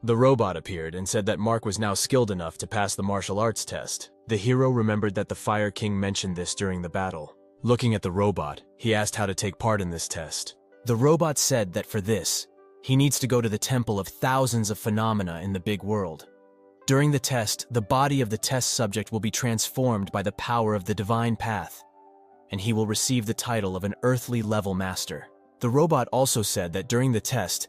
The robot appeared and said that Mark was now skilled enough to pass the martial arts test. The hero remembered that the Fire King mentioned this during the battle. Looking at the robot, he asked how to take part in this test. The robot said that for this, he needs to go to the temple of thousands of phenomena in the big world. During the test, the body of the test subject will be transformed by the power of the divine path, and he will receive the title of an earthly level master. The robot also said that during the test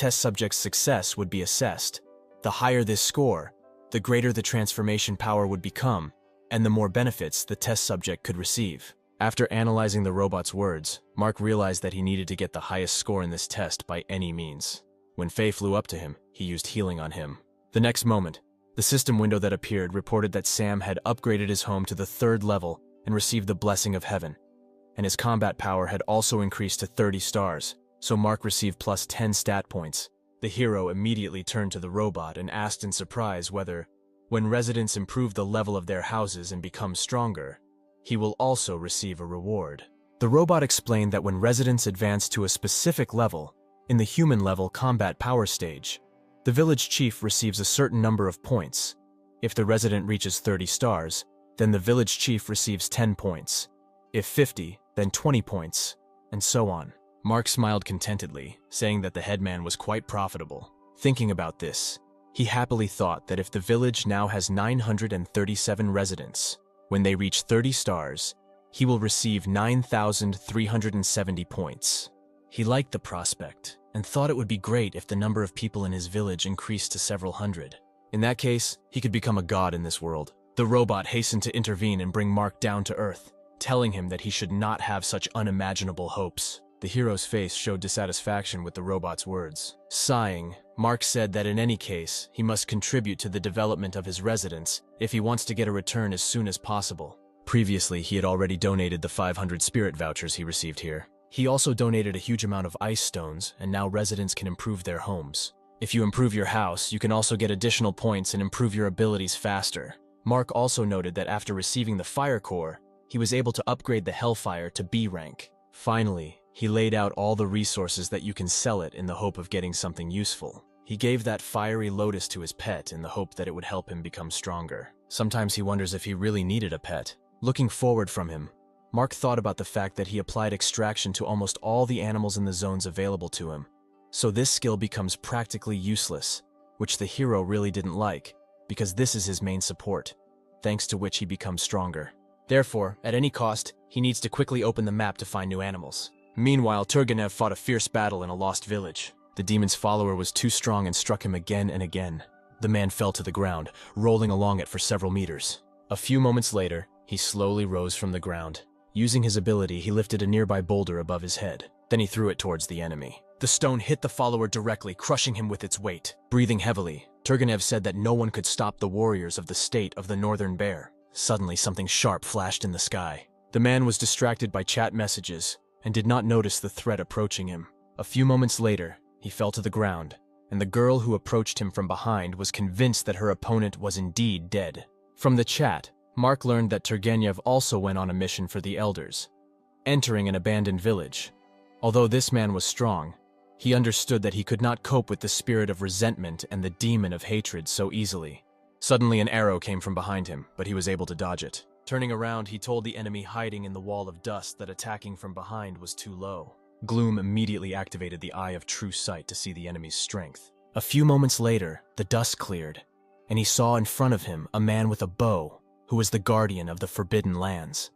subject's success would be assessed. The higher this score, the greater the transformation power would become, and the more benefits the test subject could receive. After analyzing the robot's words, Mark realized that he needed to get the highest score in this test by any means. When Faye flew up to him, he used healing on him. The next moment, the system window that appeared reported that Sam had upgraded his home to the 3rd level and received the blessing of heaven, and his combat power had also increased to 30 stars, so Mark received plus 10 stat points. The hero immediately turned to the robot and asked in surprise whether, when residents improve the level of their houses and become stronger, he will also receive a reward. The robot explained that when residents advance to a specific level, in the human level combat power stage, the village chief receives a certain number of points. If the resident reaches 30 stars, then the village chief receives 10 points. If 50, then 20 points, and so on. Mark smiled contentedly, saying that the headman was quite profitable. Thinking about this, he happily thought that if the village now has 937 residents, when they reach 30 stars, he will receive 9,370 points. He liked the prospect, and thought it would be great if the number of people in his village increased to several hundred. In that case, he could become a god in this world. The robot hastened to intervene and bring Mark down to earth, telling him that he should not have such unimaginable hopes. The hero's face showed dissatisfaction with the robot's words. Sighing, Mark said that in any case, he must contribute to the development of his residents if he wants to get a return as soon as possible. Previously, he had already donated the 500 spirit vouchers he received here. He also donated a huge amount of ice stones, and now residents can improve their homes. If you improve your house, you can also get additional points and improve your abilities faster. Mark also noted that after receiving the Fire Core, he was able to upgrade the Hellfire to B rank. Finally, he laid out all the resources that you can sell it in the hope of getting something useful. He gave that fiery lotus to his pet in the hope that it would help him become stronger. Sometimes he wonders if he really needed a pet. Looking forward from him, Mark thought about the fact that he applied extraction to almost all the animals in the zones available to him. So this skill becomes practically useless, which the hero really didn't like, because this is his main support, thanks to which he becomes stronger. Therefore, at any cost, he needs to quickly open the map to find new animals. Meanwhile, Turgenev fought a fierce battle in a lost village. The demon's follower was too strong and struck him again and again. The man fell to the ground, rolling along it for several meters. A few moments later, he slowly rose from the ground. Using his ability, he lifted a nearby boulder above his head. Then he threw it towards the enemy. The stone hit the follower directly, crushing him with its weight. Breathing heavily, Turgenev said that no one could stop the warriors of the state of the Northern Bear. Suddenly, something sharp flashed in the sky. The man was distracted by chat messages and did not notice the threat approaching him. A few moments later, he fell to the ground, and the girl who approached him from behind was convinced that her opponent was indeed dead. From the chat, Mark learned that Turgenev also went on a mission for the Elders, entering an abandoned village. Although this man was strong, he understood that he could not cope with the spirit of resentment and the demon of hatred so easily. Suddenly an arrow came from behind him, but he was able to dodge it. Turning around, he told the enemy hiding in the wall of dust that attacking from behind was too low. Gloom immediately activated the Eye of True Sight to see the enemy's strength. A few moments later, the dust cleared, and he saw in front of him a man with a bow who was the guardian of the Forbidden Lands.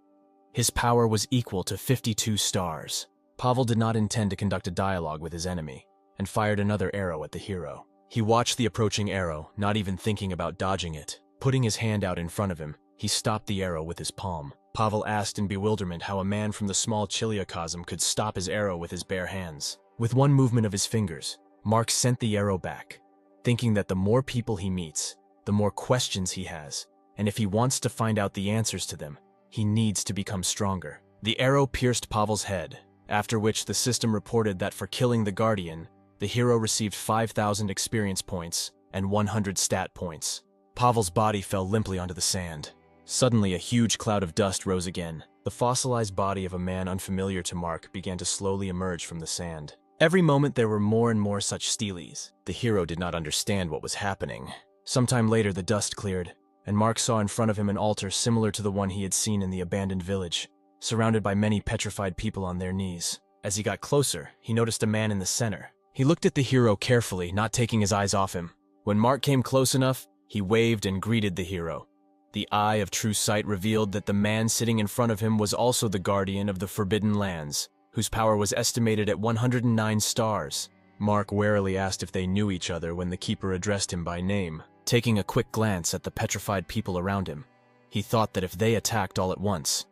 His power was equal to 52 stars. Pavel did not intend to conduct a dialogue with his enemy, and fired another arrow at the hero. He watched the approaching arrow, not even thinking about dodging it. Putting his hand out in front of him, he stopped the arrow with his palm. Pavel asked in bewilderment how a man from the small Chiliocosm could stop his arrow with his bare hands. With one movement of his fingers, Mark sent the arrow back, thinking that the more people he meets, the more questions he has, and if he wants to find out the answers to them, he needs to become stronger. The arrow pierced Pavel's head, after which the system reported that for killing the Guardian, the hero received 5,000 experience points and 100 stat points. Pavel's body fell limply onto the sand. Suddenly, a huge cloud of dust rose again. The fossilized body of a man unfamiliar to Mark began to slowly emerge from the sand. Every moment there were more and more such steles. The hero did not understand what was happening. Sometime later the dust cleared, and Mark saw in front of him an altar similar to the one he had seen in the abandoned village, surrounded by many petrified people on their knees. As he got closer, he noticed a man in the center. He looked at the hero carefully, not taking his eyes off him. When Mark came close enough, he waved and greeted the hero. The eye of true sight revealed that the man sitting in front of him was also the guardian of the Forbidden Lands, whose power was estimated at 109 stars. Mark warily asked if they knew each other when the keeper addressed him by name. Taking a quick glance at the petrified people around him, he thought that if they attacked all at once,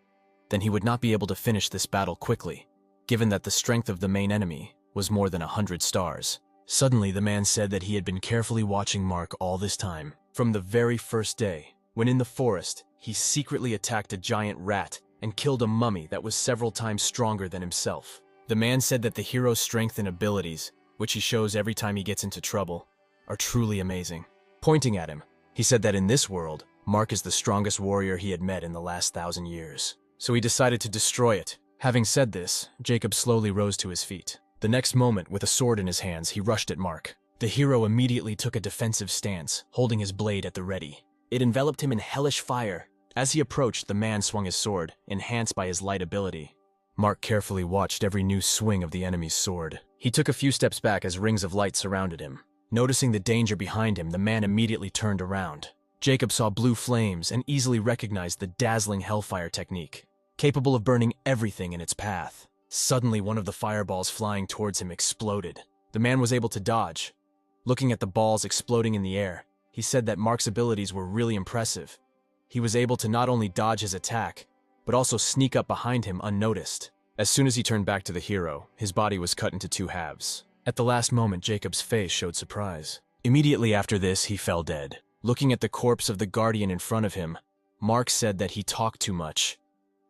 then he would not be able to finish this battle quickly, given that the strength of the main enemy was more than 100 stars. Suddenly, the man said that he had been carefully watching Mark all this time, from the very first day, when in the forest, he secretly attacked a giant rat and killed a mummy that was several times stronger than himself. The man said that the hero's strength and abilities, which he shows every time he gets into trouble, are truly amazing. Pointing at him, he said that in this world, Mark is the strongest warrior he had met in the last 1,000 years. So he decided to destroy it. Having said this, Jacob slowly rose to his feet. The next moment, with a sword in his hands, he rushed at Mark. The hero immediately took a defensive stance, holding his blade at the ready. It enveloped him in hellish fire. As he approached, the man swung his sword, enhanced by his light ability. Mark carefully watched every new swing of the enemy's sword. He took a few steps back as rings of light surrounded him. Noticing the danger behind him, the man immediately turned around. Jacob saw blue flames and easily recognized the dazzling hellfire technique, capable of burning everything in its path. Suddenly, one of the fireballs flying towards him exploded. The man was able to dodge. Looking at the balls exploding in the air, he said that Mark's abilities were really impressive. He was able to not only dodge his attack, but also sneak up behind him unnoticed. As soon as he turned back to the hero, his body was cut into 2 halves. At the last moment, Jacob's face showed surprise. Immediately after this, he fell dead. Looking at the corpse of the guardian in front of him, Mark said that he talked too much.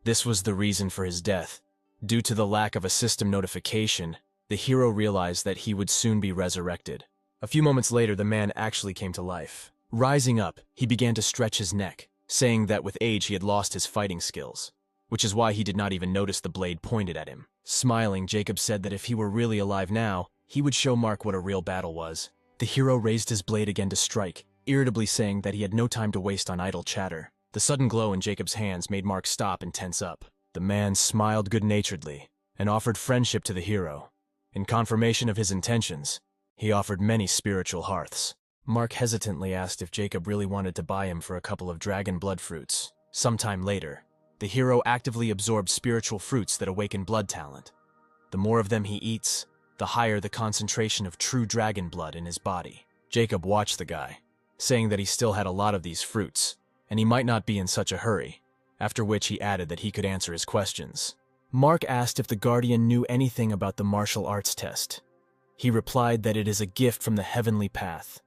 This was the reason for his death. Due to the lack of a system notification, the hero realized that he would soon be resurrected. A few moments later, the man actually came to life. Rising up, he began to stretch his neck, saying that with age he had lost his fighting skills, which is why he did not even notice the blade pointed at him. Smiling, Jacob said that if he were really alive now, he would show Mark what a real battle was. The hero raised his blade again to strike, irritably saying that he had no time to waste on idle chatter. The sudden glow in Jacob's hands made Mark stop and tense up. The man smiled good-naturedly and offered friendship to the hero. In confirmation of his intentions, he offered many spiritual hearths. Mark hesitantly asked if Jacob really wanted to buy him for a couple of dragon blood fruits. Sometime later, the hero actively absorbs spiritual fruits that awaken blood talent. The more of them he eats, the higher the concentration of true dragon blood in his body. Jacob watched the guy, saying that he still had a lot of these fruits, and he might not be in such a hurry, after which he added that he could answer his questions. Mark asked if the guardian knew anything about the martial arts test. He replied that it is a gift from the heavenly path.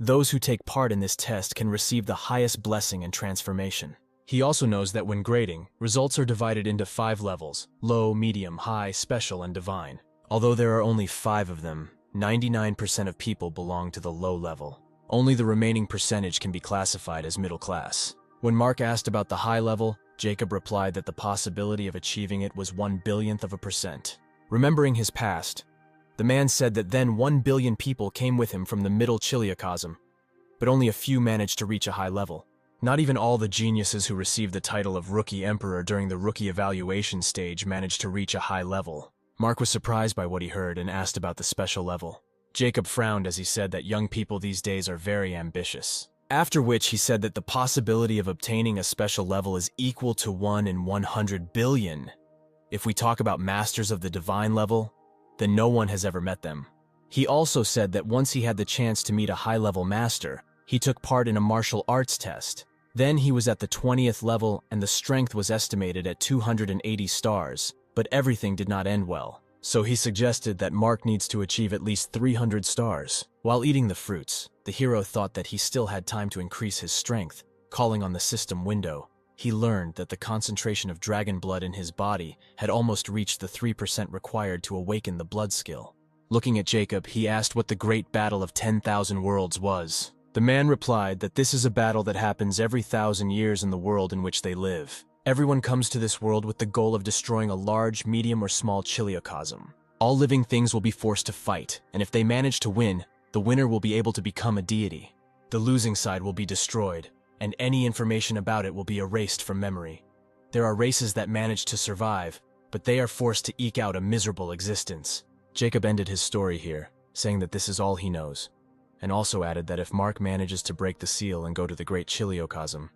Those who take part in this test can receive the highest blessing and transformation. He also knows that when grading, results are divided into 5 levels: low, medium, high, special, and divine. Although there are only 5 of them, 99% of people belong to the low level. Only the remaining percentage can be classified as middle class. When Mark asked about the high level, Jacob replied that the possibility of achieving it was 1/1000,000,000. Remembering his past, the man said that then 1 billion people came with him from the middle Chiliocosm, but only a few managed to reach a high level. Not even all the geniuses who received the title of Rookie Emperor during the rookie evaluation stage managed to reach a high level. Mark was surprised by what he heard and asked about the special level. Jacob frowned as he said that young people these days are very ambitious. After which he said that the possibility of obtaining a special level is equal to 1 in 100 billion. If we talk about masters of the divine level, then no one has ever met them. He also said that once he had the chance to meet a high-level master, he took part in a martial arts test. Then he was at the 20th level and the strength was estimated at 280 stars, but everything did not end well. So he suggested that Mark needs to achieve at least 300 stars. While eating the fruits, the hero thought that he still had time to increase his strength. Calling on the system window, he learned that the concentration of dragon blood in his body had almost reached the 3% required to awaken the blood skill. Looking at Jacob, he asked what the Great Battle of 10,000 Worlds was. The man replied that this is a battle that happens every 1,000 years in the world in which they live. Everyone comes to this world with the goal of destroying a large, medium, or small Chiliocosm. All living things will be forced to fight, and if they manage to win, the winner will be able to become a deity. The losing side will be destroyed, and any information about it will be erased from memory. There are races that manage to survive, but they are forced to eke out a miserable existence. Jacob ended his story here, saying that this is all he knows, and also added that if Mark manages to break the seal and go to the Great Chiliocosm,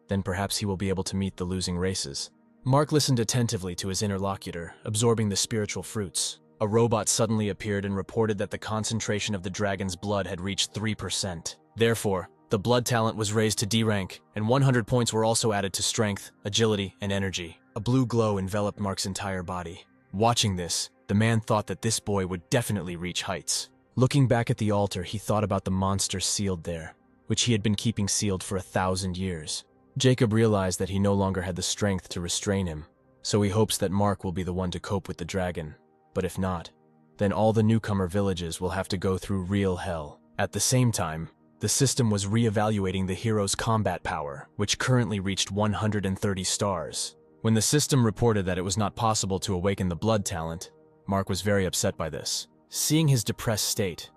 then perhaps he will be able to meet the losing races. Mark listened attentively to his interlocutor, absorbing the spiritual fruits. A robot suddenly appeared and reported that the concentration of the dragon's blood had reached 3%. Therefore, the blood talent was raised to D rank, and 100 points were also added to strength, agility, and energy. A blue glow enveloped Mark's entire body. Watching this, the man thought that this boy would definitely reach heights. Looking back at the altar, he thought about the monster sealed there, which he had been keeping sealed for 1,000 years. Jacob realized that he no longer had the strength to restrain him, so he hopes that Mark will be the one to cope with the dragon. But if not, then all the newcomer villages will have to go through real hell. At the same time, the system was re-evaluating the hero's combat power, which currently reached 130 stars. When the system reported that it was not possible to awaken the blood talent, Mark was very upset by this. Seeing his depressed state,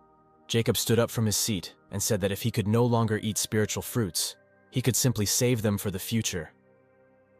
Jacob stood up from his seat and said that if he could no longer eat spiritual fruits, he could simply save them for the future.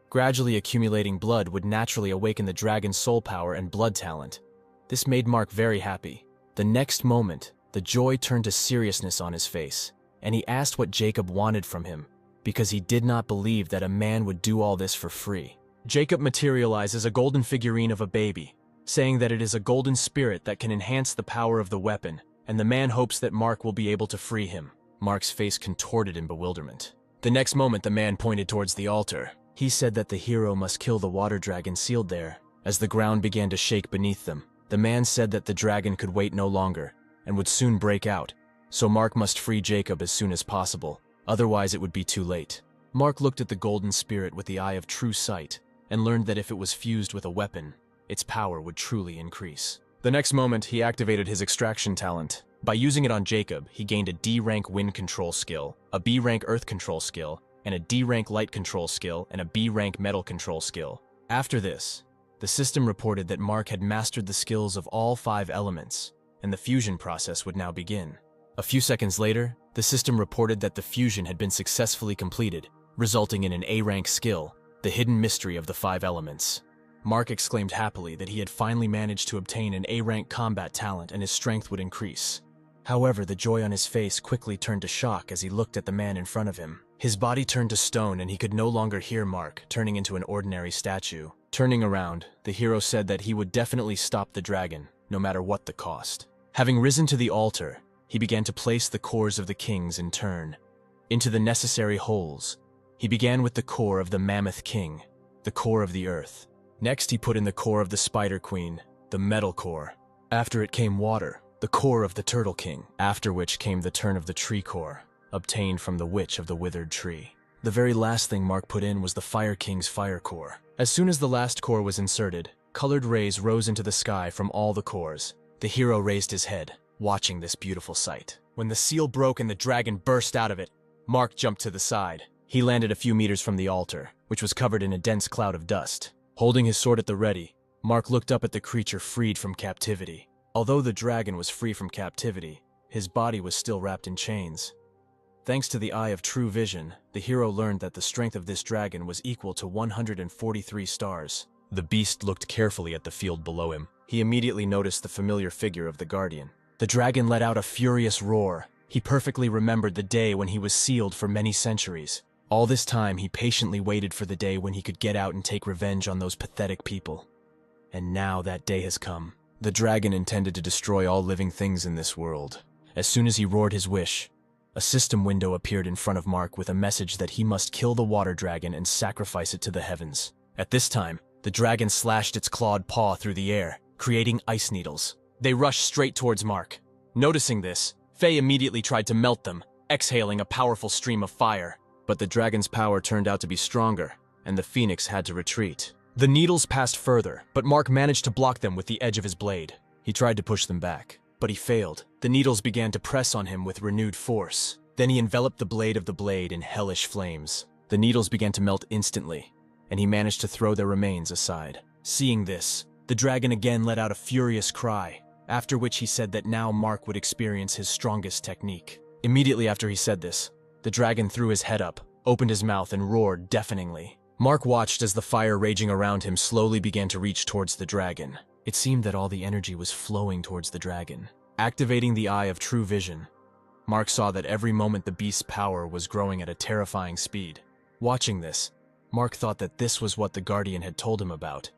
Gradually accumulating blood would naturally awaken the dragon's soul power and blood talent. This made Mark very happy. The next moment, the joy turned to seriousness on his face, and he asked what Jacob wanted from him, because he did not believe that a man would do all this for free. Jacob materializes a golden figurine of a baby, saying that it is a golden spirit that can enhance the power of the weapon, and the man hopes that Mark will be able to free him. Mark's face contorted in bewilderment. The next moment, the man pointed towards the altar. He said that the hero must kill the water dragon sealed there. As the ground began to shake beneath them, the man said that the dragon could wait no longer and would soon break out, so Mark must free Jacob as soon as possible, otherwise it would be too late. Mark looked at the golden spirit with the eye of true sight and learned that if it was fused with a weapon, its power would truly increase. The next moment, he activated his extraction talent. By using it on Jacob, he gained a D-rank wind control skill, a B-rank earth control skill, and a D-rank light control skill, and a B-rank metal control skill. After this, the system reported that Mark had mastered the skills of all 5 elements, and the fusion process would now begin. A few seconds later, the system reported that the fusion had been successfully completed, resulting in an A-rank skill, the hidden mystery of the 5 elements. Mark exclaimed happily that he had finally managed to obtain an A-rank combat talent and his strength would increase. However, the joy on his face quickly turned to shock as he looked at the man in front of him. His body turned to stone and he could no longer hear Mark, turning into an ordinary statue. Turning around, the hero said that he would definitely stop the dragon, no matter what the cost. Having risen to the altar, he began to place the cores of the kings in turn into the necessary holes. He began with the core of the Mammoth King, the core of the earth. Next, he put in the core of the Spider Queen, the metal core. After it came water, the core of the Turtle King, after which came the turn of the tree core, obtained from the Witch of the Withered Tree. The very last thing Mark put in was the Fire King's fire core. As soon as the last core was inserted, colored rays rose into the sky from all the cores. The hero raised his head, watching this beautiful sight. When the seal broke and the dragon burst out of it, Mark jumped to the side. He landed a few meters from the altar, which was covered in a dense cloud of dust. Holding his sword at the ready, Mark looked up at the creature freed from captivity. Although the dragon was free from captivity, his body was still wrapped in chains. Thanks to the Eye of True Vision, the hero learned that the strength of this dragon was equal to 143 stars. The beast looked carefully at the field below him. He immediately noticed the familiar figure of the guardian. The dragon let out a furious roar. He perfectly remembered the day when he was sealed for many centuries. All this time, he patiently waited for the day when he could get out and take revenge on those pathetic people. And now that day has come. The dragon intended to destroy all living things in this world. As soon as he roared his wish, a system window appeared in front of Mark with a message that he must kill the water dragon and sacrifice it to the heavens. At this time, the dragon slashed its clawed paw through the air, creating ice needles. They rushed straight towards Mark. Noticing this, Faye immediately tried to melt them, exhaling a powerful stream of fire. But the dragon's power turned out to be stronger, and the phoenix had to retreat. The needles passed further, but Mark managed to block them with the edge of his blade. He tried to push them back, but he failed. The needles began to press on him with renewed force. Then he enveloped the blade of the blade in hellish flames. The needles began to melt instantly, and he managed to throw their remains aside. Seeing this, The dragon again let out a furious cry, after which he said that now Mark would experience his strongest technique. Immediately after he said this, the dragon threw his head up, opened his mouth, and roared deafeningly. Mark watched as the fire raging around him slowly began to reach towards the dragon. It seemed that all the energy was flowing towards the dragon. Activating the eye of true vision, Mark saw that every moment the beast's power was growing at a terrifying speed. Watching this, Mark thought that this was what the Guardian had told him about.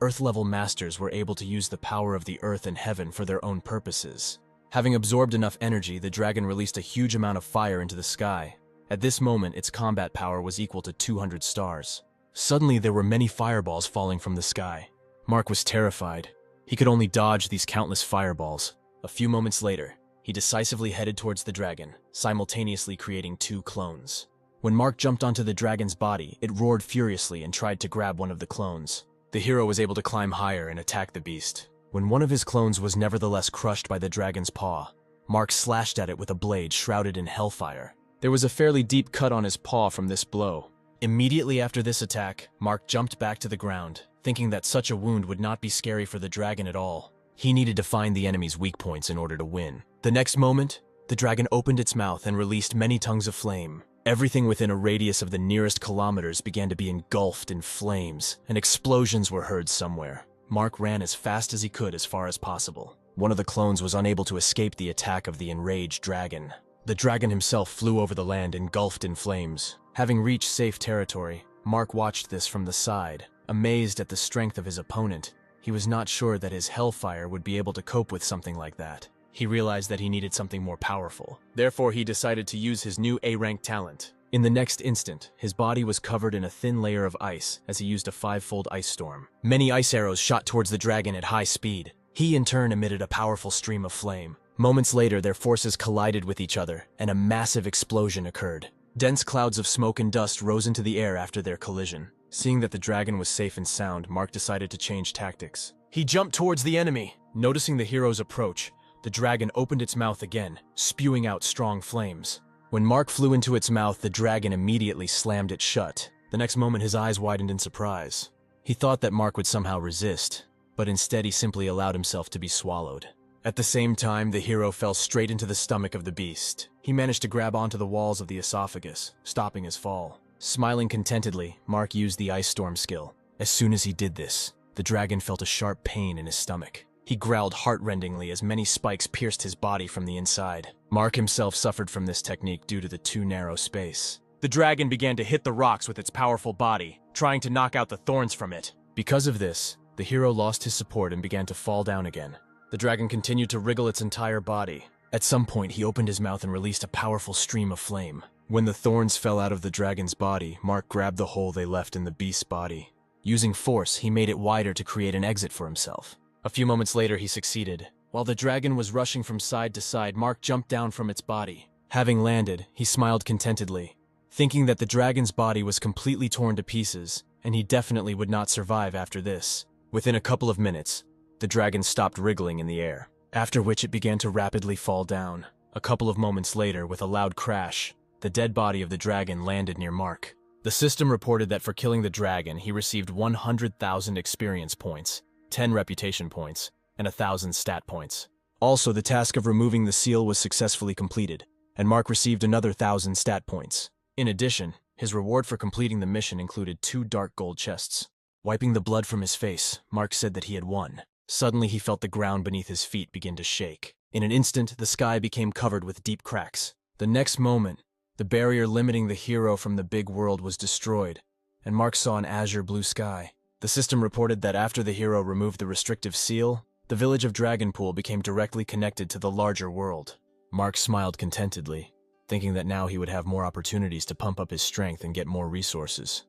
Earth-level masters were able to use the power of the earth and heaven for their own purposes. Having absorbed enough energy, the dragon released a huge amount of fire into the sky. At this moment, its combat power was equal to 200 stars. Suddenly, there were many fireballs falling from the sky. Mark was terrified. He could only dodge these countless fireballs. A few moments later, he decisively headed towards the dragon, simultaneously creating 2 clones. When Mark jumped onto the dragon's body, it roared furiously and tried to grab one of the clones. The hero was able to climb higher and attack the beast. When one of his clones was nevertheless crushed by the dragon's paw, Mark slashed at it with a blade shrouded in hellfire. There was a fairly deep cut on his paw from this blow. Immediately after this attack, Mark jumped back to the ground, thinking that such a wound would not be scary for the dragon at all. He needed to find the enemy's weak points in order to win. The next moment, the dragon opened its mouth and released many tongues of flame. Everything within a radius of the nearest kilometers began to be engulfed in flames, and explosions were heard somewhere. Mark ran as fast as he could as far as possible. One of the clones was unable to escape the attack of the enraged dragon. The dragon himself flew over the land engulfed in flames. Having reached safe territory, Mark watched this from the side, amazed at the strength of his opponent. He was not sure that his hellfire would be able to cope with something like that. He realized that he needed something more powerful. Therefore, he decided to use his new A-rank talent. In the next instant, his body was covered in a thin layer of ice as he used a 5-fold ice storm. Many ice arrows shot towards the dragon at high speed. He, in turn, emitted a powerful stream of flame. Moments later, their forces collided with each other, and a massive explosion occurred. Dense clouds of smoke and dust rose into the air after their collision. Seeing that the dragon was safe and sound, Mark decided to change tactics. He jumped towards the enemy. Noticing the hero's approach, the dragon opened its mouth again, spewing out strong flames. When Mark flew into its mouth, the dragon immediately slammed it shut. The next moment, his eyes widened in surprise. He thought that Mark would somehow resist, but instead he simply allowed himself to be swallowed. At the same time, the hero fell straight into the stomach of the beast. He managed to grab onto the walls of the esophagus, stopping his fall. Smiling contentedly, Mark used the ice storm skill. As soon as he did this, the dragon felt a sharp pain in his stomach. He growled heart-rendingly as many spikes pierced his body from the inside. Mark himself suffered from this technique due to the too narrow space. The dragon began to hit the rocks with its powerful body, trying to knock out the thorns from it. Because of this, the hero lost his support and began to fall down again. The dragon continued to wriggle its entire body. At some point, he opened his mouth and released a powerful stream of flame. When the thorns fell out of the dragon's body, Mark grabbed the hole they left in the beast's body. Using force, he made it wider to create an exit for himself. A few moments later, he succeeded. While the dragon was rushing from side to side, Mark jumped down from its body. Having landed, he smiled contentedly, thinking that the dragon's body was completely torn to pieces, and he definitely would not survive after this. Within a couple of minutes, the dragon stopped wriggling in the air, after which it began to rapidly fall down. A couple of moments later, with a loud crash, the dead body of the dragon landed near Mark. The system reported that for killing the dragon, he received 100,000 experience points, 10 reputation points, and 1,000 stat points. Also, the task of removing the seal was successfully completed, and Mark received another 1,000 stat points. In addition, his reward for completing the mission included 2 dark gold chests. Wiping the blood from his face, Mark said that he had won. Suddenly, he felt the ground beneath his feet begin to shake. In an instant, the sky became covered with deep cracks. The next moment, the barrier limiting the hero from the big world was destroyed, and Mark saw an azure blue sky. The system reported that after the hero removed the restrictive seal, the village of Dragonpool became directly connected to the larger world. Mark smiled contentedly, thinking that now he would have more opportunities to pump up his strength and get more resources.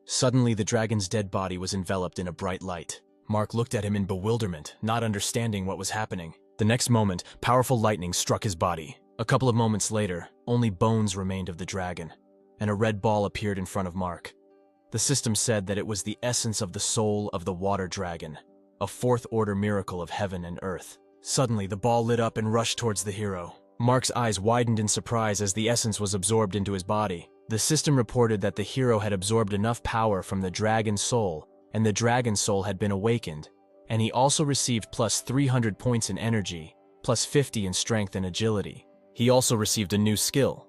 Suddenly, the dragon's dead body was enveloped in a bright light. Mark looked at him in bewilderment, not understanding what was happening. The next moment, powerful lightning struck his body. A couple of moments later, only bones remained of the dragon, and a red ball appeared in front of Mark. The system said that it was the essence of the soul of the water dragon, a 4th-order miracle of heaven and earth. Suddenly, the ball lit up and rushed towards the hero. Mark's eyes widened in surprise as the essence was absorbed into his body. The system reported that the hero had absorbed enough power from the dragon's soul, and the dragon's soul had been awakened, and he also received plus 300 points in energy, plus 50 in strength and agility. He also received a new skill,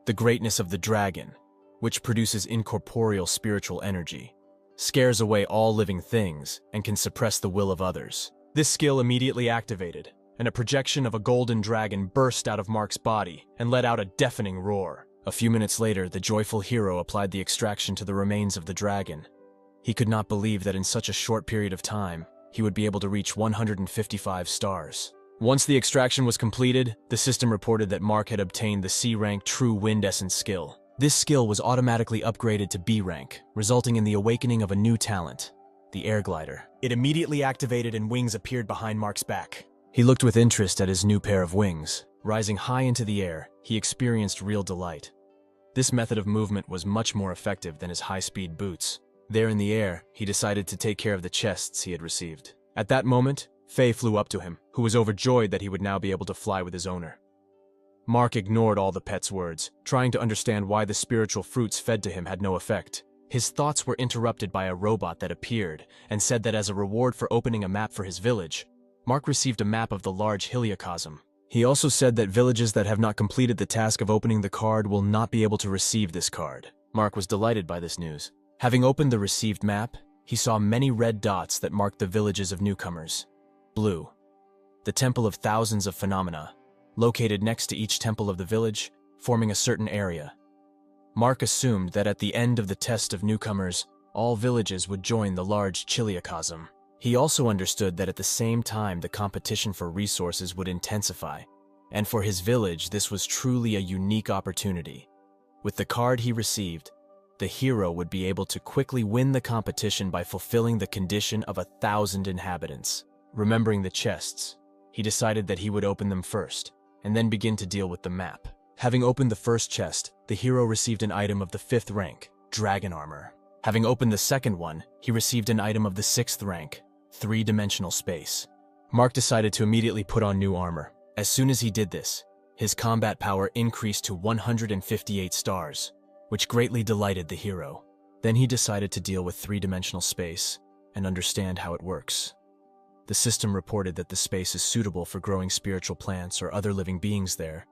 the greatness of the dragon, which produces incorporeal spiritual energy, scares away all living things, and can suppress the will of others. This skill immediately activated, and a projection of a golden dragon burst out of Mark's body and let out a deafening roar. A few minutes later, the joyful hero applied the extraction to the remains of the dragon. He could not believe that in such a short period of time, he would be able to reach 155 stars. Once the extraction was completed, the system reported that Mark had obtained the C-rank True Wind Essence skill. This skill was automatically upgraded to B rank, resulting in the awakening of a new talent, the air glider. It immediately activated and wings appeared behind Mark's back. He looked with interest at his new pair of wings. Rising high into the air, he experienced real delight. This method of movement was much more effective than his high-speed boots. There in the air, he decided to take care of the chests he had received. At that moment, Faye flew up to him, who was overjoyed that he would now be able to fly with his owner. Mark ignored all the pet's words, trying to understand why the spiritual fruits fed to him had no effect. His thoughts were interrupted by a robot that appeared and said that as a reward for opening a map for his village, Mark received a map of the large Heliocosm. He also said that villages that have not completed the task of opening the card will not be able to receive this card. Mark was delighted by this news. Having opened the received map, he saw many red dots that marked the villages of newcomers. Blue, the Temple of Thousands of Phenomena, located next to each temple of the village, forming a certain area. Mark assumed that at the end of the test of newcomers, all villages would join the large Chiliocosm. He also understood that at the same time the competition for resources would intensify, and for his village this was truly a unique opportunity. With the card he received, the hero would be able to quickly win the competition by fulfilling the condition of 1,000 inhabitants. Remembering the chests, he decided that he would open them first, and then begin to deal with the map. Having opened the first chest, the hero received an item of the 5th rank, Dragon Armor. Having opened the second one, he received an item of the 6th rank, 3-dimensional space. Mark decided to immediately put on new armor. As soon as he did this, his combat power increased to 158 stars, which greatly delighted the hero. Then he decided to deal with 3-dimensional space and understand how it works. The system reported that the space is suitable for growing spiritual plants or other living beings there,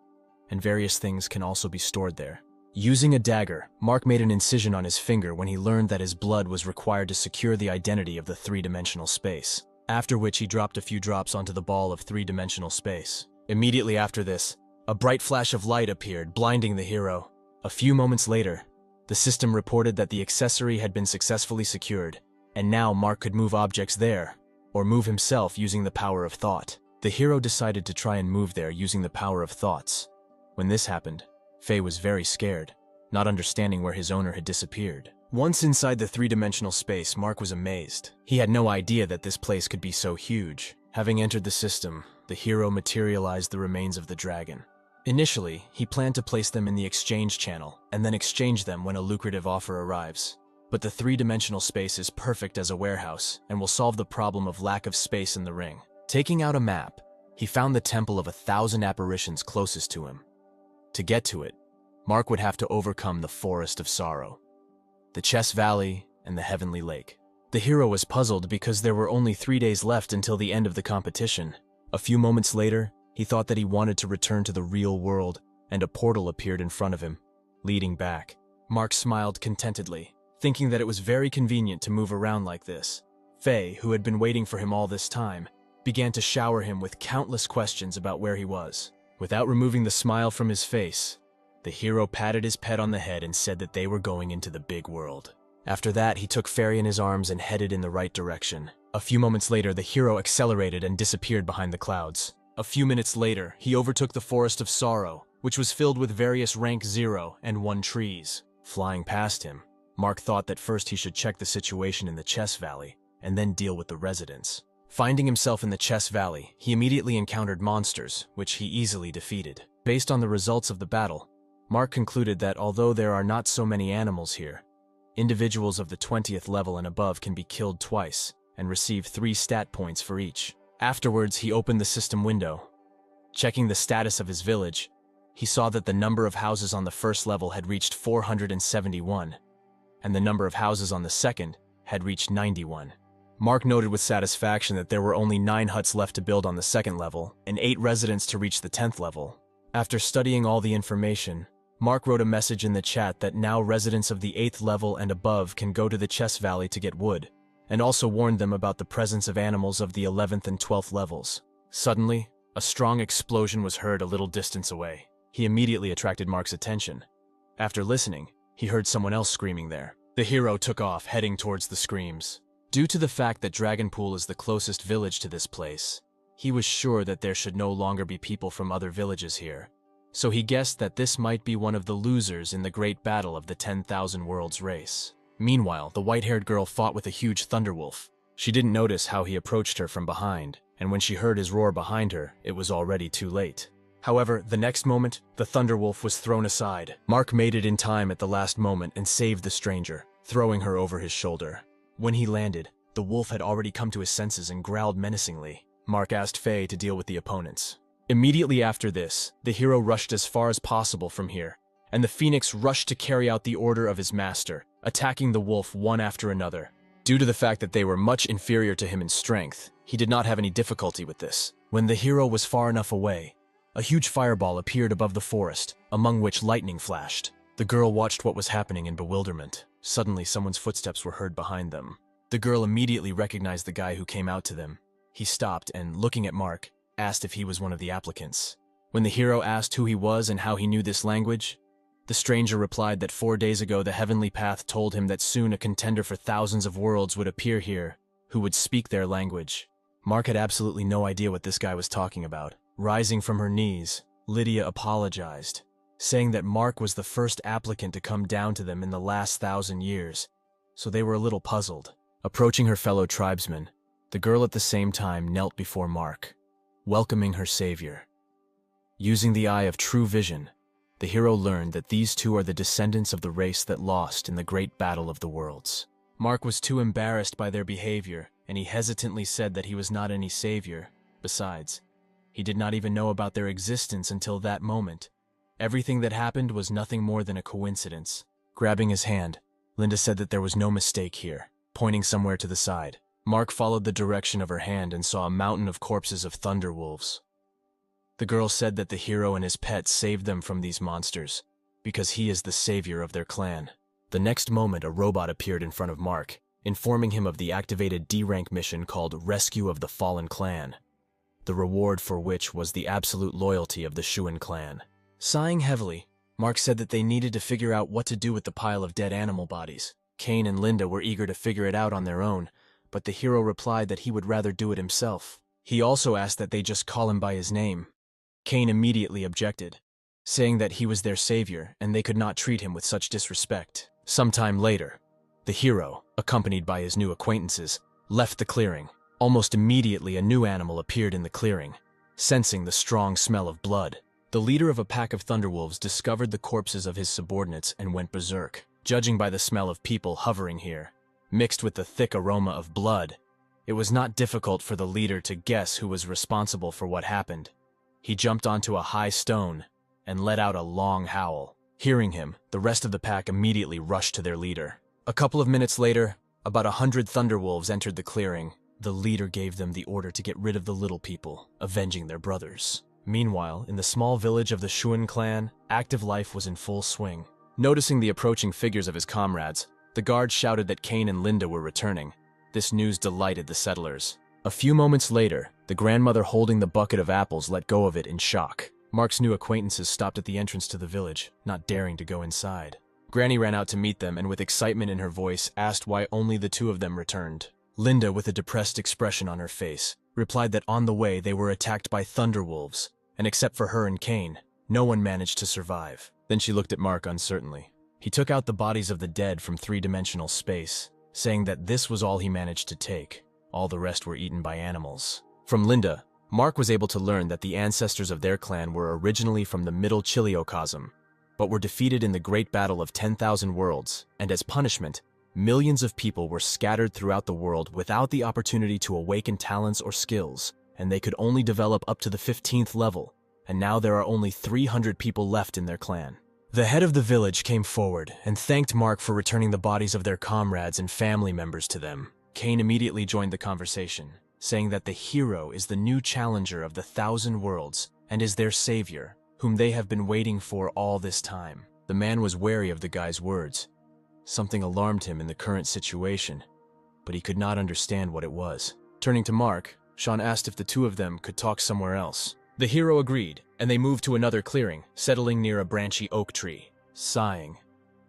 and various things can also be stored there. Using a dagger, Mark made an incision on his finger when he learned that his blood was required to secure the identity of the 3-dimensional space, after which he dropped a few drops onto the ball of 3-dimensional space. Immediately after this, a bright flash of light appeared, blinding the hero. A few moments later, the system reported that the accessory had been successfully secured, and now Mark could move objects there, or move himself using the power of thought. The hero decided to try and move there using the power of thoughts. When this happened, Faye was very scared, not understanding where his owner had disappeared. Once inside the 3-dimensional space, Mark was amazed. He had no idea that this place could be so huge. Having entered the system, the hero materialized the remains of the dragon. Initially, he planned to place them in the exchange channel, and then exchange them when a lucrative offer arrives. But the 3-dimensional space is perfect as a warehouse and will solve the problem of lack of space in the ring. Taking out a map, he found the Temple of 1,000 Apparitions closest to him. To get to it, Mark would have to overcome the Forest of Sorrow, the Chess Valley, and the Heavenly Lake. The hero was puzzled because there were only 3 days left until the end of the competition. A few moments later, he thought that he wanted to return to the real world, and a portal appeared in front of him, leading back. Mark smiled contentedly, thinking that it was very convenient to move around like this. Faye, who had been waiting for him all this time, began to shower him with countless questions about where he was. Without removing the smile from his face, the hero patted his pet on the head and said that they were going into the big world. After that, he took Fairy in his arms and headed in the right direction. A few moments later, the hero accelerated and disappeared behind the clouds. A few minutes later, he overtook the Forest of Sorrow, which was filled with various rank 0 and 1 trees. Flying past him, Mark thought that first he should check the situation in the Chess Valley, and then deal with the residents. Finding himself in the Chess Valley, he immediately encountered monsters, which he easily defeated. Based on the results of the battle, Mark concluded that although there are not so many animals here, individuals of the 20th level and above can be killed twice, and receive 3 stat points for each. Afterwards, he opened the system window. Checking the status of his village, he saw that the number of houses on the first level had reached 471, and the number of houses on the second had reached 91. Mark noted with satisfaction that there were only 9 huts left to build on the 2nd level, and 8 residents to reach the 10th level. After studying all the information, Mark wrote a message in the chat that now residents of the 8th level and above can go to the Chess Valley to get wood, and also warned them about the presence of animals of the 11th and 12th levels. Suddenly, a strong explosion was heard a little distance away. He immediately attracted Mark's attention. After listening, he heard someone else screaming there. The hero took off, heading towards the screams. Due to the fact that Dragonpool is the closest village to this place, he was sure that there should no longer be people from other villages here. So he guessed that this might be one of the losers in the great battle of the 10,000 Worlds race. Meanwhile, the white-haired girl fought with a huge thunderwolf. She didn't notice how he approached her from behind, and when she heard his roar behind her, it was already too late. However, the next moment, the thunderwolf was thrown aside. Mark made it in time at the last moment and saved the stranger, throwing her over his shoulder. When he landed, the wolf had already come to his senses and growled menacingly. Mark asked Faye to deal with the opponents. Immediately after this, the hero rushed as far as possible from here, and the phoenix rushed to carry out the order of his master, attacking the wolf one after another. Due to the fact that they were much inferior to him in strength, he did not have any difficulty with this. When the hero was far enough away, a huge fireball appeared above the forest, among which lightning flashed. The girl watched what was happening in bewilderment. Suddenly, someone's footsteps were heard behind them. The girl immediately recognized the guy who came out to them. He stopped and, looking at Mark, asked if he was one of the applicants. When the hero asked who he was and how he knew this language, the stranger replied that 4 days ago the Heavenly Path told him that soon a contender for thousands of worlds would appear here, who would speak their language. Mark had absolutely no idea what this guy was talking about. Rising from her knees, Lydia apologized, saying that Mark was the first applicant to come down to them in the last 1,000 years, so they were a little puzzled. Approaching her fellow tribesmen, the girl at the same time knelt before Mark, welcoming her savior. Using the eye of true vision, the hero learned that these two are the descendants of the race that lost in the great battle of the worlds. Mark was too embarrassed by their behavior, and he hesitantly said that he was not any savior. Besides, he did not even know about their existence until that moment. Everything that happened was nothing more than a coincidence. Grabbing his hand, Linda said that there was no mistake here, pointing somewhere to the side. Mark followed the direction of her hand and saw a mountain of corpses of thunderwolves. The girl said that the hero and his pet saved them from these monsters, because he is the savior of their clan. The next moment, a robot appeared in front of Mark, informing him of the activated D-rank mission called Rescue of the Fallen Clan, the reward for which was the absolute loyalty of the Shuan clan. Sighing heavily, Mark said that they needed to figure out what to do with the pile of dead animal bodies. Kane and Linda were eager to figure it out on their own, but the hero replied that he would rather do it himself. He also asked that they just call him by his name. Kane immediately objected, saying that he was their savior and they could not treat him with such disrespect. Sometime later, the hero, accompanied by his new acquaintances, left the clearing. Almost immediately, a new animal appeared in the clearing. Sensing the strong smell of blood, the leader of a pack of thunderwolves discovered the corpses of his subordinates and went berserk. Judging by the smell of people hovering here, mixed with the thick aroma of blood, it was not difficult for the leader to guess who was responsible for what happened. He jumped onto a high stone and let out a long howl. Hearing him, the rest of the pack immediately rushed to their leader. A couple of minutes later, about 100 thunderwolves entered the clearing. The leader gave them the order to get rid of the little people, avenging their brothers. Meanwhile, in the small village of the Shuan clan, active life was in full swing. Noticing the approaching figures of his comrades, the guard shouted that Kane and Linda were returning. This news delighted the settlers. A few moments later, the grandmother holding the bucket of apples let go of it in shock. Mark's new acquaintances stopped at the entrance to the village, not daring to go inside. Granny ran out to meet them and with excitement in her voice asked why only the two of them returned. Linda, with a depressed expression on her face, replied that on the way they were attacked by thunderwolves, and except for her and Kane, no one managed to survive. Then she looked at Mark uncertainly. He took out the bodies of the dead from three-dimensional space, saying that this was all he managed to take. All the rest were eaten by animals. From Linda, Mark was able to learn that the ancestors of their clan were originally from the Middle Chiliocosm, but were defeated in the Great Battle of 10,000 Worlds, and as punishment, millions of people were scattered throughout the world without the opportunity to awaken talents or skills, and they could only develop up to the 15th level, and now there are only 300 people left in their clan. The head of the village came forward and thanked Mark for returning the bodies of their comrades and family members to them. Kane immediately joined the conversation, saying that the hero is the new challenger of the 1,000 worlds and is their savior, whom they have been waiting for all this time. The man was wary of the guy's words. Something alarmed him in the current situation, but he could not understand what it was. Turning to Mark, Sean asked if the two of them could talk somewhere else. The hero agreed, and they moved to another clearing, settling near a branchy oak tree. Sighing,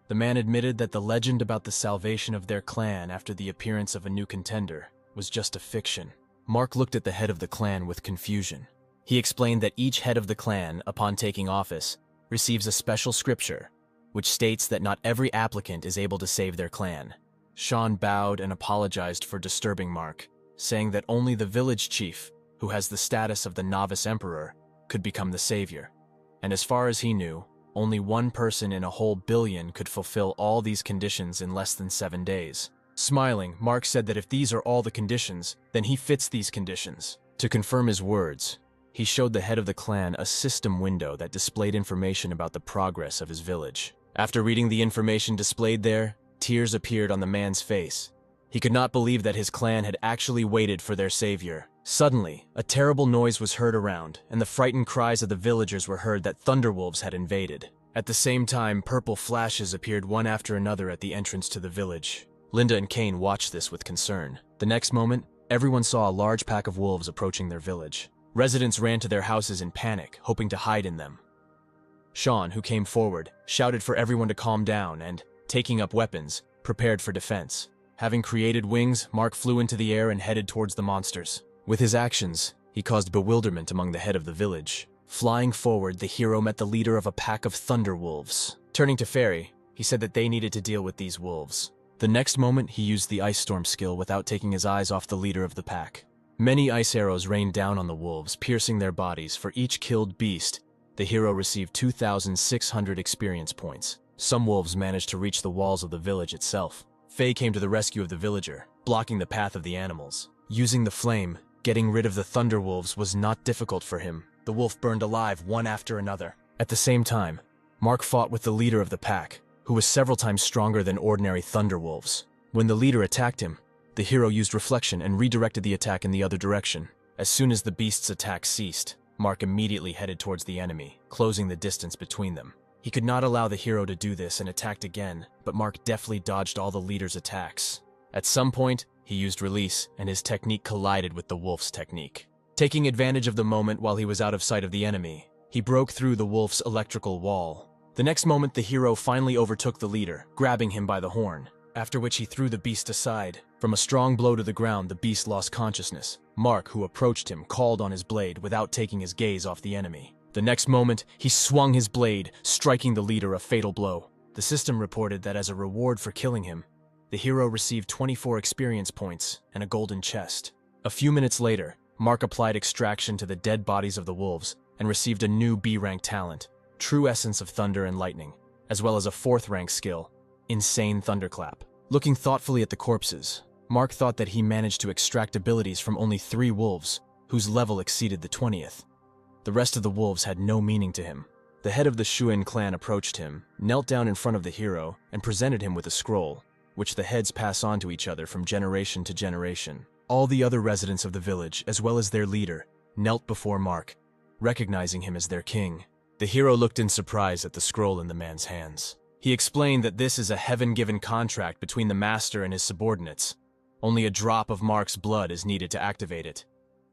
the man admitted that the legend about the salvation of their clan after the appearance of a new contender was just a fiction. Mark looked at the head of the clan with confusion. He explained that each head of the clan, upon taking office, receives a special scripture, which states that not every applicant is able to save their clan. Sean bowed and apologized for disturbing Mark, saying that only the village chief, who has the status of the novice emperor, could become the savior. And as far as he knew, only one person in a whole billion could fulfill all these conditions in less than 7 days. Smiling, Mark said that if these are all the conditions, then he fits these conditions. To confirm his words, he showed the head of the clan a system window that displayed information about the progress of his village. After reading the information displayed there, tears appeared on the man's face. He could not believe that his clan had actually waited for their savior. Suddenly, a terrible noise was heard around, and the frightened cries of the villagers were heard that thunderwolves had invaded. At the same time, purple flashes appeared one after another at the entrance to the village. Linda and Kane watched this with concern. The next moment, everyone saw a large pack of wolves approaching their village. Residents ran to their houses in panic, hoping to hide in them. Sean, who came forward, shouted for everyone to calm down and, taking up weapons, prepared for defense. Having created wings, Mark flew into the air and headed towards the monsters. With his actions, he caused bewilderment among the head of the village. Flying forward, the hero met the leader of a pack of thunder wolves. Turning to Fairy, he said that they needed to deal with these wolves. The next moment, he used the Ice Storm skill without taking his eyes off the leader of the pack. Many ice arrows rained down on the wolves, piercing their bodies. For each killed beast, the hero received 2,600 experience points. Some wolves managed to reach the walls of the village itself. Faye came to the rescue of the villager, blocking the path of the animals. Using the flame, getting rid of the thunder wolves was not difficult for him. The wolf burned alive one after another. At the same time, Mark fought with the leader of the pack, who was several times stronger than ordinary thunder wolves. When the leader attacked him, the hero used reflection and redirected the attack in the other direction. As soon as the beast's attack ceased, Mark immediately headed towards the enemy, closing the distance between them. He could not allow the hero to do this and attacked again, but Mark deftly dodged all the leader's attacks. At some point, he used release, and his technique collided with the wolf's technique. Taking advantage of the moment while he was out of sight of the enemy, he broke through the wolf's electrical wall. The next moment, the hero finally overtook the leader, grabbing him by the horn, after which he threw the beast aside. From a strong blow to the ground, the beast lost consciousness. Mark, who approached him, called on his blade without taking his gaze off the enemy. The next moment, he swung his blade, striking the leader a fatal blow. The system reported that as a reward for killing him, the hero received 24 experience points and a golden chest. A few minutes later, Mark applied extraction to the dead bodies of the wolves and received a new B-rank talent, True Essence of Thunder and Lightning, as well as a 4th rank skill, Insane Thunderclap. Looking thoughtfully at the corpses, Mark thought that he managed to extract abilities from only 3 wolves, whose level exceeded the 20th. The rest of the wolves had no meaning to him. The head of the Shuin clan approached him, knelt down in front of the hero, and presented him with a scroll, which the heads pass on to each other from generation to generation. All the other residents of the village, as well as their leader, knelt before Mark, recognizing him as their king. The hero looked in surprise at the scroll in the man's hands. He explained that this is a heaven-given contract between the master and his subordinates. Only a drop of Mark's blood is needed to activate it.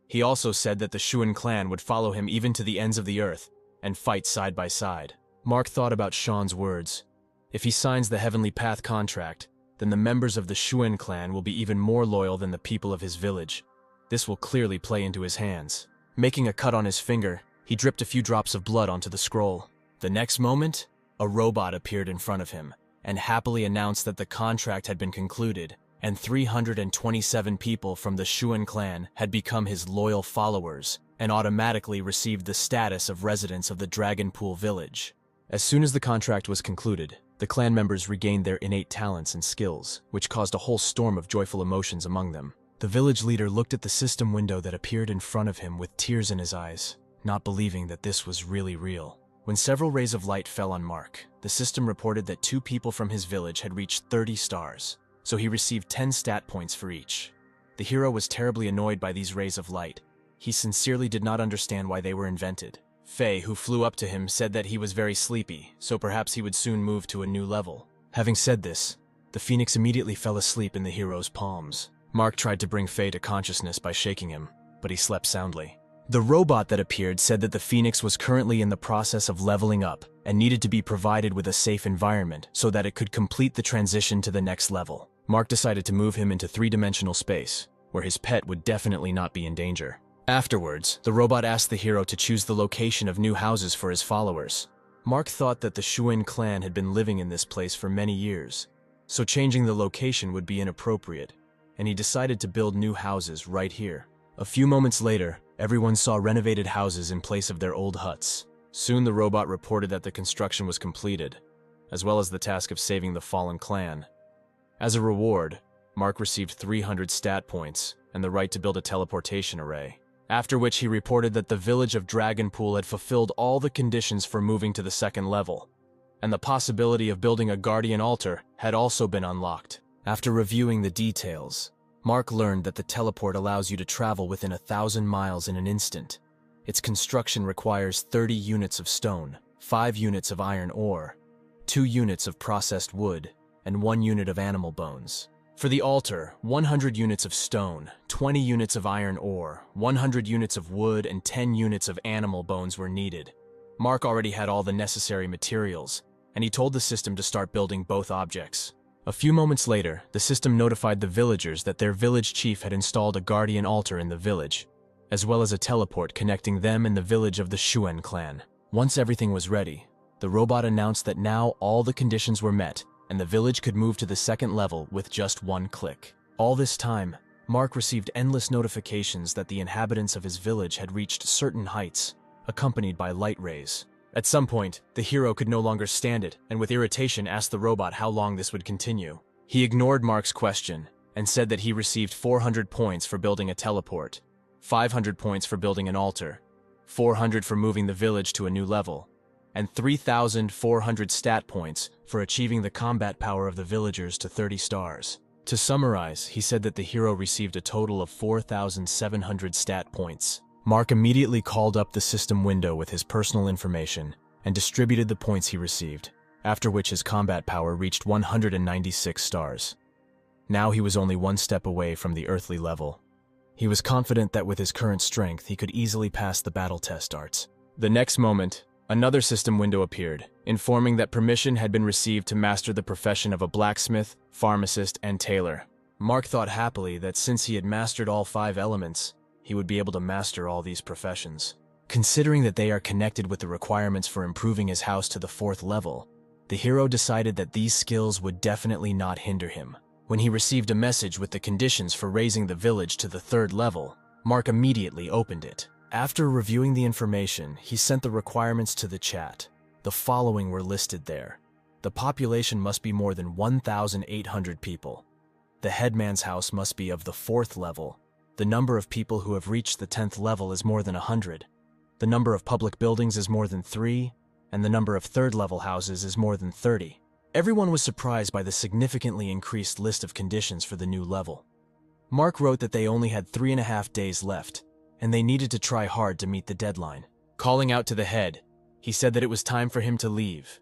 He also said that the Shuin clan would follow him even to the ends of the earth and fight side by side. Mark thought about Sean's words. If he signs the Heavenly Path contract, then the members of the Shuin clan will be even more loyal than the people of his village. This will clearly play into his hands. Making a cut on his finger, he dripped a few drops of blood onto the scroll. The next moment, a robot appeared in front of him and happily announced that the contract had been concluded, and 327 people from the Shuin clan had become his loyal followers and automatically received the status of residents of the Dragon Pool village. As soon as the contract was concluded, the clan members regained their innate talents and skills, which caused a whole storm of joyful emotions among them. The village leader looked at the system window that appeared in front of him with tears in his eyes, not believing that this was really real. When several rays of light fell on Mark, the system reported that 2 people from his village had reached 30 stars. so he received 10 stat points for each. The hero was terribly annoyed by these rays of light. He sincerely did not understand why they were invented. Faye, who flew up to him, said that he was very sleepy, so perhaps he would soon move to a new level. Having said this, the phoenix immediately fell asleep in the hero's palms. Mark tried to bring Faye to consciousness by shaking him, but he slept soundly. The robot that appeared said that the phoenix was currently in the process of leveling up and needed to be provided with a safe environment so that it could complete the transition to the next level. Mark decided to move him into three-dimensional space, where his pet would definitely not be in danger. Afterwards, the robot asked the hero to choose the location of new houses for his followers. Mark thought that the Shuin clan had been living in this place for many years, so changing the location would be inappropriate, and he decided to build new houses right here. A few moments later, everyone saw renovated houses in place of their old huts. Soon the robot reported that the construction was completed, as well as the task of saving the fallen clan. As a reward, Mark received 300 stat points and the right to build a teleportation array, after which he reported that the village of Dragonpool had fulfilled all the conditions for moving to the second level, and the possibility of building a guardian altar had also been unlocked. After reviewing the details, Mark learned that the teleport allows you to travel within 1,000 miles in an instant. Its construction requires 30 units of stone, 5 units of iron ore, 2 units of processed wood, and 1 unit of animal bones. For the altar, 100 units of stone, 20 units of iron ore, 100 units of wood, and 10 units of animal bones were needed. Mark already had all the necessary materials, and he told the system to start building both objects. A few moments later, the system notified the villagers that their village chief had installed a guardian altar in the village, as well as a teleport connecting them and the village of the Shuan clan. Once everything was ready, the robot announced that now all the conditions were met, and the village could move to the second level with just one click. All this time, Mark received endless notifications that the inhabitants of his village had reached certain heights, accompanied by light rays. At some point, the hero could no longer stand it, and with irritation asked the robot how long this would continue. He ignored Mark's question, and said that he received 400 points for building a teleport, 500 points for building an altar, 400 for moving the village to a new level, and 3,400 stat points for achieving the combat power of the villagers to 30 stars. To summarize, he said that the hero received a total of 4,700 stat points. Mark immediately called up the system window with his personal information and distributed the points he received, after which his combat power reached 196 stars. Now he was only one step away from the earthly level. He was confident that with his current strength, he could easily pass the battle test arts. The next moment, another system window appeared, informing that permission had been received to master the profession of a blacksmith, pharmacist, and tailor. Mark thought happily that since he had mastered all 5 elements, he would be able to master all these professions. Considering that they are connected with the requirements for improving his house to the 4th level, the hero decided that these skills would definitely not hinder him. When he received a message with the conditions for raising the village to the 3rd level, Mark immediately opened it. After reviewing the information, he sent the requirements to the chat. The following were listed there. The population must be more than 1,800 people. The headman's house must be of the 4th level. The number of people who have reached the 10th level is more than 100. The number of public buildings is more than 3, and the number of 3rd level houses is more than 30. Everyone was surprised by the significantly increased list of conditions for the new level. Mark wrote that they only had 3.5 days left, and they needed to try hard to meet the deadline. Calling out to the head, he said that it was time for him to leave,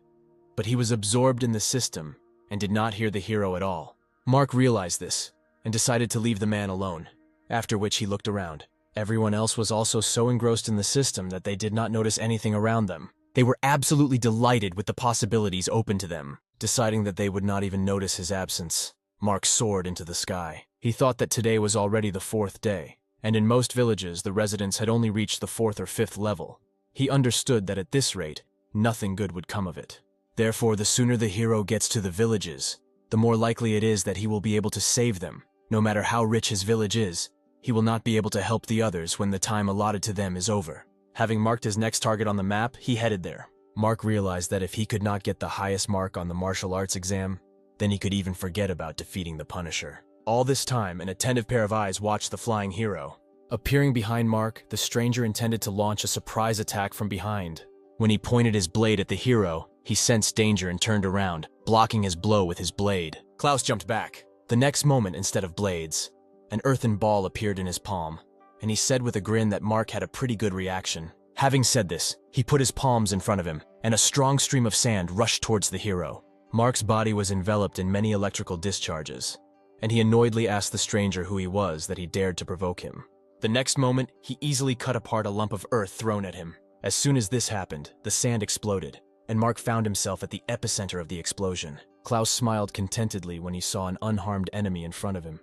but he was absorbed in the system and did not hear the hero at all. Mark realized this and decided to leave the man alone, after which he looked around. Everyone else was also so engrossed in the system that they did not notice anything around them. They were absolutely delighted with the possibilities open to them, deciding that they would not even notice his absence. Mark soared into the sky. He thought that today was already the 4th day, and in most villages the residents had only reached the 4th or 5th level. He understood that at this rate, nothing good would come of it. Therefore, the sooner the hero gets to the villages, the more likely it is that he will be able to save them. No matter how rich his village is, he will not be able to help the others when the time allotted to them is over. Having marked his next target on the map, he headed there. Mark realized that if he could not get the highest mark on the martial arts exam, then he could even forget about defeating the Punisher. All this time, an attentive pair of eyes watched the flying hero. Appearing behind Mark, the stranger intended to launch a surprise attack from behind. When he pointed his blade at the hero, he sensed danger and turned around, blocking his blow with his blade. Klaus jumped back. The next moment, instead of blades, an earthen ball appeared in his palm, and he said with a grin that Mark had a pretty good reaction. Having said this, he put his palms in front of him, and a strong stream of sand rushed towards the hero. Mark's body was enveloped in many electrical discharges, and he annoyedly asked the stranger who he was that he dared to provoke him. The next moment, he easily cut apart a lump of earth thrown at him. As soon as this happened, the sand exploded, and Mark found himself at the epicenter of the explosion. Klaus smiled contentedly when he saw an unharmed enemy in front of him.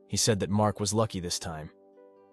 He said that Mark was lucky this time,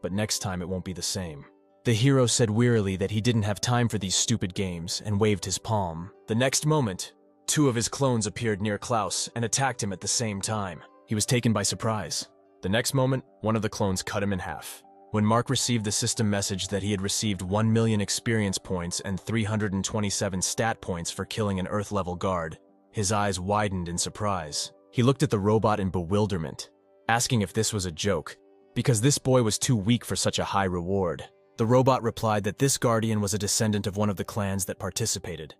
but next time it won't be the same. The hero said wearily that he didn't have time for these stupid games and waved his palm. The next moment, 2 of his clones appeared near Klaus and attacked him at the same time. He was taken by surprise. The next moment, one of the clones cut him in half. When Mark received the system message that he had received 1 million experience points and 327 stat points for killing an Earth-level guard, his eyes widened in surprise. He looked at the robot in bewilderment, asking if this was a joke, because this boy was too weak for such a high reward. The robot replied that this guardian was a descendant of one of the clans that participated,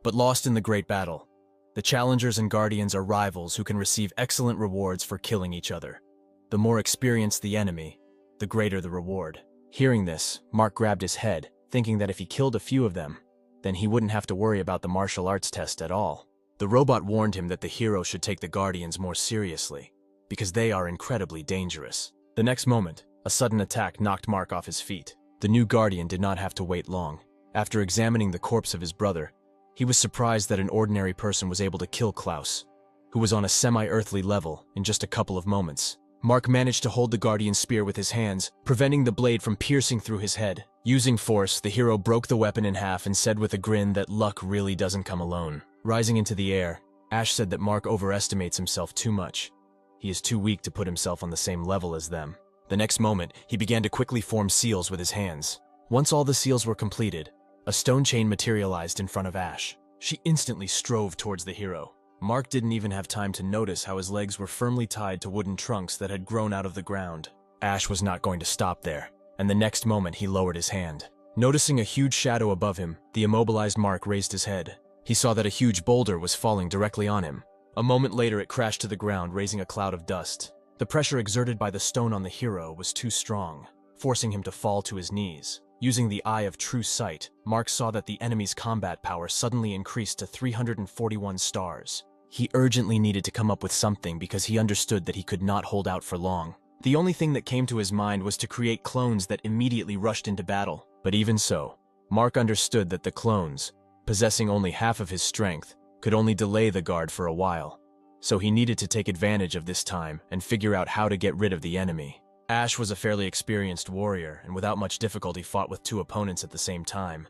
but lost in the Great Battle. The challengers and guardians are rivals who can receive excellent rewards for killing each other. The more experienced the enemy, the greater the reward. Hearing this, Mark grabbed his head, thinking that if he killed a few of them, then he wouldn't have to worry about the martial arts test at all. The robot warned him that the hero should take the guardians more seriously, because they are incredibly dangerous. The next moment, a sudden attack knocked Mark off his feet. The new guardian did not have to wait long. After examining the corpse of his brother, he was surprised that an ordinary person was able to kill Klaus, who was on a semi-earthly level, in just a couple of moments. Mark managed to hold the guardian's spear with his hands, preventing the blade from piercing through his head. Using force, the hero broke the weapon in half and said with a grin that luck really doesn't come alone. Rising into the air, Ash said that Mark overestimates himself too much. He is too weak to put himself on the same level as them. The next moment, he began to quickly form seals with his hands. Once all the seals were completed, a stone chain materialized in front of Ash. She instantly strove towards the hero. Mark didn't even have time to notice how his legs were firmly tied to wooden trunks that had grown out of the ground. Ash was not going to stop there, and the next moment he lowered his hand. Noticing a huge shadow above him, the immobilized Mark raised his head. He saw that a huge boulder was falling directly on him. A moment later, it crashed to the ground, raising a cloud of dust. The pressure exerted by the stone on the hero was too strong, forcing him to fall to his knees. Using the eye of true sight, Mark saw that the enemy's combat power suddenly increased to 341 stars. He urgently needed to come up with something because he understood that he could not hold out for long. The only thing that came to his mind was to create clones that immediately rushed into battle. But even so, Mark understood that the clones, possessing only half of his strength, could only delay the guard for a while. So he needed to take advantage of this time and figure out how to get rid of the enemy. Ash was a fairly experienced warrior and without much difficulty fought with 2 opponents at the same time,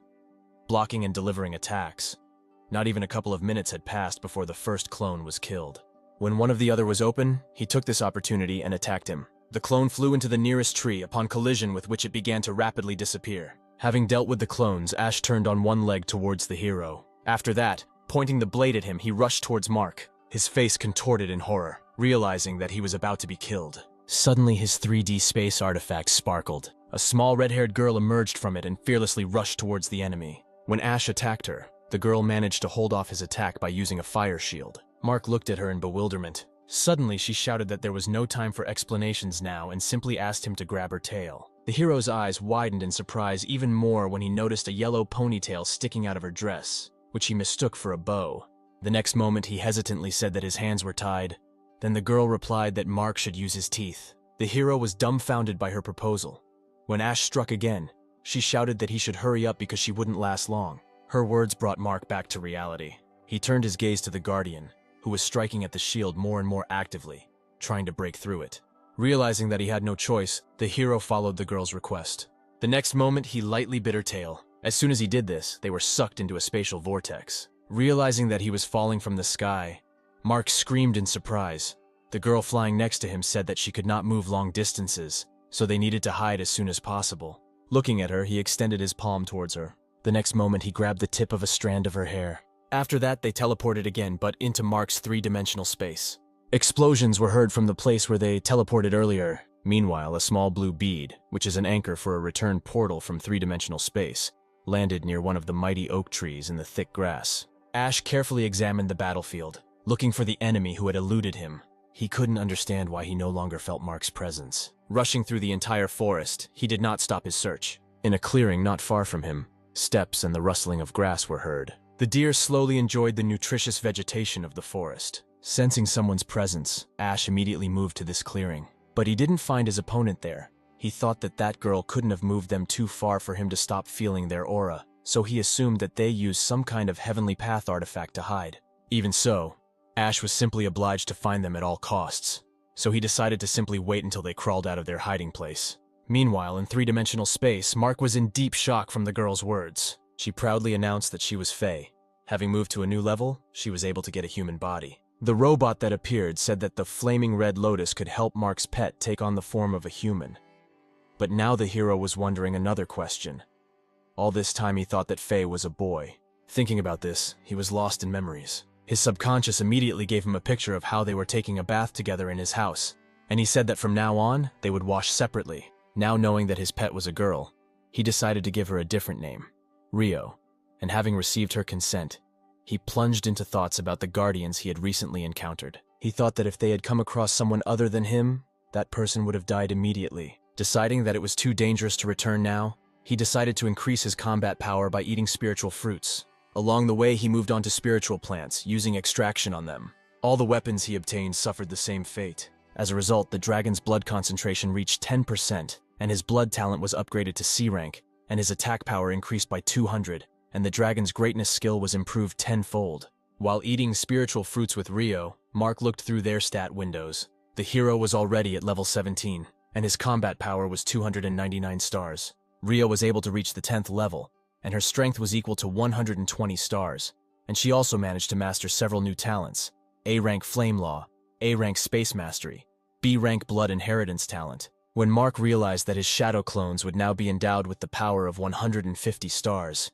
blocking and delivering attacks. Not even a couple of minutes had passed before the first clone was killed. When one of the other was open, he took this opportunity and attacked him. The clone flew into the nearest tree, upon collision with which it began to rapidly disappear. Having dealt with the clones, Ash turned on one leg towards the hero. After that, pointing the blade at him, he rushed towards Mark, his face contorted in horror, realizing that he was about to be killed. Suddenly, his 3D space artifact sparkled. A small red-haired girl emerged from it and fearlessly rushed towards the enemy. When Ash attacked her, the girl managed to hold off his attack by using a fire shield. Mark looked at her in bewilderment. Suddenly, she shouted that there was no time for explanations now and simply asked him to grab her tail. The hero's eyes widened in surprise even more when he noticed a yellow ponytail sticking out of her dress, which he mistook for a bow. The next moment, he hesitantly said that his hands were tied. Then the girl replied that Mark should use his teeth. The hero was dumbfounded by her proposal. When Ash struck again, she shouted that he should hurry up because she wouldn't last long. Her words brought Mark back to reality. He turned his gaze to the Guardian, who was striking at the shield more and more actively, trying to break through it. Realizing that he had no choice, the hero followed the girl's request. The next moment, he lightly bit her tail. As soon as he did this, they were sucked into a spatial vortex. Realizing that he was falling from the sky, Mark screamed in surprise. The girl flying next to him said that she could not move long distances, so they needed to hide as soon as possible. Looking at her, he extended his palm towards her. The next moment, he grabbed the tip of a strand of her hair. After that, they teleported again, but into Mark's 3-dimensional space. Explosions were heard from the place where they teleported earlier. Meanwhile, a small blue bead, which is an anchor for a return portal from 3-dimensional space, landed near one of the mighty oak trees in the thick grass. Ash carefully examined the battlefield, looking for the enemy who had eluded him. He couldn't understand why he no longer felt Mark's presence. Rushing through the entire forest, he did not stop his search. In a clearing not far from him, steps and the rustling of grass were heard. The deer slowly enjoyed the nutritious vegetation of the forest. Sensing someone's presence, Ash immediately moved to this clearing. But he didn't find his opponent there. He thought that that girl couldn't have moved them too far for him to stop feeling their aura, so he assumed that they used some kind of heavenly path artifact to hide. Even so, Ash was simply obliged to find them at all costs, so he decided to simply wait until they crawled out of their hiding place. Meanwhile, in three-dimensional space, Mark was in deep shock from the girl's words. She proudly announced that she was Fae. Having moved to a new level, she was able to get a human body. The robot that appeared said that the flaming red lotus could help Mark's pet take on the form of a human. But now the hero was wondering another question. All this time he thought that Faye was a boy. Thinking about this, he was lost in memories. His subconscious immediately gave him a picture of how they were taking a bath together in his house, and he said that from now on, they would wash separately. Now knowing that his pet was a girl, he decided to give her a different name, Rio, and having received her consent, he plunged into thoughts about the guardians he had recently encountered. He thought that if they had come across someone other than him, that person would have died immediately. Deciding that it was too dangerous to return now, he decided to increase his combat power by eating spiritual fruits. Along the way, he moved on to spiritual plants, using extraction on them. All the weapons he obtained suffered the same fate. As a result, the dragon's blood concentration reached 10%, and his blood talent was upgraded to C rank, and his attack power increased by 200, and the dragon's greatness skill was improved tenfold. While eating spiritual fruits with Rio, Mark looked through their stat windows. The hero was already at level 17, and his combat power was 299 stars. Rio was able to reach the 10th level, and her strength was equal to 120 stars, and she also managed to master several new talents: A-rank Flame Law, A-rank Space Mastery, B-rank Blood Inheritance talent. When Mark realized that his shadow clones would now be endowed with the power of 150 stars,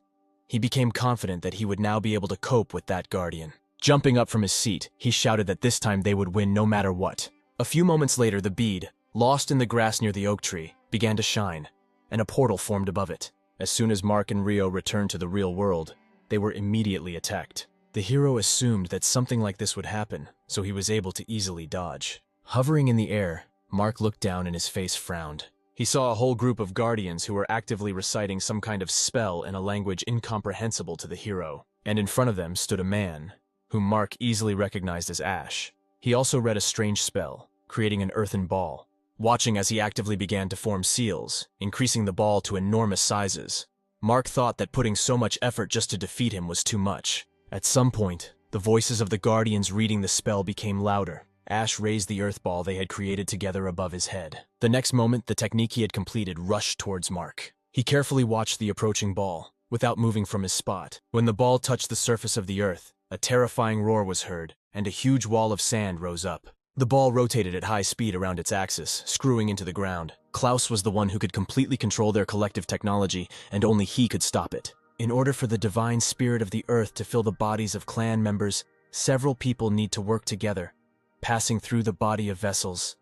he became confident that he would now be able to cope with that guardian. Jumping up from his seat, he shouted that this time they would win no matter what. A few moments later, the bead, lost in the grass near the oak tree, began to shine, and a portal formed above it. As soon as Mark and Rio returned to the real world, they were immediately attacked. The hero assumed that something like this would happen, so he was able to easily dodge. Hovering in the air, Mark looked down and his face frowned. He saw a whole group of guardians who were actively reciting some kind of spell in a language incomprehensible to the hero, and in front of them stood a man, whom Mark easily recognized as Ash. He also read a strange spell, creating an earthen ball. Watching as he actively began to form seals, increasing the ball to enormous sizes, Mark thought that putting so much effort just to defeat him was too much. At some point, the voices of the guardians reading the spell became louder. Ash raised the earth ball they had created together above his head. The next moment, the technique he had completed rushed towards Mark. He carefully watched the approaching ball, without moving from his spot. When the ball touched the surface of the earth, a terrifying roar was heard, and a huge wall of sand rose up. The ball rotated at high speed around its axis, screwing into the ground. Klaus was the one who could completely control their collective technology, and only he could stop it. In order for the divine spirit of the earth to fill the bodies of clan members, several people need to work together, passing through the body of vessels.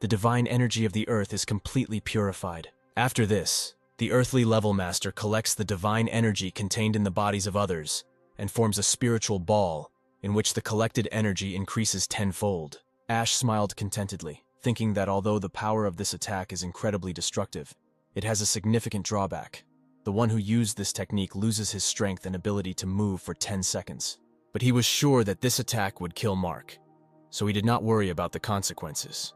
The divine energy of the earth is completely purified. After this, the earthly level master collects the divine energy contained in the bodies of others, and forms a spiritual ball, in which the collected energy increases tenfold. Ash smiled contentedly, thinking that although the power of this attack is incredibly destructive, it has a significant drawback. The one who used this technique loses his strength and ability to move for 10 seconds. But he was sure that this attack would kill Mark, so he did not worry about the consequences.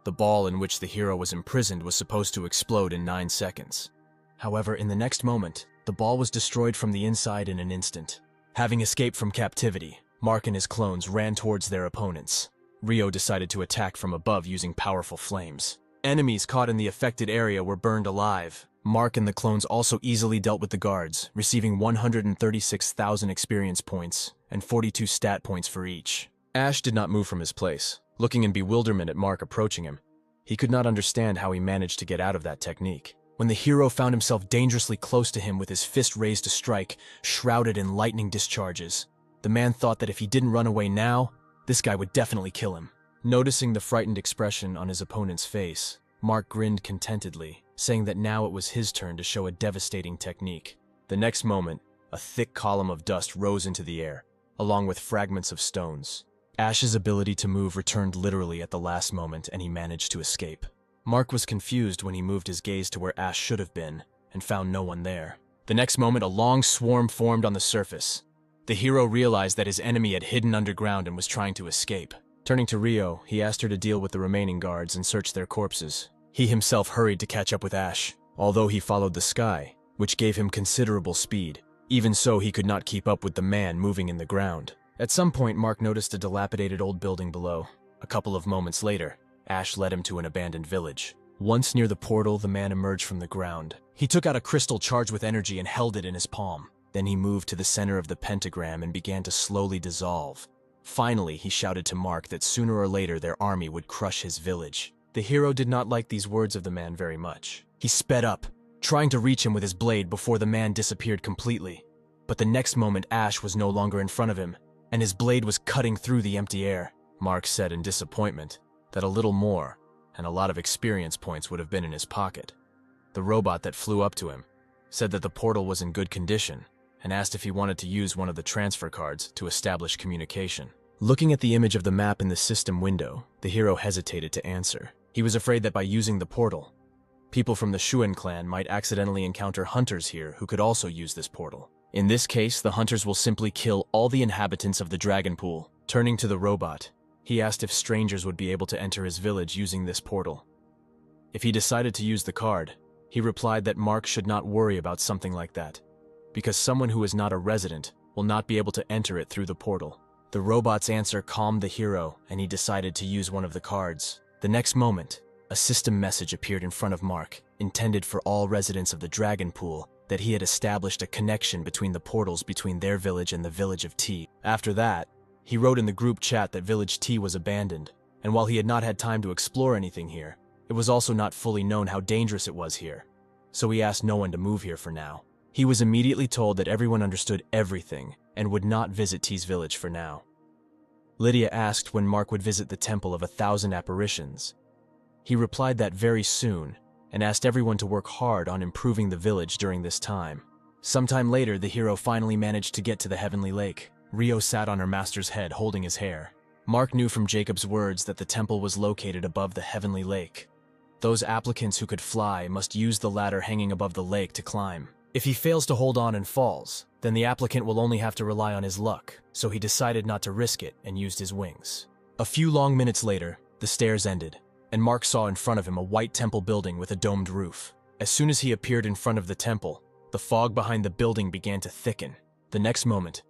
The ball in which the hero was imprisoned was supposed to explode in 9 seconds. However, in the next moment, the ball was destroyed from the inside in an instant. Having escaped from captivity, Mark and his clones ran towards their opponents. Rio decided to attack from above using powerful flames. Enemies caught in the affected area were burned alive. Mark and the clones also easily dealt with the guards, receiving 136,000 experience points and 42 stat points for each. Ash did not move from his place, looking in bewilderment at Mark approaching him. He could not understand how he managed to get out of that technique. When the hero found himself dangerously close to him with his fist raised to strike, shrouded in lightning discharges, the man thought that if he didn't run away now, this guy would definitely kill him. Noticing the frightened expression on his opponent's face, Mark grinned contentedly, saying that now it was his turn to show a devastating technique. The next moment, a thick column of dust rose into the air, along with fragments of stones. Ash's ability to move returned literally at the last moment, and he managed to escape. Mark was confused when he moved his gaze to where Ash should have been, and found no one there. The next moment, a long swarm formed on the surface. The hero realized that his enemy had hidden underground and was trying to escape. Turning to Rio, he asked her to deal with the remaining guards and search their corpses. He himself hurried to catch up with Ash, although he followed the sky, which gave him considerable speed. Even so, he could not keep up with the man moving in the ground. At some point, Mark noticed a dilapidated old building below. A couple of moments later, Ash led him to an abandoned village. Once near the portal, the man emerged from the ground. He took out a crystal charged with energy and held it in his palm. Then he moved to the center of the pentagram and began to slowly dissolve. Finally, he shouted to Mark that sooner or later their army would crush his village. The hero did not like these words of the man very much. He sped up, trying to reach him with his blade before the man disappeared completely. But the next moment, Ash was no longer in front of him, and his blade was cutting through the empty air. Mark said in disappointment that a little more, and a lot of experience points would have been in his pocket. The robot that flew up to him said that the portal was in good condition, and asked if he wanted to use one of the transfer cards to establish communication. Looking at the image of the map in the system window, the hero hesitated to answer. He was afraid that by using the portal, people from the Shuan clan might accidentally encounter hunters here who could also use this portal. In this case, the hunters will simply kill all the inhabitants of the dragon pool. Turning to the robot, he asked if strangers would be able to enter his village using this portal. If he decided to use the card, he replied that Mark should not worry about something like that, because someone who is not a resident will not be able to enter it through the portal. The robot's answer calmed the hero, and he decided to use one of the cards. The next moment, a system message appeared in front of Mark, intended for all residents of the dragon pool, that he had established a connection between the portals between their village and the village of T. After that, he wrote in the group chat that village T was abandoned, and while he had not had time to explore anything here, it was also not fully known how dangerous it was here, so he asked no one to move here for now. He was immediately told that everyone understood everything and would not visit T's village for now. Lydia asked when Mark would visit the Temple of 1,000 Apparitions. He replied that very soon, and asked everyone to work hard on improving the village during this time. Sometime later, the hero finally managed to get to the Heavenly Lake. Rio sat on her master's head, holding his hair. Mark knew from Jacob's words that the temple was located above the Heavenly Lake. Those applicants who could fly must use the ladder hanging above the lake to climb. If he fails to hold on and falls, then the applicant will only have to rely on his luck, so he decided not to risk it and used his wings. A few long minutes later, the stairs ended, and Mark saw in front of him a white temple building with a domed roof. As soon as he appeared in front of the temple, the fog behind the building began to thicken. The next moment,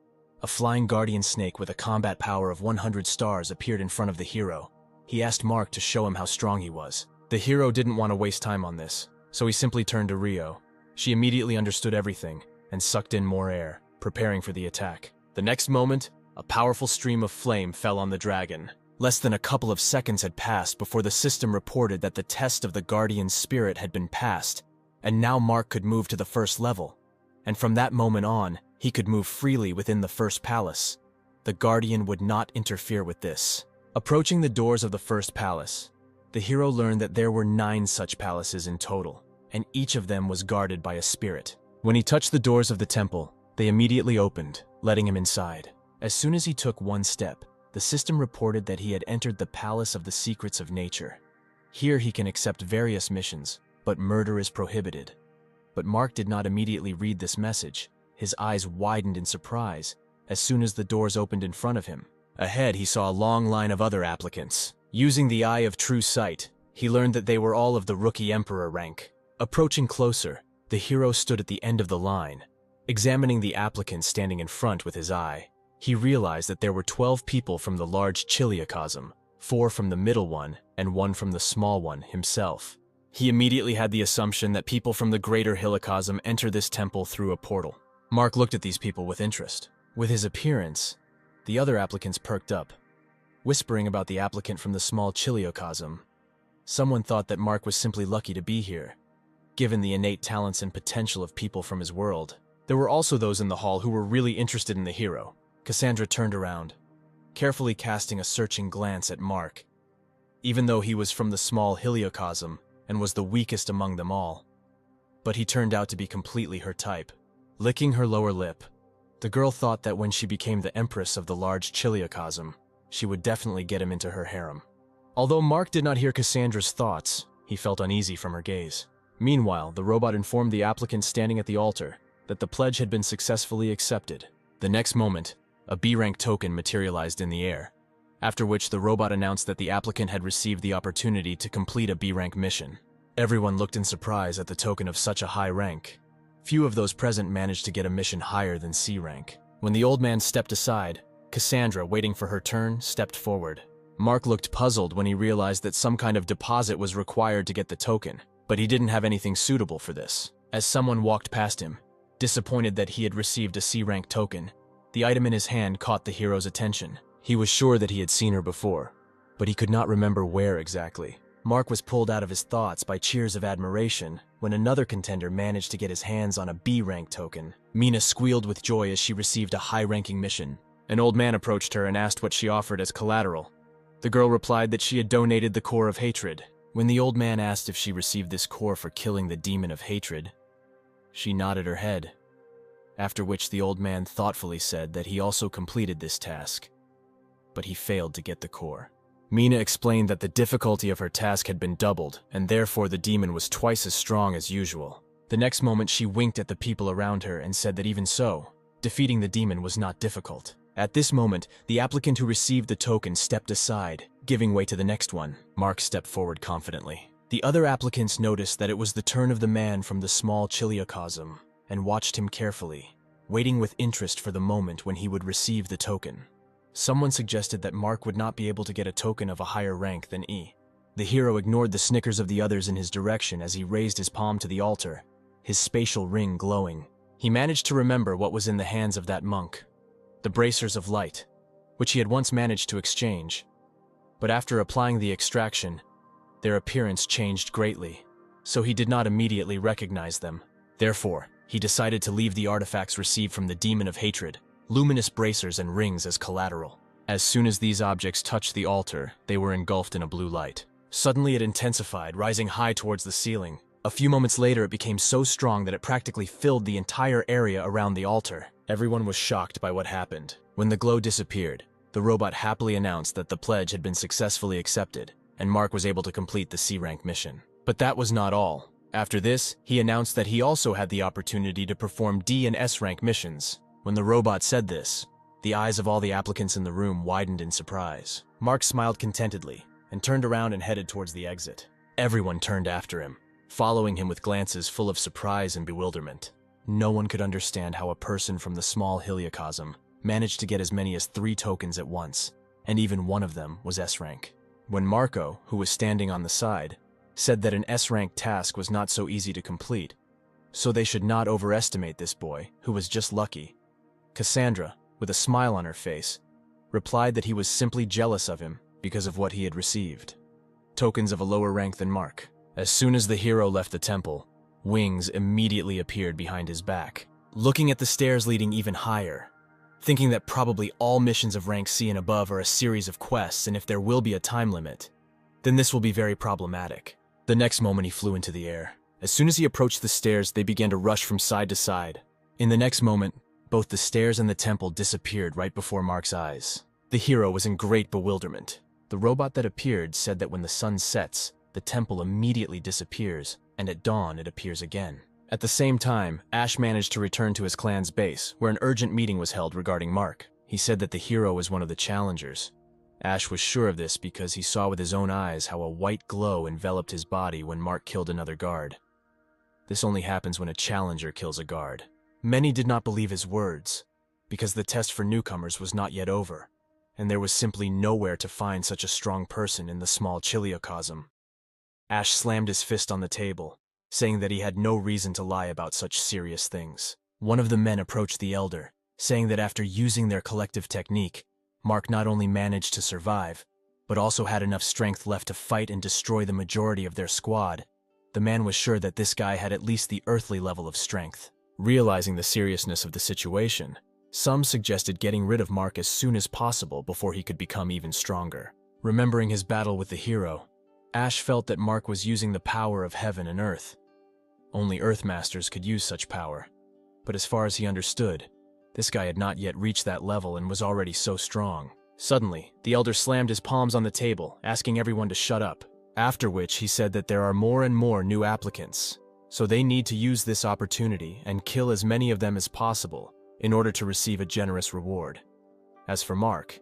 a flying guardian snake with a combat power of 100 stars appeared in front of the hero. He asked Mark to show him how strong he was. The hero didn't want to waste time on this, so he simply turned to Rio. She immediately understood everything and sucked in more air, preparing for the attack. The next moment, a powerful stream of flame fell on the dragon. Less than a couple of seconds had passed before the system reported that the test of the guardian's spirit had been passed, and now Mark could move to the first level. And from that moment on, he could move freely within the first palace. The guardian would not interfere with this. Approaching the doors of the first palace, the hero learned that there were 9 such palaces in total, and each of them was guarded by a spirit. When he touched the doors of the temple, they immediately opened, letting him inside. As soon as he took one step, the system reported that he had entered the Palace of the Secrets of Nature. Here he can accept various missions, but murder is prohibited. But Mark did not immediately read this message. His eyes widened in surprise as soon as the doors opened in front of him. Ahead, he saw a long line of other applicants. Using the eye of true sight, he learned that they were all of the Rookie Emperor rank. Approaching closer, the hero stood at the end of the line. Examining the applicants standing in front with his eye, he realized that there were 12 people from the large Chiliocosm, 4 from the middle one, and 1 from the small one himself. He immediately had the assumption that people from the greater Helicosm enter this temple through a portal. Mark looked at these people with interest. With his appearance, the other applicants perked up, whispering about the applicant from the small Chiliocosm. Someone thought that Mark was simply lucky to be here, given the innate talents and potential of people from his world. There were also those in the hall who were really interested in the hero. Cassandra turned around, carefully casting a searching glance at Mark. Even though he was from the small Heliocosm and was the weakest among them all, but he turned out to be completely her type. Licking her lower lip, the girl thought that when she became the empress of the large Chiliocosm, she would definitely get him into her harem. Although Mark did not hear Cassandra's thoughts, he felt uneasy from her gaze. Meanwhile, the robot informed the applicant standing at the altar that the pledge had been successfully accepted. The next moment, a B-rank token materialized in the air, after which the robot announced that the applicant had received the opportunity to complete a B-rank mission. Everyone looked in surprise at the token of such a high rank. Few of those present managed to get a mission higher than C rank. When the old man stepped aside, Cassandra, waiting for her turn, stepped forward. Mark looked puzzled when he realized that some kind of deposit was required to get the token, but he didn't have anything suitable for this. As someone walked past him, disappointed that he had received a C-rank token, the item in his hand caught the hero's attention. He was sure that he had seen her before, but he could not remember where exactly. Mark was pulled out of his thoughts by cheers of admiration when another contender managed to get his hands on a B-rank token. Mina squealed with joy as she received a high-ranking mission. An old man approached her and asked what she offered as collateral. The girl replied that she had donated the core of hatred. When the old man asked if she received this core for killing the demon of hatred, she nodded her head, after which the old man thoughtfully said that he also completed this task, but he failed to get the core. Mina explained that the difficulty of her task had been doubled, and therefore the demon was twice as strong as usual. The next moment she winked at the people around her and said that even so, defeating the demon was not difficult. At this moment, the applicant who received the token stepped aside, giving way to the next one. Mark stepped forward confidently. The other applicants noticed that it was the turn of the man from the small chiliocosm, and watched him carefully, waiting with interest for the moment when he would receive the token. Someone suggested that Mark would not be able to get a token of a higher rank than E. The hero ignored the snickers of the others in his direction as he raised his palm to the altar, his spatial ring glowing. He managed to remember what was in the hands of that monk, the bracers of light, which he had once managed to exchange. But after applying the extraction, their appearance changed greatly, so he did not immediately recognize them. Therefore, he decided to leave the artifacts received from the demon of hatred, luminous bracers and rings, as collateral. As soon as these objects touched the altar, they were engulfed in a blue light. Suddenly it intensified, rising high towards the ceiling. A few moments later it became so strong that it practically filled the entire area around the altar. Everyone was shocked by what happened. When the glow disappeared, the robot happily announced that the pledge had been successfully accepted, and Mark was able to complete the C-rank mission. But that was not all. After this, he announced that he also had the opportunity to perform D and S-rank missions. When the robot said this, the eyes of all the applicants in the room widened in surprise. Mark smiled contentedly and turned around and headed towards the exit. Everyone turned after him, following him with glances full of surprise and bewilderment. No one could understand how a person from the small heliocosm managed to get as many as 3 tokens at once, and even one of them was S-rank. When Marco, who was standing on the side, said that an S-rank task was not so easy to complete, so they should not overestimate this boy, who was just lucky, Cassandra, with a smile on her face, replied that he was simply jealous of him because of what he had received. Tokens of a lower rank than Mark. As soon as the hero left the temple, wings immediately appeared behind his back. Looking at the stairs leading even higher, thinking that probably all missions of rank C and above are a series of quests, and if there will be a time limit, then this will be very problematic. The next moment he flew into the air. As soon as he approached the stairs, they began to rush from side to side. In the next moment, both the stairs and the temple disappeared right before Mark's eyes. The hero was in great bewilderment. The robot that appeared said that when the sun sets, the temple immediately disappears, and at dawn it appears again. At the same time, Ash managed to return to his clan's base, where an urgent meeting was held regarding Mark. He said that the hero was one of the challengers. Ash was sure of this because he saw with his own eyes how a white glow enveloped his body when Mark killed another guard. This only happens when a challenger kills a guard. Many did not believe his words, because the test for newcomers was not yet over, and there was simply nowhere to find such a strong person in the small chiliocosm. Ash slammed his fist on the table, saying that he had no reason to lie about such serious things. One of the men approached the elder, saying that after using their collective technique, Mark not only managed to survive, but also had enough strength left to fight and destroy the majority of their squad. The man was sure that this guy had at least the earthly level of strength. Realizing the seriousness of the situation, some suggested getting rid of Mark as soon as possible before he could become even stronger. Remembering his battle with the hero, Ash felt that Mark was using the power of heaven and earth. Only Earthmasters could use such power, but as far as he understood, this guy had not yet reached that level and was already so strong. Suddenly, the elder slammed his palms on the table, asking everyone to shut up. After which he said that there are more and more new applicants, so they need to use this opportunity and kill as many of them as possible in order to receive a generous reward. As for Mark,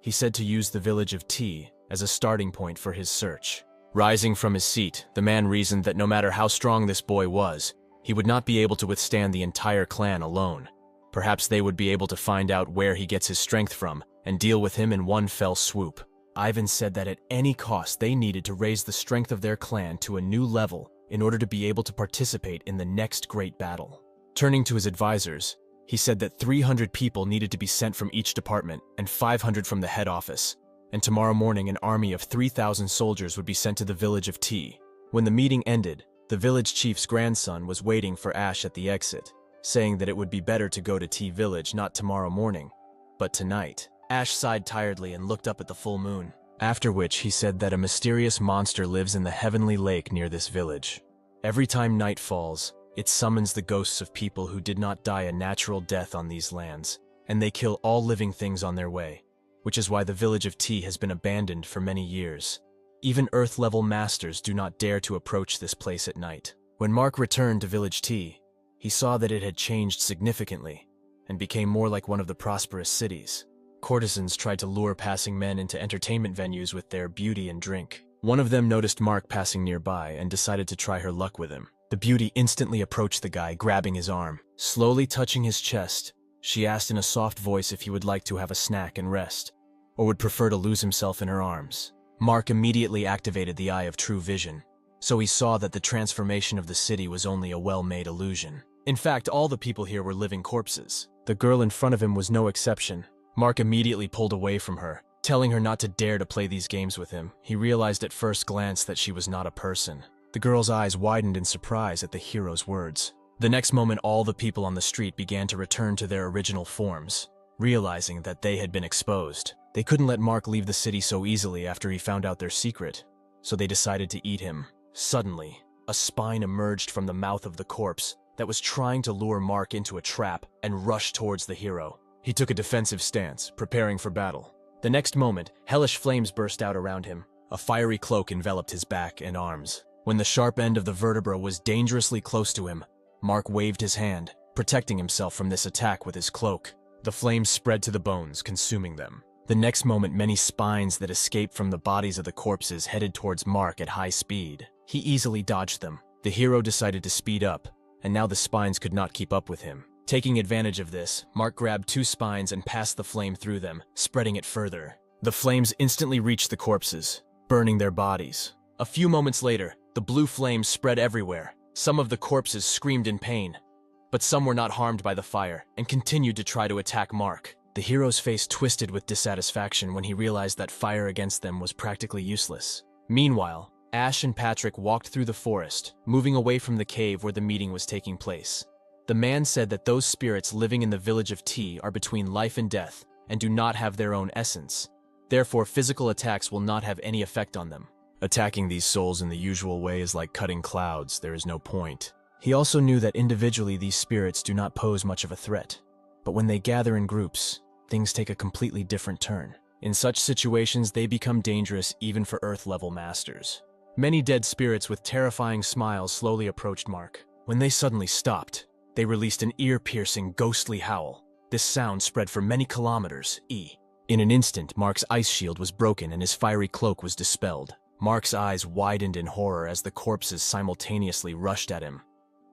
he said to use the village of T as a starting point for his search. Rising from his seat, the man reasoned that no matter how strong this boy was, he would not be able to withstand the entire clan alone. Perhaps they would be able to find out where he gets his strength from and deal with him in one fell swoop. Ivan said that at any cost they needed to raise the strength of their clan to a new level in order to be able to participate in the next great battle. Turning to his advisors, he said that 300 people needed to be sent from each department and 500 from the head office, and tomorrow morning an army of 3,000 soldiers would be sent to the village of T. When the meeting ended, the village chief's grandson was waiting for Ash at the exit, saying that it would be better to go to T village not tomorrow morning, but tonight. Ash sighed tiredly and looked up at the full moon, after which he said that a mysterious monster lives in the heavenly lake near this village. Every time night falls, it summons the ghosts of people who did not die a natural death on these lands, and they kill all living things on their way, which is why the village of T has been abandoned for many years. Even Earth-level masters do not dare to approach this place at night. When Mark returned to village T, he saw that it had changed significantly and became more like one of the prosperous cities. Courtesans tried to lure passing men into entertainment venues with their beauty and drink. One of them noticed Mark passing nearby and decided to try her luck with him. The beauty instantly approached the guy, grabbing his arm. Slowly touching his chest, she asked in a soft voice if he would like to have a snack and rest, or would prefer to lose himself in her arms. Mark immediately activated the Eye of True Vision, so he saw that the transformation of the city was only a well-made illusion. In fact, all the people here were living corpses. The girl in front of him was no exception. Mark immediately pulled away from her, telling her not to dare to play these games with him. He realized at first glance that she was not a person. The girl's eyes widened in surprise at the hero's words. The next moment, all the people on the street began to return to their original forms, realizing that they had been exposed. They couldn't let Mark leave the city so easily after he found out their secret, so they decided to eat him. Suddenly, a spine emerged from the mouth of the corpse that was trying to lure Mark into a trap and rushed towards the hero. He took a defensive stance, preparing for battle. The next moment, hellish flames burst out around him. A fiery cloak enveloped his back and arms. When the sharp end of the vertebra was dangerously close to him, Mark waved his hand, protecting himself from this attack with his cloak. The flames spread to the bones, consuming them. The next moment, many spines that escaped from the bodies of the corpses headed towards Mark at high speed. He easily dodged them. The hero decided to speed up, and now the spines could not keep up with him. Taking advantage of this, Mark grabbed 2 spines and passed the flame through them, spreading it further. The flames instantly reached the corpses, burning their bodies. A few moments later, the blue flames spread everywhere. Some of the corpses screamed in pain, but some were not harmed by the fire and continued to try to attack Mark. The hero's face twisted with dissatisfaction when he realized that fire against them was practically useless. Meanwhile, Ash and Patrick walked through the forest, moving away from the cave where the meeting was taking place. The man said that those spirits living in the village of T are between life and death and do not have their own essence. Therefore, physical attacks will not have any effect on them. Attacking these souls in the usual way is like cutting clouds. There is no point. He also knew that individually these spirits do not pose much of a threat, but when they gather in groups, things take a completely different turn. In such situations, they become dangerous even for Earth-level masters. Many dead spirits with terrifying smiles slowly approached Mark. When they suddenly stopped, they released an ear-piercing, ghostly howl. This sound spread for many kilometers. In an instant, Mark's ice shield was broken and his fiery cloak was dispelled. Mark's eyes widened in horror as the corpses simultaneously rushed at him.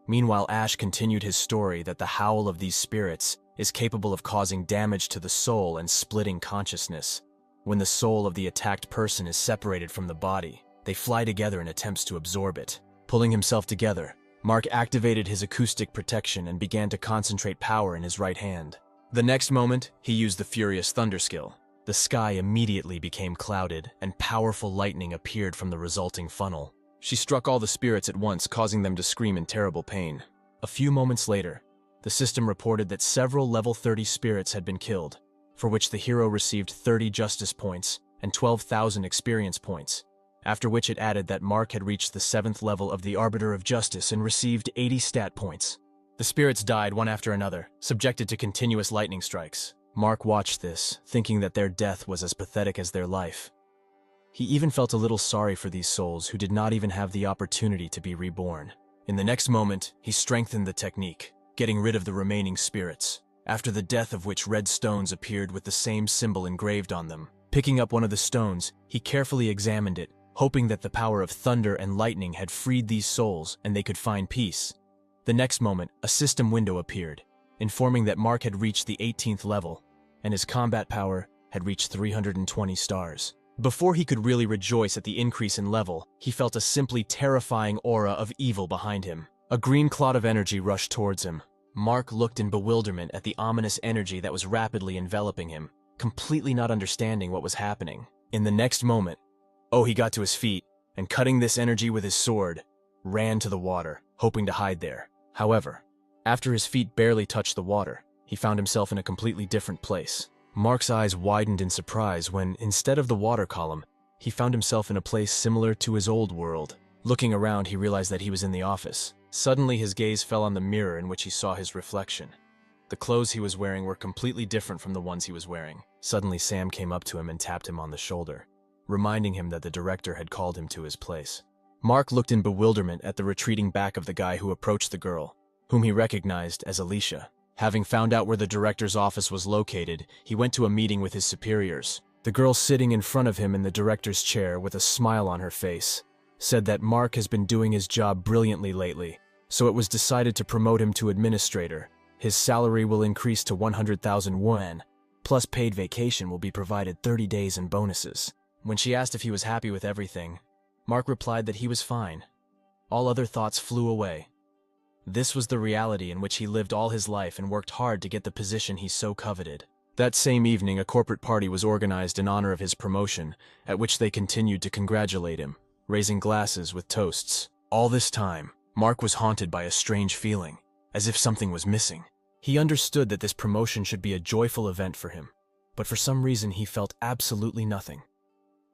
Meanwhile, Ash continued his story that the howl of these spirits is capable of causing damage to the soul and splitting consciousness. When the soul of the attacked person is separated from the body, they fly together in attempts to absorb it. Pulling himself together, Mark activated his acoustic protection and began to concentrate power in his right hand. The next moment, he used the Furious Thunder skill. The sky immediately became clouded, and powerful lightning appeared from the resulting funnel. She struck all the spirits at once, causing them to scream in terrible pain. A few moments later, the system reported that several level 30 spirits had been killed, for which the hero received 30 justice points and 12,000 experience points, after which it added that Mark had reached the 7th level of the Arbiter of Justice and received 80 stat points. The spirits died one after another, subjected to continuous lightning strikes. Mark watched this, thinking that their death was as pathetic as their life. He even felt a little sorry for these souls who did not even have the opportunity to be reborn. In the next moment, he strengthened the technique, getting rid of the remaining spirits, after the death of which red stones appeared with the same symbol engraved on them. Picking up one of the stones, he carefully examined it, hoping that the power of thunder and lightning had freed these souls and they could find peace. The next moment, a system window appeared, informing that Mark had reached the 18th level, and his combat power had reached 320 stars. Before he could really rejoice at the increase in level, he felt a simply terrifying aura of evil behind him. A green cloud of energy rushed towards him. Mark looked in bewilderment at the ominous energy that was rapidly enveloping him, completely not understanding what was happening. In the next moment, he got to his feet, and cutting this energy with his sword, ran to the water, hoping to hide there. However, after his feet barely touched the water, he found himself in a completely different place. Mark's eyes widened in surprise when, instead of the water column, he found himself in a place similar to his old world. Looking around, he realized that he was in the office. Suddenly, his gaze fell on the mirror in which he saw his reflection. The clothes he was wearing were completely different from the ones he was wearing. Suddenly, Sam came up to him and tapped him on the shoulder, reminding him that the director had called him to his place. Mark looked in bewilderment at the retreating back of the guy who approached the girl, whom he recognized as Alicia. Having found out where the director's office was located, he went to a meeting with his superiors. The girl sitting in front of him in the director's chair with a smile on her face said that Mark has been doing his job brilliantly lately, so it was decided to promote him to administrator. His salary will increase to 100,000 yuan, plus paid vacation will be provided 30 days in bonuses. When she asked if he was happy with everything, Mark replied that he was fine. All other thoughts flew away. This was the reality in which he lived all his life and worked hard to get the position he so coveted. That same evening, a corporate party was organized in honor of his promotion, at which they continued to congratulate him, raising glasses with toasts. All this time, Mark was haunted by a strange feeling, as if something was missing. He understood that this promotion should be a joyful event for him, but for some reason he felt absolutely nothing.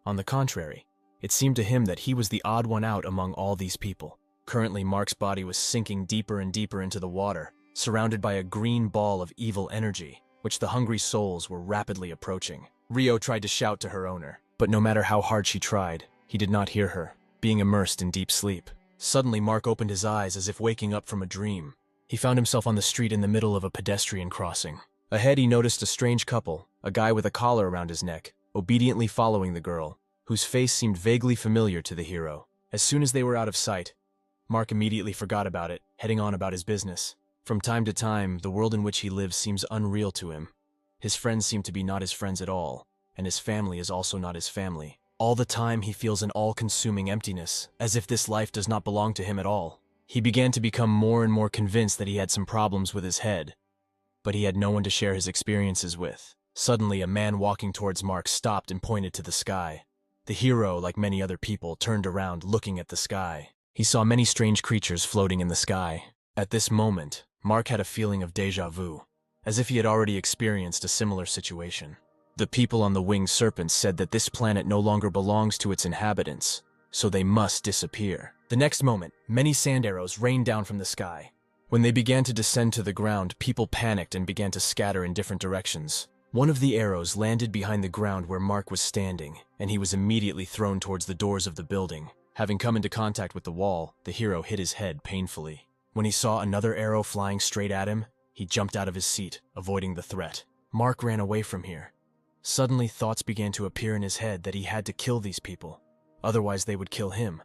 On the contrary, it seemed to him that he was the odd one out among all these people. Currently, Mark's body was sinking deeper and deeper into the water, surrounded by a green ball of evil energy, which the hungry souls were rapidly approaching. Rio tried to shout to her owner, but no matter how hard she tried, he did not hear her, being immersed in deep sleep. Suddenly, Mark opened his eyes as if waking up from a dream. He found himself on the street in the middle of a pedestrian crossing. Ahead, he noticed a strange couple, a guy with a collar around his neck, obediently following the girl, whose face seemed vaguely familiar to the hero. As soon as they were out of sight, Mark immediately forgot about it, heading on about his business. From time to time, the world in which he lives seems unreal to him. His friends seem to be not his friends at all, and his family is also not his family. All the time, he feels an all-consuming emptiness, as if this life does not belong to him at all. He began to become more and more convinced that he had some problems with his head, but he had no one to share his experiences with. Suddenly, a man walking towards Mark stopped and pointed to the sky. The hero, like many other people, turned around looking at the sky. He saw many strange creatures floating in the sky. At this moment, Mark had a feeling of déjà vu, as if he had already experienced a similar situation. The people on the winged serpents said that this planet no longer belongs to its inhabitants, so they must disappear. The next moment, many sand arrows rained down from the sky. When they began to descend to the ground, people panicked and began to scatter in different directions. One of the arrows landed behind the ground where Mark was standing, and he was immediately thrown towards the doors of the building. Having come into contact with the wall, the hero hit his head painfully. When he saw another arrow flying straight at him, he jumped out of his seat, avoiding the threat. Mark ran away from here. Suddenly, thoughts began to appear in his head that he had to kill these people, otherwise they would kill him.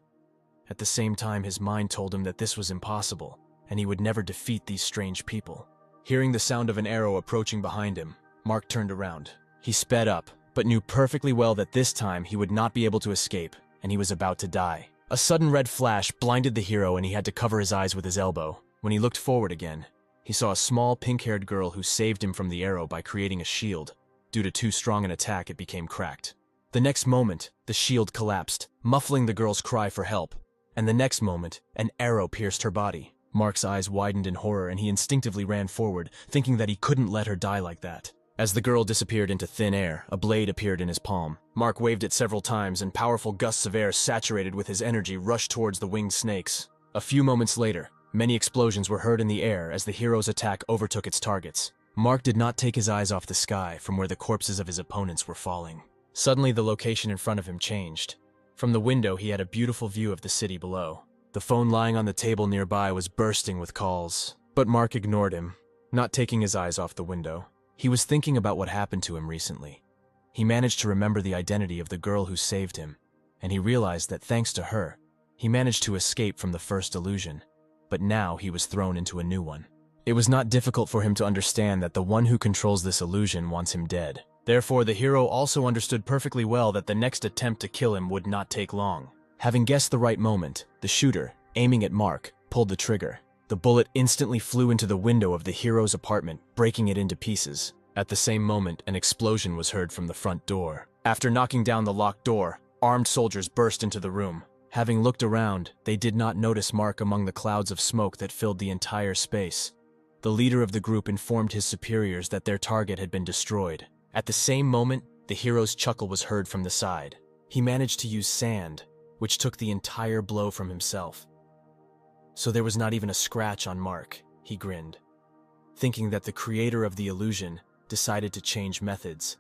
At the same time, his mind told him that this was impossible, and he would never defeat these strange people. Hearing the sound of an arrow approaching behind him, Mark turned around. He sped up, but knew perfectly well that this time he would not be able to escape, and he was about to die. A sudden red flash blinded the hero and he had to cover his eyes with his elbow. When he looked forward again, he saw a small pink-haired girl who saved him from the arrow by creating a shield. Due to too strong an attack, it became cracked. The next moment, the shield collapsed, muffling the girl's cry for help. And the next moment, an arrow pierced her body. Mark's eyes widened in horror and he instinctively ran forward, thinking that he couldn't let her die like that. As the girl disappeared into thin air, a blade appeared in his palm. Mark waved it several times and powerful gusts of air saturated with his energy rushed towards the winged snakes. A few moments later, many explosions were heard in the air as the hero's attack overtook its targets. Mark did not take his eyes off the sky from where the corpses of his opponents were falling. Suddenly, the location in front of him changed. From the window, he had a beautiful view of the city below. The phone lying on the table nearby was bursting with calls, but Mark ignored him, not taking his eyes off the window. He was thinking about what happened to him recently. He managed to remember the identity of the girl who saved him, and he realized that thanks to her, he managed to escape from the first illusion, but now he was thrown into a new one. It was not difficult for him to understand that the one who controls this illusion wants him dead. Therefore, the hero also understood perfectly well that the next attempt to kill him would not take long. Having guessed the right moment, the shooter, aiming at Mark, pulled the trigger. The bullet instantly flew into the window of the hero's apartment, breaking it into pieces. At the same moment, an explosion was heard from the front door. After knocking down the locked door, armed soldiers burst into the room. Having looked around, they did not notice Mark among the clouds of smoke that filled the entire space. The leader of the group informed his superiors that their target had been destroyed. At the same moment, the hero's chuckle was heard from the side. He managed to use sand, which took the entire blow from himself. So there was not even a scratch on Mark, he grinned, thinking that the creator of the illusion decided to change methods,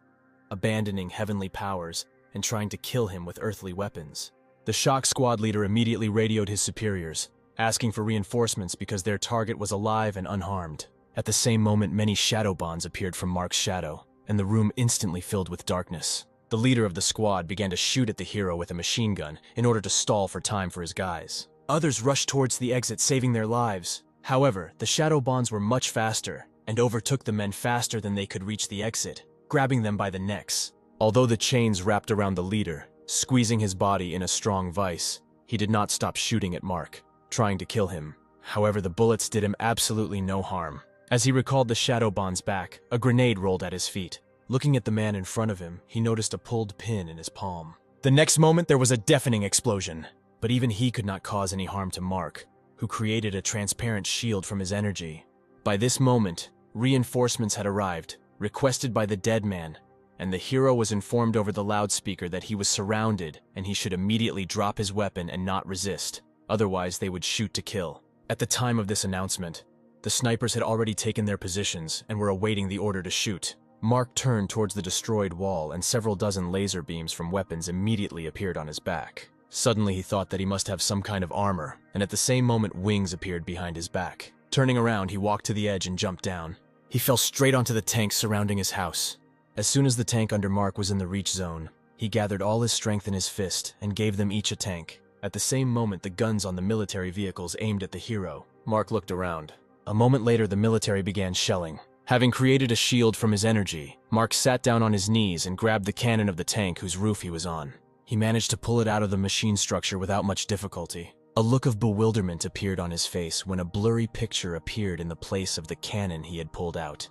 abandoning heavenly powers and trying to kill him with earthly weapons. The shock squad leader immediately radioed his superiors, asking for reinforcements because their target was alive and unharmed. At the same moment, many shadow bonds appeared from Mark's shadow, and the room instantly filled with darkness. The leader of the squad began to shoot at the hero with a machine gun in order to stall for time for his guys. Others rushed towards the exit, saving their lives. However, the shadow bonds were much faster and overtook the men faster than they could reach the exit, grabbing them by the necks. Although the chains wrapped around the leader, squeezing his body in a strong vice, he did not stop shooting at Mark, trying to kill him. However, the bullets did him absolutely no harm. As he recalled the shadow bonds back, a grenade rolled at his feet. Looking at the man in front of him, he noticed a pulled pin in his palm. The next moment, there was a deafening explosion. But even he could not cause any harm to Mark, who created a transparent shield from his energy. By this moment, reinforcements had arrived, requested by the dead man, and the hero was informed over the loudspeaker that he was surrounded and he should immediately drop his weapon and not resist, otherwise they would shoot to kill. At the time of this announcement, the snipers had already taken their positions and were awaiting the order to shoot. Mark turned towards the destroyed wall and several dozen laser beams from weapons immediately appeared on his back. Suddenly he thought that he must have some kind of armor, and at the same moment wings appeared behind his back. Turning around, he walked to the edge and jumped down. He fell straight onto the tanks surrounding his house. As soon as the tank under Mark was in the reach zone, he gathered all his strength in his fist and gave them each a tank. At the same moment, the guns on the military vehicles aimed at the hero. Mark looked around. A moment later, the military began shelling. Having created a shield from his energy, Mark sat down on his knees and grabbed the cannon of the tank whose roof he was on. He managed to pull it out of the machine structure without much difficulty. A look of bewilderment appeared on his face when a blurry picture appeared in the place of the cannon he had pulled out.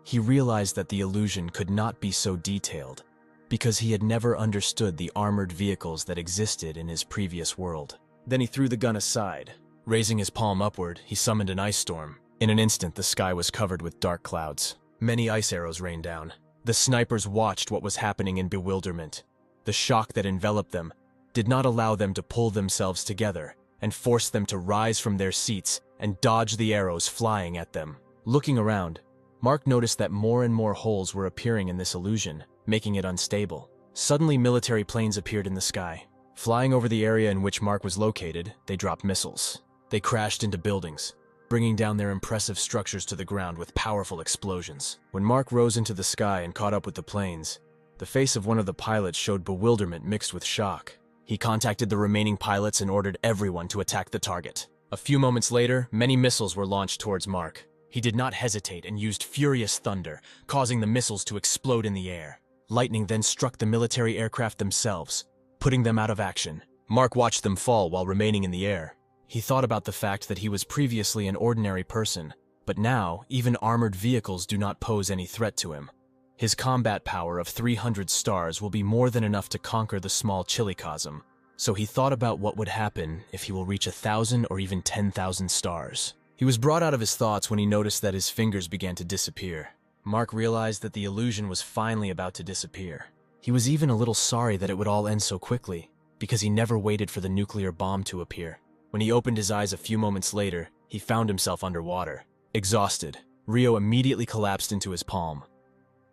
He realized that the illusion could not be so detailed because he had never understood the armored vehicles that existed in his previous world. Then he threw the gun aside. Raising his palm upward, he summoned an ice storm. In an instant, the sky was covered with dark clouds. Many ice arrows rained down. The snipers watched what was happening in bewilderment. The shock that enveloped them did not allow them to pull themselves together and force them to rise from their seats and dodge the arrows flying at them. Looking around, Mark noticed that more and more holes were appearing in this illusion, making it unstable. Suddenly, military planes appeared in the sky. Flying over the area in which Mark was located, they dropped missiles. They crashed into buildings, bringing down their impressive structures to the ground with powerful explosions. When Mark rose into the sky and caught up with the planes, the face of one of the pilots showed bewilderment mixed with shock. He contacted the remaining pilots and ordered everyone to attack the target. A few moments later, many missiles were launched towards Mark. He did not hesitate and used furious thunder, causing the missiles to explode in the air. Lightning then struck the military aircraft themselves, putting them out of action. Mark watched them fall while remaining in the air. He thought about the fact that he was previously an ordinary person, but now even armored vehicles do not pose any threat to him. His combat power of 300 stars will be more than enough to conquer the small Chilicosm, so he thought about what would happen if he will reach 1,000 or even 10,000 stars. He was brought out of his thoughts when he noticed that his fingers began to disappear. Mark realized that the illusion was finally about to disappear. He was even a little sorry that it would all end so quickly, because he never waited for the nuclear bomb to appear. When he opened his eyes a few moments later, he found himself underwater, exhausted, Rio immediately collapsed into his palm.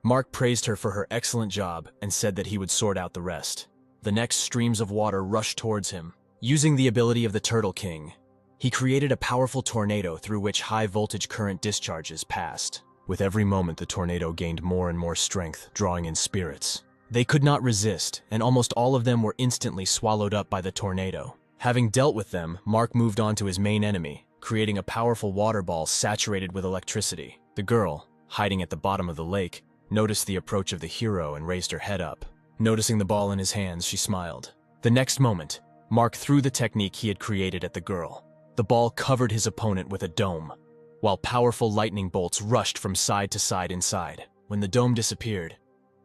Mark praised her for her excellent job and said that he would sort out the rest. The next streams of water rushed towards him. Using the ability of the Turtle King, he created a powerful tornado through which high-voltage current discharges passed. With every moment, the tornado gained more and more strength, drawing in spirits. They could not resist, and almost all of them were instantly swallowed up by the tornado. Having dealt with them, Mark moved on to his main enemy, creating a powerful water ball saturated with electricity. The girl, hiding at the bottom of the lake, noticed the approach of the hero and raised her head up. Noticing the ball in his hands, she smiled. The next moment, Mark threw the technique he had created at the girl. The ball covered his opponent with a dome, while powerful lightning bolts rushed from side to side inside. When the dome disappeared,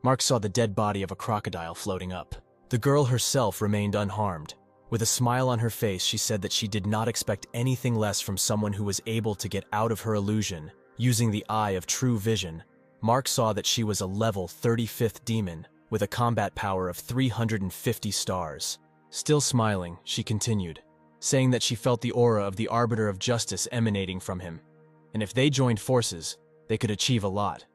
Mark saw the dead body of a crocodile floating up. The girl herself remained unharmed. With a smile on her face, she said that she did not expect anything less from someone who was able to get out of her illusion using the eye of true vision. Mark saw that she was a level 35th demon with a combat power of 350 stars. Still smiling, she continued, saying that she felt the aura of the Arbiter of Justice emanating from him, and if they joined forces, they could achieve a lot.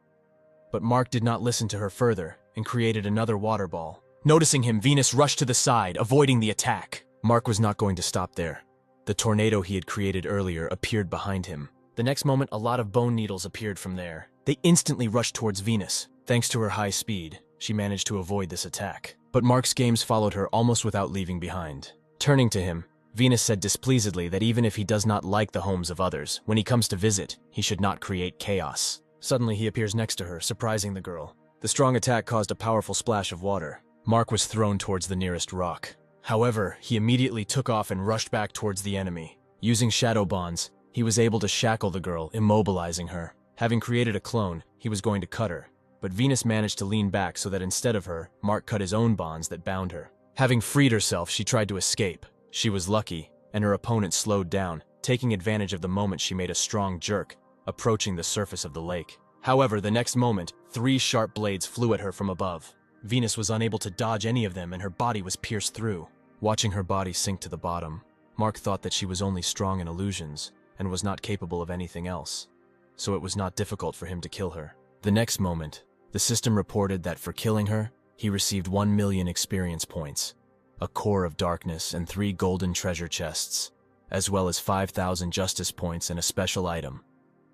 But Mark did not listen to her further and created another water ball. Noticing him, Venus rushed to the side, avoiding the attack. Mark was not going to stop there. The tornado he had created earlier appeared behind him. The next moment, a lot of bone needles appeared from there. They instantly rushed towards Venus. Thanks to her high speed, she managed to avoid this attack. But Mark's games followed her almost without leaving behind. Turning to him, Venus said displeasedly that even if he does not like the homes of others, when he comes to visit, he should not create chaos. Suddenly, he appears next to her, surprising the girl. The strong attack caused a powerful splash of water. Mark was thrown towards the nearest rock. However, he immediately took off and rushed back towards the enemy. Using shadow bonds, he was able to shackle the girl, immobilizing her. Having created a clone, he was going to cut her, but Venus managed to lean back so that instead of her, Mark cut his own bonds that bound her. Having freed herself, she tried to escape. She was lucky, and her opponent slowed down, taking advantage of the moment she made a strong jerk, approaching the surface of the lake. However, the next moment, 3 sharp blades flew at her from above. Venus was unable to dodge any of them, and her body was pierced through. Watching her body sink to the bottom, Mark thought that she was only strong in illusions and was not capable of anything else, so it was not difficult for him to kill her. The next moment, the system reported that for killing her, he received 1 million experience points, a core of darkness and 3 golden treasure chests, as well as 5,000 justice points and a special item,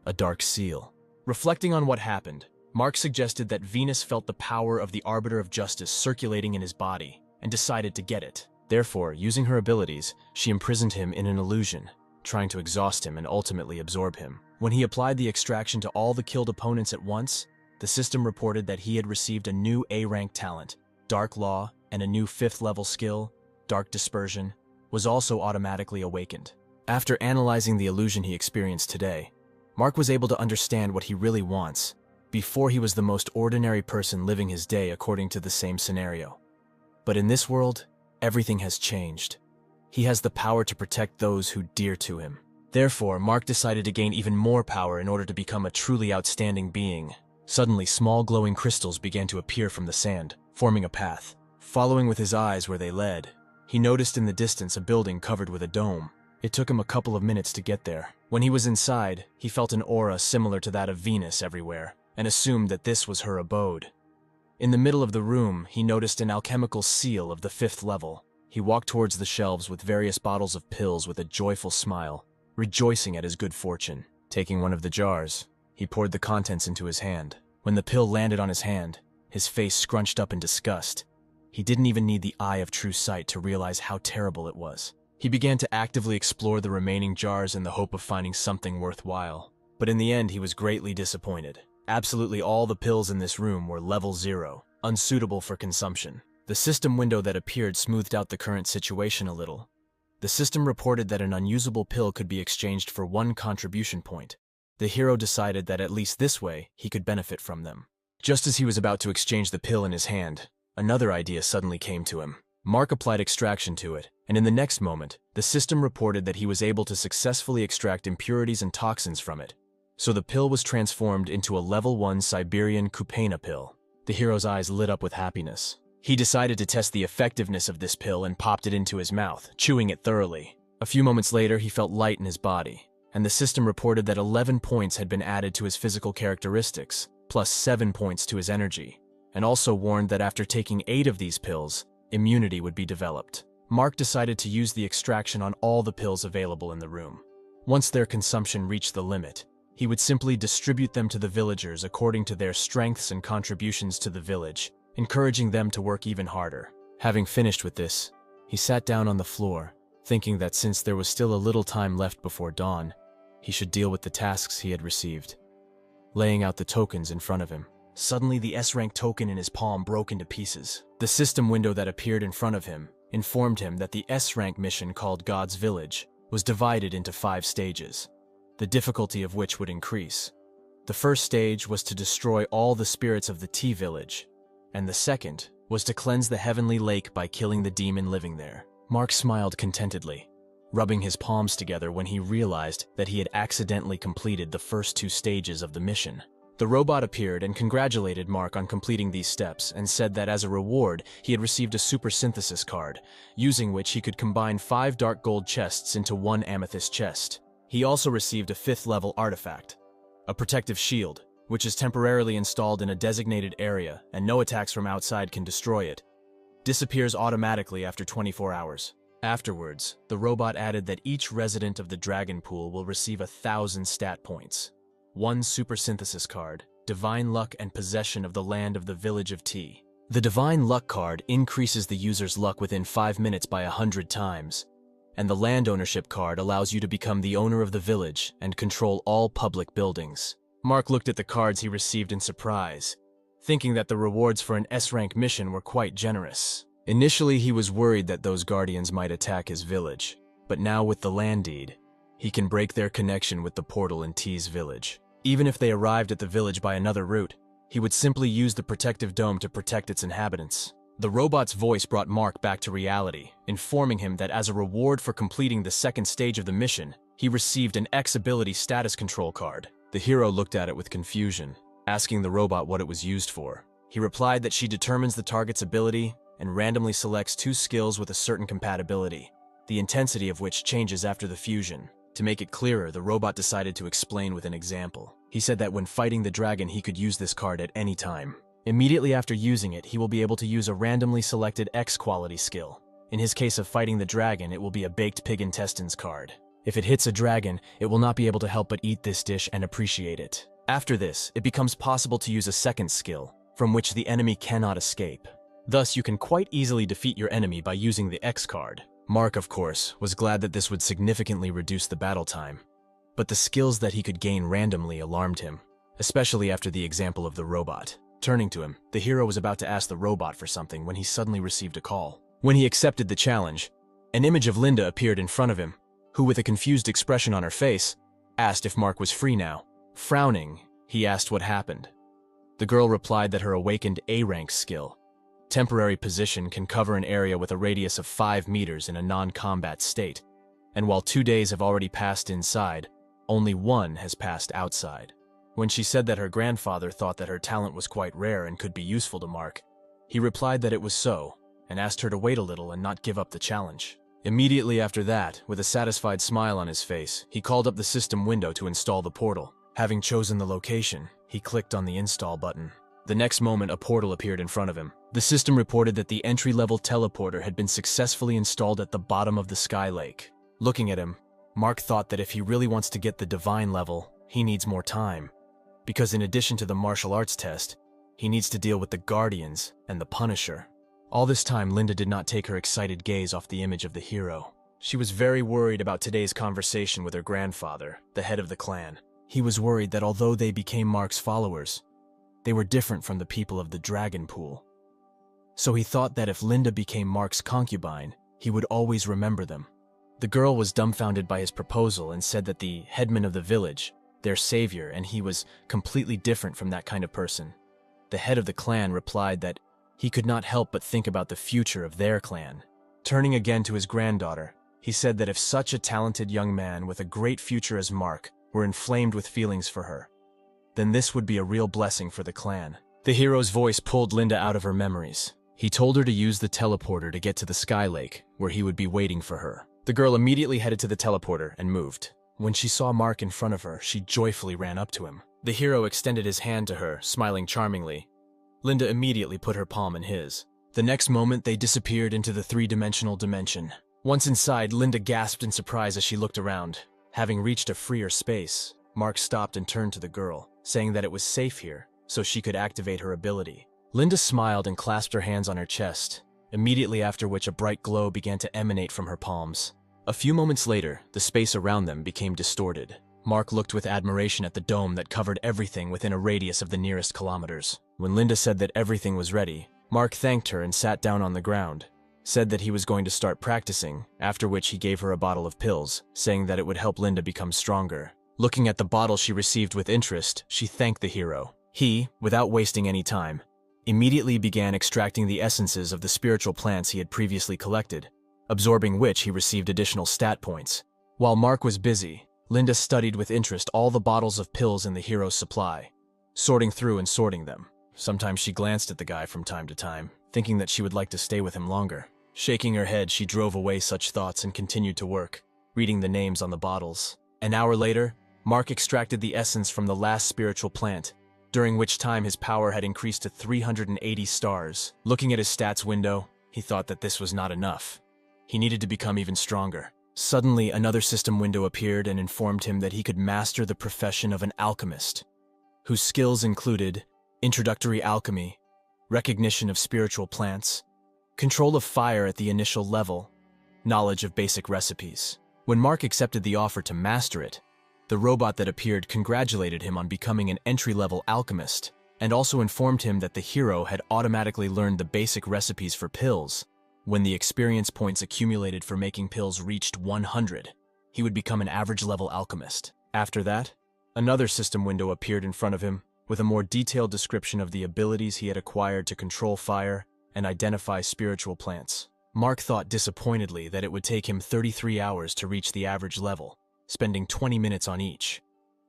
a dark seal. Reflecting on what happened, Mark suggested that Venus felt the power of the Arbiter of Justice circulating in his body and decided to get it. Therefore, using her abilities, she imprisoned him in an illusion, trying to exhaust him and ultimately absorb him. When he applied the extraction to all the killed opponents at once, the system reported that he had received a new A-rank talent, Dark Law, and a new 5th level skill, Dark Dispersion, was also automatically awakened. After analyzing the illusion he experienced today, Mark was able to understand what he really wants. Before, he was the most ordinary person living his day according to the same scenario. But in this world, everything has changed. He has the power to protect those who dear to him. Therefore, Mark decided to gain even more power in order to become a truly outstanding being. Suddenly, small glowing crystals began to appear from the sand, forming a path. Following with his eyes where they led, he noticed in the distance a building covered with a dome. It took him a couple of minutes to get there. When he was inside, he felt an aura similar to that of Venus everywhere, and assumed that this was her abode. In the middle of the room, he noticed an alchemical seal of the 5th level. He walked towards the shelves with various bottles of pills with a joyful smile, rejoicing at his good fortune. Taking one of the jars, he poured the contents into his hand. When the pill landed on his hand, his face scrunched up in disgust. He didn't even need the eye of true sight to realize how terrible it was. He began to actively explore the remaining jars in the hope of finding something worthwhile. But in the end, he was greatly disappointed. Absolutely all the pills in this room were level 0, unsuitable for consumption. The system window that appeared smoothed out the current situation a little. The system reported that an unusable pill could be exchanged for 1 contribution point. The hero decided that at least this way, he could benefit from them. Just as he was about to exchange the pill in his hand, another idea suddenly came to him. Mark applied extraction to it, and in the next moment, the system reported that he was able to successfully extract impurities and toxins from it. So the pill was transformed into a level 1 Siberian Kupena pill. The hero's eyes lit up with happiness. He decided to test the effectiveness of this pill and popped it into his mouth, chewing it thoroughly. A few moments later, he felt light in his body, and the system reported that 11 points had been added to his physical characteristics, plus 7 points to his energy, and also warned that after taking 8 of these pills, immunity would be developed. Mark decided to use the extraction on all the pills available in the room. Once their consumption reached the limit, he would simply distribute them to the villagers according to their strengths and contributions to the village, encouraging them to work even harder. Having finished with this, he sat down on the floor, thinking that since there was still a little time left before dawn, he should deal with the tasks he had received. Laying out the tokens in front of him, suddenly the S-rank token in his palm broke into pieces. The system window that appeared in front of him informed him that the S-rank mission called God's Village was divided into 5 stages, the difficulty of which would increase. The first stage was to destroy all the spirits of the T-Village, and the second was to cleanse the heavenly lake by killing the demon living there. Mark smiled contentedly, rubbing his palms together when he realized that he had accidentally completed the first 2 stages of the mission. The robot appeared and congratulated Mark on completing these steps and said that as a reward, he had received a super synthesis card, using which he could combine 5 dark gold chests into 1 amethyst chest. He also received a 5th level artifact, a protective shield, which is temporarily installed in a designated area and no attacks from outside can destroy it. Disappears automatically after 24 hours. Afterwards, the robot added that each resident of the Dragon Pool will receive 1,000 stat points, 1 super synthesis card, Divine Luck and possession of the land of the Village of T. The Divine Luck card increases the user's luck within 5 minutes by 100 times, and the Land Ownership card allows you to become the owner of the village and control all public buildings. Mark looked at the cards he received in surprise, thinking that the rewards for an S-rank mission were quite generous. Initially, he was worried that those guardians might attack his village, but now with the land deed, he can break their connection with the portal in T's village. Even if they arrived at the village by another route, he would simply use the protective dome to protect its inhabitants. The robot's voice brought Mark back to reality, informing him that as a reward for completing the second stage of the mission, he received an X ability status control card. The hero looked at it with confusion, asking the robot what it was used for. He replied that she determines the target's ability and randomly selects 2 skills with a certain compatibility, the intensity of which changes after the fusion. To make it clearer, the robot decided to explain with an example. He said that when fighting the dragon, he could use this card at any time. Immediately after using it, he will be able to use a randomly selected X quality skill. In his case of fighting the dragon, it will be a baked pig intestines card. If it hits a dragon, it will not be able to help but eat this dish and appreciate it. After this, it becomes possible to use a second skill, from which the enemy cannot escape. Thus, you can quite easily defeat your enemy by using the X card. Mark, of course, was glad that this would significantly reduce the battle time. But the skills that he could gain randomly alarmed him, especially after the example of the robot. Turning to him, the hero was about to ask the robot for something when he suddenly received a call. When he accepted the challenge, an image of Linda appeared in front of him, who, with a confused expression on her face, asked if Mark was free now. Frowning, he asked what happened. The girl replied that her awakened A-rank skill, temporary position, can cover an area with a radius of 5 meters in a non-combat state, and while 2 days have already passed inside, only 1 has passed outside. When she said that her grandfather thought that her talent was quite rare and could be useful to Mark, he replied that it was so, and asked her to wait a little and not give up the challenge. Immediately after that, with a satisfied smile on his face, he called up the system window to install the portal. Having chosen the location, he clicked on the install button. The next moment, a portal appeared in front of him. The system reported that the entry-level teleporter had been successfully installed at the bottom of the Sky Lake. Looking at him, Mark thought that if he really wants to get the divine level, he needs more time. Because in addition to the martial arts test, he needs to deal with the Guardians and the Punisher. All this time, Linda did not take her excited gaze off the image of the hero. She was very worried about today's conversation with her grandfather, the head of the clan. He was worried that although they became Mark's followers, they were different from the people of the Dragon Pool. So he thought that if Linda became Mark's concubine, he would always remember them. The girl was dumbfounded by his proposal and said that the headman of the village, their savior, and he was completely different from that kind of person. The head of the clan replied that he could not help but think about the future of their clan. Turning again to his granddaughter, he said that if such a talented young man with a great future as Mark were inflamed with feelings for her, then this would be a real blessing for the clan. The hero's voice pulled Linda out of her memories. He told her to use the teleporter to get to the Sky Lake, where he would be waiting for her. The girl immediately headed to the teleporter and moved. When she saw Mark in front of her, she joyfully ran up to him. The hero extended his hand to her, smiling charmingly. Linda immediately put her palm in his. The next moment, they disappeared into the three-dimensional dimension. Once inside, Linda gasped in surprise as she looked around. Having reached a freer space, Mark stopped and turned to the girl, saying that it was safe here, so she could activate her ability. Linda smiled and clasped her hands on her chest, immediately after which a bright glow began to emanate from her palms. A few moments later, the space around them became distorted. Mark looked with admiration at the dome that covered everything within a radius of the nearest kilometers. When Linda said that everything was ready, Mark thanked her and sat down on the ground, said that he was going to start practicing, after which he gave her a bottle of pills, saying that it would help Linda become stronger. Looking at the bottle she received with interest, she thanked the hero. He, without wasting any time, immediately began extracting the essences of the spiritual plants he had previously collected, absorbing which he received additional stat points. While Mark was busy, Linda studied with interest all the bottles of pills in the hero's supply, sorting through and sorting them. Sometimes she glanced at the guy from time to time, thinking that she would like to stay with him longer. Shaking her head, she drove away such thoughts and continued to work, reading the names on the bottles. An hour later, Mark extracted the essence from the last spiritual plant, during which time his power had increased to 380 stars. Looking at his stats window, he thought that this was not enough. He needed to become even stronger. Suddenly, another system window appeared and informed him that he could master the profession of an alchemist, whose skills included introductory alchemy, recognition of spiritual plants, control of fire at the initial level, knowledge of basic recipes. When Mark accepted the offer to master it, the robot that appeared congratulated him on becoming an entry-level alchemist, and also informed him that the hero had automatically learned the basic recipes for pills. When the experience points accumulated for making pills reached 100, he would become an average-level alchemist. After that, another system window appeared in front of him, with a more detailed description of the abilities he had acquired to control fire and identify spiritual plants. Mark thought disappointedly that it would take him 33 hours to reach the average level, spending 20 minutes on each.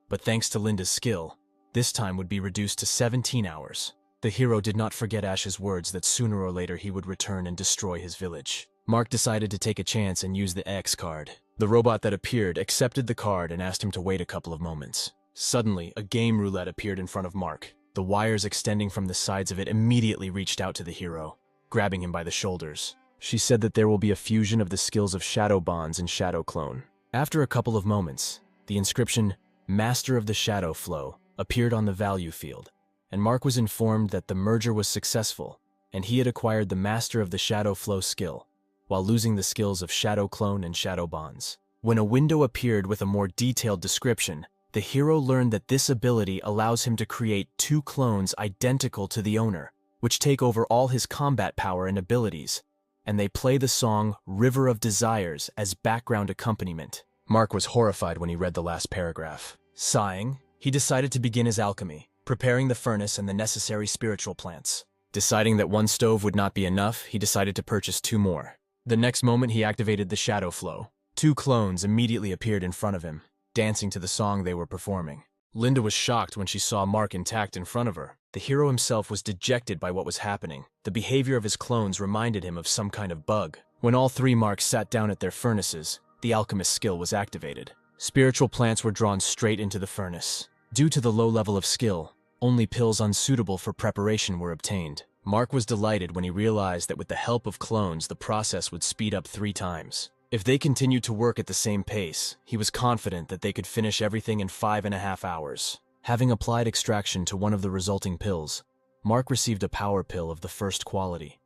But thanks to Linda's skill, this time would be reduced to 17 hours. The hero did not forget Ash's words that sooner or later he would return and destroy his village. Mark decided to take a chance and use the X card. The robot that appeared accepted the card and asked him to wait a couple of moments. Suddenly, a game roulette appeared in front of Mark. The wires extending from the sides of it immediately reached out to the hero, grabbing him by the shoulders. She said that there will be a fusion of the skills of Shadow Bonds and Shadow Clone. After a couple of moments, the inscription, Master of the Shadow Flow, appeared on the value field, and Mark was informed that the merger was successful, and he had acquired the Master of the Shadow Flow skill, while losing the skills of Shadow Clone and Shadow Bonds. When a window appeared with a more detailed description, the hero learned that this ability allows him to create two clones identical to the owner, which take over all his combat power and abilities, and they play the song River of Desires as background accompaniment. Mark was horrified when he read the last paragraph. Sighing, he decided to begin his alchemy, preparing the furnace and the necessary spiritual plants. Deciding that one stove would not be enough, he decided to purchase 2 more. The next moment he activated the Shadow Flow. 2 clones immediately appeared in front of him, dancing to the song they were performing. Linda was shocked when she saw Mark intact in front of her. The hero himself was dejected by what was happening. The behavior of his clones reminded him of some kind of bug. When all 3 Marks sat down at their furnaces, the alchemist's skill was activated. Spiritual plants were drawn straight into the furnace. Due to the low level of skill, only pills unsuitable for preparation were obtained. Mark was delighted when he realized that with the help of clones, the process would speed up 3 times. If they continued to work at the same pace, he was confident that they could finish everything in 5.5 hours. Having applied extraction to one of the resulting pills, Mark received a power pill of the first quality.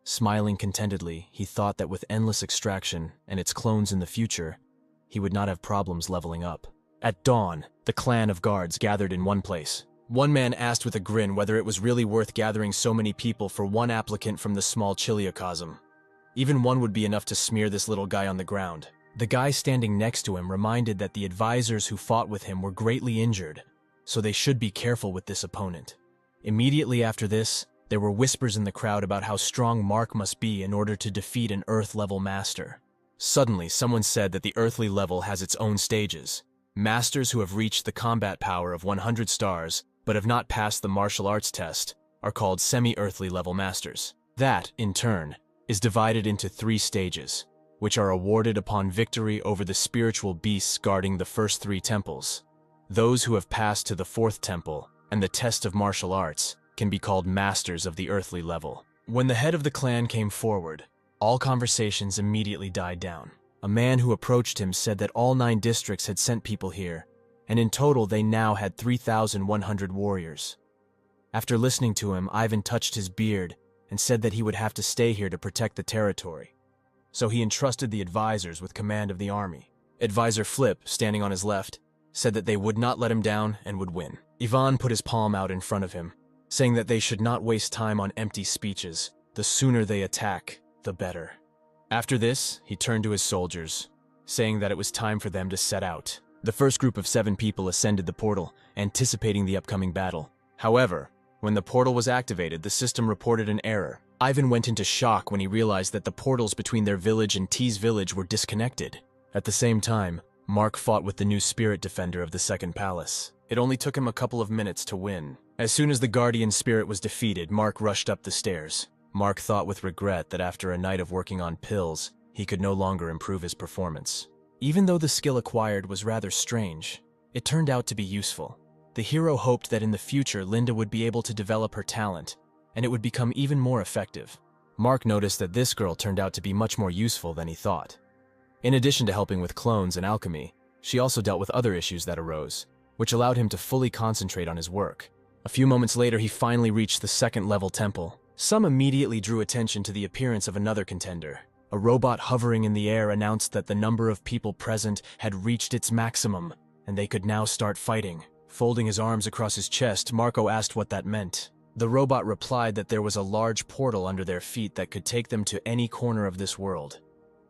Smiling contentedly, he thought that with endless extraction and its clones in the future, he would not have problems leveling up. At dawn, the clan of guards gathered in one place. One man asked with a grin whether it was really worth gathering so many people for one applicant from the small Chiliocosm. Even one would be enough to smear this little guy on the ground. The guy standing next to him reminded that the advisors who fought with him were greatly injured, so they should be careful with this opponent. Immediately after this, there were whispers in the crowd about how strong Mark must be in order to defeat an Earth-level master. Suddenly, someone said that the earthly level has its own stages. Masters who have reached the combat power of 100 stars, but have not passed the martial arts test, are called semi-earthly level masters. That, in turn, is divided into 3 stages. which are awarded upon victory over the spiritual beasts guarding the first 3 temples. Those who have passed to the 4th temple and the test of martial arts can be called masters of the earthly level. When the head of the clan came forward, all conversations immediately died down. A man who approached him said that all 9 districts had sent people here, and in total they now had 3,100 warriors. After listening to him, Ivan touched his beard and said that he would have to stay here to protect the territory. So he entrusted the advisors with command of the army. Advisor Flip, standing on his left, said that they would not let him down and would win. Ivan put his palm out in front of him, saying that they should not waste time on empty speeches. The sooner they attack, the better. After this, he turned to his soldiers, saying that it was time for them to set out. The first group of 7 people ascended the portal, anticipating the upcoming battle. However, when the portal was activated, the system reported an error. Ivan went into shock when he realized that the portals between their village and T's village were disconnected. At the same time, Mark fought with the new spirit defender of the second palace. It only took him a couple of minutes to win. As soon as the guardian spirit was defeated, Mark rushed up the stairs. Mark thought with regret that after a night of working on pills, he could no longer improve his performance. Even though the skill acquired was rather strange, it turned out to be useful. The hero hoped that in the future Linda would be able to develop her talent, and it would become even more effective. Mark noticed that this girl turned out to be much more useful than he thought. In addition to helping with clones and alchemy, she also dealt with other issues that arose, which allowed him to fully concentrate on his work. A few moments later, he finally reached the 2nd level temple. Some immediately drew attention to the appearance of another contender. A robot hovering in the air announced that the number of people present had reached its maximum, and they could now start fighting. Folding his arms across his chest, Marco asked what that meant. The robot replied that there was a large portal under their feet that could take them to any corner of this world.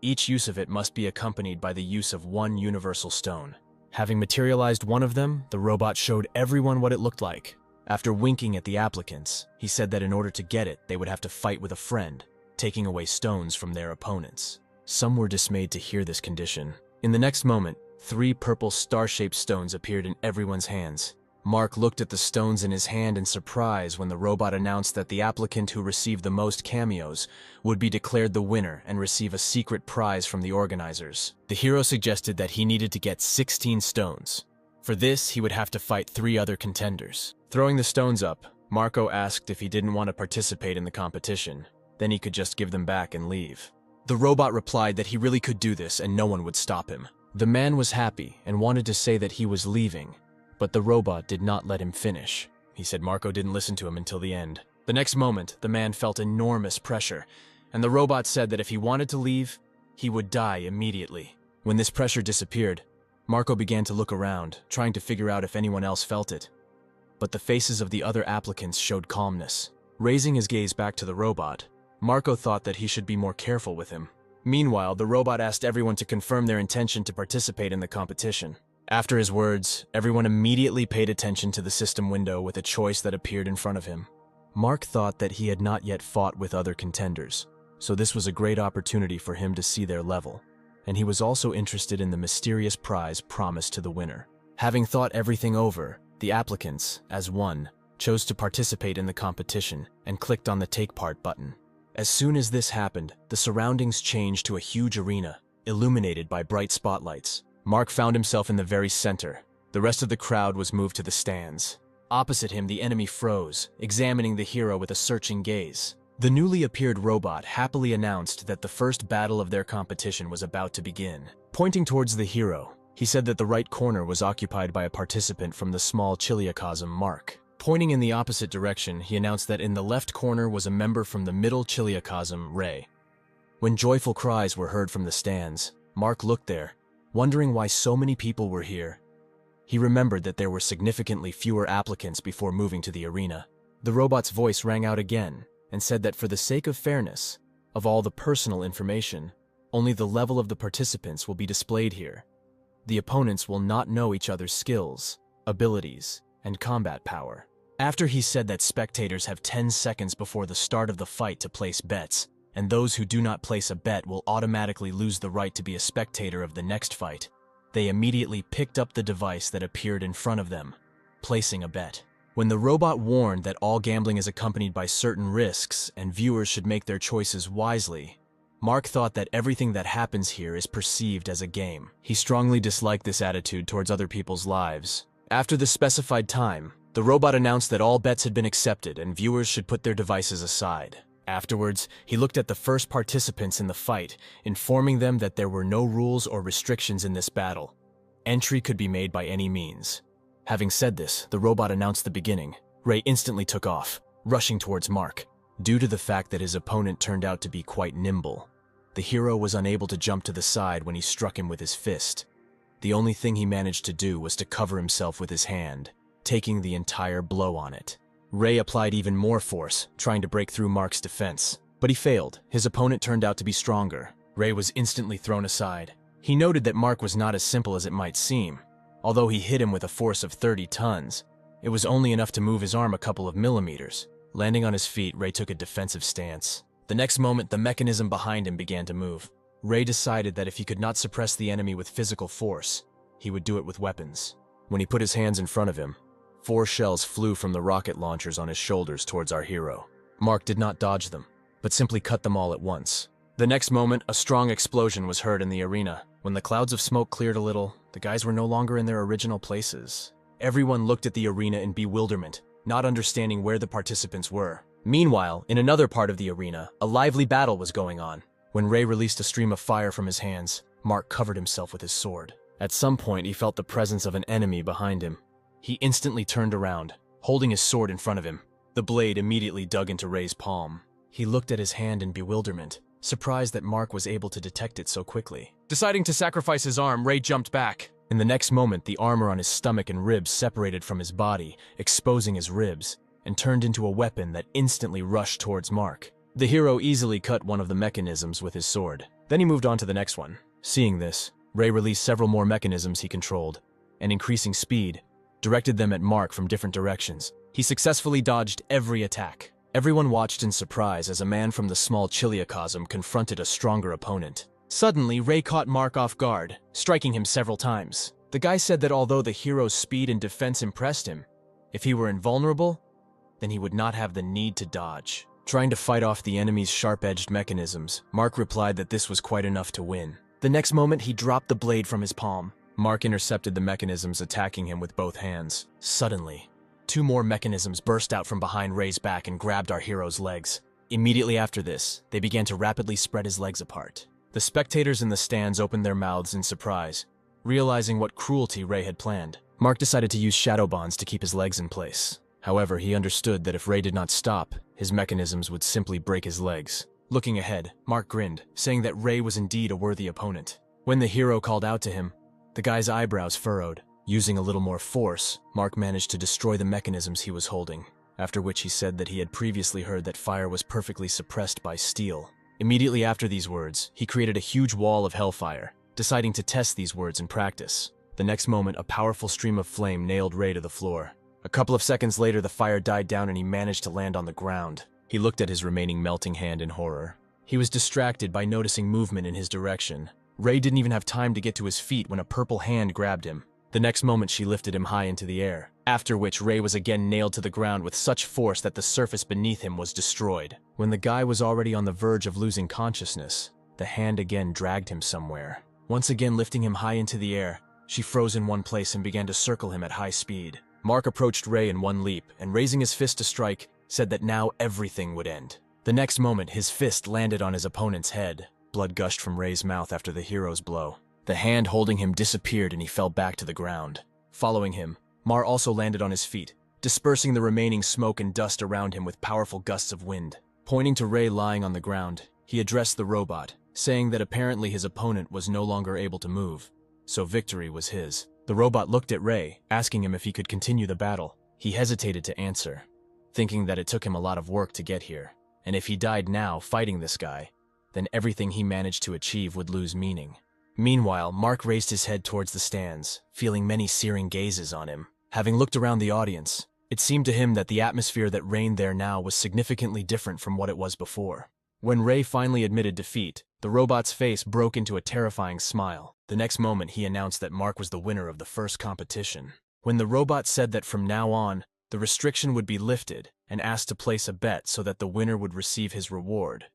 Each use of it must be accompanied by the use of one universal stone. Having materialized one of them, the robot showed everyone what it looked like. After winking at the applicants, he said that in order to get it, they would have to fight with a friend, taking away stones from their opponents. Some were dismayed to hear this condition. In the next moment, 3 purple star-shaped stones appeared in everyone's hands. Mark looked at the stones in his hand in surprise when the robot announced that the applicant who received the most cameos would be declared the winner and receive a secret prize from the organizers. The hero suggested that he needed to get 16 stones. For this, he would have to fight 3 other contenders. Throwing the stones up, Marco asked if he didn't want to participate in the competition. Then he could just give them back and leave. The robot replied that he really could do this and no one would stop him. The man was happy and wanted to say that he was leaving, but the robot did not let him finish. He said Marco didn't listen to him until the end. The next moment, the man felt enormous pressure, and the robot said that if he wanted to leave, he would die immediately. When this pressure disappeared, Marco began to look around, trying to figure out if anyone else felt it. But the faces of the other applicants showed calmness. Raising his gaze back to the robot, Marco thought that he should be more careful with him. Meanwhile, the robot asked everyone to confirm their intention to participate in the competition. After his words, everyone immediately paid attention to the system window with a choice that appeared in front of him. Mark thought that he had not yet fought with other contenders, so this was a great opportunity for him to see their level, and he was also interested in the mysterious prize promised to the winner. Having thought everything over, the applicants, as one, chose to participate in the competition and clicked on the Take Part button. As soon as this happened, the surroundings changed to a huge arena, illuminated by bright spotlights. Mark found himself in the very center. The rest of the crowd was moved to the stands. Opposite him, the enemy froze, examining the hero with a searching gaze. The newly appeared robot happily announced that the first battle of their competition was about to begin. Pointing towards the hero, he said that the right corner was occupied by a participant from the small Chiliacosm, Mark. Pointing in the opposite direction, he announced that in the left corner was a member from the middle Chiliacosm, Ray. When joyful cries were heard from the stands, Mark looked there, wondering why so many people were here. He remembered that there were significantly fewer applicants before moving to the arena. The robot's voice rang out again and said that for the sake of fairness, of all the personal information, only the level of the participants will be displayed here. The opponents will not know each other's skills, abilities, and combat power. After he said that spectators have 10 seconds before the start of the fight to place bets, and those who do not place a bet will automatically lose the right to be a spectator of the next fight, they immediately picked up the device that appeared in front of them, placing a bet. When the robot warned that all gambling is accompanied by certain risks and viewers should make their choices wisely, Mark thought that everything that happens here is perceived as a game. He strongly disliked this attitude towards other people's lives. After the specified time, the robot announced that all bets had been accepted and viewers should put their devices aside. Afterwards, he looked at the first participants in the fight, informing them that there were no rules or restrictions in this battle. Entry could be made by any means. Having said this, the robot announced the beginning. Ray instantly took off, rushing towards Mark. Due to the fact that his opponent turned out to be quite nimble, the hero was unable to jump to the side when he struck him with his fist. The only thing he managed to do was to cover himself with his hand, taking the entire blow on it. Ray applied even more force, trying to break through Mark's defense. But he failed. His opponent turned out to be stronger. Ray was instantly thrown aside. He noted that Mark was not as simple as it might seem. Although he hit him with a force of 30 tons, it was only enough to move his arm a couple of millimeters. Landing on his feet, Ray took a defensive stance. The next moment, the mechanism behind him began to move. Ray decided that if he could not suppress the enemy with physical force, he would do it with weapons. When he put his hands in front of him, 4 shells flew from the rocket launchers on his shoulders towards our hero. Mark did not dodge them, but simply cut them all at once. The next moment, a strong explosion was heard in the arena. When the clouds of smoke cleared a little, the guys were no longer in their original places. Everyone looked at the arena in bewilderment, not understanding where the participants were. Meanwhile, in another part of the arena, a lively battle was going on. When Ray released a stream of fire from his hands, Mark covered himself with his sword. At some point, he felt the presence of an enemy behind him. He instantly turned around, holding his sword in front of him. The blade immediately dug into Ray's palm. He looked at his hand in bewilderment, surprised that Mark was able to detect it so quickly. Deciding to sacrifice his arm, Ray jumped back. In the next moment, the armor on his stomach and ribs separated from his body, exposing his ribs, and turned into a weapon that instantly rushed towards Mark. The hero easily cut one of the mechanisms with his sword. Then he moved on to the next one. Seeing this, Ray released several more mechanisms he controlled, and increasing speed, directed them at Mark from different directions. He successfully dodged every attack. Everyone watched in surprise as a man from the small Chiliocosm confronted a stronger opponent. Suddenly, Ray caught Mark off guard, striking him several times. The guy said that although the hero's speed and defense impressed him, if he were invulnerable, then he would not have the need to dodge. Trying to fight off the enemy's sharp-edged mechanisms, Mark replied that this was quite enough to win. The next moment, he dropped the blade from his palm. Mark intercepted the mechanisms attacking him with both hands. Suddenly, 2 more mechanisms burst out from behind Ray's back and grabbed our hero's legs. Immediately after this, they began to rapidly spread his legs apart. The spectators in the stands opened their mouths in surprise, realizing what cruelty Ray had planned. Mark decided to use shadow bonds to keep his legs in place. However, he understood that if Ray did not stop, his mechanisms would simply break his legs. Looking ahead, Mark grinned, saying that Ray was indeed a worthy opponent. When the hero called out to him, the guy's eyebrows furrowed. Using a little more force, Mark managed to destroy the mechanisms he was holding, after which he said that he had previously heard that fire was perfectly suppressed by steel. Immediately after these words, he created a huge wall of hellfire, deciding to test these words in practice. The next moment, a powerful stream of flame nailed Ray to the floor. A couple of seconds later, the fire died down and he managed to land on the ground. He looked at his remaining melting hand in horror. He was distracted by noticing movement in his direction. Ray didn't even have time to get to his feet when a purple hand grabbed him. The next moment, she lifted him high into the air, after which Ray was again nailed to the ground with such force that the surface beneath him was destroyed. When the guy was already on the verge of losing consciousness, the hand again dragged him somewhere. Once again lifting him high into the air, she froze in one place and began to circle him at high speed. Mark approached Ray in one leap, and raising his fist to strike, said that now everything would end. The next moment, his fist landed on his opponent's head. Blood gushed from Ray's mouth after the hero's blow. The hand holding him disappeared and he fell back to the ground. Following him, Mar also landed on his feet, dispersing the remaining smoke and dust around him with powerful gusts of wind. Pointing to Ray lying on the ground, he addressed the robot, saying that apparently his opponent was no longer able to move, so victory was his. The robot looked at Ray, asking him if he could continue the battle. He hesitated to answer, thinking that it took him a lot of work to get here, and if he died now fighting this guy, then everything he managed to achieve would lose meaning. Meanwhile, Mark raised his head towards the stands, feeling many searing gazes on him. Having looked around the audience, it seemed to him that the atmosphere that reigned there now was significantly different from what it was before. When Ray finally admitted defeat, the robot's face broke into a terrifying smile. The next moment, he announced that Mark was the winner of the first competition. When the robot said that from now on, the restriction would be lifted and asked to place a bet so that the winner would receive his reward,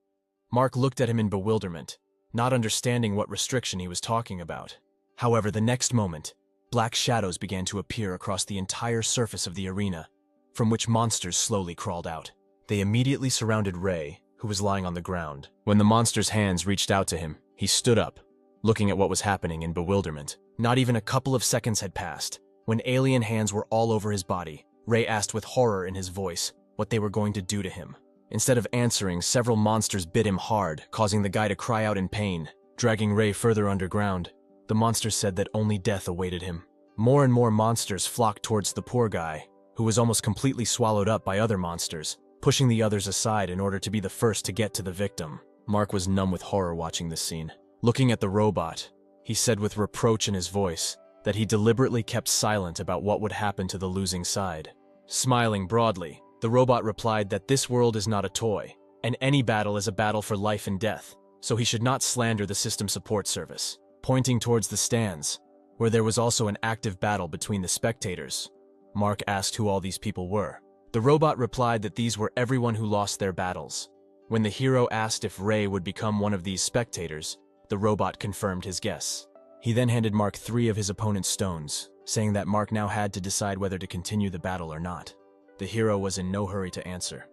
Mark looked at him in bewilderment, not understanding what restriction he was talking about. However, the next moment, black shadows began to appear across the entire surface of the arena, from which monsters slowly crawled out. They immediately surrounded Ray, who was lying on the ground. When the monster's hands reached out to him, he stood up, looking at what was happening in bewilderment. Not even a couple of seconds had passed. When alien hands were all over his body, Ray asked with horror in his voice what they were going to do to him. Instead of answering, several monsters bit him hard, causing the guy to cry out in pain. Dragging Ray further underground, the monsters said that only death awaited him. More and more monsters flocked towards the poor guy, who was almost completely swallowed up by other monsters, pushing the others aside in order to be the first to get to the victim. Mark was numb with horror watching this scene. Looking at the robot, he said with reproach in his voice that he deliberately kept silent about what would happen to the losing side. Smiling broadly, the robot replied that this world is not a toy, and any battle is a battle for life and death, so he should not slander the system support service. Pointing towards the stands, where there was also an active battle between the spectators, Mark asked who all these people were. The robot replied that these were everyone who lost their battles. When the hero asked if Ray would become one of these spectators, the robot confirmed his guess. He then handed Mark 3 of his opponent's stones, saying that Mark now had to decide whether to continue the battle or not. The hero was in no hurry to answer,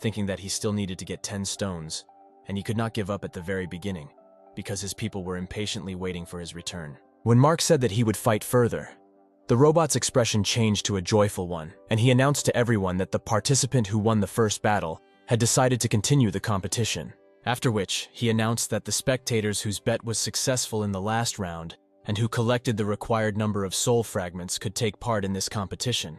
thinking that he still needed to get 10 stones, and he could not give up at the very beginning, because his people were impatiently waiting for his return. When Mark said that he would fight further, the robot's expression changed to a joyful one, and he announced to everyone that the participant who won the first battle had decided to continue the competition. After which, he announced that the spectators whose bet was successful in the last round and who collected the required number of soul fragments could take part in this competition.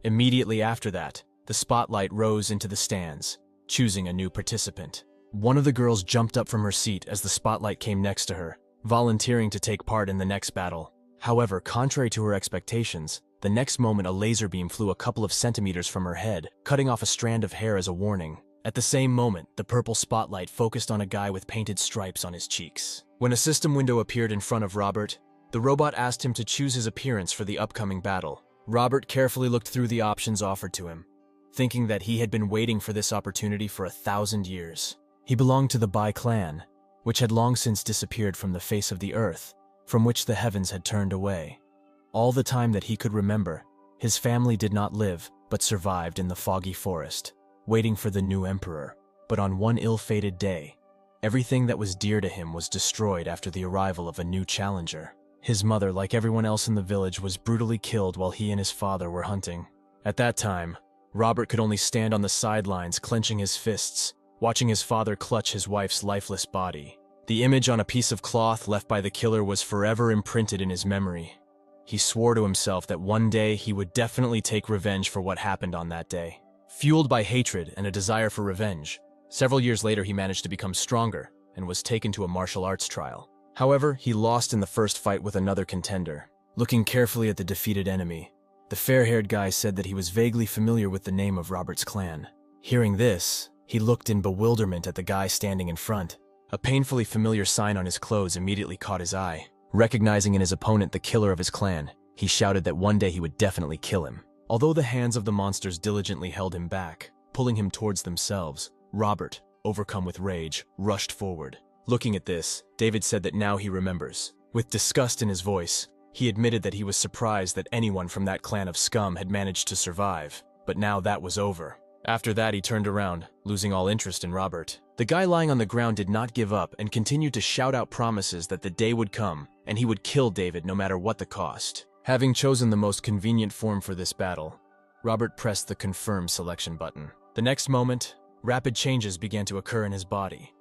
Immediately after that, the spotlight rose into the stands, choosing a new participant. One of the girls jumped up from her seat as the spotlight came next to her, volunteering to take part in the next battle. However, contrary to her expectations, the next moment a laser beam flew a couple of centimeters from her head, cutting off a strand of hair as a warning. At the same moment, the purple spotlight focused on a guy with painted stripes on his cheeks. When a system window appeared in front of Robert, the robot asked him to choose his appearance for the upcoming battle. Robert carefully looked through the options offered to him, thinking that he had been waiting for this opportunity for 1,000 years. He belonged to the Bai clan, which had long since disappeared from the face of the earth, from which the heavens had turned away. All the time that he could remember, his family did not live, but survived in the foggy forest, waiting for the new emperor. But on one ill-fated day, everything that was dear to him was destroyed after the arrival of a new challenger. His mother, like everyone else in the village, was brutally killed while he and his father were hunting. At that time, Robert could only stand on the sidelines, clenching his fists, watching his father clutch his wife's lifeless body. The image on a piece of cloth left by the killer was forever imprinted in his memory. He swore to himself that one day he would definitely take revenge for what happened on that day. Fueled by hatred and a desire for revenge, several years later he managed to become stronger and was taken to a martial arts trial. However, he lost in the first fight with another contender. Looking carefully at the defeated enemy, the fair-haired guy said that he was vaguely familiar with the name of Robert's clan. Hearing this, he looked in bewilderment at the guy standing in front. A painfully familiar sign on his clothes immediately caught his eye. Recognizing in his opponent the killer of his clan, he shouted that one day he would definitely kill him. Although the hands of the monsters diligently held him back, pulling him towards themselves, Robert, overcome with rage, rushed forward. Looking at this, David said that now he remembers. With disgust in his voice, he admitted that he was surprised that anyone from that clan of scum had managed to survive, but now that was over. After that, he turned around, losing all interest in Robert. The guy lying on the ground did not give up and continued to shout out promises that the day would come and he would kill David no matter what the cost. Having chosen the most convenient form for this battle, Robert pressed the confirm selection button. The next moment, rapid changes began to occur in his body.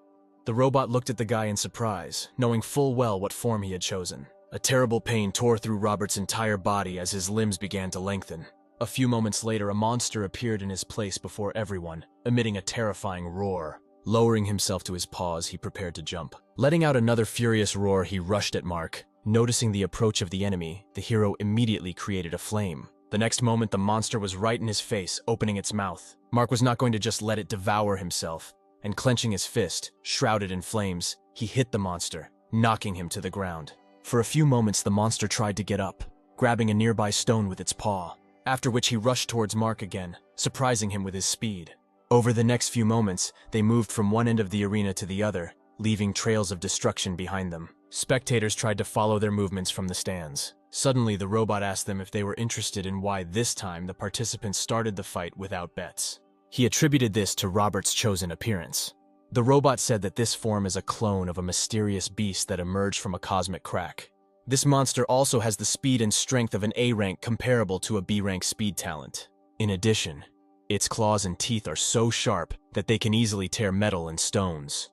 The robot looked at the guy in surprise, knowing full well what form he had chosen. A terrible pain tore through Robert's entire body as his limbs began to lengthen. A few moments later, a monster appeared in his place before everyone, emitting a terrifying roar. Lowering himself to his paws, he prepared to jump. Letting out another furious roar, he rushed at Mark. Noticing the approach of the enemy, the hero immediately created a flame. The next moment, the monster was right in his face, opening its mouth. Mark was not going to just let it devour himself, and clenching his fist, shrouded in flames, he hit the monster, knocking him to the ground. For a few moments, the monster tried to get up, grabbing a nearby stone with its paw, after which he rushed towards Mark again, surprising him with his speed. Over the next few moments, they moved from one end of the arena to the other, leaving trails of destruction behind them. Spectators tried to follow their movements from the stands. Suddenly, the robot asked them if they were interested in why this time the participants started the fight without bets. He attributed this to Robert's chosen appearance. The robot said that this form is a clone of a mysterious beast that emerged from a cosmic crack. This monster also has the speed and strength of an A rank comparable to a B rank speed talent. In addition, its claws and teeth are so sharp that they can easily tear metal and stones.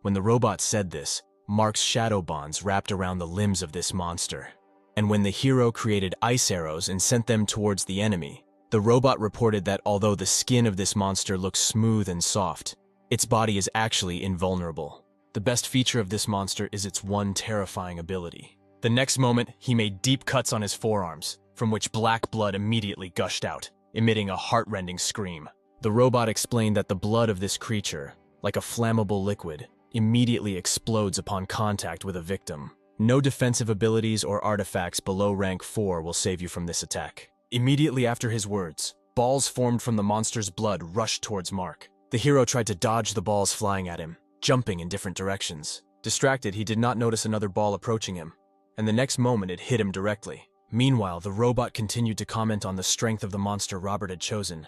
When the robot said this, Mark's shadow bonds wrapped around the limbs of this monster. And when the hero created ice arrows and sent them towards the enemy, the robot reported that although the skin of this monster looks smooth and soft, its body is actually invulnerable. The best feature of this monster is its one terrifying ability. The next moment, he made deep cuts on his forearms, from which black blood immediately gushed out, emitting a heart-rending scream. The robot explained that the blood of this creature, like a flammable liquid, immediately explodes upon contact with a victim. No defensive abilities or artifacts below rank 4 will save you from this attack. Immediately after his words, balls formed from the monster's blood rushed towards Mark. The hero tried to dodge the balls flying at him, jumping in different directions. Distracted, he did not notice another ball approaching him, and the next moment it hit him directly. Meanwhile, the robot continued to comment on the strength of the monster Robert had chosen,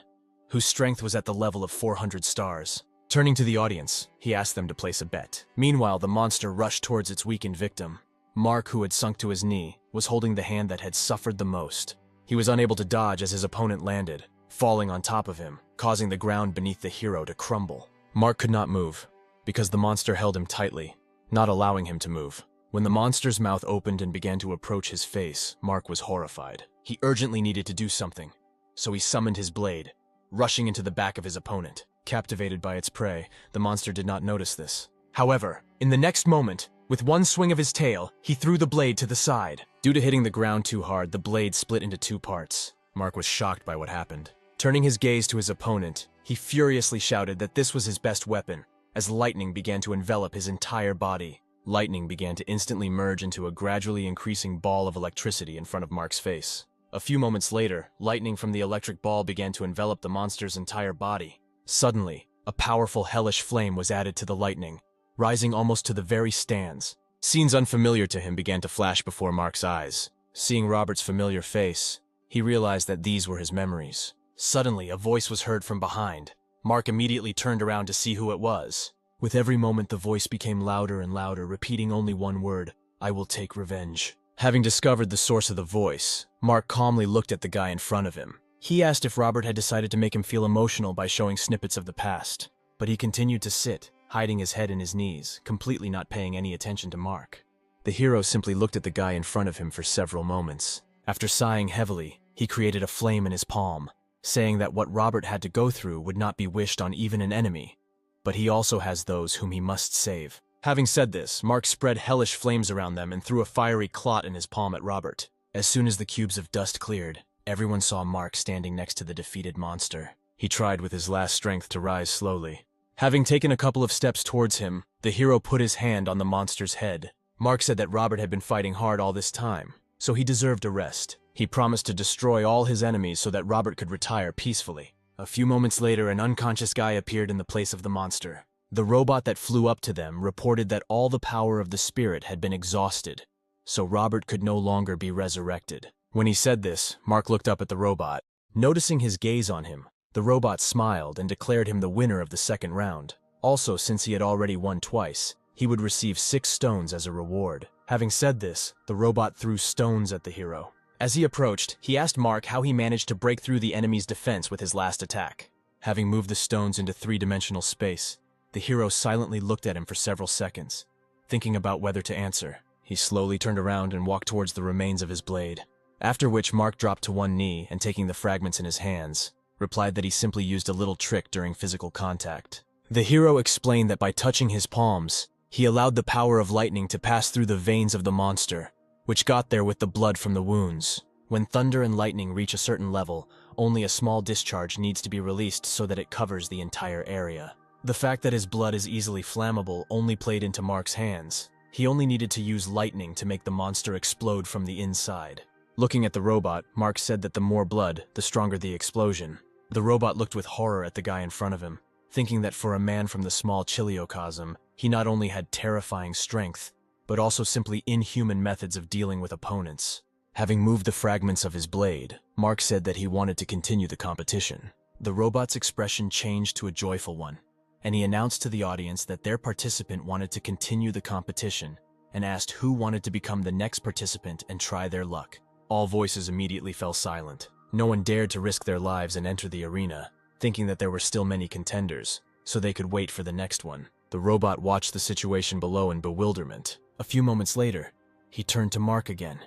whose strength was at the level of 400 stars. Turning to the audience, he asked them to place a bet. Meanwhile, the monster rushed towards its weakened victim. Mark, who had sunk to his knee, was holding the hand that had suffered the most. He was unable to dodge as his opponent landed, falling on top of him, causing the ground beneath the hero to crumble. Mark could not move, because the monster held him tightly, not allowing him to move. When the monster's mouth opened and began to approach his face, Mark was horrified. He urgently needed to do something, so he summoned his blade, rushing into the back of his opponent. Captivated by its prey, the monster did not notice this. However, in the next moment, with one swing of his tail, he threw the blade to the side. Due to hitting the ground too hard, the blade split into 2 parts. Mark was shocked by what happened. Turning his gaze to his opponent, he furiously shouted that this was his best weapon, as lightning began to envelop his entire body. Lightning began to instantly merge into a gradually increasing ball of electricity in front of Mark's face. A few moments later, lightning from the electric ball began to envelop the monster's entire body. Suddenly, a powerful hellish flame was added to the lightning, rising almost to the very stands. Scenes unfamiliar to him began to flash before Mark's eyes. Seeing Robert's familiar face, he realized that these were his memories. Suddenly, a voice was heard from behind. Mark immediately turned around to see who it was. With every moment, the voice became louder and louder, repeating only one word: "I will take revenge." Having discovered the source of the voice, Mark calmly looked at the guy in front of him. He asked if Robert had decided to make him feel emotional by showing snippets of the past, but he continued to sit, hiding his head in his knees, completely not paying any attention to Mark. The hero simply looked at the guy in front of him for several moments. After sighing heavily, he created a flame in his palm, saying that what Robert had to go through would not be wished on even an enemy, but he also has those whom he must save. Having said this, Mark spread hellish flames around them and threw a fiery clot in his palm at Robert. As soon as the cubes of dust cleared, everyone saw Mark standing next to the defeated monster. He tried with his last strength to rise slowly. Having taken a couple of steps towards him, the hero put his hand on the monster's head. Mark said that Robert had been fighting hard all this time, so he deserved a rest. He promised to destroy all his enemies so that Robert could retire peacefully. A few moments later, an unconscious guy appeared in the place of the monster. The robot that flew up to them reported that all the power of the spirit had been exhausted, so Robert could no longer be resurrected. When he said this, Mark looked up at the robot. Noticing his gaze on him, the robot smiled and declared him the winner of the second round. Also, since he had already won twice, he would receive 6 stones as a reward. Having said this, the robot threw stones at the hero. As he approached, he asked Mark how he managed to break through the enemy's defense with his last attack. Having moved the stones into 3-dimensional space, the hero silently looked at him for several seconds, thinking about whether to answer. He slowly turned around and walked towards the remains of his blade, after which Mark dropped to one knee and, taking the fragments in his hands, replied that he simply used a little trick during physical contact. The hero explained that by touching his palms, he allowed the power of lightning to pass through the veins of the monster, which got there with the blood from the wounds. When thunder and lightning reach a certain level, only a small discharge needs to be released so that it covers the entire area. The fact that his blood is easily flammable only played into Mark's hands. He only needed to use lightning to make the monster explode from the inside. Looking at the robot, Mark said that the more blood, the stronger the explosion. The robot looked with horror at the guy in front of him, thinking that for a man from the small Chiliocosm, he not only had terrifying strength, but also simply inhuman methods of dealing with opponents. Having moved the fragments of his blade, Mark said that he wanted to continue the competition. The robot's expression changed to a joyful one, and he announced to the audience that their participant wanted to continue the competition and asked who wanted to become the next participant and try their luck. All voices immediately fell silent. No one dared to risk their lives and enter the arena, thinking that there were still many contenders, so they could wait for the next one. The robot watched the situation below in bewilderment. A few moments later, he turned to Mark again,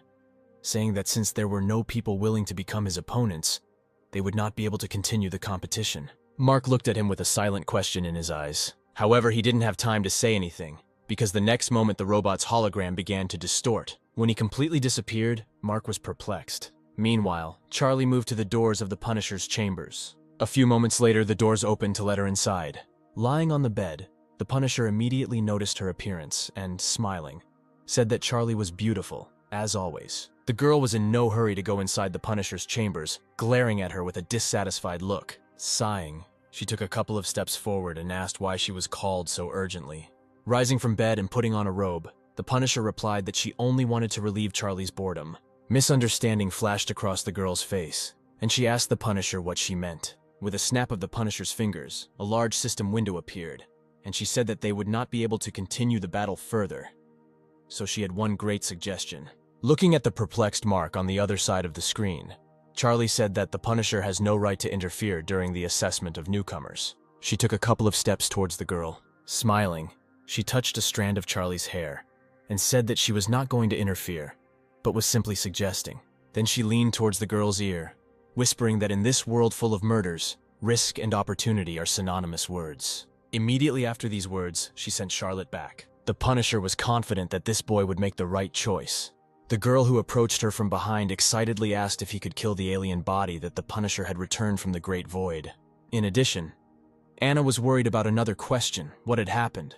saying that since there were no people willing to become his opponents, they would not be able to continue the competition. Mark looked at him with a silent question in his eyes. However, he didn't have time to say anything, because the next moment the robot's hologram began to distort. When he completely disappeared, Mark was perplexed. Meanwhile, Charlie moved to the doors of the Punisher's chambers. A few moments later, the doors opened to let her inside. Lying on the bed, the Punisher immediately noticed her appearance and, smiling, said that Charlie was beautiful, as always. The girl was in no hurry to go inside the Punisher's chambers, glaring at her with a dissatisfied look. Sighing, she took a couple of steps forward and asked why she was called so urgently. Rising from bed and putting on a robe, the Punisher replied that she only wanted to relieve Charlie's boredom. Misunderstanding flashed across the girl's face, and she asked the Punisher what she meant. With a snap of the Punisher's fingers, a large system window appeared, and she said that they would not be able to continue the battle further. So she had one great suggestion. Looking at the perplexed Mark on the other side of the screen, Charlie said that the Punisher has no right to interfere during the assessment of newcomers. She took a couple of steps towards the girl. Smiling, she touched a strand of Charlie's hair and said that she was not going to interfere, but was simply suggesting. Then she leaned towards the girl's ear, whispering that in this world full of murders, risk and opportunity are synonymous words. Immediately after these words, she sent Charlotte back. The Punisher was confident that this boy would make the right choice. The girl who approached her from behind excitedly asked if he could kill the alien body that the Punisher had returned from the Great Void. In addition, Anna was worried about another question: what had happened,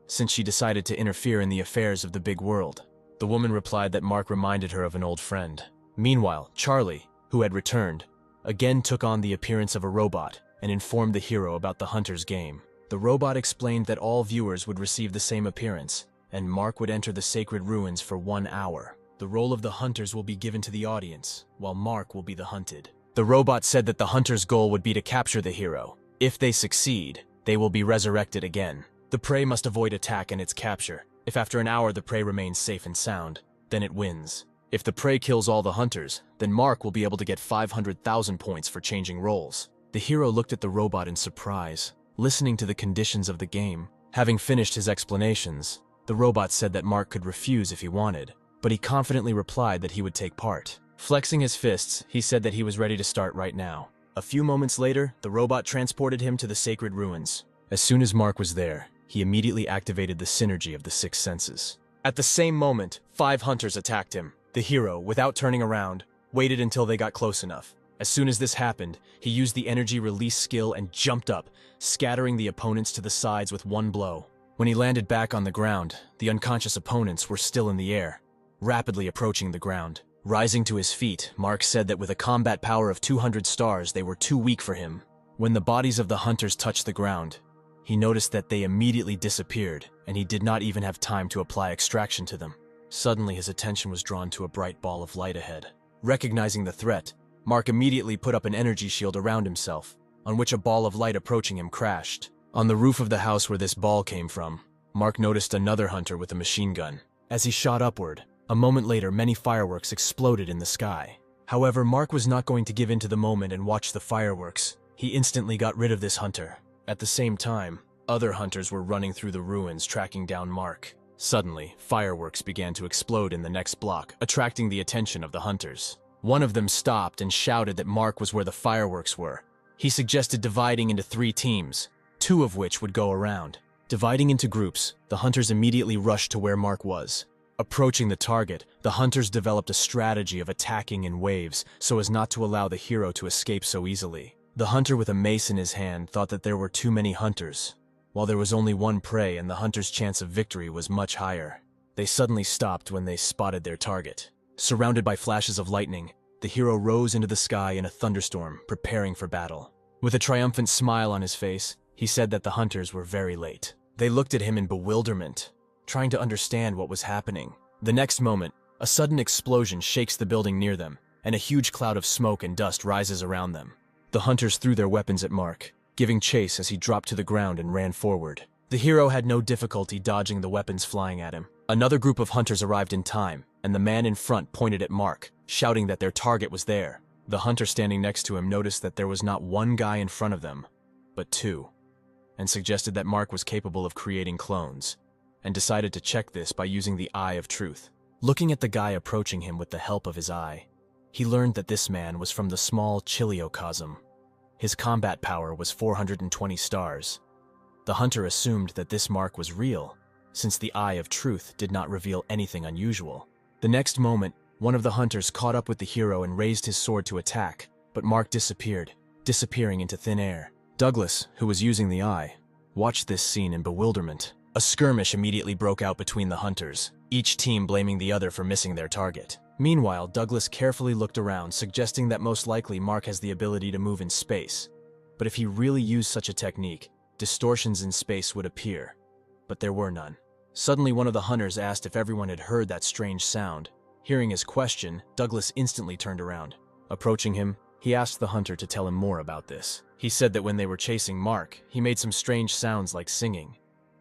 since she decided to interfere in the affairs of the big world. The woman replied that Mark reminded her of an old friend. Meanwhile, Charlie, who had returned, again took on the appearance of a robot and informed the hero about the hunter's game. The robot explained that all viewers would receive the same appearance, and Mark would enter the sacred ruins for 1 hour. The role of the hunters will be given to the audience, while Mark will be the hunted. The robot said that the hunter's goal would be to capture the hero. If they succeed, they will be resurrected again. The prey must avoid attack and its capture. If after an hour the prey remains safe and sound, then it wins. If the prey kills all the hunters, then Mark will be able to get 500,000 points for changing roles. The hero looked at the robot in surprise, listening to the conditions of the game. Having finished his explanations, the robot said that Mark could refuse if he wanted, but he confidently replied that he would take part. Flexing his fists, he said that he was ready to start right now. A few moments later, the robot transported him to the sacred ruins. As soon as Mark was there, he immediately activated the synergy of the 6 senses. At the same moment, 5 hunters attacked him. The hero, without turning around, waited until they got close enough. As soon as this happened, he used the energy release skill and jumped up, scattering the opponents to the sides with one blow. When he landed back on the ground, the unconscious opponents were still in the air, rapidly approaching the ground. Rising to his feet, Mark said that with a combat power of 200 stars, they were too weak for him. When the bodies of the hunters touched the ground, he noticed that they immediately disappeared, and he did not even have time to apply extraction to them. Suddenly, his attention was drawn to a bright ball of light ahead. Recognizing the threat, Mark immediately put up an energy shield around himself, on which a ball of light approaching him crashed. On the roof of the house where this ball came from, Mark noticed another hunter with a machine gun. As he shot upward, a moment later, many fireworks exploded in the sky. However, Mark was not going to give in to the moment and watch the fireworks. He instantly got rid of this hunter. At the same time, other hunters were running through the ruins tracking down Mark. Suddenly, fireworks began to explode in the next block, attracting the attention of the hunters. One of them stopped and shouted that Mark was where the fireworks were. He suggested dividing into 3 teams, 2 of which would go around. Dividing into groups, the hunters immediately rushed to where Mark was. Approaching the target, the hunters developed a strategy of attacking in waves so as not to allow the hero to escape so easily. The hunter with a mace in his hand thought that there were too many hunters, while there was only one prey and the hunter's chance of victory was much higher. They suddenly stopped when they spotted their target. Surrounded by flashes of lightning, the hero rose into the sky in a thunderstorm, preparing for battle. With a triumphant smile on his face, he said that the hunters were very late. They looked at him in bewilderment, trying to understand what was happening. The next moment, a sudden explosion shakes the building near them, and a huge cloud of smoke and dust rises around them. The hunters threw their weapons at Mark, giving chase as he dropped to the ground and ran forward. The hero had no difficulty dodging the weapons flying at him. Another group of hunters arrived in time, and the man in front pointed at Mark, shouting that their target was there. The hunter standing next to him noticed that there was not one guy in front of them, but two, and suggested that Mark was capable of creating clones, and decided to check this by using the Eye of Truth. Looking at the guy approaching him with the help of his eye, he learned that this man was from the small Chiliocosm. His combat power was 420 stars. The hunter assumed that this mark was real, since the Eye of Truth did not reveal anything unusual. The next moment, one of the hunters caught up with the hero and raised his sword to attack, but Mark disappeared, disappearing into thin air. Douglas, who was using the eye, watched this scene in bewilderment. A skirmish immediately broke out between the hunters, each team blaming the other for missing their target. Meanwhile, Douglas carefully looked around, suggesting that most likely Mark has the ability to move in space. But if he really used such a technique, distortions in space would appear. But there were none. Suddenly, one of the hunters asked if everyone had heard that strange sound. Hearing his question, Douglas instantly turned around. Approaching him, he asked the hunter to tell him more about this. He said that when they were chasing Mark, he made some strange sounds like singing.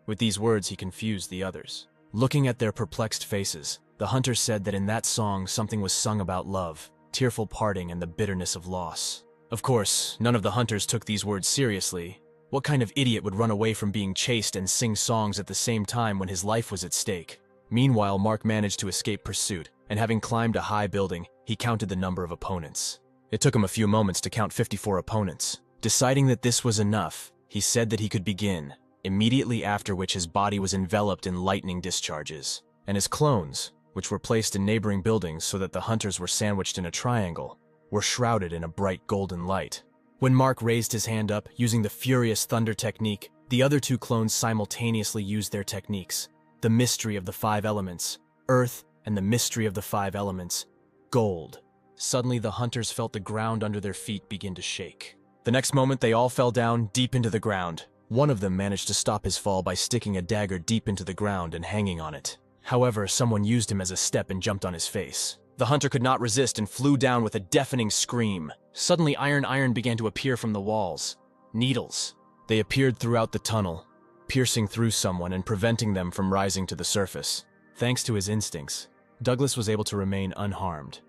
With these words, he confused the others. Looking at their perplexed faces, the hunter said that in that song something was sung about love, tearful parting, and the bitterness of loss. Of course, none of the hunters took these words seriously. What kind of idiot would run away from being chased and sing songs at the same time when his life was at stake? Meanwhile, Mark managed to escape pursuit, and having climbed a high building, he counted the number of opponents. It took him a few moments to count 54 opponents. Deciding that this was enough, he said that he could begin, immediately after which his body was enveloped in lightning discharges, and his clones, which were placed in neighboring buildings so that the hunters were sandwiched in a triangle, were shrouded in a bright golden light. When Mark raised his hand up, using the Furious Thunder technique, the other two clones simultaneously used their techniques. The mystery of the 5 elements, earth, and the mystery of the 5 elements, gold. Suddenly, the hunters felt the ground under their feet begin to shake. The next moment, they all fell down deep into the ground. One of them managed to stop his fall by sticking a dagger deep into the ground and hanging on it. However, someone used him as a step and jumped on his face. The hunter could not resist and flew down with a deafening scream. Suddenly, iron began to appear from the walls. Needles. They appeared throughout the tunnel, piercing through someone and preventing them from rising to the surface. Thanks to his instincts, Douglas was able to remain unharmed.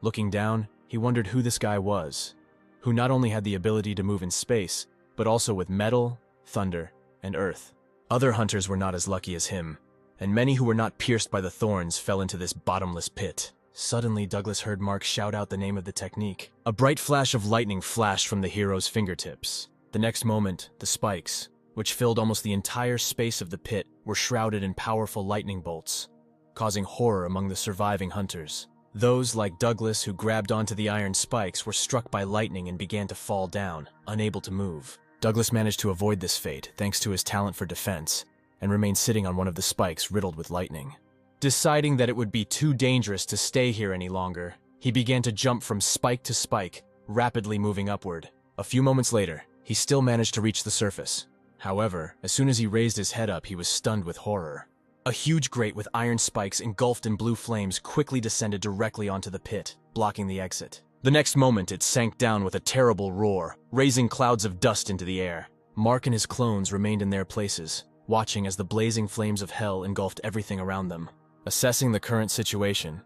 Looking down, he wondered who this guy was, who not only had the ability to move in space, but also with metal, thunder, and earth. Other hunters were not as lucky as him, and many who were not pierced by the thorns fell into this bottomless pit. Suddenly, Douglas heard Mark shout out the name of the technique. A bright flash of lightning flashed from the hero's fingertips. The next moment, the spikes, which filled almost the entire space of the pit, were shrouded in powerful lightning bolts, causing horror among the surviving hunters. Those, like Douglas, who grabbed onto the iron spikes, were struck by lightning and began to fall down, unable to move. Douglas managed to avoid this fate thanks to his talent for defense, and remained sitting on one of the spikes riddled with lightning. Deciding that it would be too dangerous to stay here any longer, he began to jump from spike to spike, rapidly moving upward. A few moments later, he still managed to reach the surface. However, as soon as he raised his head up, he was stunned with horror. A huge grate with iron spikes engulfed in blue flames quickly descended directly onto the pit, blocking the exit. The next moment, it sank down with a terrible roar, raising clouds of dust into the air. Mark and his clones remained in their places, watching as the blazing flames of hell engulfed everything around them. Assessing the current situation,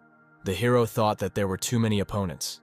the hero thought that there were too many opponents,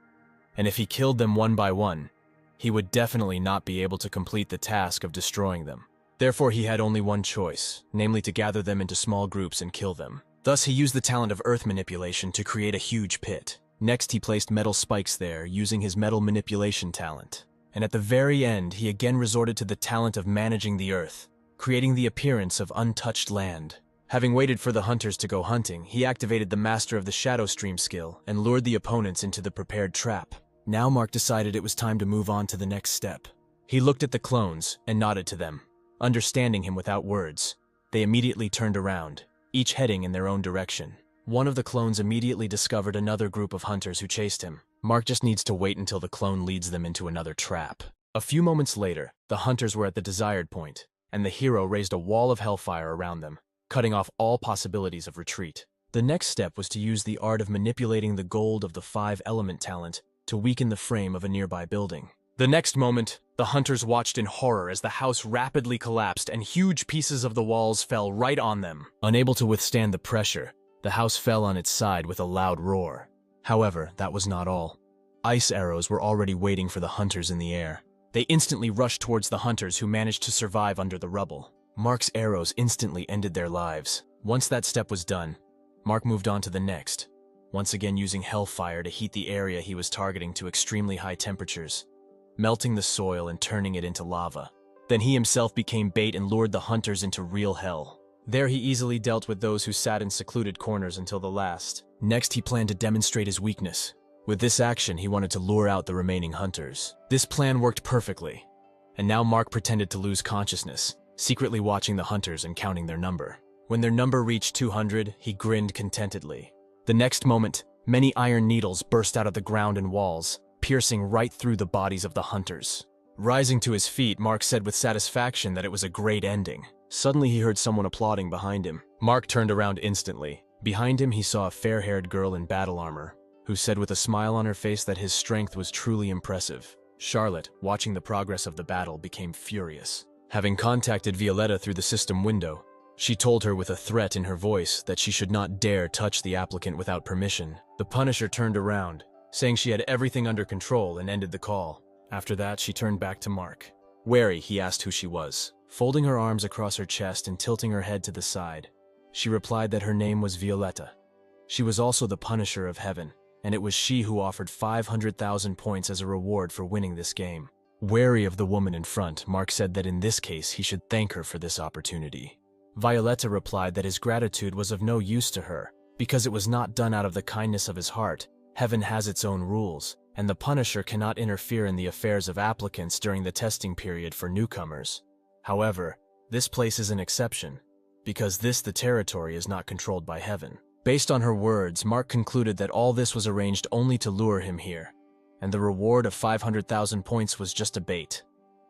and if he killed them one by one, he would definitely not be able to complete the task of destroying them. Therefore, he had only one choice, namely to gather them into small groups and kill them. Thus, he used the talent of earth manipulation to create a huge pit. Next, he placed metal spikes there, using his metal manipulation talent. And at the very end, he again resorted to the talent of managing the earth, creating the appearance of untouched land. Having waited for the hunters to go hunting, he activated the Master of the Shadow Stream skill and lured the opponents into the prepared trap. Now Mark decided it was time to move on to the next step. He looked at the clones and nodded to them. Understanding him without words, they immediately turned around, each heading in their own direction. One of the clones immediately discovered another group of hunters who chased him. Mark just needs to wait until the clone leads them into another trap. A few moments later, the hunters were at the desired point, and the hero raised a wall of hellfire around them, cutting off all possibilities of retreat. The next step was to use the art of manipulating the gold of the 5-element talent to weaken the frame of a nearby building. The next moment, the hunters watched in horror as the house rapidly collapsed and huge pieces of the walls fell right on them. Unable to withstand the pressure, the house fell on its side with a loud roar. However, that was not all. Ice arrows were already waiting for the hunters in the air. They instantly rushed towards the hunters who managed to survive under the rubble. Mark's arrows instantly ended their lives. Once that step was done, Mark moved on to the next, once again using hellfire to heat the area he was targeting to extremely high temperatures, melting the soil and turning it into lava. Then he himself became bait and lured the hunters into real hell. There he easily dealt with those who sat in secluded corners until the last. Next, he planned to demonstrate his weakness. With this action, he wanted to lure out the remaining hunters. This plan worked perfectly, and now Mark pretended to lose consciousness, secretly watching the hunters and counting their number. When their number reached 200, he grinned contentedly. The next moment, many iron needles burst out of the ground and walls, piercing right through the bodies of the hunters. Rising to his feet, Mark said with satisfaction that it was a great ending. Suddenly he heard someone applauding behind him. Mark turned around instantly. Behind him he saw a fair-haired girl in battle armor, who said with a smile on her face that his strength was truly impressive. Charlotte, watching the progress of the battle, became furious. Having contacted Violetta through the system window, she told her with a threat in her voice that she should not dare touch the applicant without permission. The Punisher turned around, saying she had everything under control, and ended the call. After that, she turned back to Mark. Wary, he asked who she was. Folding her arms across her chest and tilting her head to the side, she replied that her name was Violetta. She was also the Punisher of Heaven, and it was she who offered 500,000 points as a reward for winning this game. Wary of the woman in front, Mark said that in this case he should thank her for this opportunity. Violetta replied that his gratitude was of no use to her, because it was not done out of the kindness of his heart. Heaven has its own rules, and the Punisher cannot interfere in the affairs of applicants during the testing period for newcomers. However, this place is an exception, because the territory is not controlled by Heaven. Based on her words, Mark concluded that all this was arranged only to lure him here, and the reward of 500,000 points was just a bait.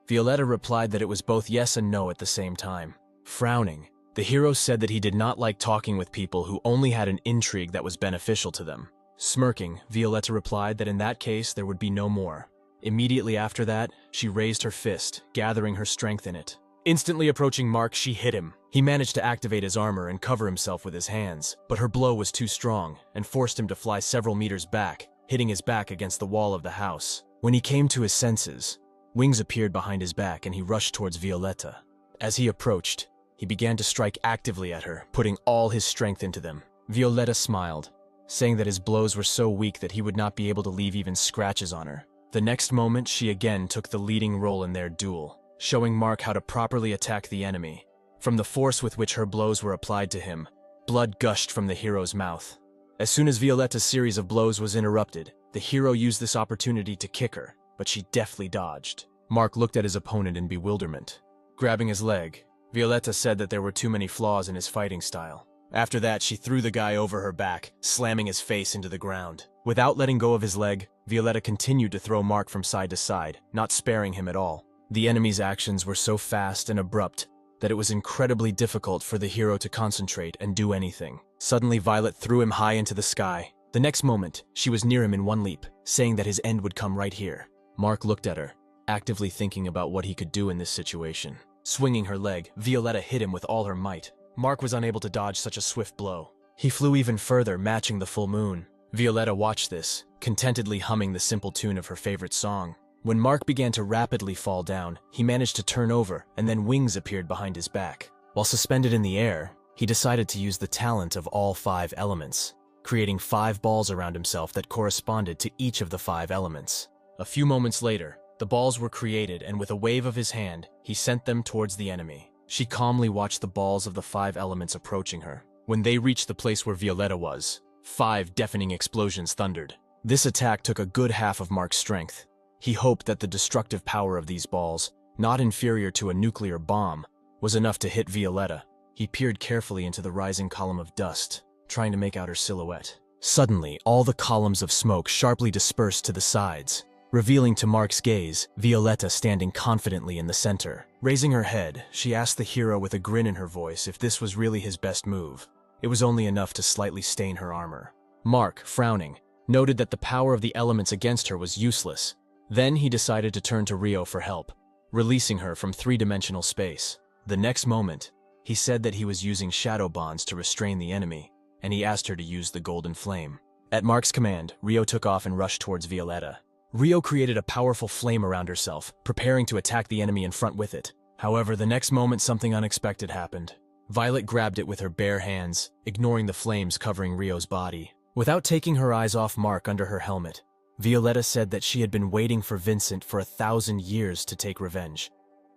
Violetta replied that it was both yes and no at the same time. Frowning, the hero said that he did not like talking with people who only had an intrigue that was beneficial to them. Smirking, Violetta replied that in that case there would be no more. Immediately after that, she raised her fist, gathering her strength in it. Instantly approaching Mark, she hit him. He managed to activate his armor and cover himself with his hands, but her blow was too strong and forced him to fly several meters back, hitting his back against the wall of the house. When he came to his senses, wings appeared behind his back and he rushed towards Violetta. As he approached, he began to strike actively at her, putting all his strength into them. Violetta smiled, saying that his blows were so weak that he would not be able to leave even scratches on her. The next moment, she again took the leading role in their duel, showing Mark how to properly attack the enemy. From the force with which her blows were applied to him, blood gushed from the hero's mouth. As soon as Violetta's series of blows was interrupted, the hero used this opportunity to kick her, but she deftly dodged. Mark looked at his opponent in bewilderment. Grabbing his leg, Violetta said that there were too many flaws in his fighting style. After that, she threw the guy over her back, slamming his face into the ground. Without letting go of his leg, Violetta continued to throw Mark from side to side, not sparing him at all. The enemy's actions were so fast and abrupt that it was incredibly difficult for the hero to concentrate and do anything. Suddenly, Violet threw him high into the sky. The next moment, she was near him in one leap, saying that his end would come right here. Mark looked at her, actively thinking about what he could do in this situation. Swinging her leg, Violetta hit him with all her might. Mark was unable to dodge such a swift blow. He flew even further, matching the full moon. Violetta watched this, contentedly humming the simple tune of her favorite song. When Mark began to rapidly fall down, he managed to turn over, and then wings appeared behind his back. While suspended in the air, he decided to use the talent of all 5 elements, creating 5 balls around himself that corresponded to each of the 5 elements. A few moments later, the balls were created, and with a wave of his hand, he sent them towards the enemy. She calmly watched the balls of the 5 elements approaching her. When they reached the place where Violetta was, 5 deafening explosions thundered. This attack took a good half of Mark's strength. He hoped that the destructive power of these balls, not inferior to a nuclear bomb, was enough to hit Violetta. He peered carefully into the rising column of dust, trying to make out her silhouette. Suddenly, all the columns of smoke sharply dispersed to the sides, revealing to Mark's gaze Violetta standing confidently in the center. Raising her head, she asked the hero with a grin in her voice if this was really his best move. It was only enough to slightly stain her armor. Mark, frowning, noted that the power of the elements against her was useless. Then he decided to turn to Rio for help, releasing her from three-dimensional space. The next moment, he said that he was using shadow bonds to restrain the enemy, and he asked her to use the golden flame. At Mark's command, Rio took off and rushed towards Violetta. Rio created a powerful flame around herself, preparing to attack the enemy in front with it. However, the next moment something unexpected happened. Violet grabbed it with her bare hands, ignoring the flames covering Rio's body. Without taking her eyes off Mark under her helmet, Violetta said that she had been waiting for Vincent for 1,000 years to take revenge,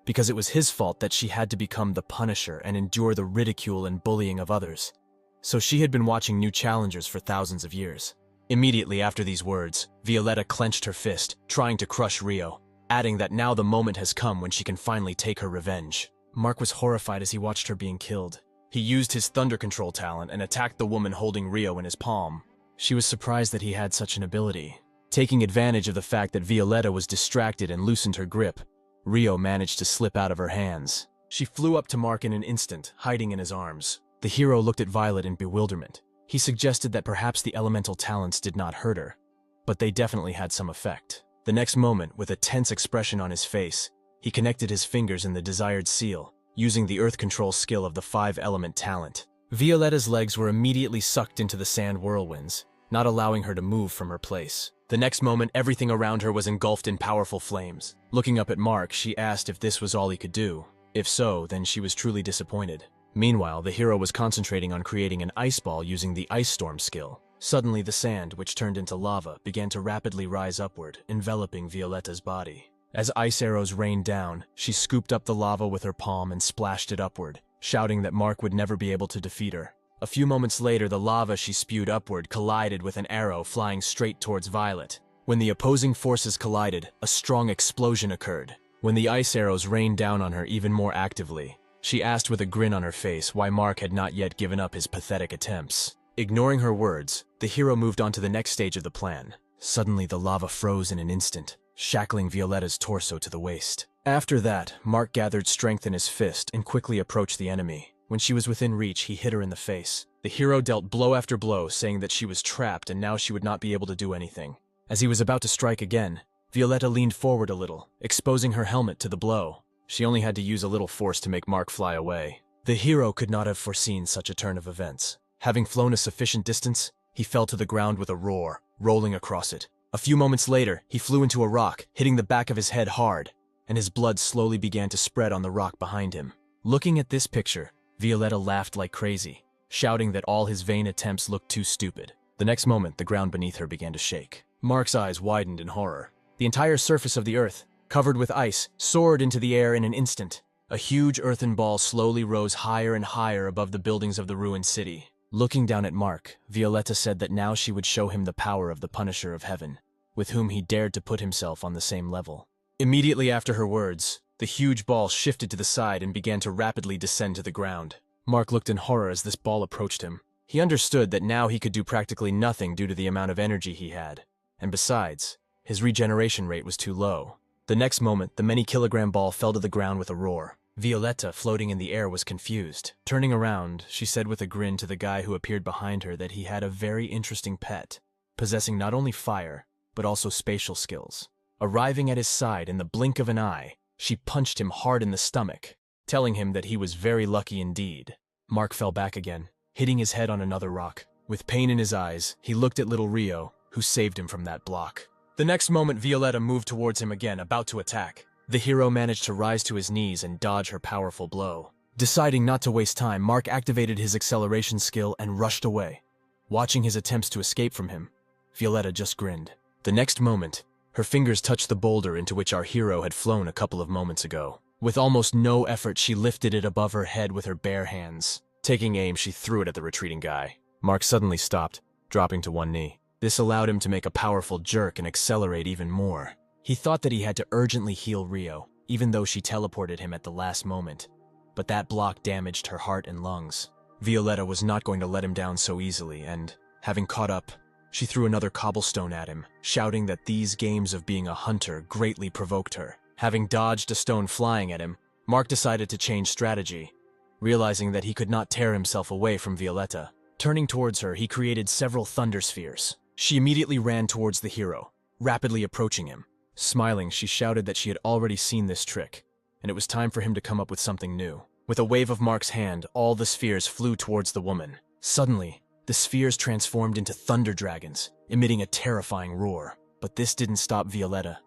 because it was his fault that she had to become the Punisher and endure the ridicule and bullying of others. So she had been watching new challengers for thousands of years. Immediately after these words, Violetta clenched her fist, trying to crush Rio, adding that now the moment has come when she can finally take her revenge. Mark was horrified as he watched her being killed. He used his thunder control talent and attacked the woman holding Rio in his palm. She was surprised that he had such an ability. Taking advantage of the fact that Violetta was distracted and loosened her grip, Rio managed to slip out of her hands. She flew up to Mark in an instant, hiding in his arms. The hero looked at Violet in bewilderment. He suggested that perhaps the elemental talents did not hurt her, but they definitely had some effect. The next moment, with a tense expression on his face, he connected his fingers in the desired seal, using the earth control skill of the 5-element talent. Violetta's legs were immediately sucked into the sand whirlwinds, not allowing her to move from her place. The next moment, everything around her was engulfed in powerful flames. Looking up at Mark, she asked if this was all he could do. If so, then she was truly disappointed. Meanwhile, the hero was concentrating on creating an ice ball using the Ice Storm skill. Suddenly, the sand, which turned into lava, began to rapidly rise upward, enveloping Violetta's body. As ice arrows rained down, she scooped up the lava with her palm and splashed it upward, shouting that Mark would never be able to defeat her. A few moments later, the lava she spewed upward collided with an arrow flying straight towards Violet. When the opposing forces collided, a strong explosion occurred. When the ice arrows rained down on her even more actively, she asked with a grin on her face why Mark had not yet given up his pathetic attempts. Ignoring her words, the hero moved on to the next stage of the plan. Suddenly, the lava froze in an instant, shackling Violetta's torso to the waist. After that, Mark gathered strength in his fist and quickly approached the enemy. When she was within reach, he hit her in the face. The hero dealt blow after blow, saying that she was trapped and now she would not be able to do anything. As he was about to strike again, Violetta leaned forward a little, exposing her helmet to the blow. She only had to use a little force to make Mark fly away. The hero could not have foreseen such a turn of events. Having flown a sufficient distance, he fell to the ground with a roar, rolling across it. A few moments later, he flew into a rock, hitting the back of his head hard, and his blood slowly began to spread on the rock behind him. Looking at this picture, Violetta laughed like crazy, shouting that all his vain attempts looked too stupid. The next moment, the ground beneath her began to shake. Mark's eyes widened in horror. The entire surface of the earth, covered with ice, soared into the air in an instant. A huge earthen ball slowly rose higher and higher above the buildings of the ruined city. Looking down at Mark, Violetta said that now she would show him the power of the Punisher of Heaven, with whom he dared to put himself on the same level. Immediately after her words, the huge ball shifted to the side and began to rapidly descend to the ground. Mark looked in horror as this ball approached him. He understood that now he could do practically nothing due to the amount of energy he had, and besides, his regeneration rate was too low. The next moment, the many-kilogram ball fell to the ground with a roar. Violetta, floating in the air, was confused. Turning around, she said with a grin to the guy who appeared behind her that he had a very interesting pet, possessing not only fire, but also spatial skills. Arriving at his side in the blink of an eye, she punched him hard in the stomach, telling him that he was very lucky indeed. Mark fell back again, hitting his head on another rock. With pain in his eyes, he looked at little Rio, who saved him from that block. The next moment, Violetta moved towards him again, about to attack. The hero managed to rise to his knees and dodge her powerful blow. Deciding not to waste time, Mark activated his acceleration skill and rushed away. Watching his attempts to escape from him, Violetta just grinned. The next moment, her fingers touched the boulder into which our hero had flown a couple of moments ago. With almost no effort, she lifted it above her head with her bare hands. Taking aim, she threw it at the retreating guy. Mark suddenly stopped, dropping to one knee. This allowed him to make a powerful jerk and accelerate even more. He thought that he had to urgently heal Rio, even though she teleported him at the last moment. But that block damaged her heart and lungs. Violetta was not going to let him down so easily, and, having caught up, She threw another cobblestone at him, shouting that these games of being a hunter greatly provoked her. Having dodged a stone flying at him, Mark decided to change strategy, realizing that he could not tear himself away from Violetta. Turning towards her, he created several thunder spheres. She immediately ran towards the hero, rapidly approaching him. Smiling, she shouted that she had already seen this trick, and it was time for him to come up with something new. With a wave of Mark's hand, all the spheres flew towards the woman. Suddenly, the spheres transformed into thunder dragons, emitting a terrifying roar. But this didn't stop Violetta.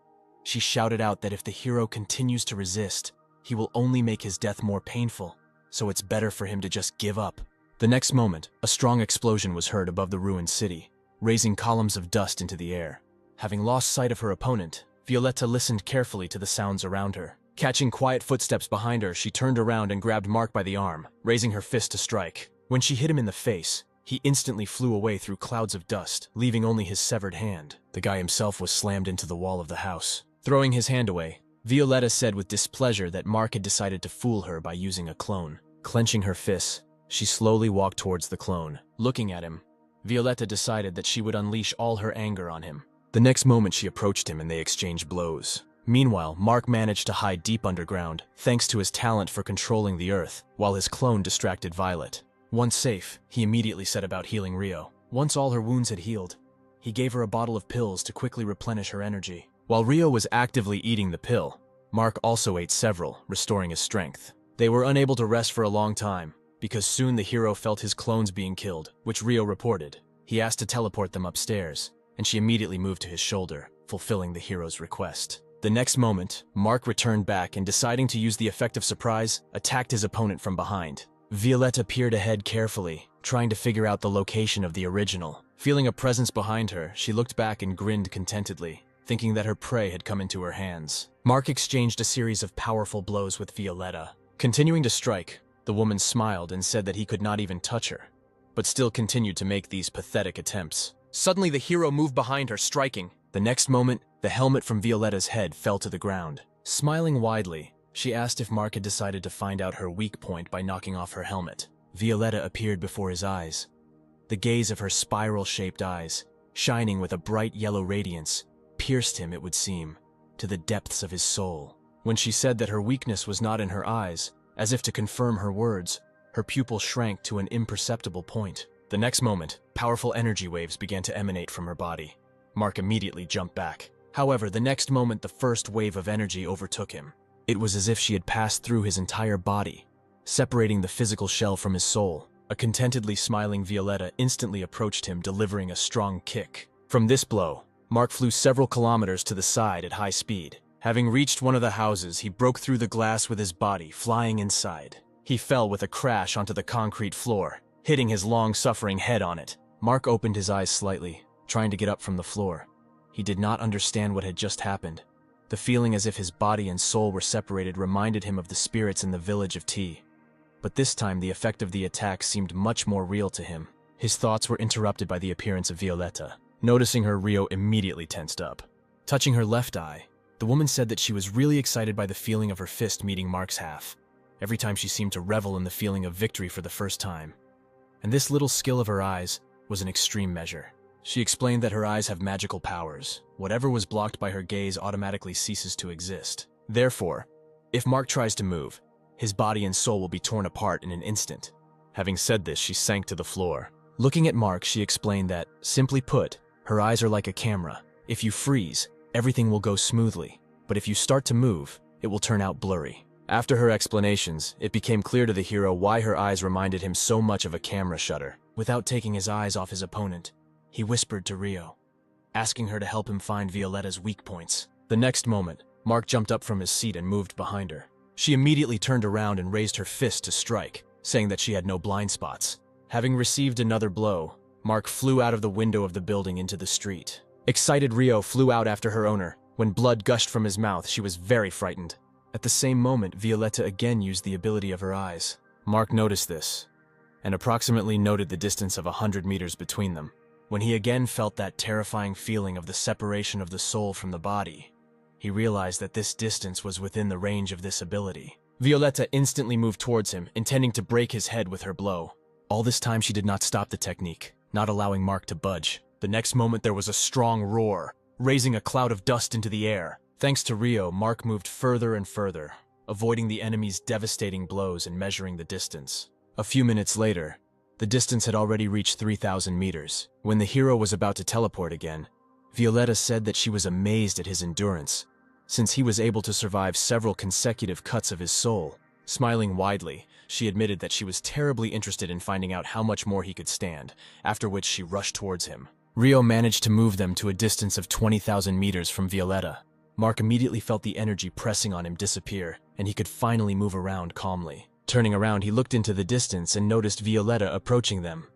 She shouted out that if the hero continues to resist, he will only make his death more painful, so it's better for him to just give up. The next moment, a strong explosion was heard above the ruined city, raising columns of dust into the air. Having lost sight of her opponent, Violetta listened carefully to the sounds around her. Catching quiet footsteps behind her, she turned around and grabbed Mark by the arm, raising her fist to strike. When she hit him in the face, he instantly flew away through clouds of dust, leaving only his severed hand. The guy himself was slammed into the wall of the house. Throwing his hand away, Violetta said with displeasure that Mark had decided to fool her by using a clone. Clenching her fists, she slowly walked towards the clone. Looking at him, Violetta decided that she would unleash all her anger on him. The next moment she approached him and they exchanged blows. Meanwhile, Mark managed to hide deep underground, thanks to his talent for controlling the earth, while his clone distracted Violet. Once safe, he immediately set about healing Rio. Once all her wounds had healed, he gave her a bottle of pills to quickly replenish her energy. While Rio was actively eating the pill, Mark also ate several, restoring his strength. They were unable to rest for a long time, because soon the hero felt his clones being killed, which Rio reported. He asked to teleport them upstairs, and she immediately moved to his shoulder, fulfilling the hero's request. The next moment, Mark returned back and, deciding to use the effect of surprise, attacked his opponent from behind. Violetta peered ahead carefully, trying to figure out the location of the original. Feeling a presence behind her, she looked back and grinned contentedly, thinking that her prey had come into her hands. Mark exchanged a series of powerful blows with Violetta. Continuing to strike, the woman smiled and said that he could not even touch her, but still continued to make these pathetic attempts. Suddenly the hero moved behind her, striking. The next moment, the helmet from Violetta's head fell to the ground. Smiling widely, she asked if Mark had decided to find out her weak point by knocking off her helmet. Violetta appeared before his eyes. The gaze of her spiral-shaped eyes, shining with a bright yellow radiance, pierced him, it would seem, to the depths of his soul. When she said that her weakness was not in her eyes, as if to confirm her words, her pupil shrank to an imperceptible point. The next moment, powerful energy waves began to emanate from her body. Mark immediately jumped back. However, the next moment the first wave of energy overtook him. It was as if she had passed through his entire body, separating the physical shell from his soul. A contentedly smiling Violetta instantly approached him, delivering a strong kick. From this blow, Mark flew several kilometers to the side at high speed. Having reached one of the houses, he broke through the glass with his body, flying inside. He fell with a crash onto the concrete floor, hitting his long-suffering head on it. Mark opened his eyes slightly, trying to get up from the floor. He did not understand what had just happened. The feeling as if his body and soul were separated reminded him of the spirits in the village of T. But this time the effect of the attack seemed much more real to him. His thoughts were interrupted by the appearance of Violetta. Noticing her, Rio immediately tensed up. Touching her left eye, the woman said that she was really excited by the feeling of her fist meeting Mark's half. Every time she seemed to revel in the feeling of victory for the first time. And this little skill of her eyes was an extreme measure. She explained that her eyes have magical powers. Whatever was blocked by her gaze automatically ceases to exist. Therefore, if Mark tries to move, his body and soul will be torn apart in an instant. Having said this, she sank to the floor. Looking at Mark, she explained that, simply put, her eyes are like a camera. If you freeze, everything will go smoothly, but if you start to move, it will turn out blurry. After her explanations, it became clear to the hero why her eyes reminded him so much of a camera shutter. Without taking his eyes off his opponent, he whispered to Rio, asking her to help him find Violetta's weak points. The next moment, Mark jumped up from his seat and moved behind her. She immediately turned around and raised her fist to strike, saying that she had no blind spots. Having received another blow, Mark flew out of the window of the building into the street. Excited Rio flew out after her owner. When blood gushed from his mouth, she was very frightened. At the same moment, Violetta again used the ability of her eyes. Mark noticed this, and approximately noted the distance of 100 meters between them. When he again felt that terrifying feeling of the separation of the soul from the body, he realized that this distance was within the range of this ability. Violetta instantly moved towards him, intending to break his head with her blow. All this time she did not stop the technique, not allowing Mark to budge. The next moment there was a strong roar, raising a cloud of dust into the air. Thanks to Rio, Mark moved further and further, avoiding the enemy's devastating blows and measuring the distance. A few minutes later, the distance had already reached 3,000 meters. When the hero was about to teleport again, Violetta said that she was amazed at his endurance, since he was able to survive several consecutive cuts of his soul. Smiling widely, she admitted that she was terribly interested in finding out how much more he could stand, after which she rushed towards him. Rio managed to move them to a distance of 20,000 meters from Violetta. Mark immediately felt the energy pressing on him disappear, and he could finally move around calmly. Turning around, he looked into the distance and noticed Violetta approaching them.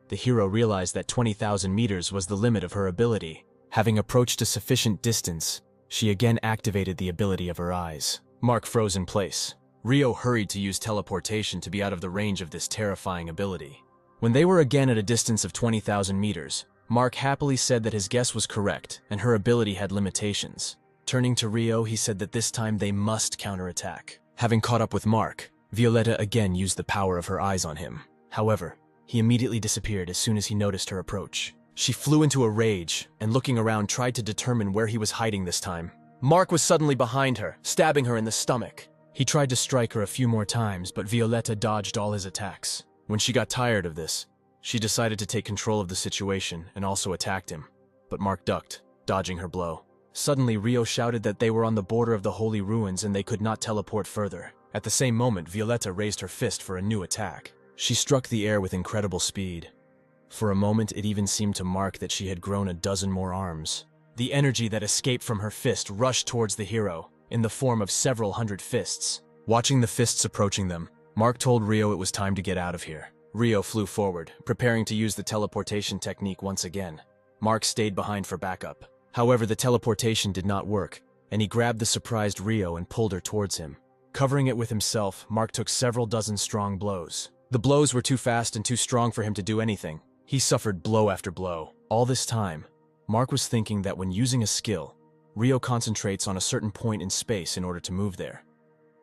The hero realized that 20,000 meters was the limit of her ability. Having approached a sufficient distance, she again activated the ability of her eyes. Mark froze in place. Rio hurried to use teleportation to be out of the range of this terrifying ability. When they were again at a distance of 20,000 meters, Mark happily said that his guess was correct and her ability had limitations. Turning to Rio, he said that this time they must counterattack. Having caught up with Mark, Violetta again used the power of her eyes on him. However, he immediately disappeared as soon as he noticed her approach. She flew into a rage and, looking around, tried to determine where he was hiding this time. Mark was suddenly behind her, stabbing her in the stomach. He tried to strike her a few more times, but Violetta dodged all his attacks. When she got tired of this, she decided to take control of the situation and also attacked him. But Mark ducked, dodging her blow. Suddenly, Rio shouted that they were on the border of the Holy Ruins and they could not teleport further. At the same moment, Violetta raised her fist for a new attack. She struck the air with incredible speed. For a moment, it even seemed to Mark that she had grown a dozen more arms. The energy that escaped from her fist rushed towards the hero, in the form of several hundred fists. Watching the fists approaching them, Mark told Rio it was time to get out of here. Rio flew forward, preparing to use the teleportation technique once again. Mark stayed behind for backup. However, the teleportation did not work, and he grabbed the surprised Rio and pulled her towards him. Covering it with himself, Mark took several dozen strong blows. The blows were too fast and too strong for him to do anything. He suffered blow after blow. All this time, Mark was thinking that when using a skill, Rio concentrates on a certain point in space in order to move there.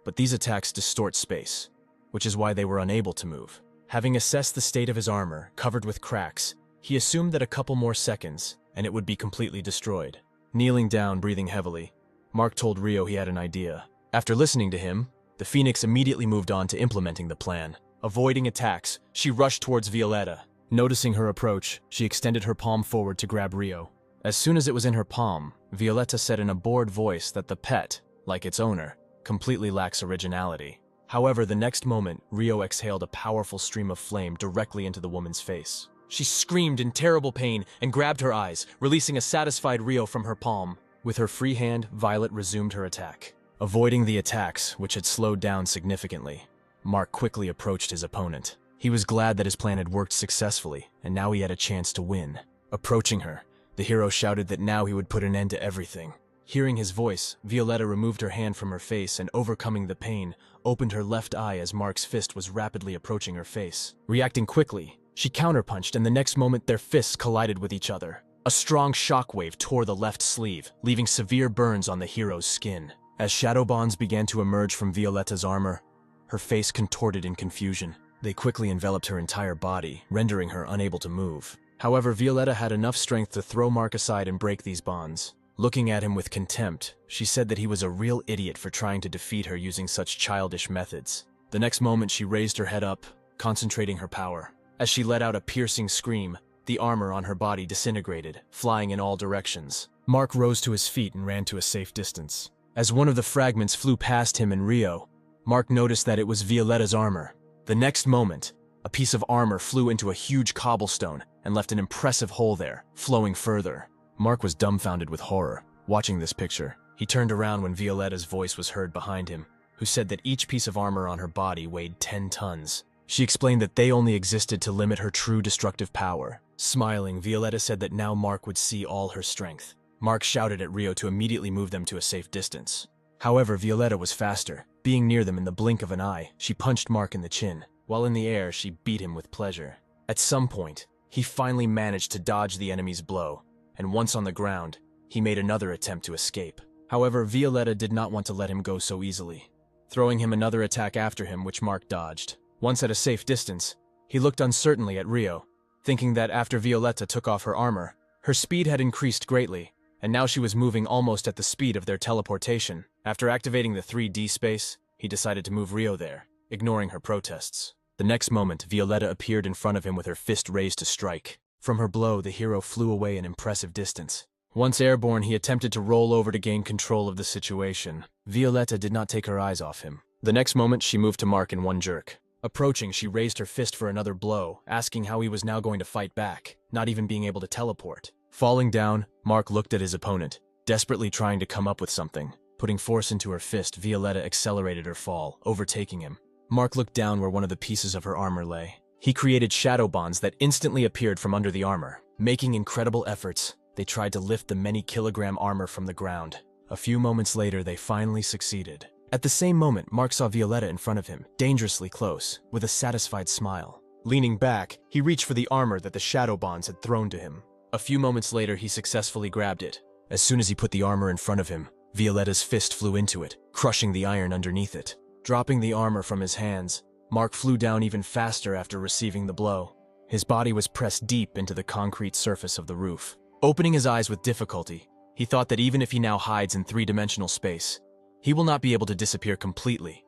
But these attacks distort space, which is why they were unable to move. Having assessed the state of his armor, covered with cracks, he assumed that a couple more seconds, and it would be completely destroyed. Kneeling down, breathing heavily, Mark told Rio he had an idea. After listening to him, the Phoenix immediately moved on to implementing the plan. Avoiding attacks, she rushed towards Violetta. Noticing her approach, she extended her palm forward to grab Rio. As soon as it was in her palm, Violetta said in a bored voice that the pet, like its owner, completely lacks originality. However, the next moment, Rio exhaled a powerful stream of flame directly into the woman's face. She screamed in terrible pain and grabbed her eyes, releasing a satisfied Rio from her palm. With her free hand, Violet resumed her attack. Avoiding the attacks, which had slowed down significantly, Mark quickly approached his opponent. He was glad that his plan had worked successfully, and now he had a chance to win. Approaching her, the hero shouted that now he would put an end to everything. Hearing his voice, Violetta removed her hand from her face and, overcoming the pain, opened her left eye as Mark's fist was rapidly approaching her face. Reacting quickly, she counterpunched, and the next moment their fists collided with each other. A strong shockwave tore the left sleeve, leaving severe burns on the hero's skin. As shadow bonds began to emerge from Violetta's armor, her face contorted in confusion. They quickly enveloped her entire body, rendering her unable to move. However, Violetta had enough strength to throw Mark aside and break these bonds. Looking at him with contempt, she said that he was a real idiot for trying to defeat her using such childish methods. The next moment, she raised her head up, concentrating her power. As she let out a piercing scream, the armor on her body disintegrated, flying in all directions. Mark rose to his feet and ran to a safe distance. As one of the fragments flew past him and Rio, Mark noticed that it was Violetta's armor. The next moment, a piece of armor flew into a huge cobblestone and left an impressive hole there, flowing further. Mark was dumbfounded with horror, watching this picture. He turned around when Violetta's voice was heard behind him, who said that each piece of armor on her body weighed 10 tons. She explained that they only existed to limit her true destructive power. Smiling, Violetta said that now Mark would see all her strength. Mark shouted at Rio to immediately move them to a safe distance. However, Violetta was faster. Being near them in the blink of an eye, she punched Mark in the chin. While in the air, she beat him with pleasure. At some point, he finally managed to dodge the enemy's blow, and once on the ground, he made another attempt to escape. However, Violetta did not want to let him go so easily, throwing him another attack after him, which Mark dodged. Once at a safe distance, he looked uncertainly at Rio, thinking that after Violetta took off her armor, Her speed had increased greatly, and now she was moving almost at the speed of their teleportation. After activating the 3D space, he decided to move Rio there, ignoring her protests. The next moment, Violetta appeared in front of him with her fist raised to strike. From her blow, the hero flew away an impressive distance. Once airborne, he attempted to roll over to gain control of the situation. Violetta did not take her eyes off him. The next moment, she moved to Mark in one jerk. Approaching, she raised her fist for another blow, asking how he was now going to fight back, not even being able to teleport. Falling down, Mark looked at his opponent, desperately trying to come up with something. Putting force into her fist, Violetta accelerated her fall, overtaking him. Mark looked down where one of the pieces of her armor lay. He created shadow bonds that instantly appeared from under the armor. Making incredible efforts, they tried to lift the many-kilogram armor from the ground. A few moments later, they finally succeeded. At the same moment, Mark saw Violetta in front of him, dangerously close, with a satisfied smile. Leaning back, he reached for the armor that the shadow bonds had thrown to him. A few moments later, he successfully grabbed it. As soon as he put the armor in front of him, Violetta's fist flew into it, crushing the iron underneath it. Dropping the armor from his hands, Mark flew down even faster after receiving the blow. His body was pressed deep into the concrete surface of the roof. Opening his eyes with difficulty, he thought that even if he now hides in three-dimensional space, he will not be able to disappear completely,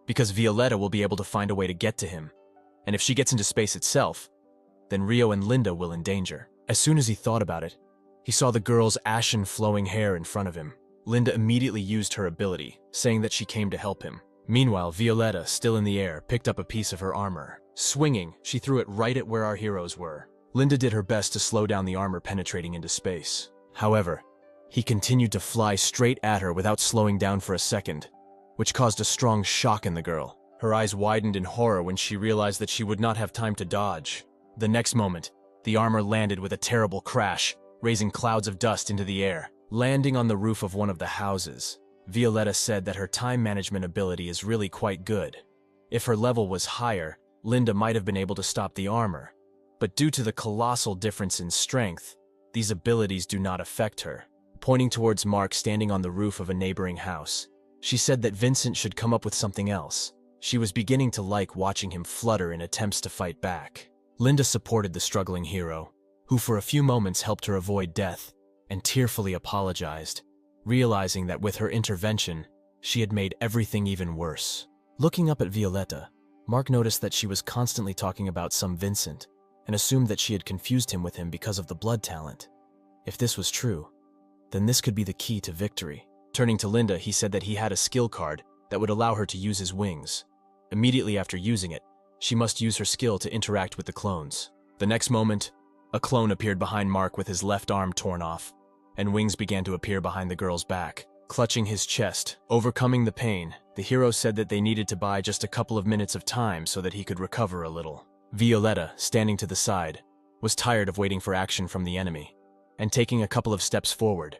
because Violetta will be able to find a way to get to him. And if she gets into space itself, then Rio and Linda will endanger. As soon as he thought about it, he saw the girl's ashen flowing hair in front of him. Linda immediately used her ability, saying that she came to help him. Meanwhile, Violetta, still in the air, picked up a piece of her armor. Swinging, she threw it right at where our heroes were. Linda did her best to slow down the armor penetrating into space. However, he continued to fly straight at her without slowing down for a second, which caused a strong shock in the girl. Her eyes widened in horror when she realized that she would not have time to dodge. The next moment, the armor landed with a terrible crash, raising clouds of dust into the air. Landing on the roof of one of the houses, Violetta said that her time management ability is really quite good. If her level was higher, Linda might have been able to stop the armor. But due to the colossal difference in strength, these abilities do not affect her. Pointing towards Mark standing on the roof of a neighboring house, she said that Vincent should come up with something else. She was beginning to like watching him flutter in attempts to fight back. Linda supported the struggling hero, who for a few moments helped her avoid death, and tearfully apologized, realizing that with her intervention, she had made everything even worse. Looking up at Violetta, Mark noticed that she was constantly talking about some Vincent, and assumed that she had confused him with him because of the blood talent. If this was true, then this could be the key to victory. Turning to Linda, he said that he had a skill card that would allow her to use his wings. Immediately after using it, she must use her skill to interact with the clones. The next moment, a clone appeared behind Mark with his left arm torn off, and wings began to appear behind the girl's back. Clutching his chest, overcoming the pain, the hero said that they needed to buy just a couple of minutes of time so that he could recover a little. Violetta, standing to the side, was tired of waiting for action from the enemy, and taking a couple of steps forward,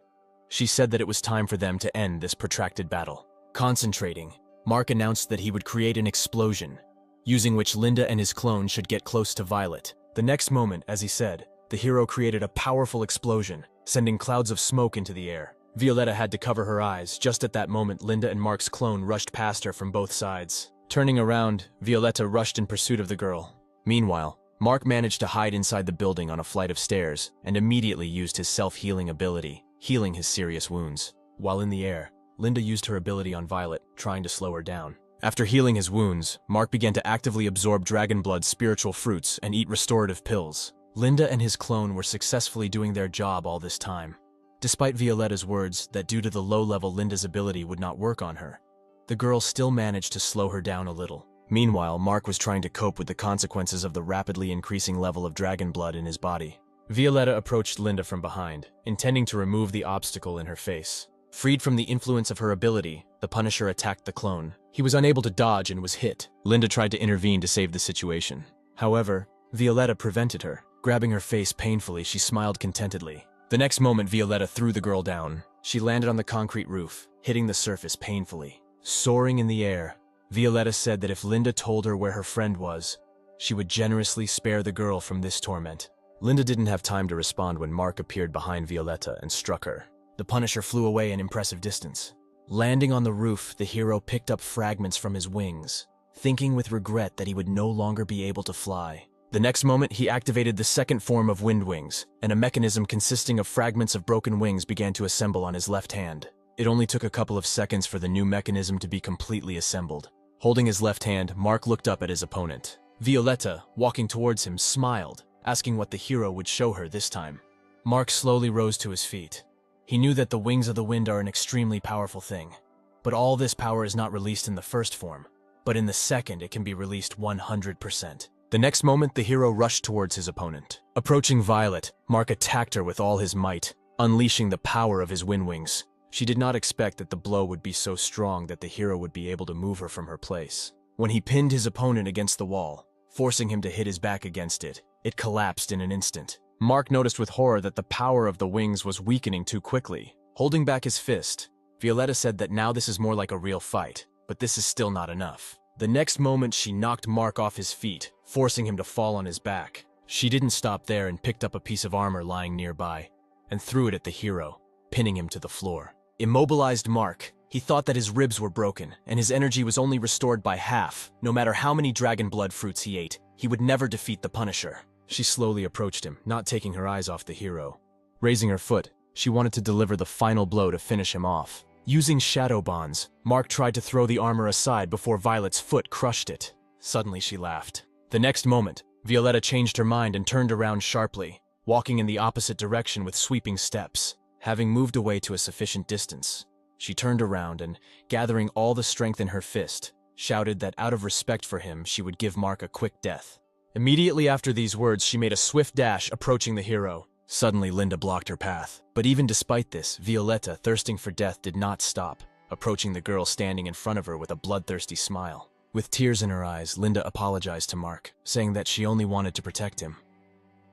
she said that it was time for them to end this protracted battle. Concentrating, Mark announced that he would create an explosion, using which Linda and his clone should get close to Violet. The next moment, as he said, the hero created a powerful explosion, sending clouds of smoke into the air. Violetta had to cover her eyes. Just at that moment, Linda and Mark's clone rushed past her from both sides. Turning around, Violetta rushed in pursuit of the girl. Meanwhile, Mark managed to hide inside the building on a flight of stairs and immediately used his self-healing ability, healing his serious wounds. While in the air, Linda used her ability on Violet, trying to slow her down. After healing his wounds, Mark began to actively absorb Dragon Blood's spiritual fruits and eat restorative pills. Linda and his clone were successfully doing their job all this time. Despite Violetta's words that due to the low level Linda's ability would not work on her, the girl still managed to slow her down a little. Meanwhile, Mark was trying to cope with the consequences of the rapidly increasing level of Dragon Blood in his body. Violetta approached Linda from behind, intending to remove the obstacle in her face. Freed from the influence of her ability, the Punisher attacked the clone. He was unable to dodge and was hit. Linda tried to intervene to save the situation. However, Violetta prevented her. Grabbing her face painfully, she smiled contentedly. The next moment, Violetta threw the girl down. She landed on the concrete roof, hitting the surface painfully. Soaring in the air, Violetta said that if Linda told her where her friend was, she would generously spare the girl from this torment. Linda didn't have time to respond when Mark appeared behind Violetta and struck her. The Punisher flew away an impressive distance. Landing on the roof, the hero picked up fragments from his wings, thinking with regret that he would no longer be able to fly. The next moment, he activated the second form of wind wings, and a mechanism consisting of fragments of broken wings began to assemble on his left hand. It only took a couple of seconds for the new mechanism to be completely assembled. Holding his left hand, Mark looked up at his opponent. Violetta, walking towards him, smiled, asking what the hero would show her this time. Mark slowly rose to his feet. He knew that the wings of the wind are an extremely powerful thing, but all this power is not released in the first form, but in the second it can be released 100%. The next moment, the hero rushed towards his opponent. Approaching Violet, Mark attacked her with all his might, unleashing the power of his wind wings. She did not expect that the blow would be so strong that the hero would be able to move her from her place. When he pinned his opponent against the wall, forcing him to hit his back against it, it collapsed in an instant. Mark noticed with horror that the power of the wings was weakening too quickly. Holding back his fist, Violetta said that now this is more like a real fight, but this is still not enough. The next moment, she knocked Mark off his feet, forcing him to fall on his back. She didn't stop there and picked up a piece of armor lying nearby and threw it at the hero, pinning him to the floor. Immobilized Mark, he thought that his ribs were broken and his energy was only restored by half. No matter how many dragon blood fruits he ate, he would never defeat the Punisher. She slowly approached him, not taking her eyes off the hero. Raising her foot, she wanted to deliver the final blow to finish him off. Using shadow bonds, Mark tried to throw the armor aside before Violet's foot crushed it. Suddenly she laughed. The next moment, Violetta changed her mind and turned around sharply, walking in the opposite direction with sweeping steps. Having moved away to a sufficient distance, she turned around and, gathering all the strength in her fist, shouted that out of respect for him, she would give Mark a quick death. Immediately after these words, she made a swift dash, approaching the hero. Suddenly, Linda blocked her path. But even despite this, Violetta, thirsting for death, did not stop, approaching the girl standing in front of her with a bloodthirsty smile. With tears in her eyes, Linda apologized to Mark, saying that she only wanted to protect him.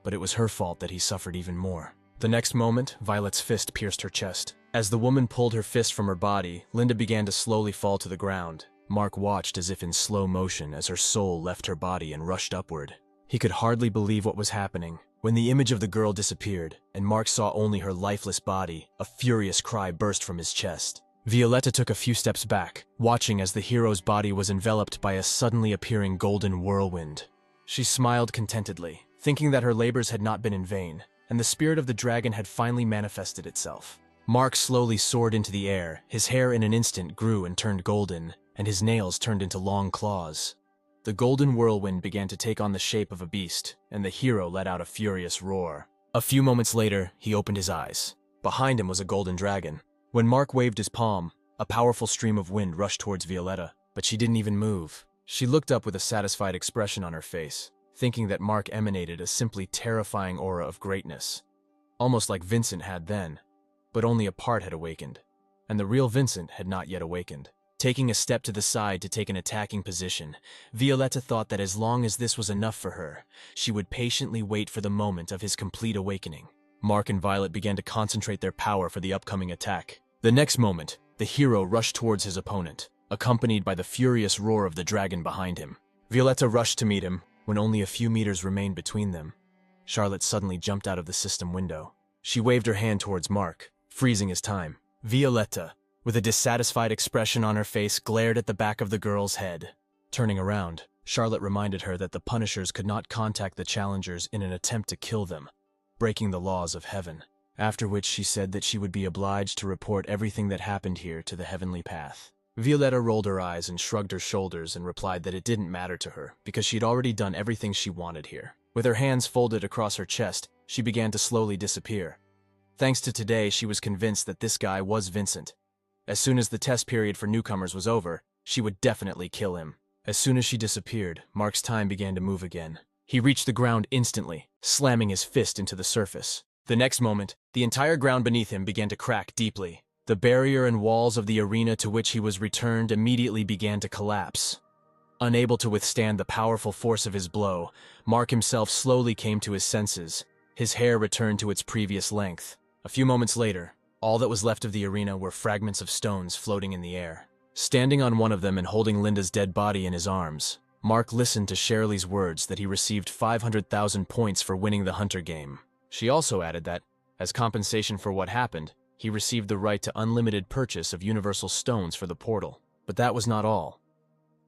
But it was her fault that he suffered even more. The next moment, Violet's fist pierced her chest. As the woman pulled her fist from her body, Linda began to slowly fall to the ground. Mark watched as if in slow motion as her soul left her body and rushed upward. He could hardly believe what was happening. When the image of the girl disappeared, and Mark saw only her lifeless body, a furious cry burst from his chest. Violetta took a few steps back, watching as the hero's body was enveloped by a suddenly appearing golden whirlwind. She smiled contentedly, thinking that her labors had not been in vain, and the spirit of the dragon had finally manifested itself. Mark slowly soared into the air. His hair in an instant grew and turned golden, and his nails turned into long claws. The golden whirlwind began to take on the shape of a beast, and the hero let out a furious roar. A few moments later, he opened his eyes. Behind him was a golden dragon. When Mark waved his palm, a powerful stream of wind rushed towards Violetta, but she didn't even move. She looked up with a satisfied expression on her face, thinking that Mark emanated a simply terrifying aura of greatness, almost like Vincent had then, but only a part had awakened, and the real Vincent had not yet awakened. Taking a step to the side to take an attacking position, Violetta thought that as long as this was enough for her, she would patiently wait for the moment of his complete awakening. Mark and Violet began to concentrate their power for the upcoming attack. The next moment, the hero rushed towards his opponent, accompanied by the furious roar of the dragon behind him. Violetta rushed to meet him when only a few meters remained between them. Charlotte suddenly jumped out of the system window. She waved her hand towards Mark, freezing his time. Violetta, with a dissatisfied expression on her face, glared at the back of the girl's head. Turning around, Charlotte reminded her that the Punishers could not contact the challengers in an attempt to kill them, breaking the laws of heaven. After which she said that she would be obliged to report everything that happened here to the heavenly path. Violetta rolled her eyes and shrugged her shoulders and replied that it didn't matter to her because she'd already done everything she wanted here. With her hands folded across her chest, she began to slowly disappear. Thanks to today, she was convinced that this guy was Vincent. As soon as the test period for newcomers was over, she would definitely kill him. As soon as she disappeared, Mark's time began to move again. He reached the ground instantly, slamming his fist into the surface. The next moment, the entire ground beneath him began to crack deeply. The barrier and walls of the arena to which he was returned immediately began to collapse. Unable to withstand the powerful force of his blow, Mark himself slowly came to his senses. His hair returned to its previous length. A few moments later, all that was left of the arena were fragments of stones floating in the air. Standing on one of them and holding Linda's dead body in his arms, Mark listened to Shirley's words that he received 500,000 points for winning the Hunter game. She also added that, as compensation for what happened, he received the right to unlimited purchase of universal stones for the portal. But that was not all.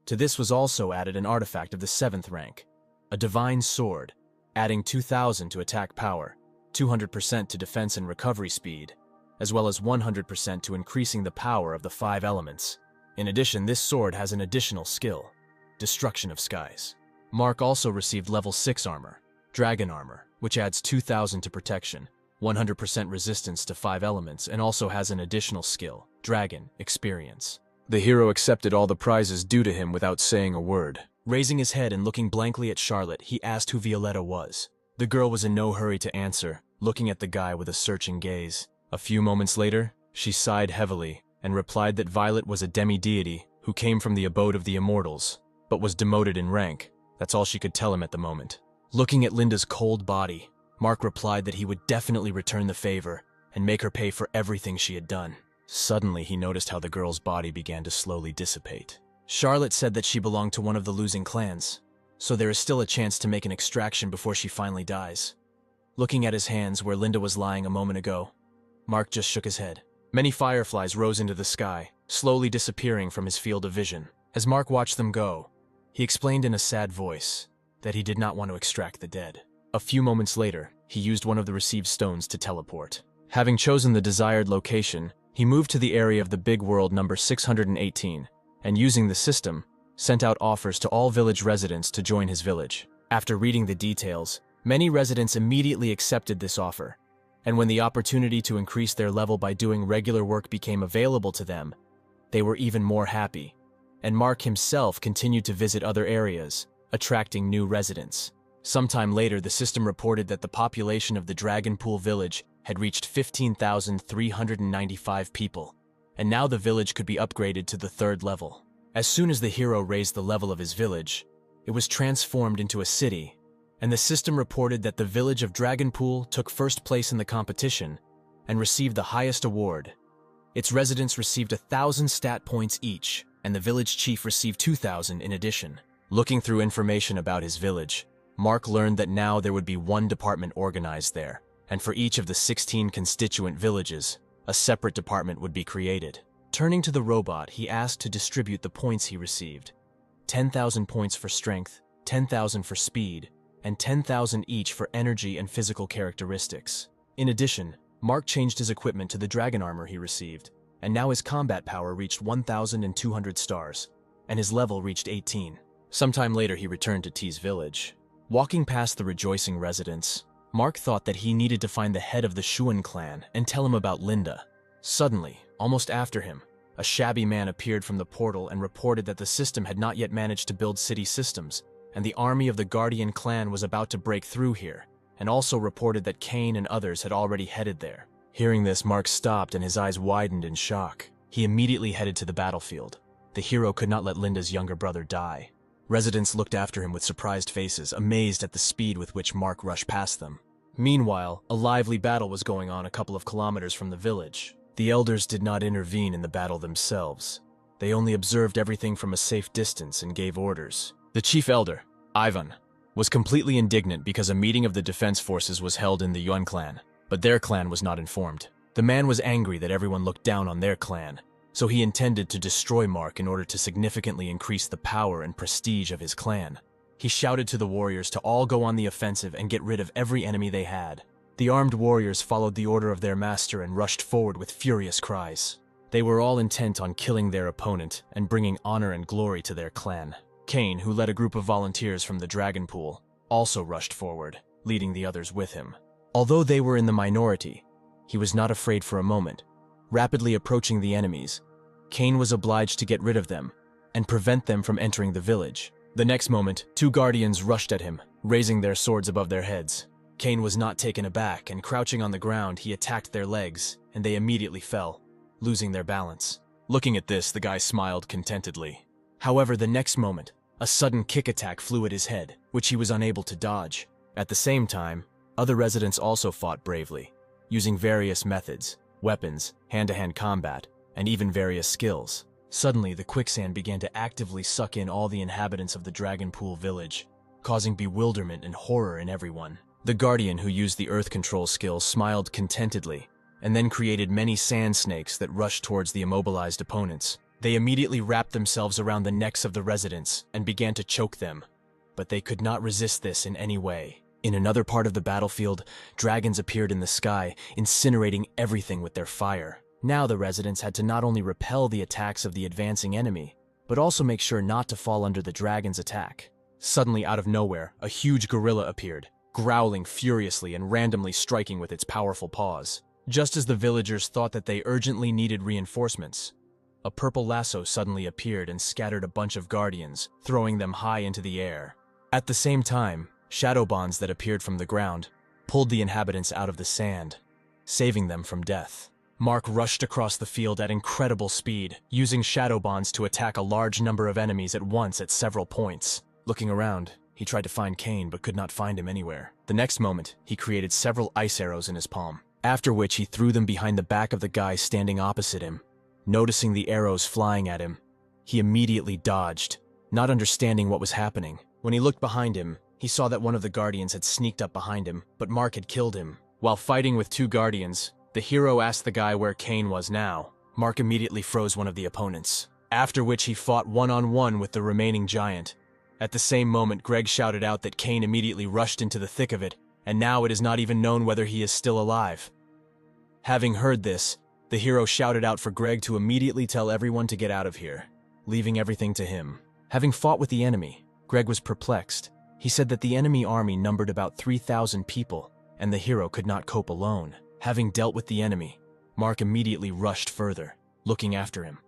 To this was also added an artifact of the 7th rank. a divine sword, adding 2,000 to attack power, 200% to defense and recovery speed, as well as 100% to increasing the power of the 5 elements. In addition, this sword has an additional skill, Destruction of Skies. Mark also received level 6 armor, Dragon Armor, which adds 2,000 to protection, 100% resistance to 5 elements, and also has an additional skill, Dragon Experience. The hero accepted all the prizes due to him without saying a word. Raising his head and looking blankly at Charlotte, he asked who Violetta was. The girl was in no hurry to answer, looking at the guy with a searching gaze. A few moments later, she sighed heavily and replied that Violet was a demi-deity who came from the abode of the immortals, but was demoted in rank. That's all she could tell him at the moment. Looking at Linda's cold body, Mark replied that he would definitely return the favor and make her pay for everything she had done. Suddenly, he noticed how the girl's body began to slowly dissipate. Charlotte said that she belonged to one of the losing clans, so there is still a chance to make an extraction before she finally dies. Looking at his hands where Linda was lying a moment ago, Mark just shook his head. Many fireflies rose into the sky, slowly disappearing from his field of vision. As Mark watched them go, he explained in a sad voice that he did not want to extract the dead. A few moments later, he used one of the received stones to teleport. Having chosen the desired location, he moved to the area of the big world number 618, and using the system, sent out offers to all village residents to join his village. After reading the details, many residents immediately accepted this offer, and when the opportunity to increase their level by doing regular work became available to them, they were even more happy, and Mark himself continued to visit other areas, attracting new residents. Sometime later, the system reported that the population of the Dragonpool village had reached 15,395 people, and now the village could be upgraded to the 3rd level. As soon as the hero raised the level of his village, it was transformed into a city, and the system reported that the village of Dragonpool took 1st place in the competition and received the highest award. Its residents received 1,000 stat points each, and the village chief received 2,000 in addition. Looking through information about his village, Mark learned that now there would be one department organized there, and for each of the 16 constituent villages, a separate department would be created. Turning to the robot, he asked to distribute the points he received. 10,000 points for strength, 10,000 for speed, and 10,000 each for energy and physical characteristics. In addition, Mark changed his equipment to the dragon armor he received, and now his combat power reached 1,200 stars, and his level reached 18. Sometime later, he returned to T's village. Walking past the rejoicing residents, Mark thought that he needed to find the head of the Shuan clan and tell him about Linda. Suddenly, almost after him, a shabby man appeared from the portal and reported that the system had not yet managed to build city systems, and the army of the Guardian clan was about to break through here, and also reported that Kane and others had already headed there. Hearing this, Mark stopped and his eyes widened in shock. He immediately headed to the battlefield. The hero could not let Linda's younger brother die. Residents looked after him with surprised faces, amazed at the speed with which Mark rushed past them. Meanwhile, a lively battle was going on a couple of kilometers from the village. The elders did not intervene in the battle themselves. They only observed everything from a safe distance and gave orders. The chief elder, Ivan, was completely indignant because a meeting of the defense forces was held in the Yuan clan, but their clan was not informed. The man was angry that everyone looked down on their clan, so he intended to destroy Mark in order to significantly increase the power and prestige of his clan. He shouted to the warriors to all go on the offensive and get rid of every enemy they had. The armed warriors followed the order of their master and rushed forward with furious cries. They were all intent on killing their opponent and bringing honor and glory to their clan. Kane, who led a group of volunteers from the Dragonpool, also rushed forward, leading the others with him. Although they were in the minority, he was not afraid for a moment. Rapidly approaching the enemies, Kane was obliged to get rid of them and prevent them from entering the village. The next moment, 2 guardians rushed at him, raising their swords above their heads. Kane was not taken aback, and crouching on the ground, he attacked their legs, and they immediately fell, losing their balance. Looking at this, the guy smiled contentedly. However, the next moment, a sudden kick attack flew at his head, which he was unable to dodge. At the same time, other residents also fought bravely, using various methods, weapons, hand-to-hand combat, and even various skills. Suddenly, the quicksand began to actively suck in all the inhabitants of the Dragonpool village, causing bewilderment and horror in everyone. The Guardian, who used the earth control skill, smiled contentedly, and then created many sand snakes that rushed towards the immobilized opponents. They immediately wrapped themselves around the necks of the residents and began to choke them. but they could not resist this in any way. In another part of the battlefield, dragons appeared in the sky, incinerating everything with their fire. Now the residents had to not only repel the attacks of the advancing enemy, but also make sure not to fall under the dragon's attack. Suddenly, out of nowhere, a huge gorilla appeared, growling furiously and randomly striking with its powerful paws. Just as the villagers thought that they urgently needed reinforcements, a purple lasso suddenly appeared and scattered a bunch of guardians, throwing them high into the air. At the same time, shadow bonds that appeared from the ground pulled the inhabitants out of the sand, saving them from death. Mark rushed across the field at incredible speed, using shadow bonds to attack a large number of enemies at once at several points. Looking around, he tried to find Cain but could not find him anywhere. The next moment, he created several ice arrows in his palm, after which he threw them behind the back of the guy standing opposite him. Noticing the arrows flying at him, he immediately dodged, not understanding what was happening. When he looked behind him, he saw that one of the guardians had sneaked up behind him, but Mark had killed him. While fighting with two guardians, the hero asked the guy where Cain was now. Mark immediately froze one of the opponents, after which he fought one-on-one with the remaining giant. At the same moment, Greg shouted out that Cain immediately rushed into the thick of it, and now it is not even known whether he is still alive. Having heard this, the hero shouted out for Greg to immediately tell everyone to get out of here, leaving everything to him. Having fought with the enemy, Greg was perplexed. He said that the enemy army numbered about 3,000 people, and the hero could not cope alone. Having dealt with the enemy, Mark immediately rushed further, looking after him.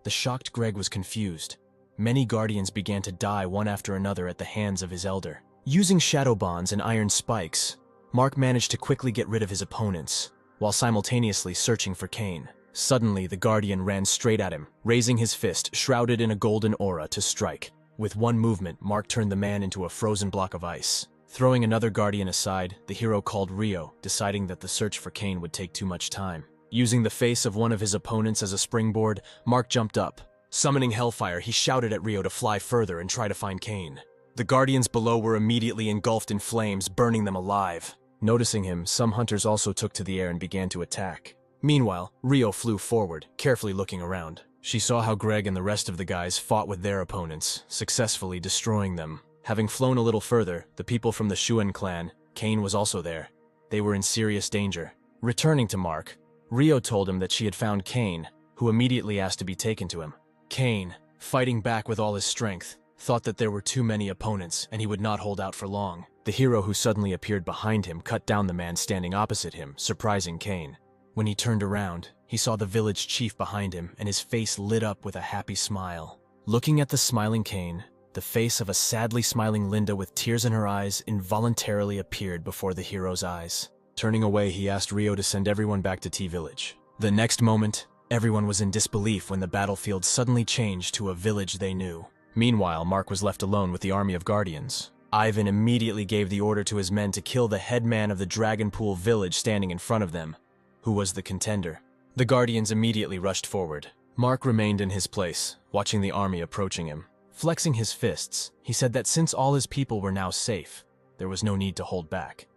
The shocked Greg was confused. Many guardians began to die one after another at the hands of his elder. Using shadow bonds and iron spikes, Mark managed to quickly get rid of his opponents, while simultaneously searching for Cain. Suddenly, the guardian ran straight at him, raising his fist, shrouded in a golden aura, to strike. With one movement, Mark turned the man into a frozen block of ice. Throwing another guardian aside, the hero called Rio, deciding that the search for Cain would take too much time. Using the face of one of his opponents as a springboard, Mark jumped up. Summoning Hellfire, he shouted at Rio to fly further and try to find Cain. The guardians below were immediately engulfed in flames, burning them alive. Noticing him, some hunters also took to the air and began to attack. Meanwhile, Rio flew forward, carefully looking around. She saw how Greg and the rest of the guys fought with their opponents, successfully destroying them. Having flown a little further, the people from the Shuan clan, Cain was also there. They were in serious danger. Returning to Mark, Rio told him that she had found Cain, who immediately asked to be taken to him. Cain, fighting back with all his strength, thought that there were too many opponents and he would not hold out for long. The hero who suddenly appeared behind him cut down the man standing opposite him, surprising Cain. When he turned around, he saw the village chief behind him and his face lit up with a happy smile. Looking at the smiling Cain, the face of a sadly smiling Linda with tears in her eyes involuntarily appeared before the hero's eyes. Turning away, he asked Rio to send everyone back to T-Village. The next moment, everyone was in disbelief when the battlefield suddenly changed to a village they knew. Meanwhile, Mark was left alone with the army of guardians. Ivan immediately gave the order to his men to kill the headman of the Dragonpool village standing in front of them, who was the contender. The guardians immediately rushed forward. Mark remained in his place, watching the army approaching him. Flexing his fists, he said that since all his people were now safe, there was no need to hold back.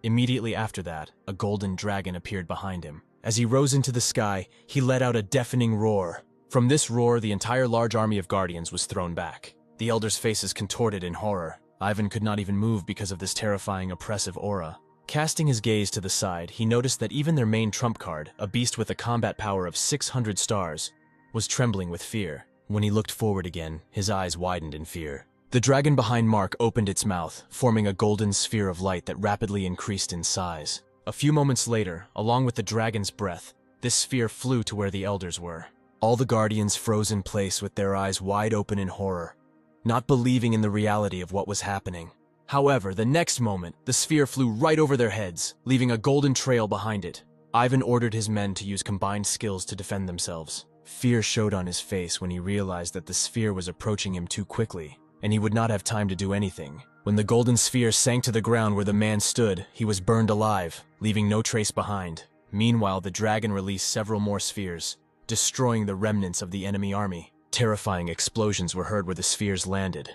Immediately after that, a golden dragon appeared behind him. As he rose into the sky, he let out a deafening roar. From this roar, the entire large army of guardians was thrown back. The elders' faces contorted in horror. Ivan could not even move because of this terrifying, oppressive aura. Casting his gaze to the side, he noticed that even their main trump card, a beast with a combat power of 600 stars, was trembling with fear. When he looked forward again, his eyes widened in fear. The dragon behind Mark opened its mouth, forming a golden sphere of light that rapidly increased in size. A few moments later, along with the dragon's breath, this sphere flew to where the elders were. All the guardians froze in place with their eyes wide open in horror, not believing in the reality of what was happening. However, the next moment, the sphere flew right over their heads, leaving a golden trail behind it. Ivan ordered his men to use combined skills to defend themselves. Fear showed on his face when he realized that the sphere was approaching him too quickly, and he would not have time to do anything. When the golden sphere sank to the ground where the man stood, he was burned alive, leaving no trace behind. Meanwhile, the dragon released several more spheres, destroying the remnants of the enemy army. Terrifying explosions were heard where the spheres landed,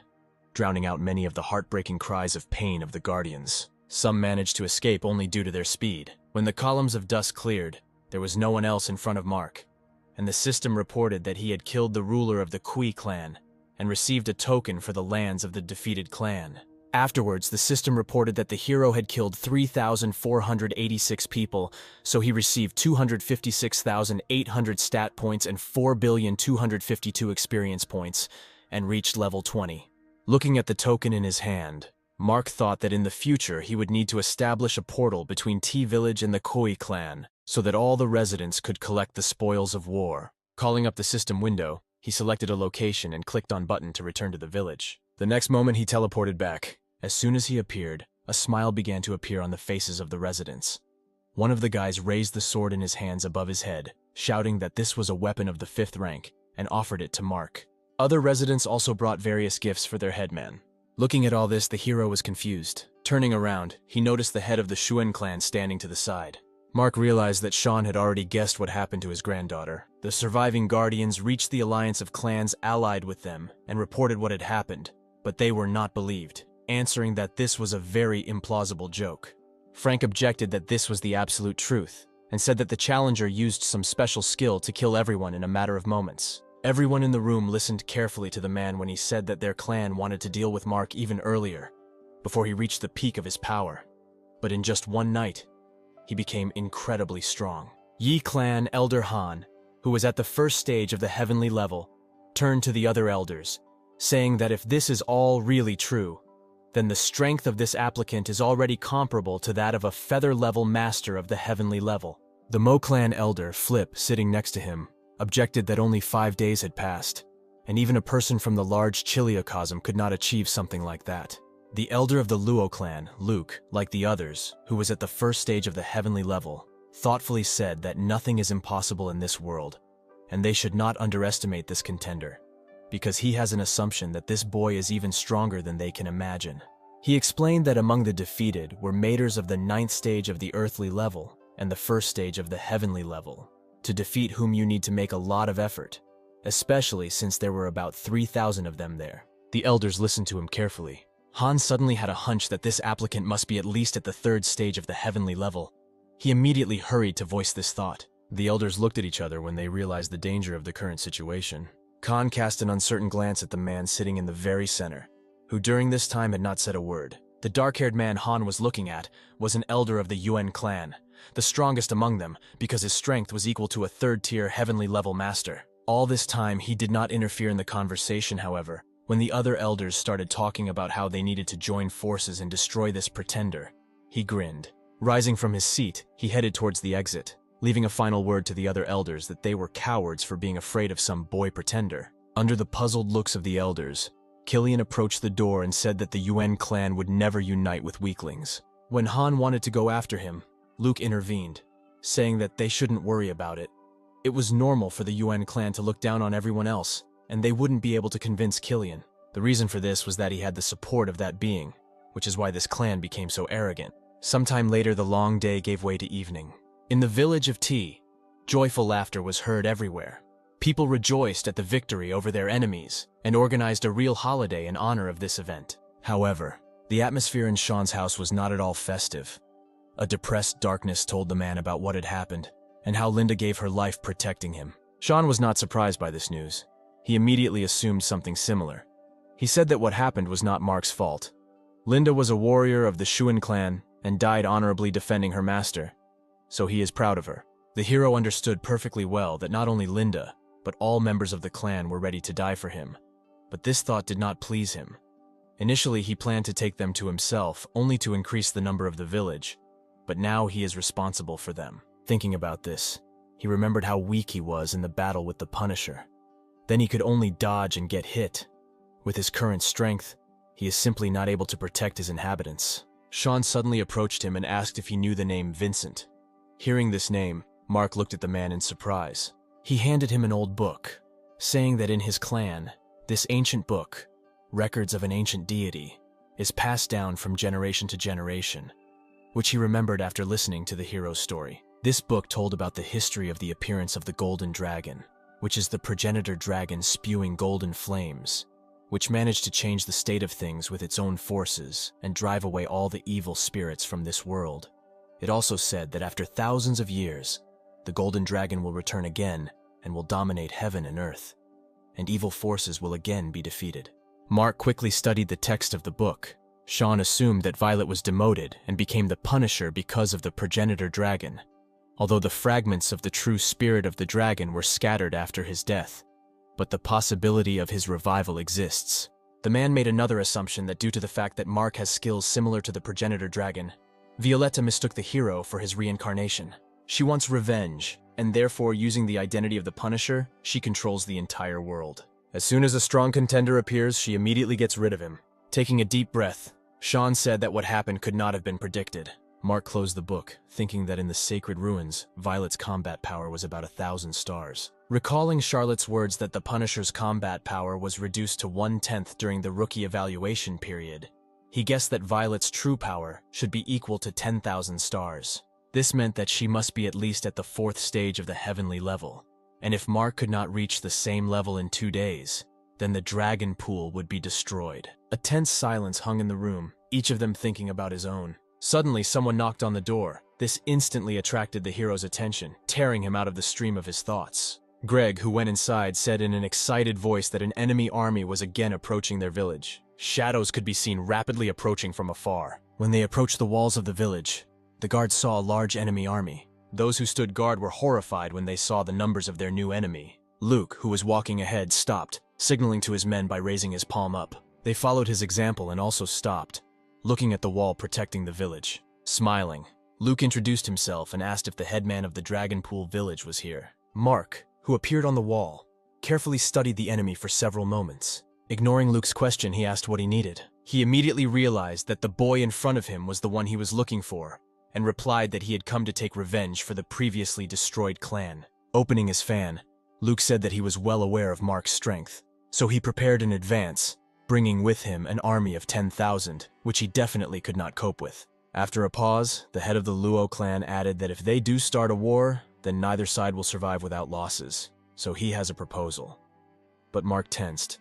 drowning out many of the heartbreaking cries of pain of the guardians. Some managed to escape only due to their speed. When the columns of dust cleared, there was no one else in front of Mark, and the system reported that he had killed the ruler of the Kui clan and received a token for the lands of the defeated clan. Afterwards, the system reported that the hero had killed 3,486 people, so he received 256,800 stat points and 4,252 experience points, and reached level 20. Looking at the token in his hand, Mark thought that in the future he would need to establish a portal between T-Village and the Koi clan, so that all the residents could collect the spoils of war. Calling up the system window, he selected a location and clicked on button to return to the village. The next moment he teleported back. As soon as he appeared, a smile began to appear on the faces of the residents. One of the guys raised the sword in his hands above his head, shouting that this was a weapon of the 5th rank, and offered it to Mark. Other residents also brought various gifts for their headman. Looking at all this, the hero was confused. Turning around, he noticed the head of the Xuan clan standing to the side. Mark realized that Sean had already guessed what happened to his granddaughter. The surviving guardians reached the alliance of clans allied with them and reported what had happened, but they were not believed, answering that this was a very implausible joke. Frank objected that this was the absolute truth, and said that the challenger used some special skill to kill everyone in a matter of moments. Everyone in the room listened carefully to the man when he said that their clan wanted to deal with Mark even earlier, before he reached the peak of his power. But in just one night, he became incredibly strong. Yi clan Elder Han, who was at the first stage of the heavenly level, turned to the other elders, saying that if this is all really true, then the strength of this applicant is already comparable to that of a feather-level master of the heavenly level. The Mo clan elder, Flip, sitting next to him, objected that only 5 days had passed, and even a person from the large Chiliocosm could not achieve something like that. The elder of the Luo clan, Luke, like the others, who was at the first stage of the heavenly level, thoughtfully said that nothing is impossible in this world, and they should not underestimate this contender, because he has an assumption that this boy is even stronger than they can imagine. He explained that among the defeated were maters of the 9th stage of the earthly level and the 1st stage of the heavenly level, to defeat whom you need to make a lot of effort, especially since there were about 3,000 of them there. The elders listened to him carefully. Han suddenly had a hunch that this applicant must be at least at the 3rd stage of the heavenly level. He immediately hurried to voice this thought. The elders looked at each other when they realized the danger of the current situation. Khan cast an uncertain glance at the man sitting in the very center, who during this time had not said a word. The dark-haired man Han was looking at was an elder of the Yuan clan, the strongest among them because his strength was equal to a 3rd-tier heavenly level master. All this time he did not interfere in the conversation, however. When the other elders started talking about how they needed to join forces and destroy this pretender, he grinned. Rising from his seat, he headed towards the exit, leaving a final word to the other elders that they were cowards for being afraid of some boy pretender. Under the puzzled looks of the elders, Killian approached the door and said that the Yuan clan would never unite with weaklings. When Han wanted to go after him, Luke intervened, saying that they shouldn't worry about it. It was normal for the Yuan clan to look down on everyone else, and they wouldn't be able to convince Killian. The reason for this was that he had the support of that being, which is why this clan became so arrogant. Sometime later, the long day gave way to evening. In the village of T, joyful laughter was heard everywhere. People rejoiced at the victory over their enemies and organized a real holiday in honor of this event. However, the atmosphere in Sean's house was not at all festive. A depressed darkness told the man about what had happened and how Linda gave her life protecting him. Sean was not surprised by this news. He immediately assumed something similar. He said that what happened was not Mark's fault. Linda was a warrior of the Xuan clan and died honorably defending her master, so he is proud of her. The hero understood perfectly well that not only Linda, but all members of the clan were ready to die for him. But this thought did not please him. Initially, he planned to take them to himself, only to increase the number of the village, but now he is responsible for them. Thinking about this, he remembered how weak he was in the battle with the Punisher. Then he could only dodge and get hit. With his current strength, he is simply not able to protect his inhabitants. Sean suddenly approached him and asked if he knew the name Vincent. Hearing this name, Mark looked at the man in surprise. He handed him an old book, saying that in his clan, this ancient book, Records of an Ancient Deity, is passed down from generation to generation, which he remembered after listening to the hero's story. This book told about the history of the appearance of the Golden Dragon, which is the progenitor dragon spewing golden flames, which managed to change the state of things with its own forces and drive away all the evil spirits from this world. It also said that after thousands of years, the Golden Dragon will return again and will dominate heaven and earth. and evil forces will again be defeated. Mark quickly studied the text of the book. Sean assumed that Violet was demoted and became the Punisher because of the progenitor dragon, although the fragments of the true spirit of the dragon were scattered after his death. But the possibility of his revival exists. The man made another assumption that due to the fact that Mark has skills similar to the progenitor dragon, Violetta mistook the hero for his reincarnation. She wants revenge, and therefore, using the identity of the Punisher, she controls the entire world. As soon as a strong contender appears, she immediately gets rid of him. Taking a deep breath, Sean said that what happened could not have been predicted. Mark closed the book, thinking that in the sacred ruins, Violet's combat power was about 1,000 stars. Recalling Charlotte's words that the Punisher's combat power was reduced to 1/10 during the rookie evaluation period, he guessed that Violet's true power should be equal to 10,000 stars. This meant that she must be at least at the 4th stage of the heavenly level. And if Mark could not reach the same level in 2 days, then the dragon pool would be destroyed. A tense silence hung in the room, each of them thinking about his own. Suddenly, someone knocked on the door. This instantly attracted the hero's attention, tearing him out of the stream of his thoughts. Greg, who went inside, said in an excited voice that an enemy army was again approaching their village. Shadows could be seen rapidly approaching from afar. When they approached the walls of the village, the guards saw a large enemy army. Those who stood guard were horrified when they saw the numbers of their new enemy. Luke, who was walking ahead, stopped, signaling to his men by raising his palm up. They followed his example and also stopped, looking at the wall protecting the village. Smiling, Luke introduced himself and asked if the headman of the Dragonpool village was here. Mark, who appeared on the wall, carefully studied the enemy for several moments. Ignoring Luke's question, he asked what he needed. He immediately realized that the boy in front of him was the one he was looking for, and replied that he had come to take revenge for the previously destroyed clan. Opening his fan, Luke said that he was well aware of Mark's strength, so he prepared in advance, bringing with him an army of 10,000, which he definitely could not cope with. After a pause, the head of the Luo clan added that if they do start a war, then neither side will survive without losses, so he has a proposal. But Mark tensed.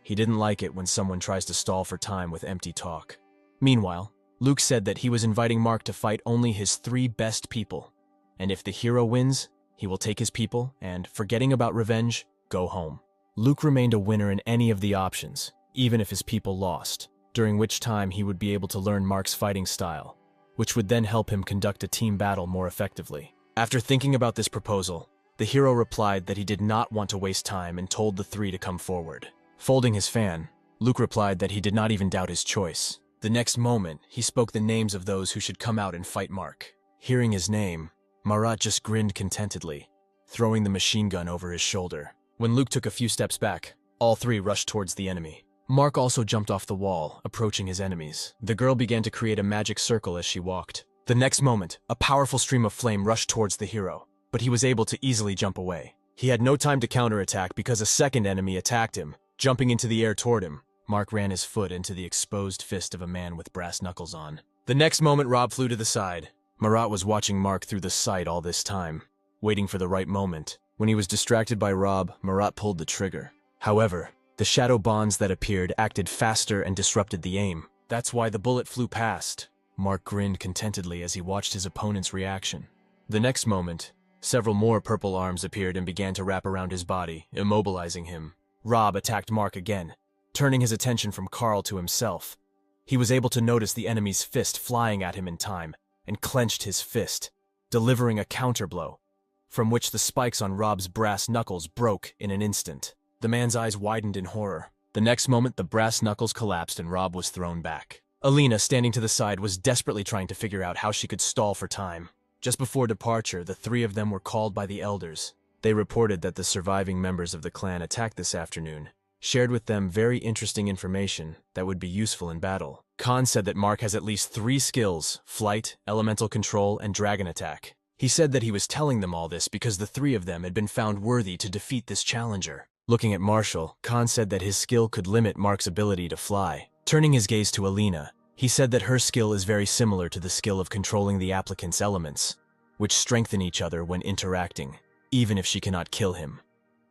He didn't like it when someone tries to stall for time with empty talk. Meanwhile, Luke said that he was inviting Mark to fight only his 3 best people, and if the hero wins, he will take his people and, forgetting about revenge, go home. Luke remained a winner in any of the options, even if his people lost, during which time he would be able to learn Mark's fighting style, which would then help him conduct a team battle more effectively. After thinking about this proposal, the hero replied that he did not want to waste time and told the 3 to come forward. Folding his fan, Luke replied that he did not even doubt his choice. The next moment, he spoke the names of those who should come out and fight Mark. Hearing his name, Marat just grinned contentedly, throwing the machine gun over his shoulder. When Luke took a few steps back, all 3 rushed towards the enemy. Mark also jumped off the wall, approaching his enemies. The girl began to create a magic circle as she walked. The next moment, a powerful stream of flame rushed towards the hero, but he was able to easily jump away. He had no time to counterattack because a second enemy attacked him, jumping into the air toward him. Mark ran his foot into the exposed fist of a man with brass knuckles on. The next moment, Rob flew to the side. Marat was watching Mark through the sight all this time, waiting for the right moment. When he was distracted by Rob, Marat pulled the trigger. However, the shadow bonds that appeared acted faster and disrupted the aim. That's why the bullet flew past. Mark grinned contentedly as he watched his opponent's reaction. The next moment, several more purple arms appeared and began to wrap around his body, immobilizing him. Rob attacked Mark again, turning his attention from Carl to himself. He was able to notice the enemy's fist flying at him in time, and clenched his fist, delivering a counterblow, from which the spikes on Rob's brass knuckles broke in an instant. The man's eyes widened in horror. The next moment, the brass knuckles collapsed and Rob was thrown back. Alina, standing to the side, was desperately trying to figure out how she could stall for time. Just before departure, the 3 of them were called by the elders. They reported that the surviving members of the clan attacked this afternoon, shared with them very interesting information that would be useful in battle. Khan said that Mark has at least 3 skills: flight, elemental control, and dragon attack. He said that he was telling them all this because the 3 of them had been found worthy to defeat this challenger. Looking at Marshall, Khan said that his skill could limit Mark's ability to fly. Turning his gaze to Alina, he said that her skill is very similar to the skill of controlling the applicant's elements, which strengthen each other when interacting, even if she cannot kill him.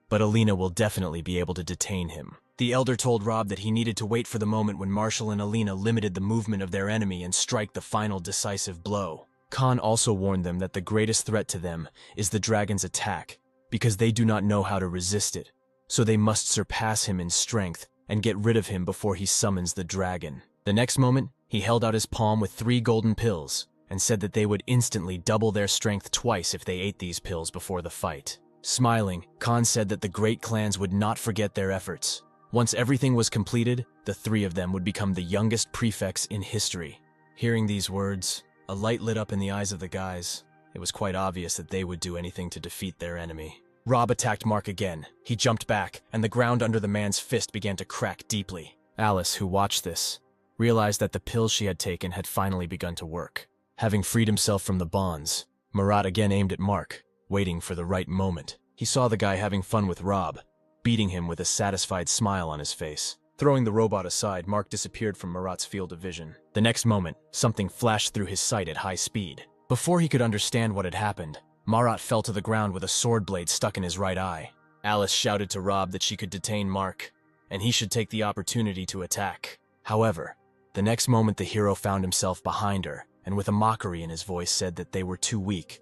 But Alina will definitely be able to detain him. The elder told Rob that he needed to wait for the moment when Marshall and Alina limited the movement of their enemy and strike the final decisive blow. Khan also warned them that the greatest threat to them is the dragon's attack, because they do not know how to resist it. so they must surpass him in strength and get rid of him before he summons the dragon. The next moment, he held out his palm with 3 golden pills and said that they would instantly double their strength twice if they ate these pills before the fight. Smiling, Khan said that the great clans would not forget their efforts. Once everything was completed, the 3 of them would become the youngest prefects in history. Hearing these words, a light lit up in the eyes of the guys. It was quite obvious that they would do anything to defeat their enemy. Rob attacked Mark again. He jumped back, and the ground under the man's fist began to crack deeply. Alice, who watched this, realized that the pills she had taken had finally begun to work. Having freed himself from the bonds, Marat again aimed at Mark, waiting for the right moment. He saw the guy having fun with Rob, beating him with a satisfied smile on his face. Throwing the robot aside, Mark disappeared from Marat's field of vision. The next moment, something flashed through his sight at high speed. Before he could understand what had happened, Marat fell to the ground with a sword blade stuck in his right eye. Alice shouted to Rob that she could detain Mark, and he should take the opportunity to attack. However, the next moment the hero found himself behind her, and with a mockery in his voice said that they were too weak.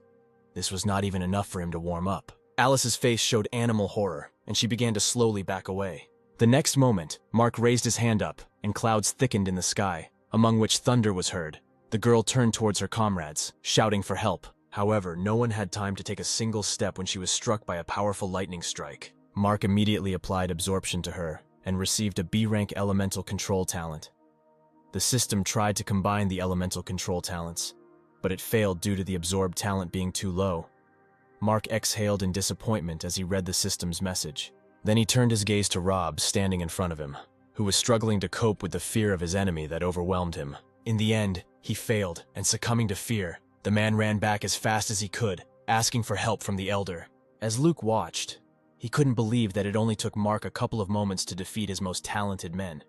This was not even enough for him to warm up. Alice's face showed animal horror, and she began to slowly back away. The next moment, Mark raised his hand up, and clouds thickened in the sky, among which thunder was heard. The girl turned towards her comrades, shouting for help. However, no one had time to take a single step when she was struck by a powerful lightning strike. Mark immediately applied absorption to her, and received a B-rank elemental control talent. The system tried to combine the elemental control talents, but it failed due to the absorbed talent being too low. Mark exhaled in disappointment as he read the system's message. Then he turned his gaze to Rob, standing in front of him, who was struggling to cope with the fear of his enemy that overwhelmed him. In the end, he failed, and succumbing to fear, the man ran back as fast as he could, asking for help from the elder. As Luke watched, he couldn't believe that it only took Mark a couple of moments to defeat his most talented men,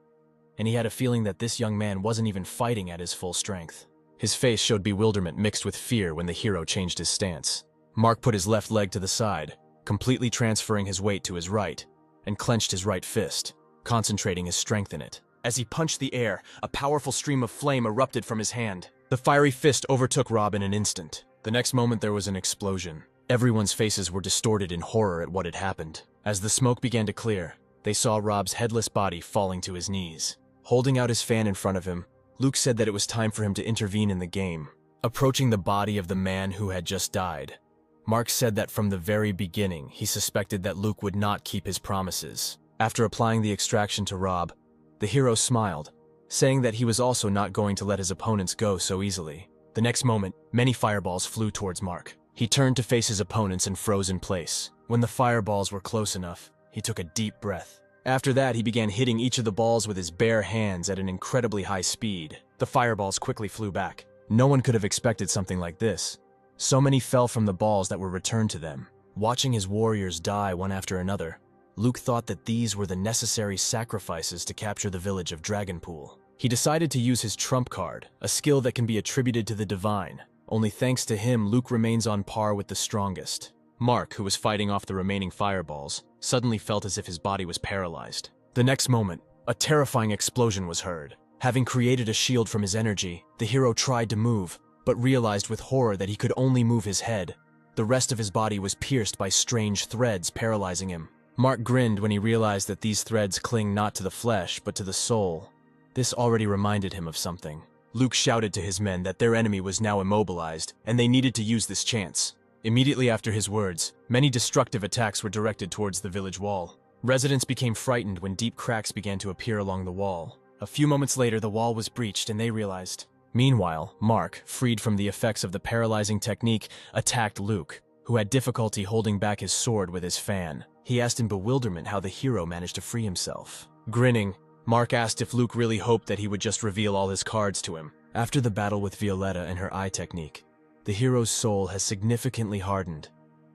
and he had a feeling that this young man wasn't even fighting at his full strength. His face showed bewilderment mixed with fear when the hero changed his stance. Mark put his left leg to the side, completely transferring his weight to his right, and clenched his right fist, concentrating his strength in it. As he punched the air, a powerful stream of flame erupted from his hand. The fiery fist overtook Rob in an instant. The next moment there was an explosion. Everyone's faces were distorted in horror at what had happened. As the smoke began to clear, they saw Rob's headless body falling to his knees. Holding out his fan in front of him, Luke said that it was time for him to intervene in the game. Approaching the body of the man who had just died, Mark said that from the very beginning, he suspected that Luke would not keep his promises. After applying the extraction to Rob, the hero smiled, saying that he was also not going to let his opponents go so easily. The next moment, many fireballs flew towards Mark. He turned to face his opponents and froze in place. When the fireballs were close enough, he took a deep breath. After that, he began hitting each of the balls with his bare hands at an incredibly high speed. The fireballs quickly flew back. No one could have expected something like this. So many fell from the balls that were returned to them. Watching his warriors die one after another, Luke thought that these were the necessary sacrifices to capture the village of Dragonpool. He decided to use his trump card, a skill that can be attributed to the divine. Only thanks to him, Luke remains on par with the strongest. Mark, who was fighting off the remaining fireballs, suddenly felt as if his body was paralyzed. The next moment, a terrifying explosion was heard. Having created a shield from his energy, the hero tried to move, but realized with horror that he could only move his head. The rest of his body was pierced by strange threads, paralyzing him. Mark grinned when he realized that these threads cling not to the flesh, but to the soul. This already reminded him of something. Luke shouted to his men that their enemy was now immobilized, and they needed to use this chance. Immediately after his words, many destructive attacks were directed towards the village wall. Residents became frightened when deep cracks began to appear along the wall. A few moments later, the wall was breached, and they realized. Meanwhile, Mark, freed from the effects of the paralyzing technique, attacked Luke, who had difficulty holding back his sword with his fan. He asked in bewilderment how the hero managed to free himself. Grinning, Mark asked if Luke really hoped that he would just reveal all his cards to him. After the battle with Violetta and her eye technique, the hero's soul has significantly hardened,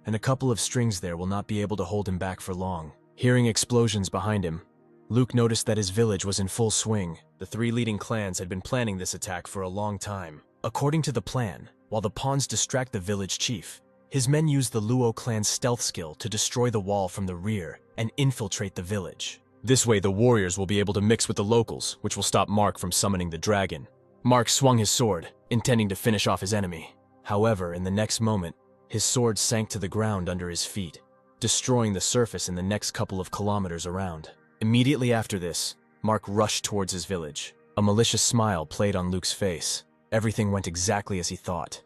and a couple of strings there will not be able to hold him back for long. Hearing explosions behind him, Luke noticed that his village was in full swing. The 3 leading clans had been planning this attack for a long time. According to the plan, while the pawns distract the village chief, his men use the Luo clan's stealth skill to destroy the wall from the rear and infiltrate the village. This way, the warriors will be able to mix with the locals, which will stop Mark from summoning the dragon. Mark swung his sword, intending to finish off his enemy. However, in the next moment, his sword sank to the ground under his feet, destroying the surface in the next couple of kilometers around. Immediately after this, Mark rushed towards his village. A malicious smile played on Luke's face. Everything went exactly as he thought.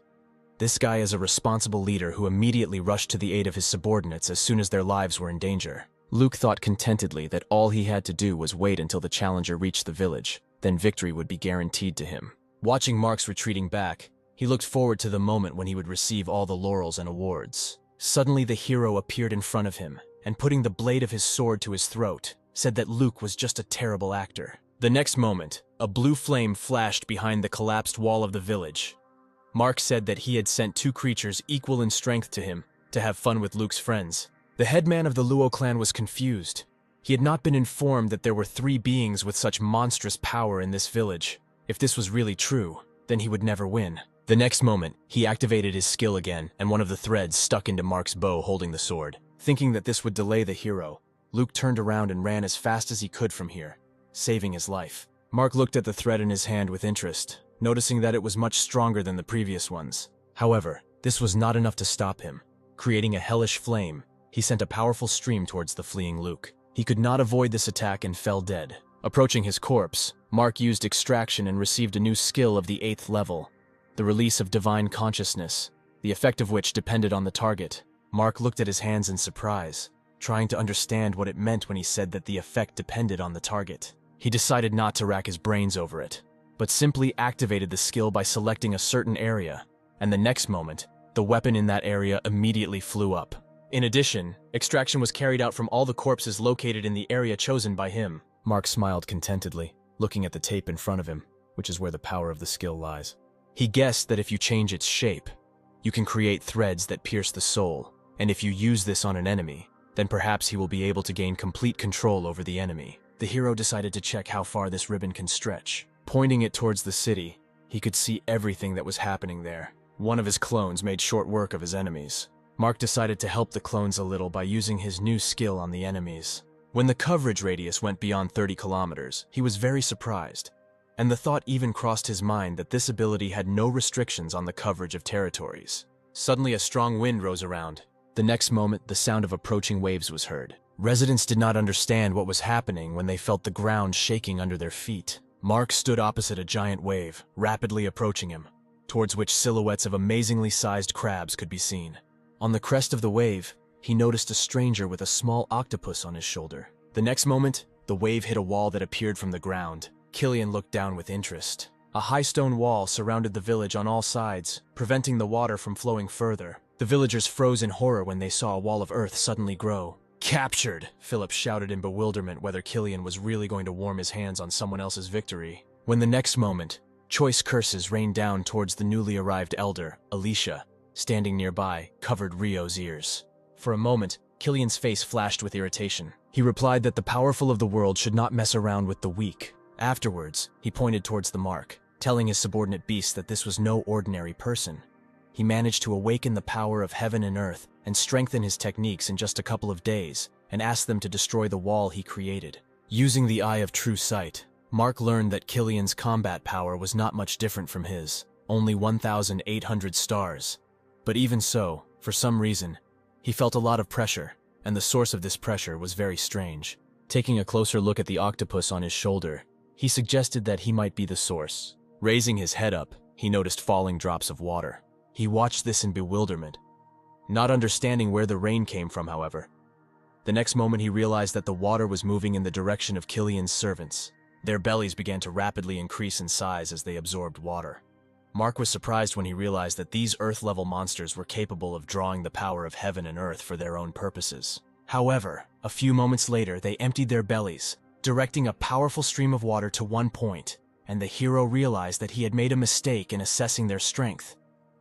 This guy is a responsible leader who immediately rushed to the aid of his subordinates as soon as their lives were in danger. Luke thought contentedly that all he had to do was wait until the challenger reached the village, then victory would be guaranteed to him. Watching Mark's retreating back, he looked forward to the moment when he would receive all the laurels and awards. Suddenly the hero appeared in front of him, and putting the blade of his sword to his throat, said that Luke was just a terrible actor. The next moment, a blue flame flashed behind the collapsed wall of the village. Mark said that he had sent 2 creatures equal in strength to him to have fun with Luke's friends. The headman of the Luo clan was confused. He had not been informed that there were 3 beings with such monstrous power in this village. If this was really true, then he would never win. The next moment, he activated his skill again, and one of the threads stuck into Mark's bow holding the sword. Thinking that this would delay the hero, Luke turned around and ran as fast as he could from here, saving his life. Mark looked at the thread in his hand with interest, noticing that it was much stronger than the previous ones. However, this was not enough to stop him. Creating a hellish flame, he sent a powerful stream towards the fleeing Luke. He could not avoid this attack and fell dead. Approaching his corpse, Mark used extraction and received a new skill of the 8th level, the release of divine consciousness, the effect of which depended on the target. Mark looked at his hands in surprise, trying to understand what it meant when he said that the effect depended on the target. He decided not to rack his brains over it, but simply activated the skill by selecting a certain area, and the next moment, the weapon in that area immediately flew up. In addition, extraction was carried out from all the corpses located in the area chosen by him. Mark smiled contentedly, looking at the tape in front of him, which is where the power of the skill lies. He guessed that if you change its shape, you can create threads that pierce the soul, and if you use this on an enemy, then perhaps he will be able to gain complete control over the enemy. The hero decided to check how far this ribbon can stretch. Pointing it towards the city, he could see everything that was happening there. One of his clones made short work of his enemies. Mark decided to help the clones a little by using his new skill on the enemies. When the coverage radius went beyond 30 kilometers, he was very surprised, and the thought even crossed his mind that this ability had no restrictions on the coverage of territories. Suddenly a strong wind rose around. The next moment, the sound of approaching waves was heard. Residents did not understand what was happening when they felt the ground shaking under their feet. Mark stood opposite a giant wave, rapidly approaching him, towards which silhouettes of amazingly sized crabs could be seen. On the crest of the wave, he noticed a stranger with a small octopus on his shoulder. The next moment, the wave hit a wall that appeared from the ground. Killian looked down with interest. A high stone wall surrounded the village on all sides, preventing the water from flowing further. The villagers froze in horror when they saw a wall of earth suddenly grow. "Captured!" Philip shouted in bewilderment whether Killian was really going to warm his hands on someone else's victory. When the next moment, choice curses rained down towards the newly arrived elder, Alicia, standing nearby, covered Rio's ears. For a moment, Killian's face flashed with irritation. He replied that the powerful of the world should not mess around with the weak. Afterwards, he pointed towards the mark, telling his subordinate beast that this was no ordinary person. He managed to awaken the power of heaven and earth and strengthen his techniques in just a couple of days, and asked them to destroy the wall he created. Using the Eye of True Sight, Mark learned that Killian's combat power was not much different from his, only 1,800 stars. But even so, for some reason, he felt a lot of pressure, and the source of this pressure was very strange. Taking a closer look at the octopus on his shoulder, he suggested that he might be the source. Raising his head up, he noticed falling drops of water. He watched this in bewilderment, not understanding where the rain came from, however. The next moment he realized that the water was moving in the direction of Killian's servants. Their bellies began to rapidly increase in size as they absorbed water. Mark was surprised when he realized that these Earth-level monsters were capable of drawing the power of heaven and earth for their own purposes. However, a few moments later they emptied their bellies, directing a powerful stream of water to one point, and the hero realized that he had made a mistake in assessing their strength.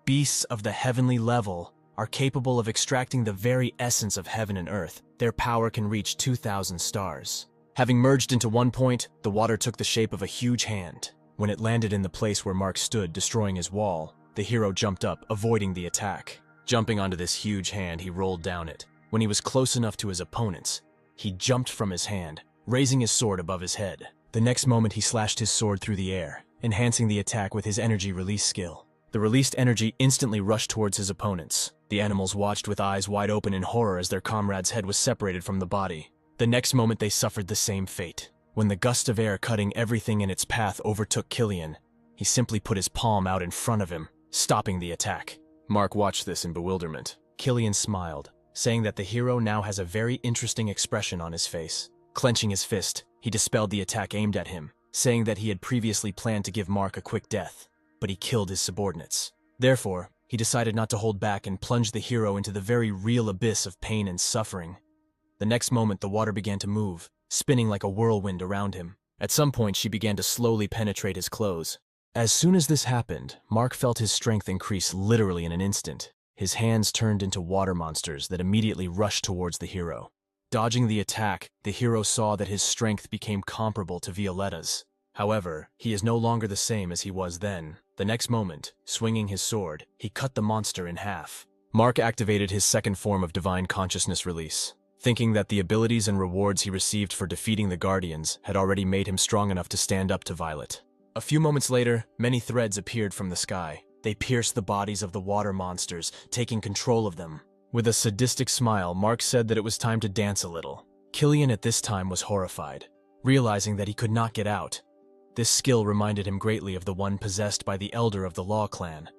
Beasts of the heavenly level are capable of extracting the very essence of heaven and earth. Their power can reach 2,000 stars. Having merged into one point, the water took the shape of a huge hand. When it landed in the place where Mark stood, destroying his wall, the hero jumped up, avoiding the attack. Jumping onto this huge hand, he rolled down it. When he was close enough to his opponents, he jumped from his hand, raising his sword above his head. The next moment he slashed his sword through the air, enhancing the attack with his energy release skill. The released energy instantly rushed towards his opponents. The animals watched with eyes wide open in horror as their comrade's head was separated from the body. The next moment they suffered the same fate. When the gust of air cutting everything in its path overtook Killian, he simply put his palm out in front of him, stopping the attack. Mark watched this in bewilderment. Killian smiled, saying that the hero now has a very interesting expression on his face. Clenching his fist, he dispelled the attack aimed at him, saying that he had previously planned to give Mark a quick death, but he killed his subordinates. Therefore, he decided not to hold back and plunged the hero into the very real abyss of pain and suffering. The next moment, the water began to move, spinning like a whirlwind around him. At some point, she began to slowly penetrate his clothes. As soon as this happened, Mark felt his strength increase literally in an instant. His hands turned into water monsters that immediately rushed towards the hero. Dodging the attack, the hero saw that his strength became comparable to Violetta's. However, he is no longer the same as he was then. The next moment, swinging his sword, he cut the monster in half. Mark activated his second form of divine consciousness release, thinking that the abilities and rewards he received for defeating the Guardians had already made him strong enough to stand up to Violet. A few moments later, many threads appeared from the sky. They pierced the bodies of the water monsters, taking control of them. With a sadistic smile, Mark said that it was time to dance a little. Killian at this time was horrified, realizing that he could not get out. This skill reminded him greatly of the one possessed by the elder of the Law clan,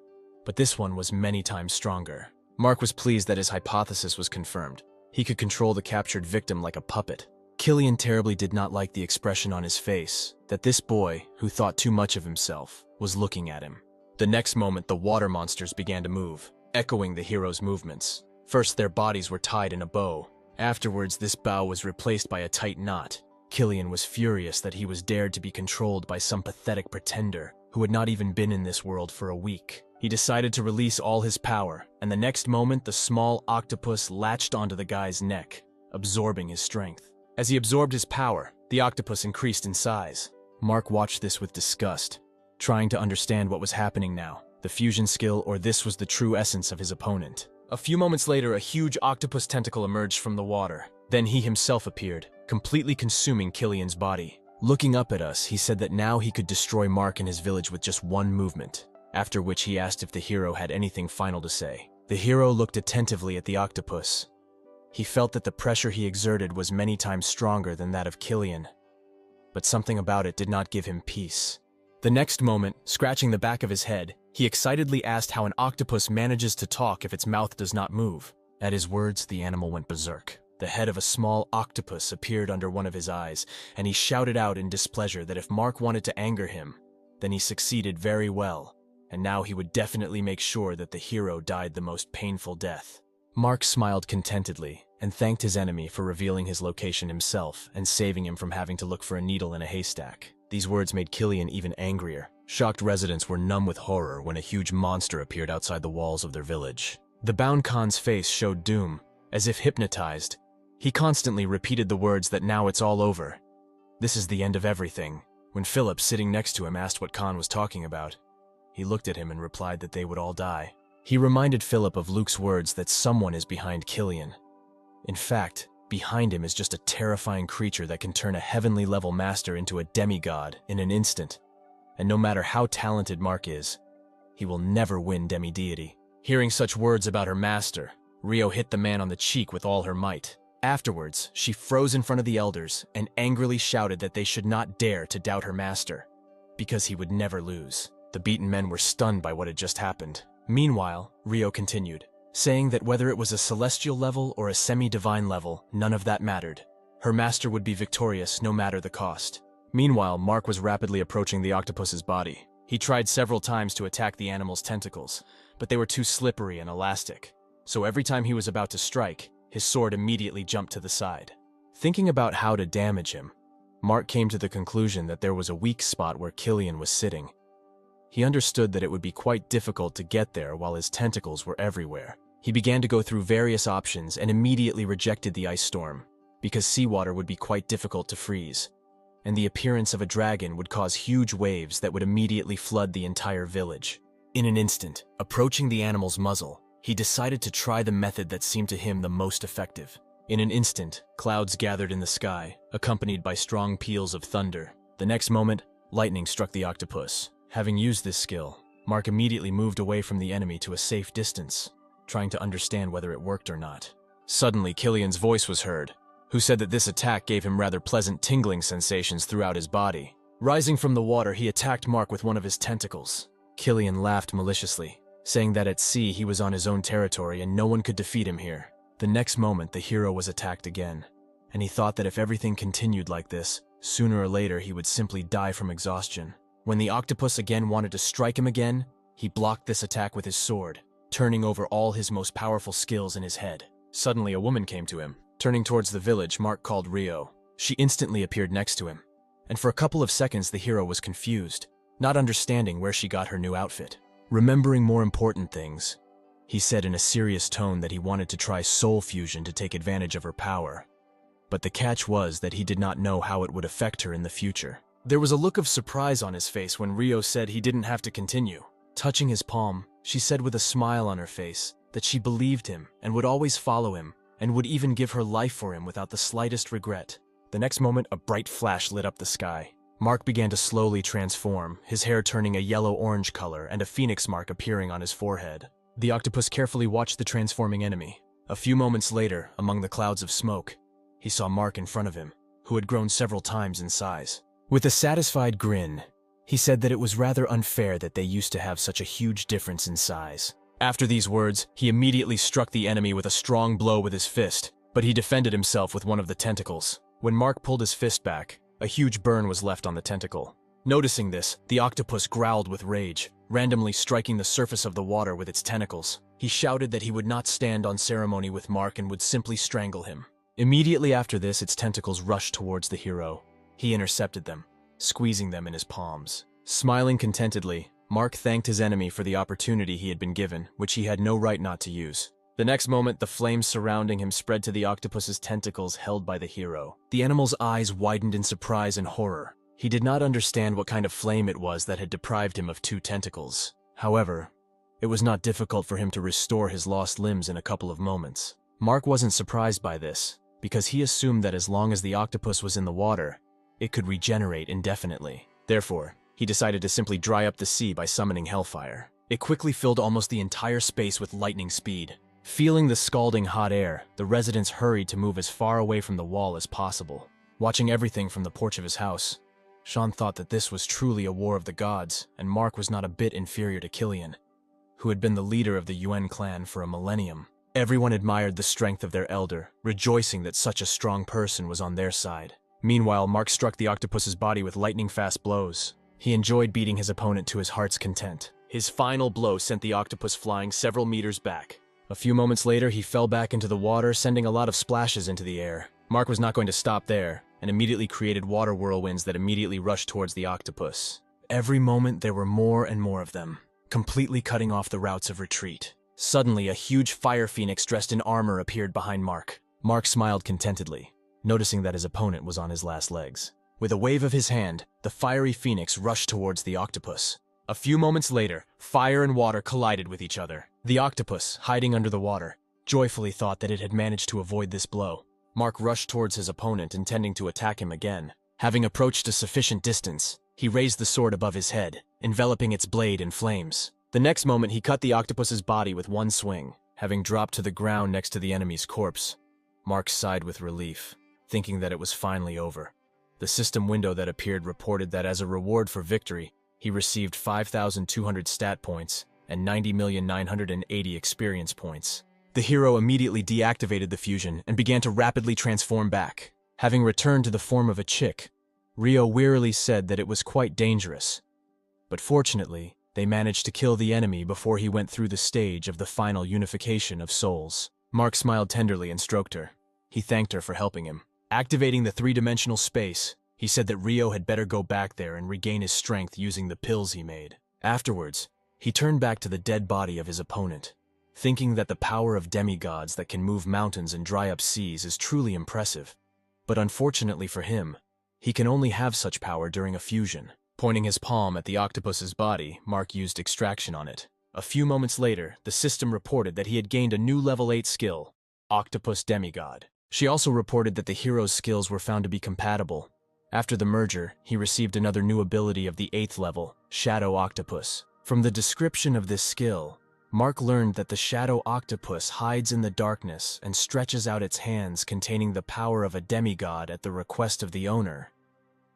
but this one was many times stronger. Mark was pleased that his hypothesis was confirmed. He could control the captured victim like a puppet. Killian terribly did not like the expression on his face, that this boy, who thought too much of himself, was looking at him. The next moment, the water monsters began to move, echoing the hero's movements. First, their bodies were tied in a bow. Afterwards, this bow was replaced by a tight knot. Killian was furious that he was dared to be controlled by some pathetic pretender who had not even been in this world for a week. He decided to release all his power, and the next moment, the small octopus latched onto the guy's neck, absorbing his strength. As he absorbed his power, the octopus increased in size. Mark watched this with disgust, trying to understand what was happening now, the fusion skill or this was the true essence of his opponent. A few moments later, a huge octopus tentacle emerged from the water. Then he himself appeared, completely consuming Killian's body. Looking up at us, he said that now he could destroy Mark and his village with just one movement, after which he asked if the hero had anything final to say. The hero looked attentively at the octopus. He felt that the pressure he exerted was many times stronger than that of Killian, but something about it did not give him peace. The next moment, scratching the back of his head, he excitedly asked how an octopus manages to talk if its mouth does not move. At his words, the animal went berserk. The head of a small octopus appeared under one of his eyes, and he shouted out in displeasure that if Mark wanted to anger him, then he succeeded very well, and now he would definitely make sure that the hero died the most painful death. Mark smiled contentedly and thanked his enemy for revealing his location himself and saving him from having to look for a needle in a haystack. These words made Killian even angrier. Shocked residents were numb with horror when a huge monster appeared outside the walls of their village. The bound Khan's face showed doom. As if hypnotized, he constantly repeated the words that now it's all over. This is the end of everything. When Philip, sitting next to him, asked what Khan was talking about, he looked at him and replied that they would all die. He reminded Philip of Luke's words that someone is behind Killian. In fact, behind him is just a terrifying creature that can turn a heavenly-level master into a demigod in an instant. And no matter how talented Mark is, he will never win demi-deity. Hearing such words about her master, Rio hit the man on the cheek with all her might. Afterwards, she froze in front of the elders and angrily shouted that they should not dare to doubt her master, because he would never lose. The beaten men were stunned by what had just happened. Meanwhile, Rio continued, saying that whether it was a celestial level or a semi-divine level, none of that mattered. Her master would be victorious no matter the cost. Meanwhile, Mark was rapidly approaching the octopus's body. He tried several times to attack the animal's tentacles, but they were too slippery and elastic. So every time he was about to strike, his sword immediately jumped to the side. Thinking about how to damage him, Mark came to the conclusion that there was a weak spot where Killian was sitting. He understood that it would be quite difficult to get there while his tentacles were everywhere. He began to go through various options and immediately rejected the ice storm, because seawater would be quite difficult to freeze, and the appearance of a dragon would cause huge waves that would immediately flood the entire village. In an instant, approaching the animal's muzzle, he decided to try the method that seemed to him the most effective. In an instant, clouds gathered in the sky, accompanied by strong peals of thunder. The next moment, lightning struck the octopus. Having used this skill, Mark immediately moved away from the enemy to a safe distance. trying to understand whether it worked or not. Suddenly, Killian's voice was heard, who said that this attack gave him rather pleasant tingling sensations throughout his body. Rising from the water, he attacked Mark with one of his tentacles. Killian laughed maliciously, saying that at sea he was on his own territory and no one could defeat him here. The next moment, the hero was attacked again, and he thought that if everything continued like this, sooner or later he would simply die from exhaustion. When the octopus again wanted to strike him again, he blocked this attack with his sword, turning over all his most powerful skills in his head. Suddenly, a woman came to him. Turning towards the village, Mark called Rio. She instantly appeared next to him, and for a couple of seconds the hero was confused, not understanding where she got her new outfit. Remembering more important things, he said in a serious tone that he wanted to try soul fusion to take advantage of her power. But the catch was that he did not know how it would affect her in the future. There was a look of surprise on his face when Rio said he didn't have to continue. Touching his palm, she said with a smile on her face that she believed him and would always follow him and would even give her life for him without the slightest regret. The next moment, a bright flash lit up the sky. Mark began to slowly transform, his hair turning a yellow-orange color and a phoenix mark appearing on his forehead. The octopus carefully watched the transforming enemy. A few moments later, among the clouds of smoke, he saw Mark in front of him, who had grown several times in size. With a satisfied grin, he said that it was rather unfair that they used to have such a huge difference in size. After these words, he immediately struck the enemy with a strong blow with his fist, but he defended himself with one of the tentacles. When Mark pulled his fist back, a huge burn was left on the tentacle. Noticing this, the octopus growled with rage, randomly striking the surface of the water with its tentacles. He shouted that he would not stand on ceremony with Mark and would simply strangle him. Immediately after this, its tentacles rushed towards the hero. He intercepted them, squeezing them in his palms. Smiling contentedly, Mark thanked his enemy for the opportunity he had been given, which he had no right not to use. The next moment, the flames surrounding him spread to the octopus's tentacles held by the hero. The animal's eyes widened in surprise and horror. He did not understand what kind of flame it was that had deprived him of 2 tentacles. However, it was not difficult for him to restore his lost limbs in a couple of moments. Mark wasn't surprised by this, because he assumed that as long as the octopus was in the water, it could regenerate indefinitely. Therefore, he decided to simply dry up the sea by summoning hellfire. It quickly filled almost the entire space with lightning speed. Feeling the scalding hot air, the residents hurried to move as far away from the wall as possible. Watching everything from the porch of his house, Sean thought that this was truly a war of the gods, and Mark was not a bit inferior to Killian, who had been the leader of the Yuan clan for a millennium. Everyone admired the strength of their elder, rejoicing that such a strong person was on their side. Meanwhile, Mark struck the octopus's body with lightning-fast blows. He enjoyed beating his opponent to his heart's content. His final blow sent the octopus flying several meters back. A few moments later, he fell back into the water, sending a lot of splashes into the air. Mark was not going to stop there, and immediately created water whirlwinds that immediately rushed towards the octopus. Every moment, there were more and more of them, completely cutting off the routes of retreat. Suddenly, a huge fire phoenix dressed in armor appeared behind Mark. Mark smiled contentedly, noticing that his opponent was on his last legs. With a wave of his hand, the fiery phoenix rushed towards the octopus. A few moments later, fire and water collided with each other. The octopus, hiding under the water, joyfully thought that it had managed to avoid this blow. Mark rushed towards his opponent, intending to attack him again. Having approached a sufficient distance, he raised the sword above his head, enveloping its blade in flames. The next moment, he cut the octopus's body with one swing. Having dropped to the ground next to the enemy's corpse, Mark sighed with relief, thinking that it was finally over. The system window that appeared reported that as a reward for victory, he received 5,200 stat points and 90,980 experience points. The hero immediately deactivated the fusion and began to rapidly transform back. Having returned to the form of a chick, Rio wearily said that it was quite dangerous. But fortunately, they managed to kill the enemy before he went through the stage of the final unification of souls. Mark smiled tenderly and stroked her. He thanked her for helping him. Activating the 3-dimensional space, he said that Rio had better go back there and regain his strength using the pills he made. Afterwards, he turned back to the dead body of his opponent, thinking that the power of demigods that can move mountains and dry up seas is truly impressive. But unfortunately for him, he can only have such power during a fusion. Pointing his palm at the octopus's body, Mark used extraction on it. A few moments later, the system reported that he had gained a new level 8 skill, Octopus Demigod. She also reported that the hero's skills were found to be compatible. After the merger, he received another new ability of the 8th level, Shadow Octopus. From the description of this skill, Mark learned that the shadow octopus hides in the darkness and stretches out its hands containing the power of a demigod at the request of the owner.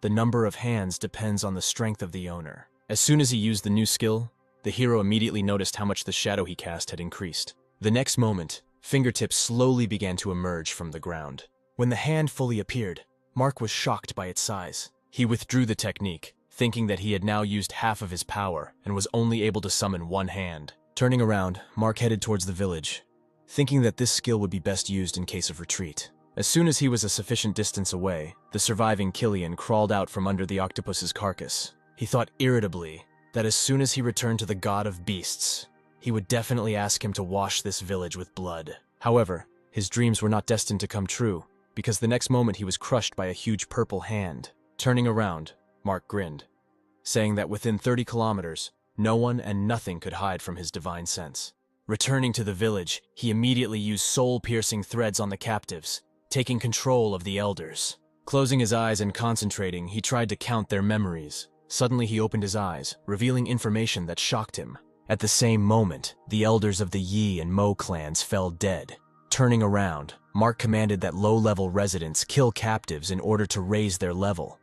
The number of hands depends on the strength of the owner. As soon as he used the new skill, the hero immediately noticed how much the shadow he cast had increased. The next moment, fingertips slowly began to emerge from the ground. When the hand fully appeared, Mark was shocked by its size. He withdrew the technique, thinking that he had now used half of his power and was only able to summon one hand. Turning around, Mark headed towards the village, thinking that this skill would be best used in case of retreat. As soon as he was a sufficient distance away, the surviving Killian crawled out from under the octopus's carcass. He thought irritably that as soon as he returned to the god of beasts, he would definitely ask him to wash this village with blood. However, his dreams were not destined to come true, because the next moment he was crushed by a huge purple hand. Turning around, Mark grinned, saying that within 30 kilometers, no one and nothing could hide from his divine sense. Returning to the village, he immediately used soul-piercing threads on the captives, taking control of the elders. Closing his eyes and concentrating, he tried to count their memories. Suddenly he opened his eyes, revealing information that shocked him. At the same moment, the elders of the Yi and Mo clans fell dead. Turning around, Mark commanded that low-level residents kill captives in order to raise their level.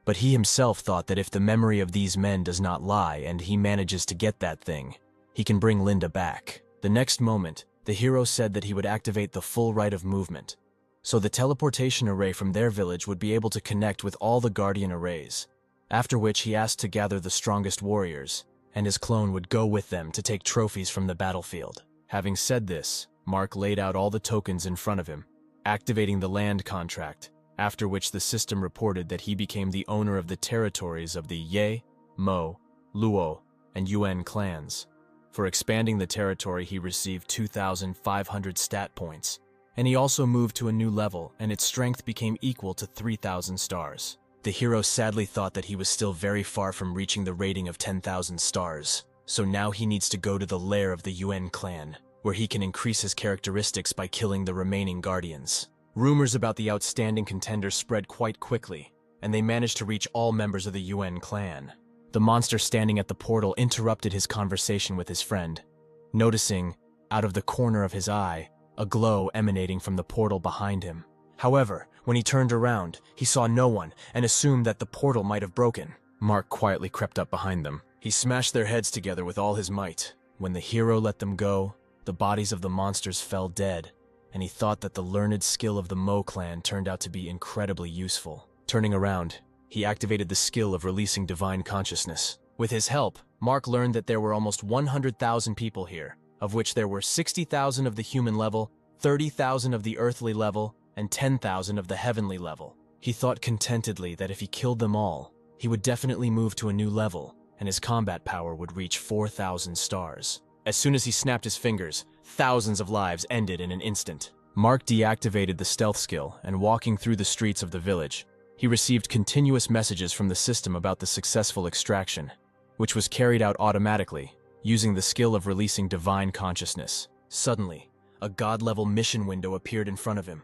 But he himself thought that if the memory of these men does not lie and he manages to get that thing, he can bring Linda back. The next moment, the hero said that he would activate the full right of movement, so the teleportation array from their village would be able to connect with all the Guardian arrays, after which he asked to gather the strongest warriors, and his clone would go with them to take trophies from the battlefield. Having said this, Mark laid out all the tokens in front of him, activating the land contract, after which the system reported that he became the owner of the territories of the Ye, Mo, Luo, and Yuan clans. For expanding the territory, he received 2,500 stat points, and he also moved to a new level, and its strength became equal to 3,000 stars. The hero sadly thought that he was still very far from reaching the rating of 10,000 stars, so now he needs to go to the lair of the Yuan clan, where he can increase his characteristics by killing the remaining guardians. Rumors about the outstanding contender spread quite quickly, and they managed to reach all members of the Yuan clan. The monster standing at the portal interrupted his conversation with his friend, noticing, out of the corner of his eye, a glow emanating from the portal behind him. However, when he turned around, he saw no one and assumed that the portal might have broken. Mark quietly crept up behind them. He smashed their heads together with all his might. When the hero let them go, the bodies of the monsters fell dead, and he thought that the learned skill of the Mo clan turned out to be incredibly useful. Turning around, he activated the skill of releasing divine consciousness. With his help, Mark learned that there were almost 100,000 people here, of which there were 60,000 of the human level, 30,000 of the earthly level, and 10,000 of the heavenly level. He thought contentedly that if he killed them all, he would definitely move to a new level, and his combat power would reach 4,000 stars. As soon as he snapped his fingers, thousands of lives ended in an instant. Mark deactivated the stealth skill, and walking through the streets of the village, he received continuous messages from the system about the successful extraction, which was carried out automatically, using the skill of releasing divine consciousness. Suddenly, a god-level mission window appeared in front of him,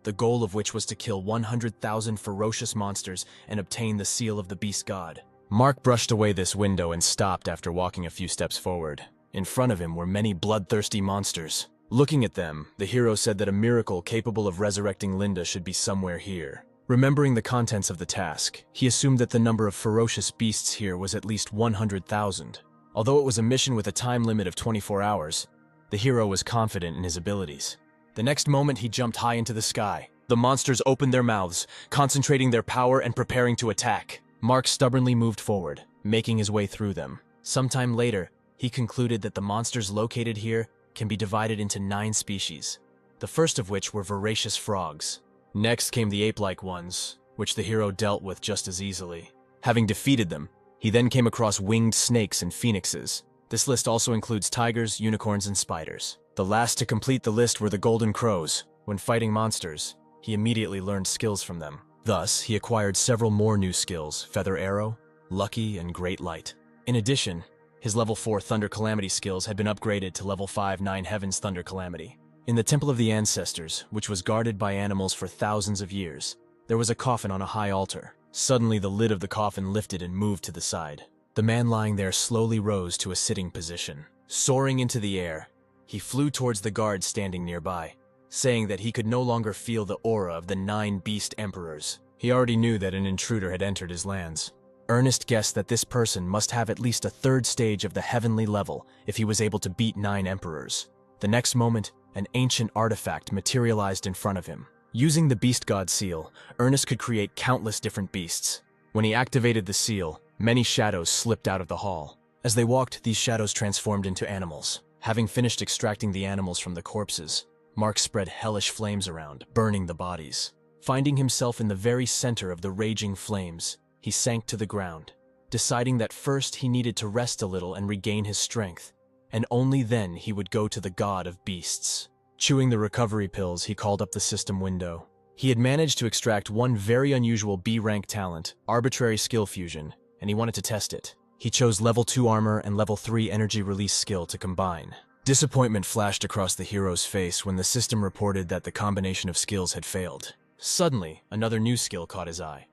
the goal of which was to kill 100,000 ferocious monsters and obtain the seal of the beast god. Mark brushed away this window and stopped after walking a few steps forward. In front of him were many bloodthirsty monsters. Looking at them, the hero said that a miracle capable of resurrecting Linda should be somewhere here. Remembering the contents of the task, he assumed that the number of ferocious beasts here was at least 100,000. Although it was a mission with a time limit of 24 hours, the hero was confident in his abilities. The next moment he jumped high into the sky. The monsters opened their mouths, concentrating their power and preparing to attack. Mark stubbornly moved forward, making his way through them. Sometime later, he concluded that the monsters located here can be divided into 9 species, the first of which were voracious frogs. Next came the ape-like ones, which the hero dealt with just as easily. Having defeated them, he then came across winged snakes and phoenixes. This list also includes tigers, unicorns, and spiders. The last to complete the list were the golden crows. When fighting monsters, he immediately learned skills from them. Thus, he acquired several more new skills: Feather Arrow, Lucky, and Great Light. In addition, his level 4 Thunder Calamity skills had been upgraded to level 5 Nine Heavens Thunder Calamity. In the Temple of the Ancestors, which was guarded by animals for thousands of years, there was a coffin on a high altar. Suddenly, the lid of the coffin lifted and moved to the side. The man lying there slowly rose to a sitting position. Soaring into the air, he flew towards the guards standing nearby, saying that he could no longer feel the aura of the 9 beast emperors. He already knew that an intruder had entered his lands. Ernest guessed that this person must have at least a 3rd stage of the heavenly level if he was able to beat 9 emperors. The next moment, an ancient artifact materialized in front of him. Using the Beast God seal, Ernest could create countless different beasts. When he activated the seal, many shadows slipped out of the hall. As they walked, these shadows transformed into animals. Having finished extracting the animals from the corpses, Mark spread hellish flames around, burning the bodies. Finding himself in the very center of the raging flames, he sank to the ground, deciding that first he needed to rest a little and regain his strength, and only then he would go to the god of beasts. Chewing the recovery pills, he called up the system window. He had managed to extract one very unusual B-rank talent, arbitrary skill fusion, and he wanted to test it. He chose level 2 armor and level 3 energy release skill to combine. Disappointment flashed across the hero's face when the system reported that the combination of skills had failed. Suddenly, another new skill caught his eye.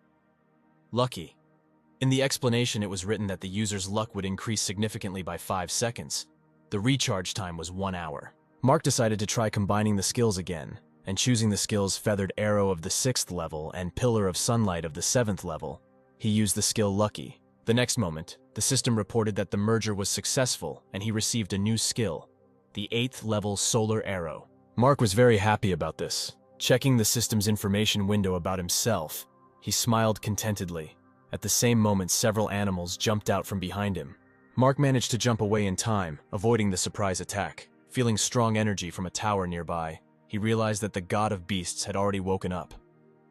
Lucky. In the explanation, it was written that the user's luck would increase significantly by 5 seconds. The recharge time was 1 hour. Mark decided to try combining the skills again, and choosing the skills Feathered Arrow of the 6th level and Pillar of Sunlight of the 7th level, he used the skill Lucky. The next moment, the system reported that the merger was successful and he received a new skill, the 8th level Solar Arrow. Mark was very happy about this. Checking the system's information window about himself, he smiled contentedly. At the same moment, several animals jumped out from behind him. Mark managed to jump away in time, avoiding the surprise attack. Feeling strong energy from a tower nearby, he realized that the god of beasts had already woken up.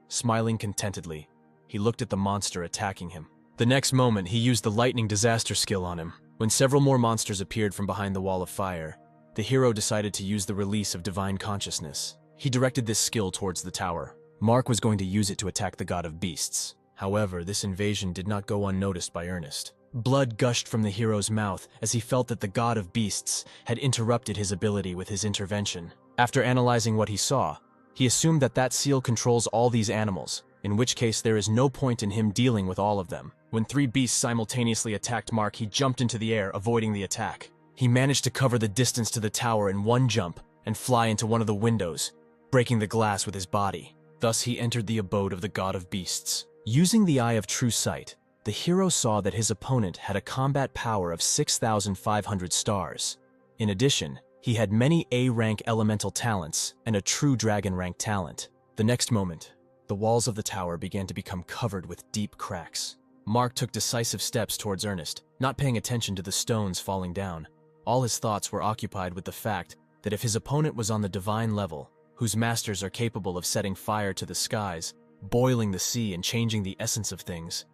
Smiling contentedly, he looked at the monster attacking him. The next moment, he used the lightning disaster skill on him. When several more monsters appeared from behind the wall of fire, the hero decided to use the release of divine consciousness. He directed this skill towards the tower. Mark was going to use it to attack the god of beasts. However, this invasion did not go unnoticed by Ernest. Blood gushed from the hero's mouth as he felt that the god of beasts had interrupted his ability with his intervention. After analyzing what he saw, he assumed that that seal controls all these animals, in which case there is no point in him dealing with all of them. When 3 beasts simultaneously attacked Mark, he jumped into the air, avoiding the attack. He managed to cover the distance to the tower in one jump and fly into one of the windows, breaking the glass with his body. Thus he entered the abode of the god of beasts. Using the Eye of True Sight, the hero saw that his opponent had a combat power of 6,500 stars. In addition, he had many A-rank elemental talents and a true dragon rank talent. The next moment, the walls of the tower began to become covered with deep cracks. Mark took decisive steps towards Ernest, not paying attention to the stones falling down. All his thoughts were occupied with the fact that if his opponent was on the divine level, whose masters are capable of setting fire to the skies, boiling the sea and changing the essence of things,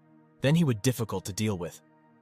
then he would be difficult to deal with.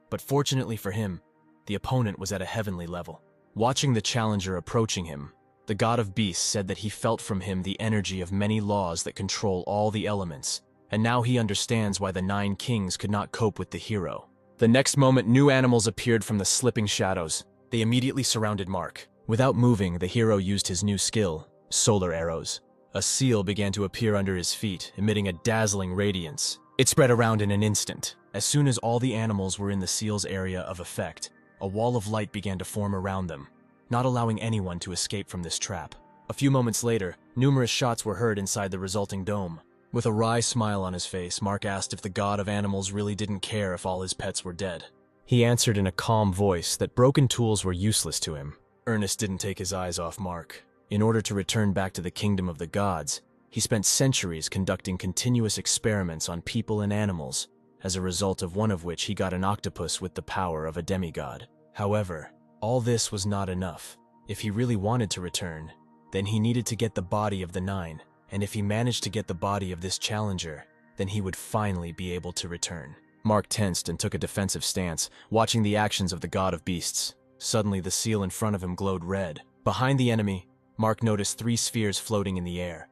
But fortunately for him, the opponent was at a heavenly level. Watching the challenger approaching him, the god of beasts said that he felt from him the energy of many laws that control all the elements, and now he understands why the 9 kings could not cope with the hero. The next moment, new animals appeared from the slipping shadows. They immediately surrounded Mark. Without moving, the hero used his new skill, Solar Arrows. A seal began to appear under his feet, emitting a dazzling radiance. It spread around in an instant. As soon as all the animals were in the seal's area of effect, a wall of light began to form around them, not allowing anyone to escape from this trap. A few moments later, numerous shots were heard inside the resulting dome. With a wry smile on his face, Mark asked if the god of animals really didn't care if all his pets were dead. He answered in a calm voice that broken tools were useless to him. Ernest didn't take his eyes off Mark. In order to return back to the kingdom of the gods, he spent centuries conducting continuous experiments on people and animals, as a result of one of which he got an octopus with the power of a demigod. However, all this was not enough. If he really wanted to return, then he needed to get the body of the 9, and if he managed to get the body of this challenger, then he would finally be able to return. Mark tensed and took a defensive stance, watching the actions of the god of beasts. Suddenly, the seal in front of him glowed red. Behind the enemy, Mark noticed 3 spheres floating in the air.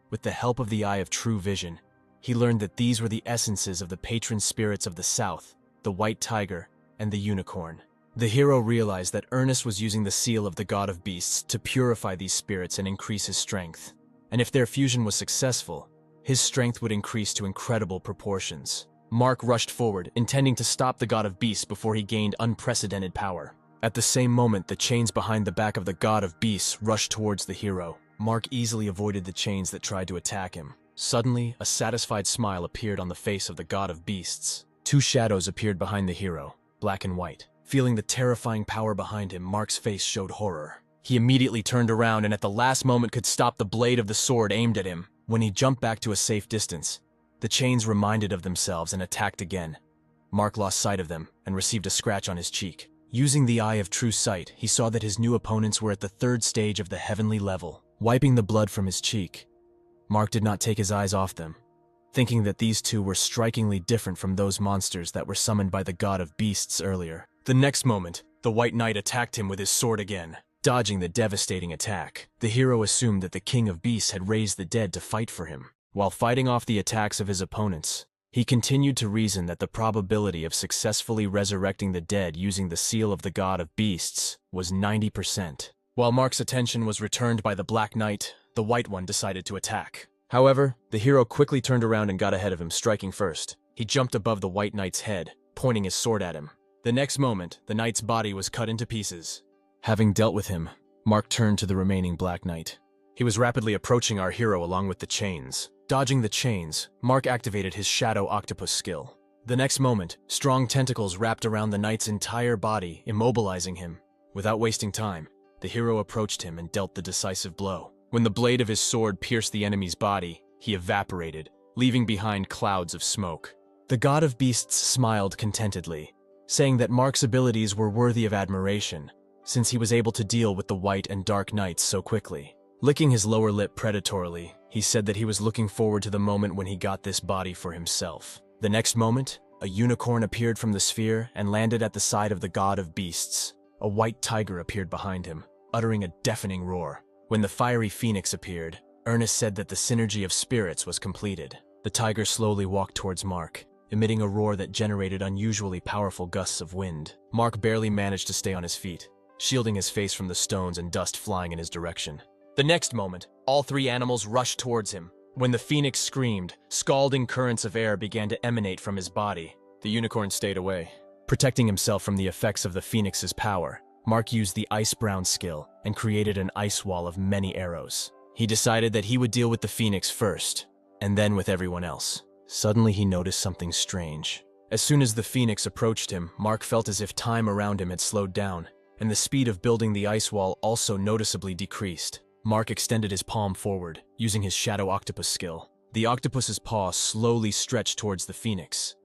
With the help of the Eye of True Vision, he learned that these were the essences of the patron spirits of the south, the white tiger, and the unicorn. The hero realized that Ernest was using the seal of the god of beasts to purify these spirits and increase his strength. And if their fusion was successful, his strength would increase to incredible proportions. Mark rushed forward, intending to stop the god of beasts before he gained unprecedented power. At the same moment, the chains behind the back of the god of beasts rushed towards the hero. Mark easily avoided the chains that tried to attack him. Suddenly, a satisfied smile appeared on the face of the god of beasts. Two shadows appeared behind the hero, black and white. Feeling the terrifying power behind him, Mark's face showed horror. He immediately turned around and at the last moment could stop the blade of the sword aimed at him. When he jumped back to a safe distance, the chains reminded of themselves and attacked again. Mark lost sight of them and received a scratch on his cheek. Using the eye of true sight, he saw that his new opponents were at the third stage of the heavenly level. Wiping the blood from his cheek, Mark did not take his eyes off them, thinking that these two were strikingly different from those monsters that were summoned by the god of beasts earlier. The next moment, the White Knight attacked him with his sword again. Dodging the devastating attack, the hero assumed that the King of Beasts had raised the dead to fight for him. While fighting off the attacks of his opponents, he continued to reason that the probability of successfully resurrecting the dead using the seal of the god of beasts was 90%. While Mark's attention was returned by the Black Knight, the White One decided to attack. However, the hero quickly turned around and got ahead of him, striking first. He jumped above the White Knight's head, pointing his sword at him. The next moment, the knight's body was cut into pieces. Having dealt with him, Mark turned to the remaining Black Knight. He was rapidly approaching our hero along with the chains. Dodging the chains, Mark activated his Shadow Octopus skill. The next moment, strong tentacles wrapped around the knight's entire body, immobilizing him. Without wasting time, the hero approached him and dealt the decisive blow. When the blade of his sword pierced the enemy's body, he evaporated, leaving behind clouds of smoke. The god of beasts smiled contentedly, saying that Mark's abilities were worthy of admiration, since he was able to deal with the white and dark knights so quickly. Licking his lower lip predatorily, he said that he was looking forward to the moment when he got this body for himself. The next moment, a unicorn appeared from the sphere and landed at the side of the god of beasts. A white tiger appeared behind him, uttering a deafening roar. When the fiery phoenix appeared, Ernest said that the synergy of spirits was completed. The tiger slowly walked towards Mark, emitting a roar that generated unusually powerful gusts of wind. Mark barely managed to stay on his feet, shielding his face from the stones and dust flying in his direction. The next moment, all three animals rushed towards him. When the phoenix screamed, scalding currents of air began to emanate from his body. The unicorn stayed away. Protecting himself from the effects of the phoenix's power, Mark used the Ice Brown skill and created an ice wall of many arrows. He decided that he would deal with the phoenix first, and then with everyone else. Suddenly he noticed something strange. As soon as the phoenix approached him, Mark felt as if time around him had slowed down, and the speed of building the ice wall also noticeably decreased. Mark extended his palm forward, using his Shadow Octopus skill. The octopus's paw slowly stretched towards the phoenix,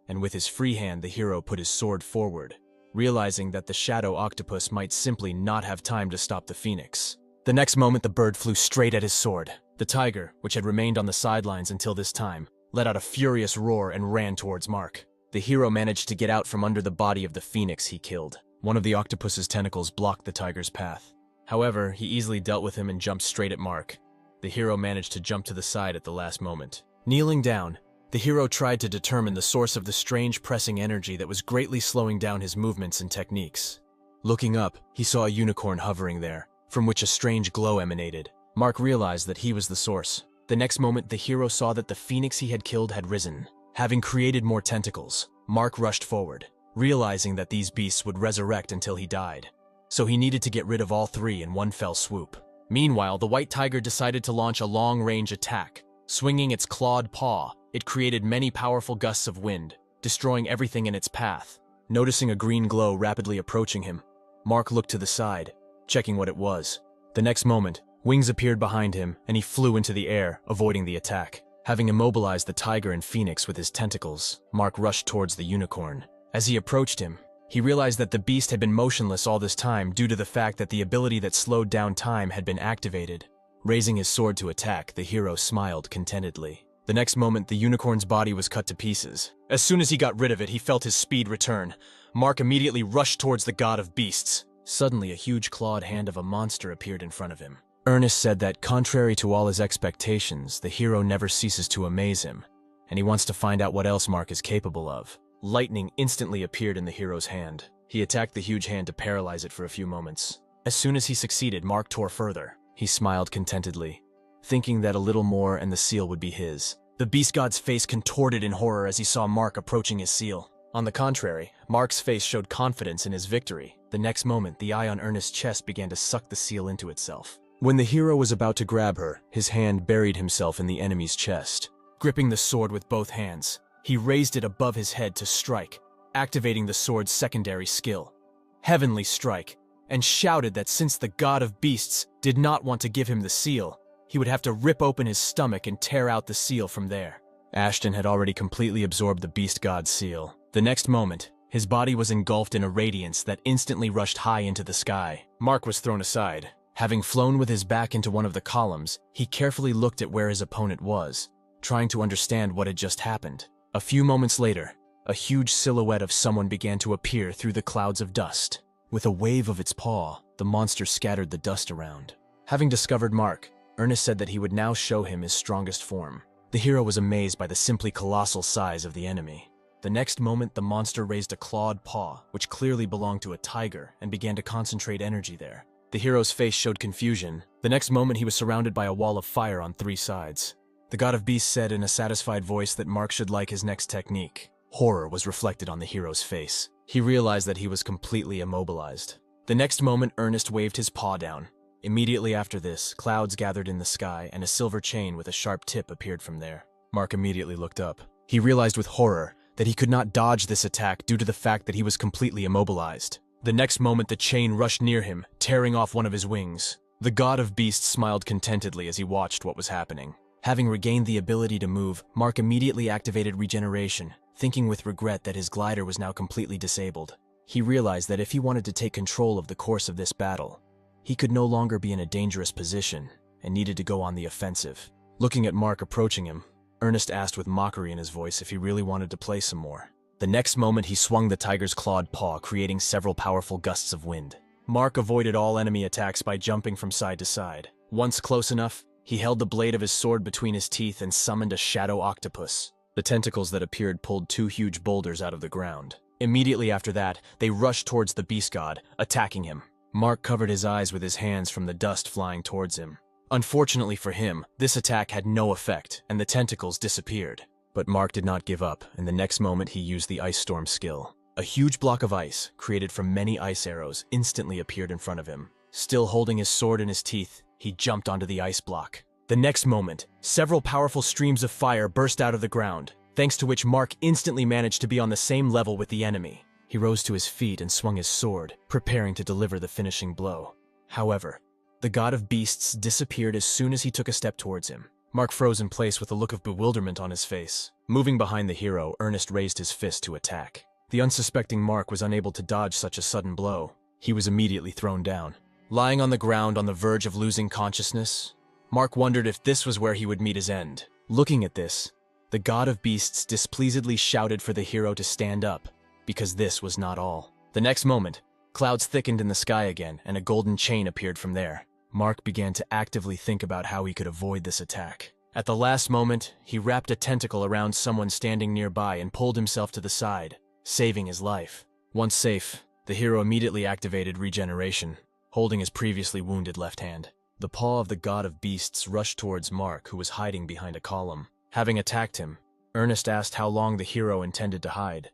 and with his free hand the hero put his sword forward, realizing that the Shadow Octopus might simply not have time to stop the phoenix. The next moment the bird flew straight at his sword. The tiger, which had remained on the sidelines until this time, let out a furious roar and ran towards Mark. The hero managed to get out from under the body of the phoenix he killed. One of the octopus's tentacles blocked the tiger's path. However, he easily dealt with him and jumped straight at Mark. The hero managed to jump to the side at the last moment. Kneeling down, the hero tried to determine the source of the strange pressing energy that was greatly slowing down his movements and techniques. Looking up, he saw a unicorn hovering there, from which a strange glow emanated. Mark realized that he was the source. The next moment, the hero saw that the phoenix he had killed had risen. Having created more tentacles, Mark rushed forward, realizing that these beasts would resurrect until he died. So he needed to get rid of all three in one fell swoop. Meanwhile, the white tiger decided to launch a long-range attack. Swinging its clawed paw, it created many powerful gusts of wind, destroying everything in its path. Noticing a green glow rapidly approaching him, Mark looked to the side, checking what it was. The next moment, wings appeared behind him, and he flew into the air, avoiding the attack. Having immobilized the tiger and phoenix with his tentacles, Mark rushed towards the unicorn. As he approached him, he realized that the beast had been motionless all this time due to the fact that the ability that slowed down time had been activated. Raising his sword to attack, the hero smiled contentedly. The next moment, the unicorn's body was cut to pieces. As soon as he got rid of it, he felt his speed return. Mark immediately rushed towards the god of beasts. Suddenly, a huge clawed hand of a monster appeared in front of him. Ernest said that, contrary to all his expectations, the hero never ceases to amaze him, and he wants to find out what else Mark is capable of. Lightning instantly appeared in the hero's hand. He attacked the huge hand to paralyze it for a few moments. As soon as he succeeded, Mark tore further. He smiled contentedly, thinking that a little more and the seal would be his. The beast god's face contorted in horror as he saw Mark approaching his seal. On the contrary, Mark's face showed confidence in his victory. The next moment, the eye on Ernest's chest began to suck the seal into itself. When the hero was about to grab her, his hand buried himself in the enemy's chest. Gripping the sword with both hands, he raised it above his head to strike, activating the sword's secondary skill, Heavenly Strike, and shouted that since the god of beasts did not want to give him the seal, he would have to rip open his stomach and tear out the seal from there. Ashton had already completely absorbed the beast god's seal. The next moment, his body was engulfed in a radiance that instantly rushed high into the sky. Mark was thrown aside. Having flown with his back into one of the columns, he carefully looked at where his opponent was, trying to understand what had just happened. A few moments later, a huge silhouette of someone began to appear through the clouds of dust. With a wave of its paw, the monster scattered the dust around. Having discovered Mark, Ernest said that he would now show him his strongest form. The hero was amazed by the simply colossal size of the enemy. The next moment, the monster raised a clawed paw, which clearly belonged to a tiger, and began to concentrate energy there. The hero's face showed confusion. The next moment, he was surrounded by a wall of fire on 3 sides. The god of beasts said in a satisfied voice that Mark should like his next technique. Horror was reflected on the hero's face. He realized that he was completely immobilized. The next moment, Ernest waved his paw down. Immediately after this, clouds gathered in the sky and a silver chain with a sharp tip appeared from there. Mark immediately looked up. He realized with horror that he could not dodge this attack due to the fact that he was completely immobilized. The next moment, the chain rushed near him, tearing off one of his wings. The god of beasts smiled contentedly as he watched what was happening. Having regained the ability to move, Mark immediately activated regeneration, thinking with regret that his glider was now completely disabled. He realized that if he wanted to take control of the course of this battle, he could no longer be in a dangerous position and needed to go on the offensive. Looking at Mark approaching him, Ernest asked with mockery in his voice if he really wanted to play some more. The next moment, he swung the tiger's clawed paw, creating several powerful gusts of wind. Mark avoided all enemy attacks by jumping from side to side. Once close enough, he held the blade of his sword between his teeth and summoned a shadow octopus. The tentacles that appeared pulled 2 huge boulders out of the ground. Immediately after that, they rushed towards the beast god, attacking him. Mark covered his eyes with his hands from the dust flying towards him. Unfortunately for him, this attack had no effect, and the tentacles disappeared. But Mark did not give up, and the next moment he used the Ice Storm skill. A huge block of ice, created from many ice arrows, instantly appeared in front of him. Still holding his sword in his teeth, he jumped onto the ice block. The next moment, several powerful streams of fire burst out of the ground, thanks to which Mark instantly managed to be on the same level with the enemy. He rose to his feet and swung his sword, preparing to deliver the finishing blow. However, the god of beasts disappeared as soon as he took a step towards him. Mark froze in place with a look of bewilderment on his face. Moving behind the hero, Ernest raised his fist to attack. The unsuspecting Mark was unable to dodge such a sudden blow. He was immediately thrown down. Lying on the ground on the verge of losing consciousness, Mark wondered if this was where he would meet his end. Looking at this, the god of beasts displeasedly shouted for the hero to stand up, because this was not all. The next moment, clouds thickened in the sky again, and a golden chain appeared from there. Mark began to actively think about how he could avoid this attack. At the last moment, he wrapped a tentacle around someone standing nearby and pulled himself to the side, saving his life. Once safe, the hero immediately activated regeneration, holding his previously wounded left hand. The paw of the god of beasts rushed towards Mark, who was hiding behind a column. Having attacked him, Ernest asked how long the hero intended to hide.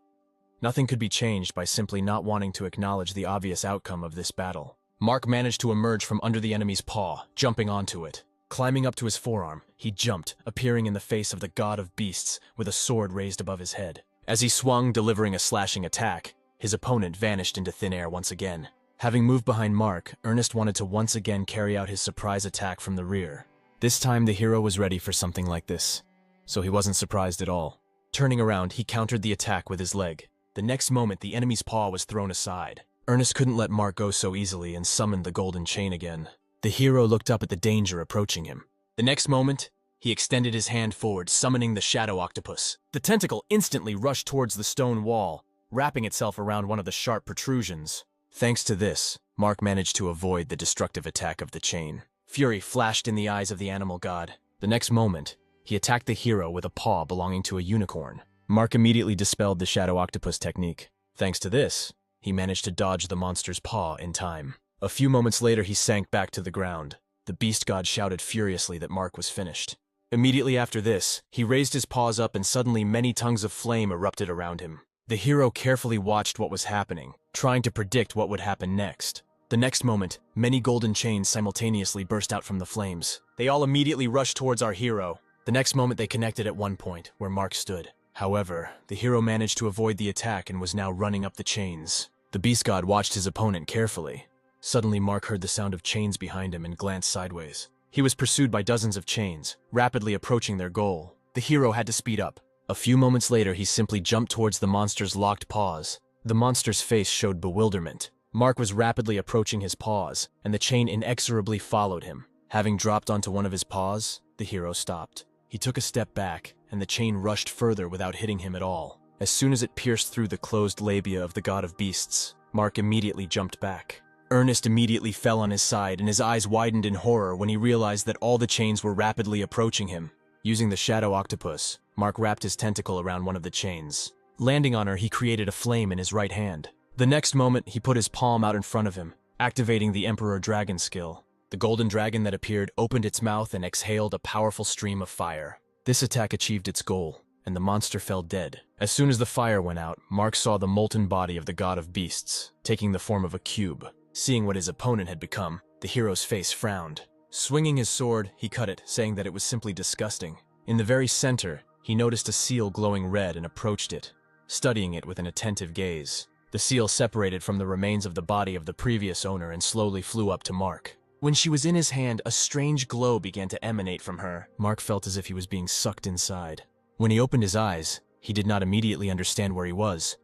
Nothing could be changed by simply not wanting to acknowledge the obvious outcome of this battle. Mark managed to emerge from under the enemy's paw, jumping onto it. Climbing up to his forearm, he jumped, appearing in the face of the god of beasts with a sword raised above his head. As he swung, delivering a slashing attack, his opponent vanished into thin air once again. Having moved behind Mark, Ernest wanted to once again carry out his surprise attack from the rear. This time, the hero was ready for something like this, so he wasn't surprised at all. Turning around, he countered the attack with his leg. The next moment, the enemy's paw was thrown aside. Ernest couldn't let Mark go so easily and summoned the golden chain again. The hero looked up at the danger approaching him. The next moment, he extended his hand forward, summoning the shadow octopus. The tentacle instantly rushed towards the stone wall, wrapping itself around one of the sharp protrusions. Thanks to this, Mark managed to avoid the destructive attack of the chain. Fury flashed in the eyes of the animal god. The next moment, he attacked the hero with a paw belonging to a unicorn. Mark immediately dispelled the shadow octopus technique. Thanks to this, he managed to dodge the monster's paw in time. A few moments later, he sank back to the ground. The beast god shouted furiously that Mark was finished. Immediately after this, he raised his paws up and suddenly many tongues of flame erupted around him. The hero carefully watched what was happening. trying to predict what would happen next. The next moment, many golden chains simultaneously burst out from the flames. They all immediately rushed towards our hero. The next moment they connected at one point, where Mark stood. However, the hero managed to avoid the attack and was now running up the chains. The beast god watched his opponent carefully. Suddenly Mark heard the sound of chains behind him and glanced sideways. He was pursued by dozens of chains, rapidly approaching their goal. The hero had to speed up. A few moments later, he simply jumped towards the monster's locked paws. The monster's face showed bewilderment. Mark was rapidly approaching his paws, and the chain inexorably followed him. Having dropped onto one of his paws, the hero stopped. He took a step back, and the chain rushed further without hitting him at all. As soon as it pierced through the closed labia of the god of beasts, Mark immediately jumped back. Ernest immediately fell on his side, and his eyes widened in horror when he realized that all the chains were rapidly approaching him. Using the shadow octopus, Mark wrapped his tentacle around one of the chains. Landing on her, he created a flame in his right hand. The next moment, he put his palm out in front of him, activating the Emperor Dragon skill. The golden dragon that appeared opened its mouth and exhaled a powerful stream of fire. This attack achieved its goal, and the monster fell dead. As soon as the fire went out, Mark saw the molten body of the god of beasts, taking the form of a cube. Seeing what his opponent had become, the hero's face frowned. Swinging his sword, he cut it, saying that it was simply disgusting. In the very center, he noticed a seal glowing red and approached it, studying it with an attentive gaze. The seal separated from the remains of the body of the previous owner and slowly flew up to Mark. When she was in his hand, a strange glow began to emanate from her. Mark felt as if he was being sucked inside. When he opened his eyes, he did not immediately understand where he was,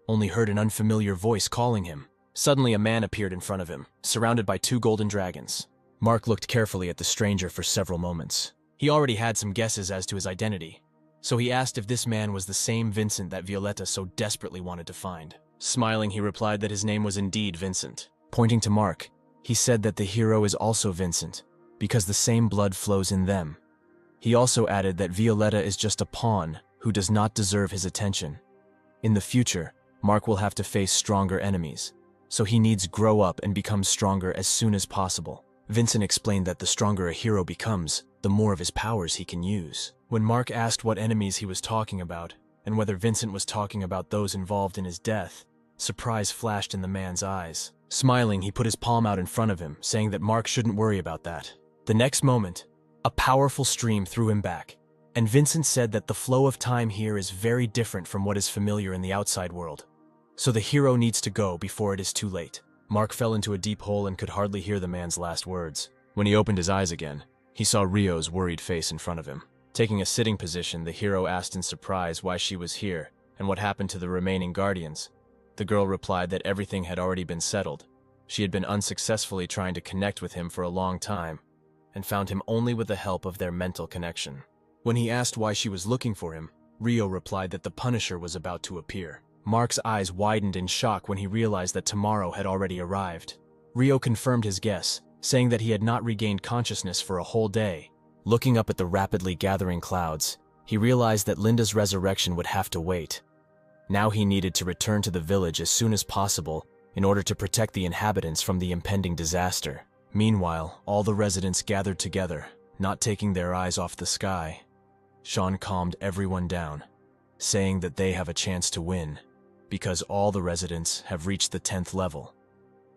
only heard an unfamiliar voice calling him. Suddenly a man appeared in front of him, surrounded by two golden dragons. Mark looked carefully at the stranger for several moments. He already had some guesses as to his identity, so he asked if this man was the same Vincent that Violetta so desperately wanted to find. Smiling, he replied that his name was indeed Vincent. Pointing to Mark, he said that the hero is also Vincent, because the same blood flows in them. He also added that Violetta is just a pawn who does not deserve his attention. In the future, Mark will have to face stronger enemies, so he needs to grow up and become stronger as soon as possible. Vincent explained that the stronger a hero becomes, the more of his powers he can use. When Mark asked what enemies he was talking about, and whether Vincent was talking about those involved in his death, surprise flashed in the man's eyes. Smiling, he put his palm out in front of him, saying that Mark shouldn't worry about that. The next moment, a powerful stream threw him back, and Vincent said that the flow of time here is very different from what is familiar in the outside world. So the hero needs to go before it is too late. Mark fell into a deep hole and could hardly hear the man's last words. When he opened his eyes again, he saw Rio's worried face in front of him. Taking a sitting position, the hero asked in surprise why she was here and what happened to the remaining guardians. The girl replied that everything had already been settled. She had been unsuccessfully trying to connect with him for a long time and found him only with the help of their mental connection. When he asked why she was looking for him, Rio replied that the Punisher was about to appear. Mark's eyes widened in shock when he realized that tomorrow had already arrived. Rio confirmed his guess, saying that he had not regained consciousness for a whole day. Looking up at the rapidly gathering clouds, he realized that Linda's resurrection would have to wait. Now he needed to return to the village as soon as possible in order to protect the inhabitants from the impending disaster. Meanwhile, all the residents gathered together, not taking their eyes off the sky. Sean calmed everyone down, saying that they have a chance to win, because all the residents have reached the 10th level.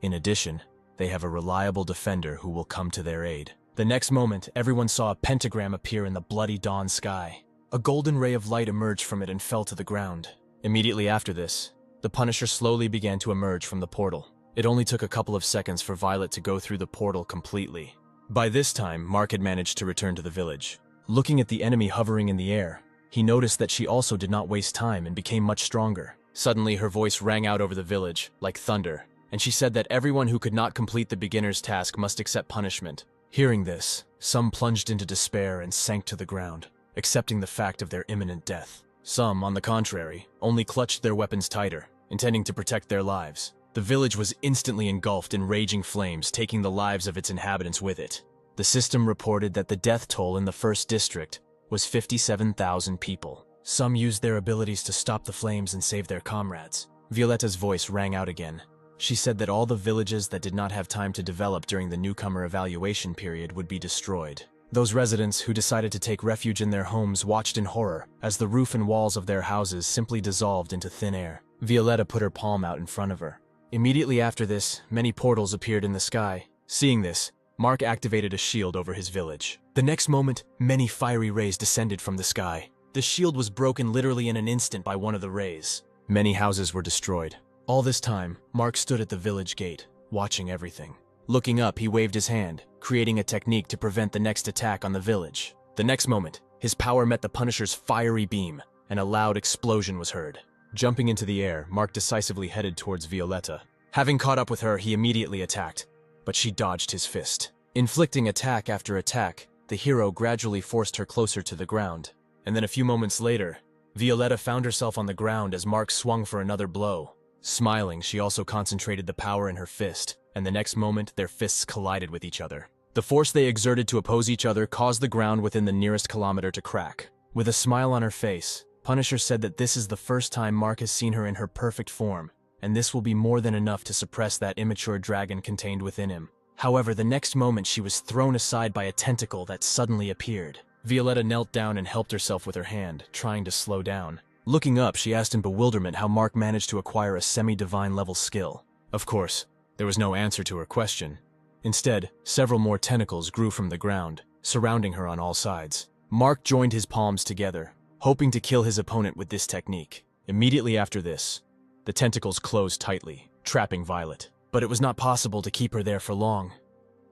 In addition, they have a reliable defender who will come to their aid. The next moment, everyone saw a pentagram appear in the bloody dawn sky. A golden ray of light emerged from it and fell to the ground. Immediately after this, the Punisher slowly began to emerge from the portal. It only took a couple of seconds for Violet to go through the portal completely. By this time, Mark had managed to return to the village. Looking at the enemy hovering in the air, he noticed that she also did not waste time and became much stronger. Suddenly, her voice rang out over the village, like thunder, and she said that everyone who could not complete the beginner's task must accept punishment. Hearing this, some plunged into despair and sank to the ground, accepting the fact of their imminent death. Some, on the contrary, only clutched their weapons tighter, intending to protect their lives. The village was instantly engulfed in raging flames, taking the lives of its inhabitants with it. The system reported that the death toll in the first district was 57,000 people. Some used their abilities to stop the flames and save their comrades. Violetta's voice rang out again. She said that all the villages that did not have time to develop during the newcomer evaluation period would be destroyed. Those residents who decided to take refuge in their homes watched in horror as the roof and walls of their houses simply dissolved into thin air. Violetta put her palm out in front of her, Immediately after this, many portals appeared in the sky. Seeing this, Mark activated a shield over his village. The next moment, many fiery rays descended from the sky. The shield was broken literally in an instant by one of the rays. Many houses were destroyed. All this time, Mark stood at the village gate, watching everything. Looking up, he waved his hand, creating a technique to prevent the next attack on the village. The next moment, his power met the Punisher's fiery beam, and a loud explosion was heard. Jumping into the air, Mark decisively headed towards Violetta. Having caught up with her, he immediately attacked, but she dodged his fist. Inflicting attack after attack, the hero gradually forced her closer to the ground. And then a few moments later, Violetta found herself on the ground as Mark swung for another blow. Smiling, she also concentrated the power in her fist, and the next moment, their fists collided with each other. The force they exerted to oppose each other caused the ground within the nearest kilometer to crack. With a smile on her face, Punisher said that this is the first time Mark has seen her in her perfect form, and this will be more than enough to suppress that immature dragon contained within him. However, the next moment she was thrown aside by a tentacle that suddenly appeared. Violetta knelt down and helped herself with her hand, trying to slow down. Looking up, she asked in bewilderment how Mark managed to acquire a semi-divine level skill. Of course, there was no answer to her question. Instead, several more tentacles grew from the ground, surrounding her on all sides. Mark joined his palms together, hoping to kill his opponent with this technique. Immediately after this, the tentacles closed tightly, trapping Violet. But it was not possible to keep her there for long.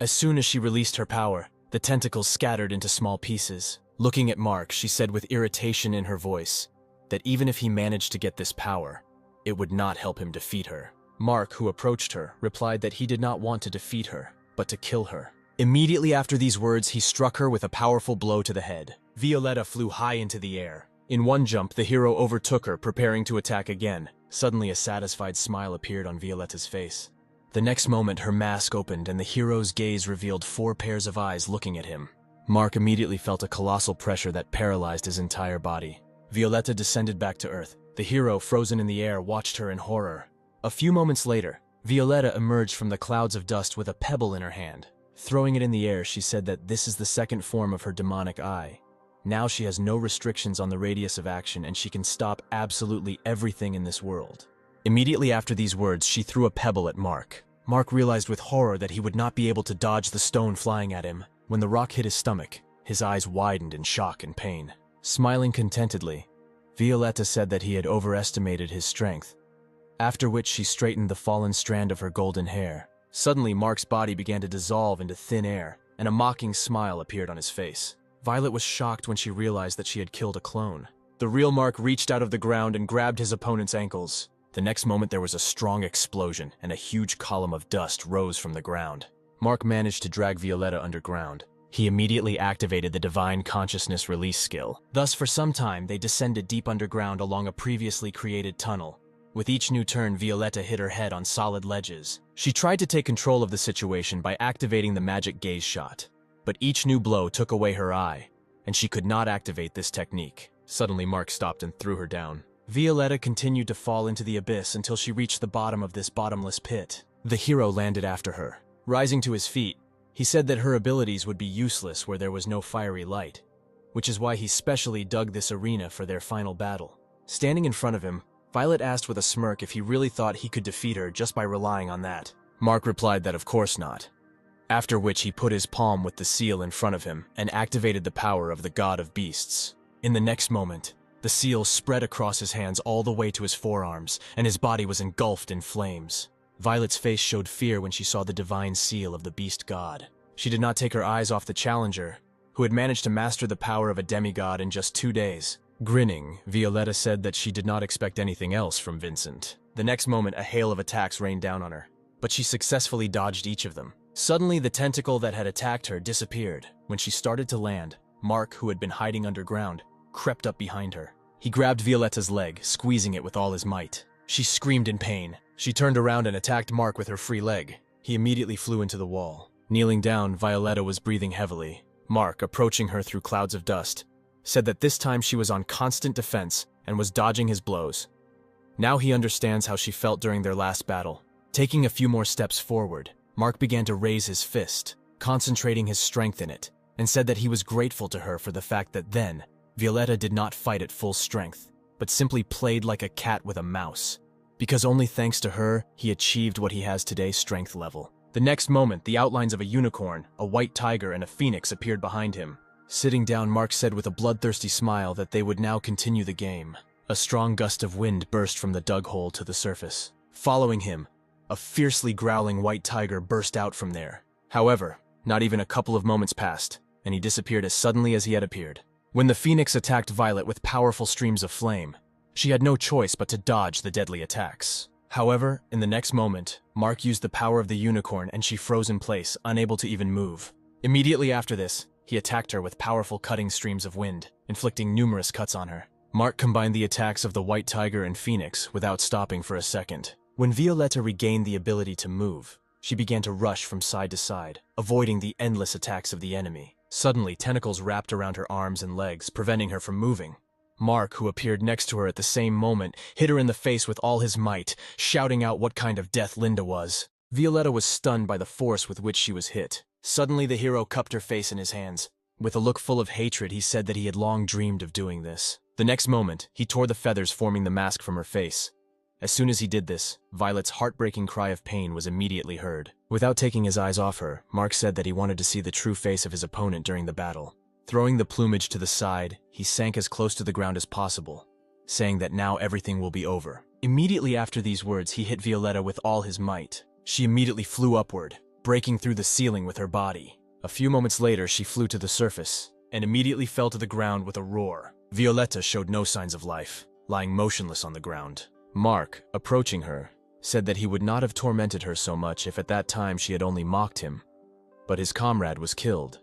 As soon as she released her power, the tentacles scattered into small pieces. Looking at Mark, she said with irritation in her voice that even if he managed to get this power, it would not help him defeat her. Mark, who approached her, replied that he did not want to defeat her, but to kill her. Immediately after these words, he struck her with a powerful blow to the head. Violetta flew high into the air. In one jump, the hero overtook her, preparing to attack again. Suddenly, a satisfied smile appeared on Violetta's face. The next moment, her mask opened and the hero's gaze revealed 4 pairs of eyes looking at him. Mark immediately felt a colossal pressure that paralyzed his entire body. Violetta descended back to Earth. The hero, frozen in the air, watched her in horror. A few moments later, Violetta emerged from the clouds of dust with a pebble in her hand. Throwing it in the air, she said that this is the second form of her demonic eye. Now she has no restrictions on the radius of action and she can stop absolutely everything in this world. Immediately after these words, she threw a pebble at Mark. Mark realized with horror that he would not be able to dodge the stone flying at him. When the rock hit his stomach, his eyes widened in shock and pain. Smiling contentedly, Violetta said that he had overestimated his strength, after which she straightened the fallen strand of her golden hair. Suddenly, Mark's body began to dissolve into thin air, and a mocking smile appeared on his face. Violet was shocked when she realized that she had killed a clone. The real Mark reached out of the ground and grabbed his opponent's ankles. The next moment, there was a strong explosion, and a huge column of dust rose from the ground. Mark managed to drag Violetta underground. He immediately activated the Divine Consciousness Release skill. Thus, for some time, they descended deep underground along a previously created tunnel. With each new turn, Violetta hit her head on solid ledges. She tried to take control of the situation by activating the magic gaze shot. But each new blow took away her eye, and she could not activate this technique. Suddenly, Mark stopped and threw her down. Violetta continued to fall into the abyss until she reached the bottom of this bottomless pit. The hero landed after her. Rising to his feet, he said that her abilities would be useless where there was no fiery light, which is why he specially dug this arena for their final battle. Standing in front of him, Violet asked with a smirk if he really thought he could defeat her just by relying on that. Mark replied that of course not, after which he put his palm with the seal in front of him and activated the power of the God of Beasts. In the next moment, the seal spread across his hands all the way to his forearms, and his body was engulfed in flames. Violet's face showed fear when she saw the divine seal of the beast god. She did not take her eyes off the challenger, who had managed to master the power of a demigod in just 2 days. Grinning, Violetta said that she did not expect anything else from Vincent. The next moment, a hail of attacks rained down on her, but she successfully dodged each of them. Suddenly, the tentacle that had attacked her disappeared. When she started to land, Mark, who had been hiding underground, crept up behind her. He grabbed Violetta's leg, squeezing it with all his might. She screamed in pain. She turned around and attacked Mark with her free leg. He immediately flew into the wall. Kneeling down, Violetta was breathing heavily. Mark, approaching her through clouds of dust, said that this time she was on constant defense and was dodging his blows. Now he understands how she felt during their last battle. Taking a few more steps forward, Mark began to raise his fist, concentrating his strength in it, and said that he was grateful to her for the fact that then, Violetta did not fight at full strength, but simply played like a cat with a mouse. because only thanks to her, he achieved what he has today, strength level. The next moment, the outlines of a unicorn, a white tiger, and a phoenix appeared behind him. Sitting down, Mark said with a bloodthirsty smile that they would now continue the game. A strong gust of wind burst from the dug hole to the surface. Following him, a fiercely growling white tiger burst out from there. However, not even a couple of moments passed, and he disappeared as suddenly as he had appeared. When the phoenix attacked Violet with powerful streams of flame, she had no choice but to dodge the deadly attacks. However, in the next moment, Mark used the power of the unicorn and she froze in place, unable to even move. Immediately after this, he attacked her with powerful cutting streams of wind, inflicting numerous cuts on her. Mark combined the attacks of the white tiger and phoenix without stopping for a second. When Violetta regained the ability to move, she began to rush from side to side, avoiding the endless attacks of the enemy. Suddenly, tentacles wrapped around her arms and legs, preventing her from moving. Mark, who appeared next to her at the same moment, hit her in the face with all his might, shouting out what kind of death Linda was. Violetta was stunned by the force with which she was hit. Suddenly, the hero cupped her face in his hands. With a look full of hatred, he said that he had long dreamed of doing this. The next moment, he tore the feathers forming the mask from her face. As soon as he did this, Violet's heartbreaking cry of pain was immediately heard. Without taking his eyes off her, Mark said that he wanted to see the true face of his opponent during the battle. Throwing the plumage to the side, he sank as close to the ground as possible, saying that now everything will be over. Immediately after these words, he hit Violetta with all his might. She immediately flew upward, breaking through the ceiling with her body. A few moments later, she flew to the surface, and immediately fell to the ground with a roar. Violetta showed no signs of life, lying motionless on the ground. Mark, approaching her, said that he would not have tormented her so much if at that time she had only mocked him. But his comrade was killed,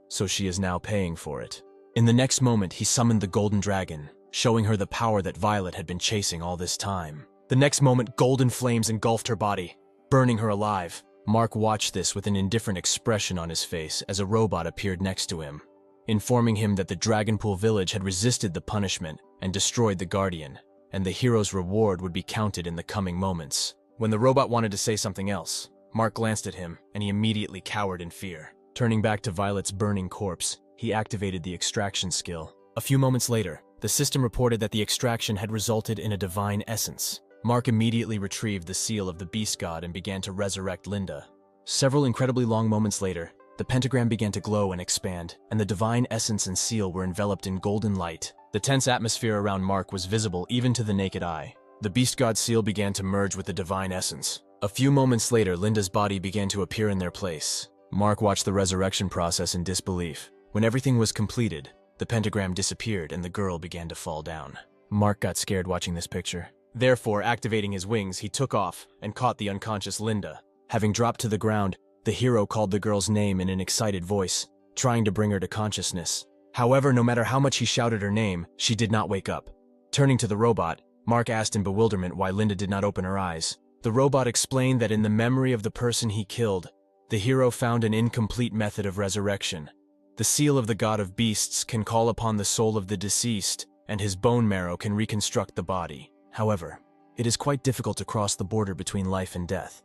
so she is now paying for it. In the next moment, he summoned the golden dragon, showing her the power that Violet had been chasing all this time. The next moment, golden flames engulfed her body, burning her alive. Mark watched this with an indifferent expression on his face as a robot appeared next to him, informing him that the Dragonpool village had resisted the punishment and destroyed the Guardian, and the hero's reward would be counted in the coming moments. When the robot wanted to say something else, Mark glanced at him, and he immediately cowered in fear. Turning back to Violet's burning corpse, he activated the extraction skill. A few moments later, the system reported that the extraction had resulted in a divine essence. Mark immediately retrieved the seal of the beast god and began to resurrect Linda. Several incredibly long moments later, the pentagram began to glow and expand, and the divine essence and seal were enveloped in golden light. The tense atmosphere around Mark was visible even to the naked eye. The beast god seal began to merge with the divine essence. A few moments later, Linda's body began to appear in their place. Mark watched the resurrection process in disbelief. When everything was completed, the pentagram disappeared and the girl began to fall down. Mark got scared watching this picture. Therefore, activating his wings, he took off and caught the unconscious Linda. Having dropped to the ground, the hero called the girl's name in an excited voice, trying to bring her to consciousness. However, no matter how much he shouted her name, she did not wake up. Turning to the robot, Mark asked in bewilderment why Linda did not open her eyes. The robot explained that in the memory of the person he killed, the hero found an incomplete method of resurrection. The seal of the god of beasts can call upon the soul of the deceased, and his bone marrow can reconstruct the body. However, it is quite difficult to cross the border between life and death.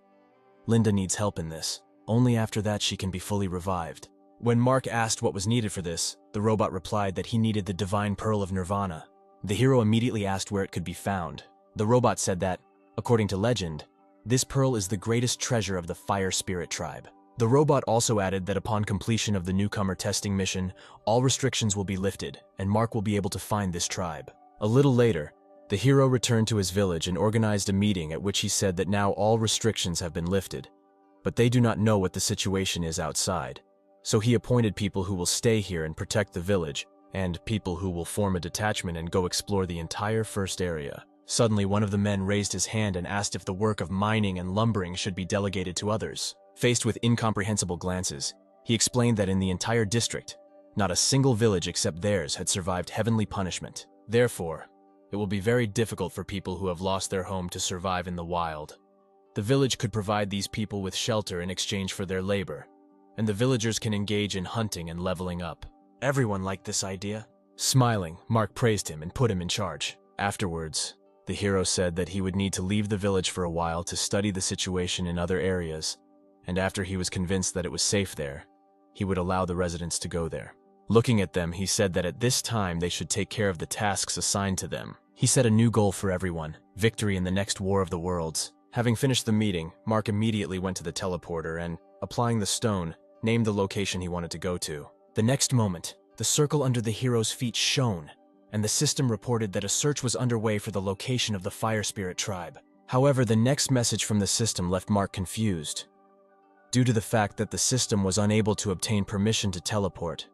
Linda needs help in this. Only after that she can be fully revived. When Mark asked what was needed for this, the robot replied that he needed the divine pearl of Nirvana. The hero immediately asked where it could be found. The robot said that, according to legend, this pearl is the greatest treasure of the Fire Spirit tribe. The robot also added that upon completion of the newcomer testing mission, all restrictions will be lifted, and Mark will be able to find this tribe. A little later, the hero returned to his village and organized a meeting at which he said that now all restrictions have been lifted, but they do not know what the situation is outside. So he appointed people who will stay here and protect the village, and people who will form a detachment and go explore the entire first area. Suddenly, one of the men raised his hand and asked if the work of mining and lumbering should be delegated to others. Faced with incomprehensible glances, he explained that in the entire district, not a single village except theirs had survived heavenly punishment. Therefore, it will be very difficult for people who have lost their home to survive in the wild. The village could provide these people with shelter in exchange for their labor, and the villagers can engage in hunting and leveling up. Everyone liked this idea. Smiling, Mark praised him and put him in charge. Afterwards, the hero said that he would need to leave the village for a while to study the situation in other areas, and after he was convinced that it was safe there, he would allow the residents to go there. Looking at them, he said that at this time they should take care of the tasks assigned to them. He set a new goal for everyone: victory in the next War of the Worlds. Having finished the meeting, Mark immediately went to the teleporter and, applying the stone, named the location he wanted to go to. The next moment, the circle under the hero's feet shone, and the system reported that a search was underway for the location of the Fire Spirit tribe. However, the next message from the system left Mark confused. Due to the fact that the system was unable to obtain permission to teleport,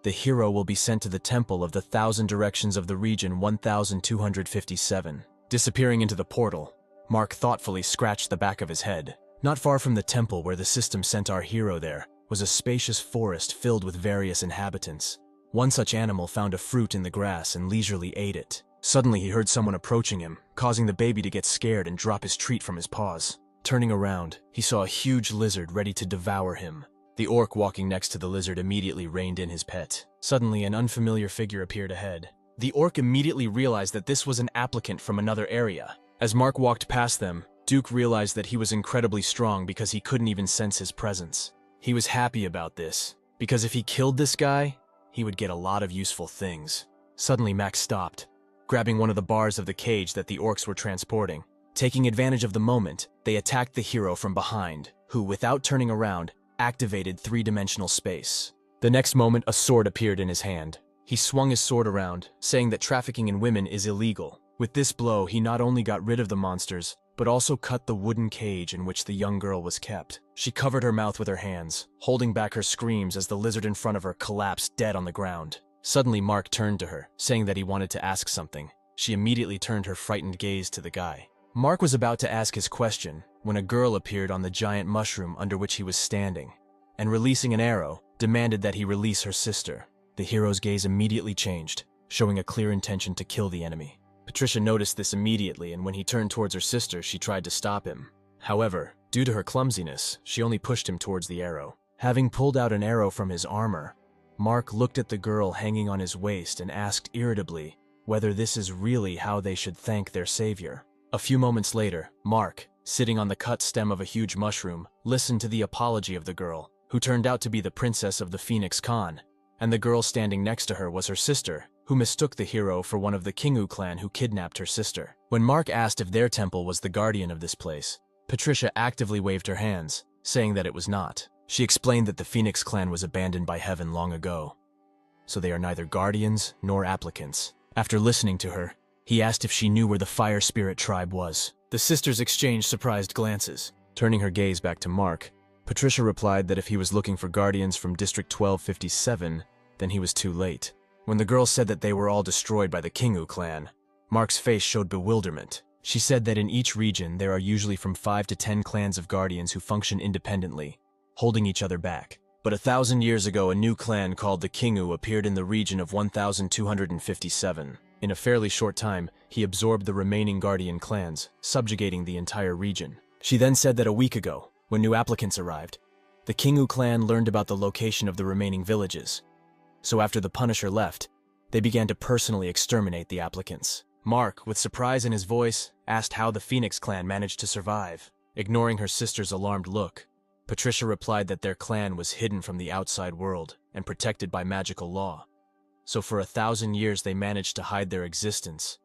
the hero will be sent to the Temple of the Thousand Directions of the region 1257. Disappearing into the portal, Mark thoughtfully scratched the back of his head. Not far from the temple where the system sent our hero there was a spacious forest filled with various inhabitants. One such animal found a fruit in the grass and leisurely ate it. Suddenly he heard someone approaching him, causing the baby to get scared and drop his treat from his paws. Turning around, he saw a huge lizard ready to devour him. The orc walking next to the lizard immediately reined in his pet. Suddenly, an unfamiliar figure appeared ahead. The orc immediately realized that this was an applicant from another area. As Mark walked past them, Duke realized that he was incredibly strong because he couldn't even sense his presence. He was happy about this, because if he killed this guy, he would get a lot of useful things. Suddenly, Max stopped, grabbing one of the bars of the cage that the orcs were transporting. Taking advantage of the moment, they attacked the hero from behind, who, without turning around, activated three-dimensional space. The next moment, a sword appeared in his hand. He swung his sword around, saying that trafficking in women is illegal. With this blow, he not only got rid of the monsters, but also cut the wooden cage in which the young girl was kept. She covered her mouth with her hands, holding back her screams as the lizard in front of her collapsed dead on the ground. Suddenly, Mark turned to her, saying that he wanted to ask something. She immediately turned her frightened gaze to the guy. Mark was about to ask his question when a girl appeared on the giant mushroom under which he was standing, and releasing an arrow, demanded that he release her sister. The hero's gaze immediately changed, showing a clear intention to kill the enemy. Patricia noticed this immediately, and when he turned towards her sister, she tried to stop him. However, due to her clumsiness, she only pushed him towards the arrow. Having pulled out an arrow from his armor, Mark looked at the girl hanging on his waist and asked irritably whether this is really how they should thank their savior. A few moments later, Mark, sitting on the cut stem of a huge mushroom, listened to the apology of the girl, who turned out to be the princess of the Phoenix Khan, and the girl standing next to her was her sister, who mistook the hero for one of the Kingu clan who kidnapped her sister. When Mark asked if their temple was the guardian of this place, Patricia actively waved her hands, saying that it was not. She explained that the Phoenix clan was abandoned by heaven long ago, so they are neither guardians nor applicants. After listening to her, he asked if she knew where the Fire Spirit tribe was. The sisters exchanged surprised glances. Turning her gaze back to Mark, Patricia replied that if he was looking for guardians from District 1257, then he was too late. When the girl said that they were all destroyed by the Kingu clan, Mark's face showed bewilderment. She said that in each region there are usually from 5 to 10 clans of guardians who function independently, holding each other back. But 1,000 years ago, a new clan called the Kingu appeared in the region of 1257. In a fairly short time, he absorbed the remaining guardian clans, subjugating the entire region. She then said that a week ago, when new applicants arrived, the Kingu clan learned about the location of the remaining villages. So after the Punisher left, they began to personally exterminate the applicants. Mark, with surprise in his voice, asked how the Phoenix clan managed to survive. Ignoring her sister's alarmed look, Patricia replied that their clan was hidden from the outside world and protected by magical law. So for 1,000 years they managed to hide their existence.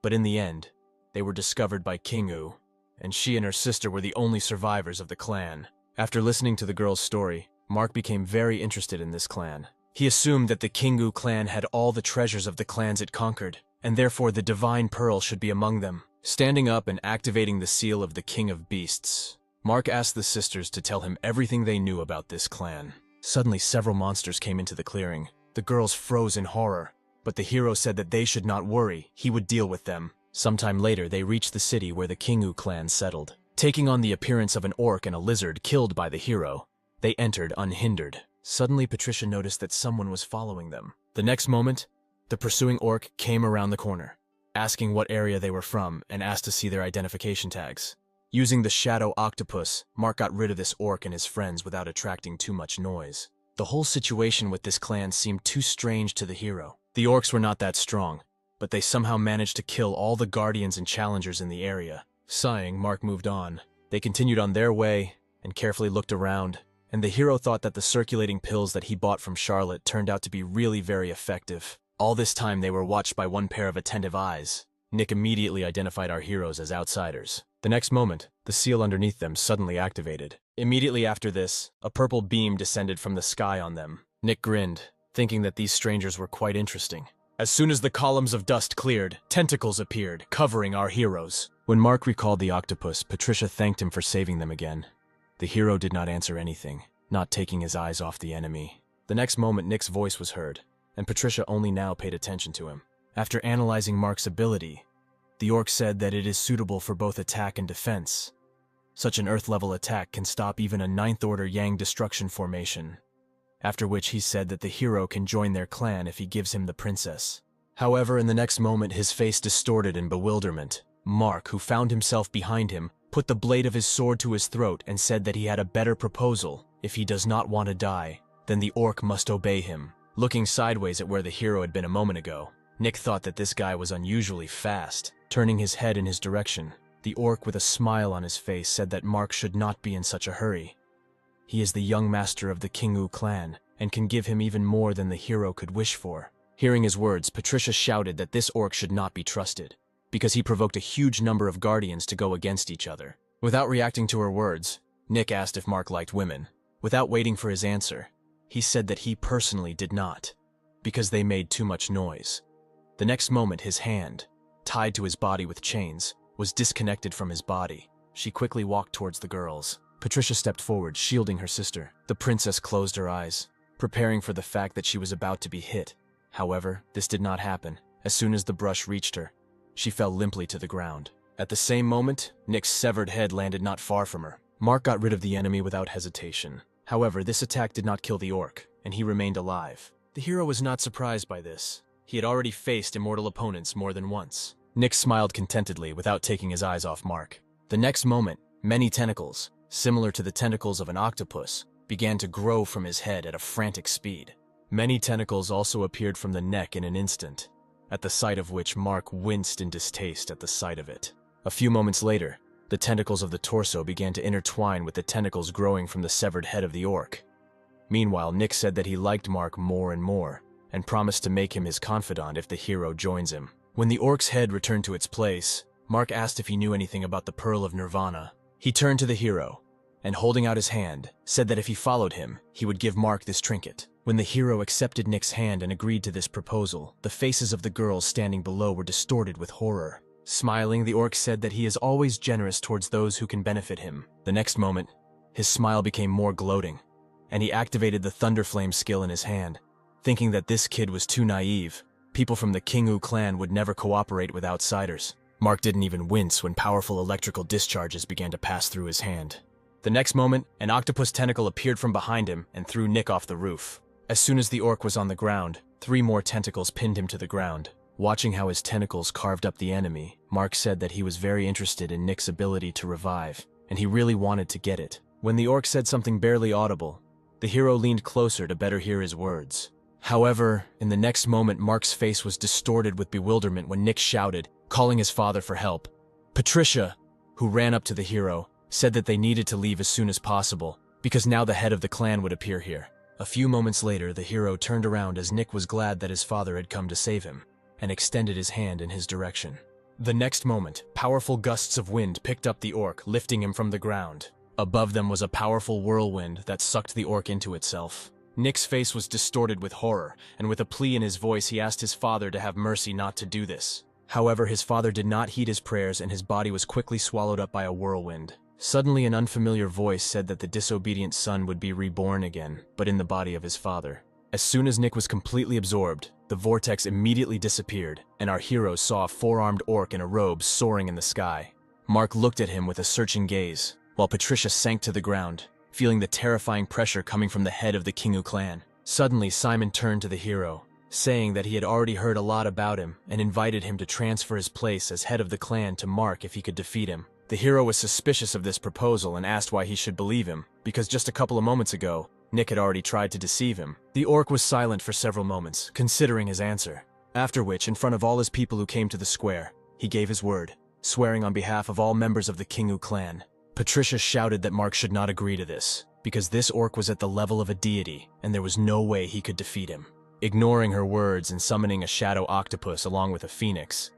But in the end, they were discovered by Kingu, and she and her sister were the only survivors of the clan. After listening to the girl's story, Mark became very interested in this clan. He assumed that the Kingu clan had all the treasures of the clans it conquered, and therefore the Divine Pearl should be among them. Standing up and activating the seal of the King of Beasts, Mark asked the sisters to tell him everything they knew about this clan. Suddenly, several monsters came into the clearing. The girls froze in horror, but the hero said that they should not worry, he would deal with them. Sometime later, they reached the city where the Kingu clan settled. Taking on the appearance of an orc and a lizard killed by the hero, they entered unhindered. Suddenly, Patricia noticed that someone was following them. The next moment, the pursuing orc came around the corner, asking what area they were from and asked to see their identification tags. Using the shadow octopus, Mark got rid of this orc and his friends without attracting too much noise. The whole situation with this clan seemed too strange to the hero. The orcs were not that strong, but they somehow managed to kill all the guardians and challengers in the area. Sighing, Mark moved on. They continued on their way and carefully looked around, and the hero thought that the circulating pills that he bought from Charlotte turned out to be really very effective. All this time they were watched by one pair of attentive eyes. Nick immediately identified our heroes as outsiders. The next moment, the seal underneath them suddenly activated. Immediately after this, a purple beam descended from the sky on them. Nick grinned, thinking that these strangers were quite interesting. As soon as the columns of dust cleared, tentacles appeared, covering our heroes. When Mark recalled the octopus, Patricia thanked him for saving them again. The hero did not answer anything, not taking his eyes off the enemy. The next moment, Nick's voice was heard, and Patricia only now paid attention to him. After analyzing Mark's ability, the orc said that it is suitable for both attack and defense. Such an Earth-level attack can stop even a 9th-order Yang destruction formation, after which he said that the hero can join their clan if he gives him the princess. However, in the next moment, his face distorted in bewilderment. Mark, who found himself behind him, put the blade of his sword to his throat and said that he had a better proposal. If he does not want to die, then the orc must obey him. Looking sideways at where the hero had been a moment ago, Nick thought that this guy was unusually fast. Turning his head in his direction, the orc with a smile on his face said that Mark should not be in such a hurry. He is the young master of the Kingu clan, and can give him even more than the hero could wish for. Hearing his words, Patricia shouted that this orc should not be trusted, because he provoked a huge number of guardians to go against each other. Without reacting to her words, Nick asked if Mark liked women. Without waiting for his answer, he said that he personally did not, because they made too much noise. The next moment, his hand, tied to his body with chains, was disconnected from his body. She quickly walked towards the girls. Patricia stepped forward, shielding her sister. The princess closed her eyes, preparing for the fact that she was about to be hit. However, this did not happen. As soon as the brush reached her, she fell limply to the ground. At the same moment, Nick's severed head landed not far from her. Mark got rid of the enemy without hesitation. However, this attack did not kill the orc, and he remained alive. The hero was not surprised by this. He had already faced immortal opponents more than once. Nick smiled contentedly without taking his eyes off Mark. The next moment, many tentacles, similar to the tentacles of an octopus, began to grow from his head at a frantic speed. Many tentacles also appeared from the neck in an instant, at the sight of which Mark winced in distaste at the sight of it. A few moments later, the tentacles of the torso began to intertwine with the tentacles growing from the severed head of the orc. Meanwhile, Nick said that he liked Mark more and more, and promised to make him his confidant if the hero joins him. When the orc's head returned to its place, Mark asked if he knew anything about the Pearl of Nirvana. He turned to the hero, and holding out his hand, said that if he followed him, he would give Mark this trinket. When the hero accepted Nick's hand and agreed to this proposal, the faces of the girls standing below were distorted with horror. Smiling, the orc said that he is always generous towards those who can benefit him. The next moment, his smile became more gloating, and he activated the Thunder Flame skill in his hand, thinking that this kid was too naive. People from the Kingu clan would never cooperate with outsiders. Mark didn't even wince when powerful electrical discharges began to pass through his hand. The next moment, an octopus tentacle appeared from behind him and threw Nick off the roof. As soon as the orc was on the ground, 3 more tentacles pinned him to the ground. Watching how his tentacles carved up the enemy, Mark said that he was very interested in Nick's ability to revive, and he really wanted to get it. When the orc said something barely audible, the hero leaned closer to better hear his words. However, in the next moment, Mark's face was distorted with bewilderment when Nick shouted, calling his father for help. Patricia, who ran up to the hero, said that they needed to leave as soon as possible, because now the head of the clan would appear here. A few moments later, the hero turned around as Nick was glad that his father had come to save him, and extended his hand in his direction. The next moment, powerful gusts of wind picked up the orc, lifting him from the ground. Above them was a powerful whirlwind that sucked the orc into itself. Nick's face was distorted with horror, and with a plea in his voice, he asked his father to have mercy not to do this. However, his father did not heed his prayers, and his body was quickly swallowed up by a whirlwind. Suddenly, an unfamiliar voice said that the disobedient son would be reborn again, but in the body of his father. As soon as Nick was completely absorbed, the vortex immediately disappeared, and our hero saw a 4-armed orc in a robe soaring in the sky. Mark looked at him with a searching gaze, while Patricia sank to the ground, feeling the terrifying pressure coming from the head of the Kingu clan. Suddenly, Simon turned to the hero, saying that he had already heard a lot about him and invited him to transfer his place as head of the clan to Mark if he could defeat him. The hero was suspicious of this proposal and asked why he should believe him, because just a couple of moments ago, Nick had already tried to deceive him. The orc was silent for several moments, considering his answer, after which, in front of all his people who came to the square, he gave his word, swearing on behalf of all members of the Kingu clan. Patricia shouted that Mark should not agree to this, because this orc was at the level of a deity, and there was no way he could defeat him. Ignoring her words and summoning a shadow octopus along with a phoenix,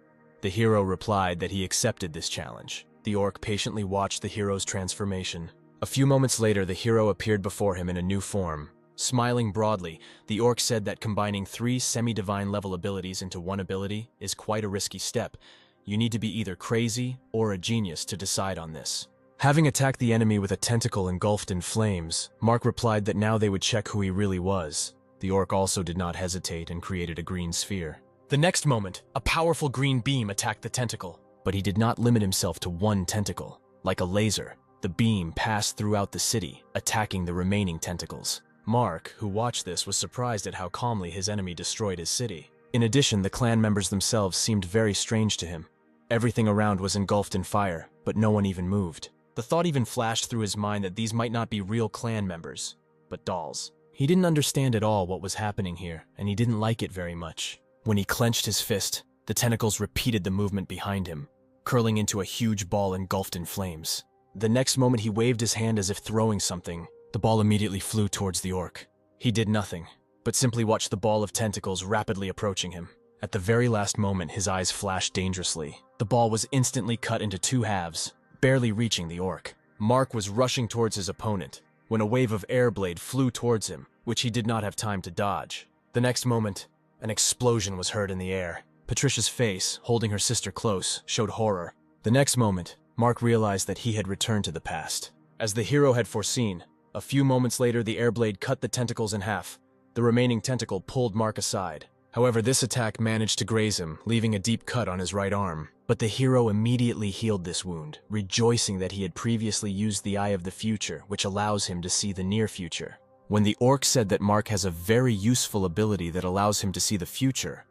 The hero replied that he accepted this challenge. The orc patiently watched the hero's transformation. A few moments later, the hero appeared before him in a new form. Smiling broadly, the orc said that combining 3 semi-divine level abilities into one ability is quite a risky step. You need to be either crazy or a genius to decide on this. Having attacked the enemy with a tentacle engulfed in flames, Mark replied that now they would check who he really was. The orc also did not hesitate and created a green sphere. The next moment, a powerful green beam attacked the tentacle. But he did not limit himself to one tentacle. Like a laser, the beam passed throughout the city, attacking the remaining tentacles. Mark, who watched this, was surprised at how calmly his enemy destroyed his city. In addition, the clan members themselves seemed very strange to him. Everything around was engulfed in fire, but no one even moved. The thought even flashed through his mind that these might not be real clan members, but dolls. He didn't understand at all what was happening here, and he didn't like it very much. When he clenched his fist, the tentacles repeated the movement behind him, curling into a huge ball engulfed in flames. The next moment he waved his hand as if throwing something. The ball immediately flew towards the orc. He did nothing, but simply watched the ball of tentacles rapidly approaching him. At the very last moment, his eyes flashed dangerously. The ball was instantly cut into 2 halves, barely reaching the orc. Mark was rushing towards his opponent when a wave of air blade flew towards him, which he did not have time to dodge. The next moment, an explosion was heard in the air. Patricia's face, holding her sister close, showed horror. The next moment, Mark realized that he had returned to the past. As the hero had foreseen, a few moments later the air blade cut the tentacles in half. The remaining tentacle pulled Mark aside. However, this attack managed to graze him, leaving a deep cut on his right arm. But the hero immediately healed this wound, rejoicing that he had previously used the Eye of the Future, which allows him to see the near future. When the orc said that Mark has a very useful ability that allows him to see the future,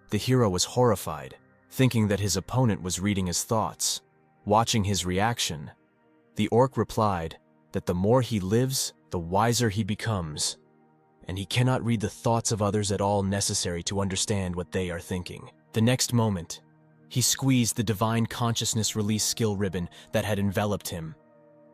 the hero was horrified, thinking that his opponent was reading his thoughts. Watching his reaction, the orc replied that the more he lives, the wiser he becomes, and he cannot read the thoughts of others at all necessary to understand what they are thinking. The next moment, he squeezed the divine consciousness release skill ribbon that had enveloped him,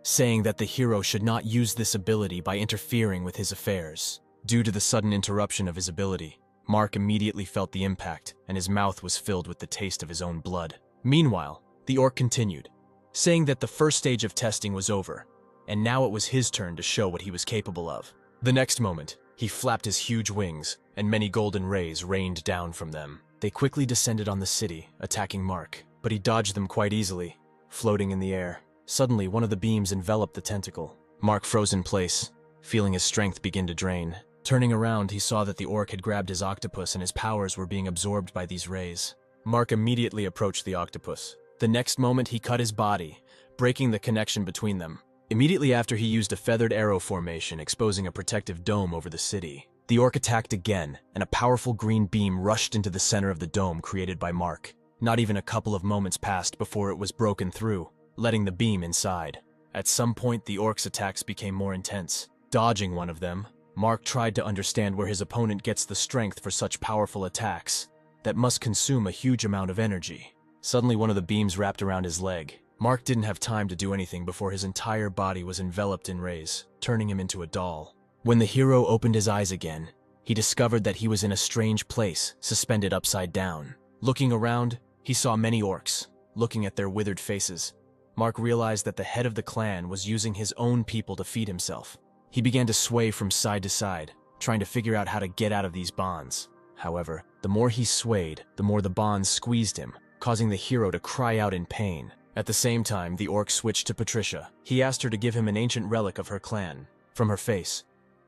saying that the hero should not use this ability by interfering with his affairs. Due to the sudden interruption of his ability, Mark immediately felt the impact, and his mouth was filled with the taste of his own blood. Meanwhile, the orc continued, saying that the first stage of testing was over, and now it was his turn to show what he was capable of. The next moment, he flapped his huge wings, and many golden rays rained down from them. They quickly descended on the city, attacking Mark, but he dodged them quite easily, floating in the air. Suddenly, one of the beams enveloped the tentacle. Mark froze in place, feeling his strength begin to drain. Turning around, he saw that the orc had grabbed his octopus and his powers were being absorbed by these rays. Mark immediately approached the octopus. The next moment, he cut his body, breaking the connection between them. Immediately after, he used a feathered arrow formation, exposing a protective dome over the city. The orc attacked again, and a powerful green beam rushed into the center of the dome created by Mark. Not even a couple of moments passed before it was broken through, letting the beam inside. At some point, the orc's attacks became more intense. Dodging one of them, Mark tried to understand where his opponent gets the strength for such powerful attacks that must consume a huge amount of energy. Suddenly, one of the beams wrapped around his leg. Mark didn't have time to do anything before his entire body was enveloped in rays, turning him into a doll. When the hero opened his eyes again, he discovered that he was in a strange place, suspended upside down. Looking around, he saw many orcs, looking at their withered faces. Mark realized that the head of the clan was using his own people to feed himself. He began to sway from side to side, trying to figure out how to get out of these bonds. However, the more he swayed, the more the bonds squeezed him, causing the hero to cry out in pain. At the same time, the orc switched to Patricia. He asked her to give him an ancient relic of her clan. From her face,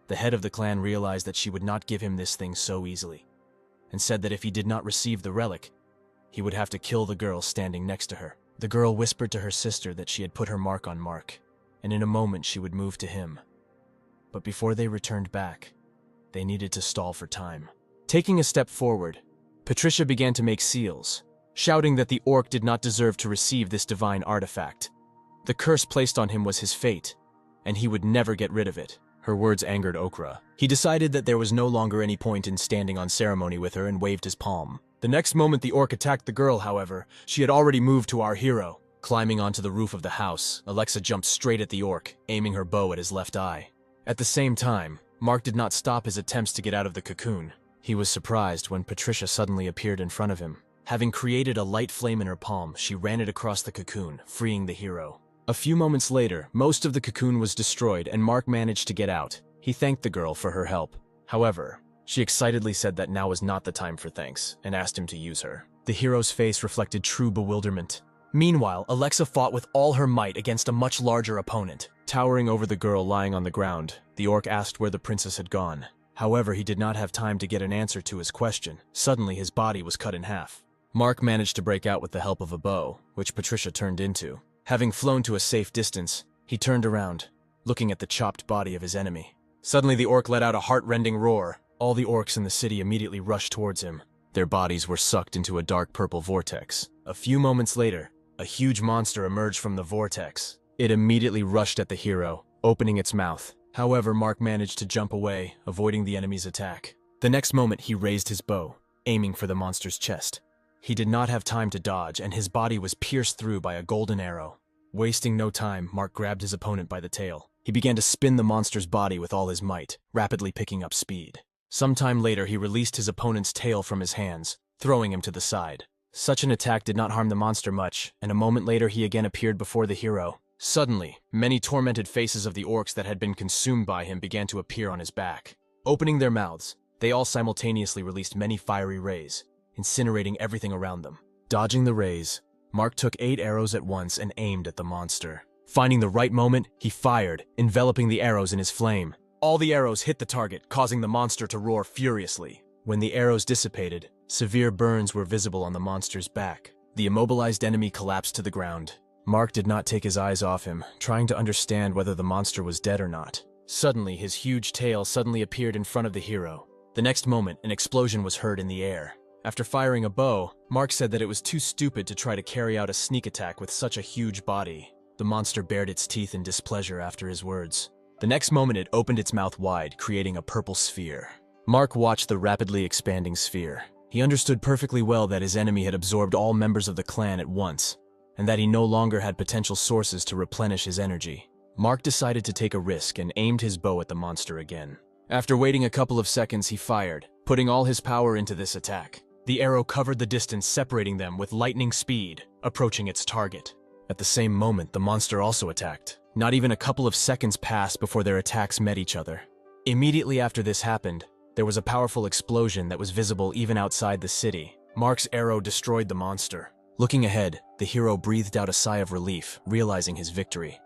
the head of the clan realized that she would not give him this thing so easily, and said that if he did not receive the relic, he would have to kill the girl standing next to her. The girl whispered to her sister that she had put her mark on Mark, and in a moment she would move to him. But before they returned back, they needed to stall for time. Taking a step forward, Patricia began to make seals, shouting that the orc did not deserve to receive this divine artifact. The curse placed on him was his fate, and he would never get rid of it. Her words angered Okra. He decided that there was no longer any point in standing on ceremony with her and waved his palm. The next moment the orc attacked the girl, however, she had already moved to our hero. Climbing onto the roof of the house, Alexa jumped straight at the orc, aiming her bow at his left eye. At the same time, Mark did not stop his attempts to get out of the cocoon. He was surprised when Patricia suddenly appeared in front of him. Having created a light flame in her palm, she ran it across the cocoon, freeing the hero. A few moments later, most of the cocoon was destroyed and Mark managed to get out. He thanked the girl for her help. However, she excitedly said that now was not the time for thanks and asked him to use her. The hero's face reflected true bewilderment. Meanwhile, Alexa fought with all her might against a much larger opponent. Towering over the girl lying on the ground, the orc asked where the princess had gone. However, he did not have time to get an answer to his question. Suddenly, his body was cut in half. Mark managed to break out with the help of a bow, which Patricia turned into. Having flown to a safe distance, he turned around, looking at the chopped body of his enemy. Suddenly, the orc let out a heart-rending roar. All the orcs in the city immediately rushed towards him. Their bodies were sucked into a dark purple vortex. A few moments later, a huge monster emerged from the vortex. It immediately rushed at the hero, opening its mouth. However, Mark managed to jump away, avoiding the enemy's attack. The next moment, he raised his bow, aiming for the monster's chest. He did not have time to dodge, and his body was pierced through by a golden arrow. Wasting no time, Mark grabbed his opponent by the tail. He began to spin the monster's body with all his might, rapidly picking up speed. Sometime later, he released his opponent's tail from his hands, throwing him to the side. Such an attack did not harm the monster much, and a moment later he again appeared before the hero. Suddenly, many tormented faces of the orcs that had been consumed by him began to appear on his back. Opening their mouths, they all simultaneously released many fiery rays, incinerating everything around them. Dodging the rays, Mark took 8 arrows at once and aimed at the monster. Finding the right moment, he fired, enveloping the arrows in his flame. All the arrows hit the target, causing the monster to roar furiously. When the arrows dissipated, severe burns were visible on the monster's back. The immobilized enemy collapsed to the ground. Mark did not take his eyes off him, trying to understand whether the monster was dead or not. Suddenly, his huge tail suddenly appeared in front of the hero. The next moment, an explosion was heard in the air. After firing a bow, Mark said that it was too stupid to try to carry out a sneak attack with such a huge body. The monster bared its teeth in displeasure after his words. The next moment, it opened its mouth wide, creating a purple sphere. Mark watched the rapidly expanding sphere. He understood perfectly well that his enemy had absorbed all members of the clan at once, and that he no longer had potential sources to replenish his energy. Mark decided to take a risk and aimed his bow at the monster again. After waiting a couple of seconds, he fired, putting all his power into this attack. The arrow covered the distance, separating them with lightning speed, approaching its target. At the same moment, the monster also attacked. Not even a couple of seconds passed before their attacks met each other. Immediately after this happened, there was a powerful explosion that was visible even outside the city. Mark's arrow destroyed the monster. Looking ahead, the hero breathed out a sigh of relief, realizing his victory.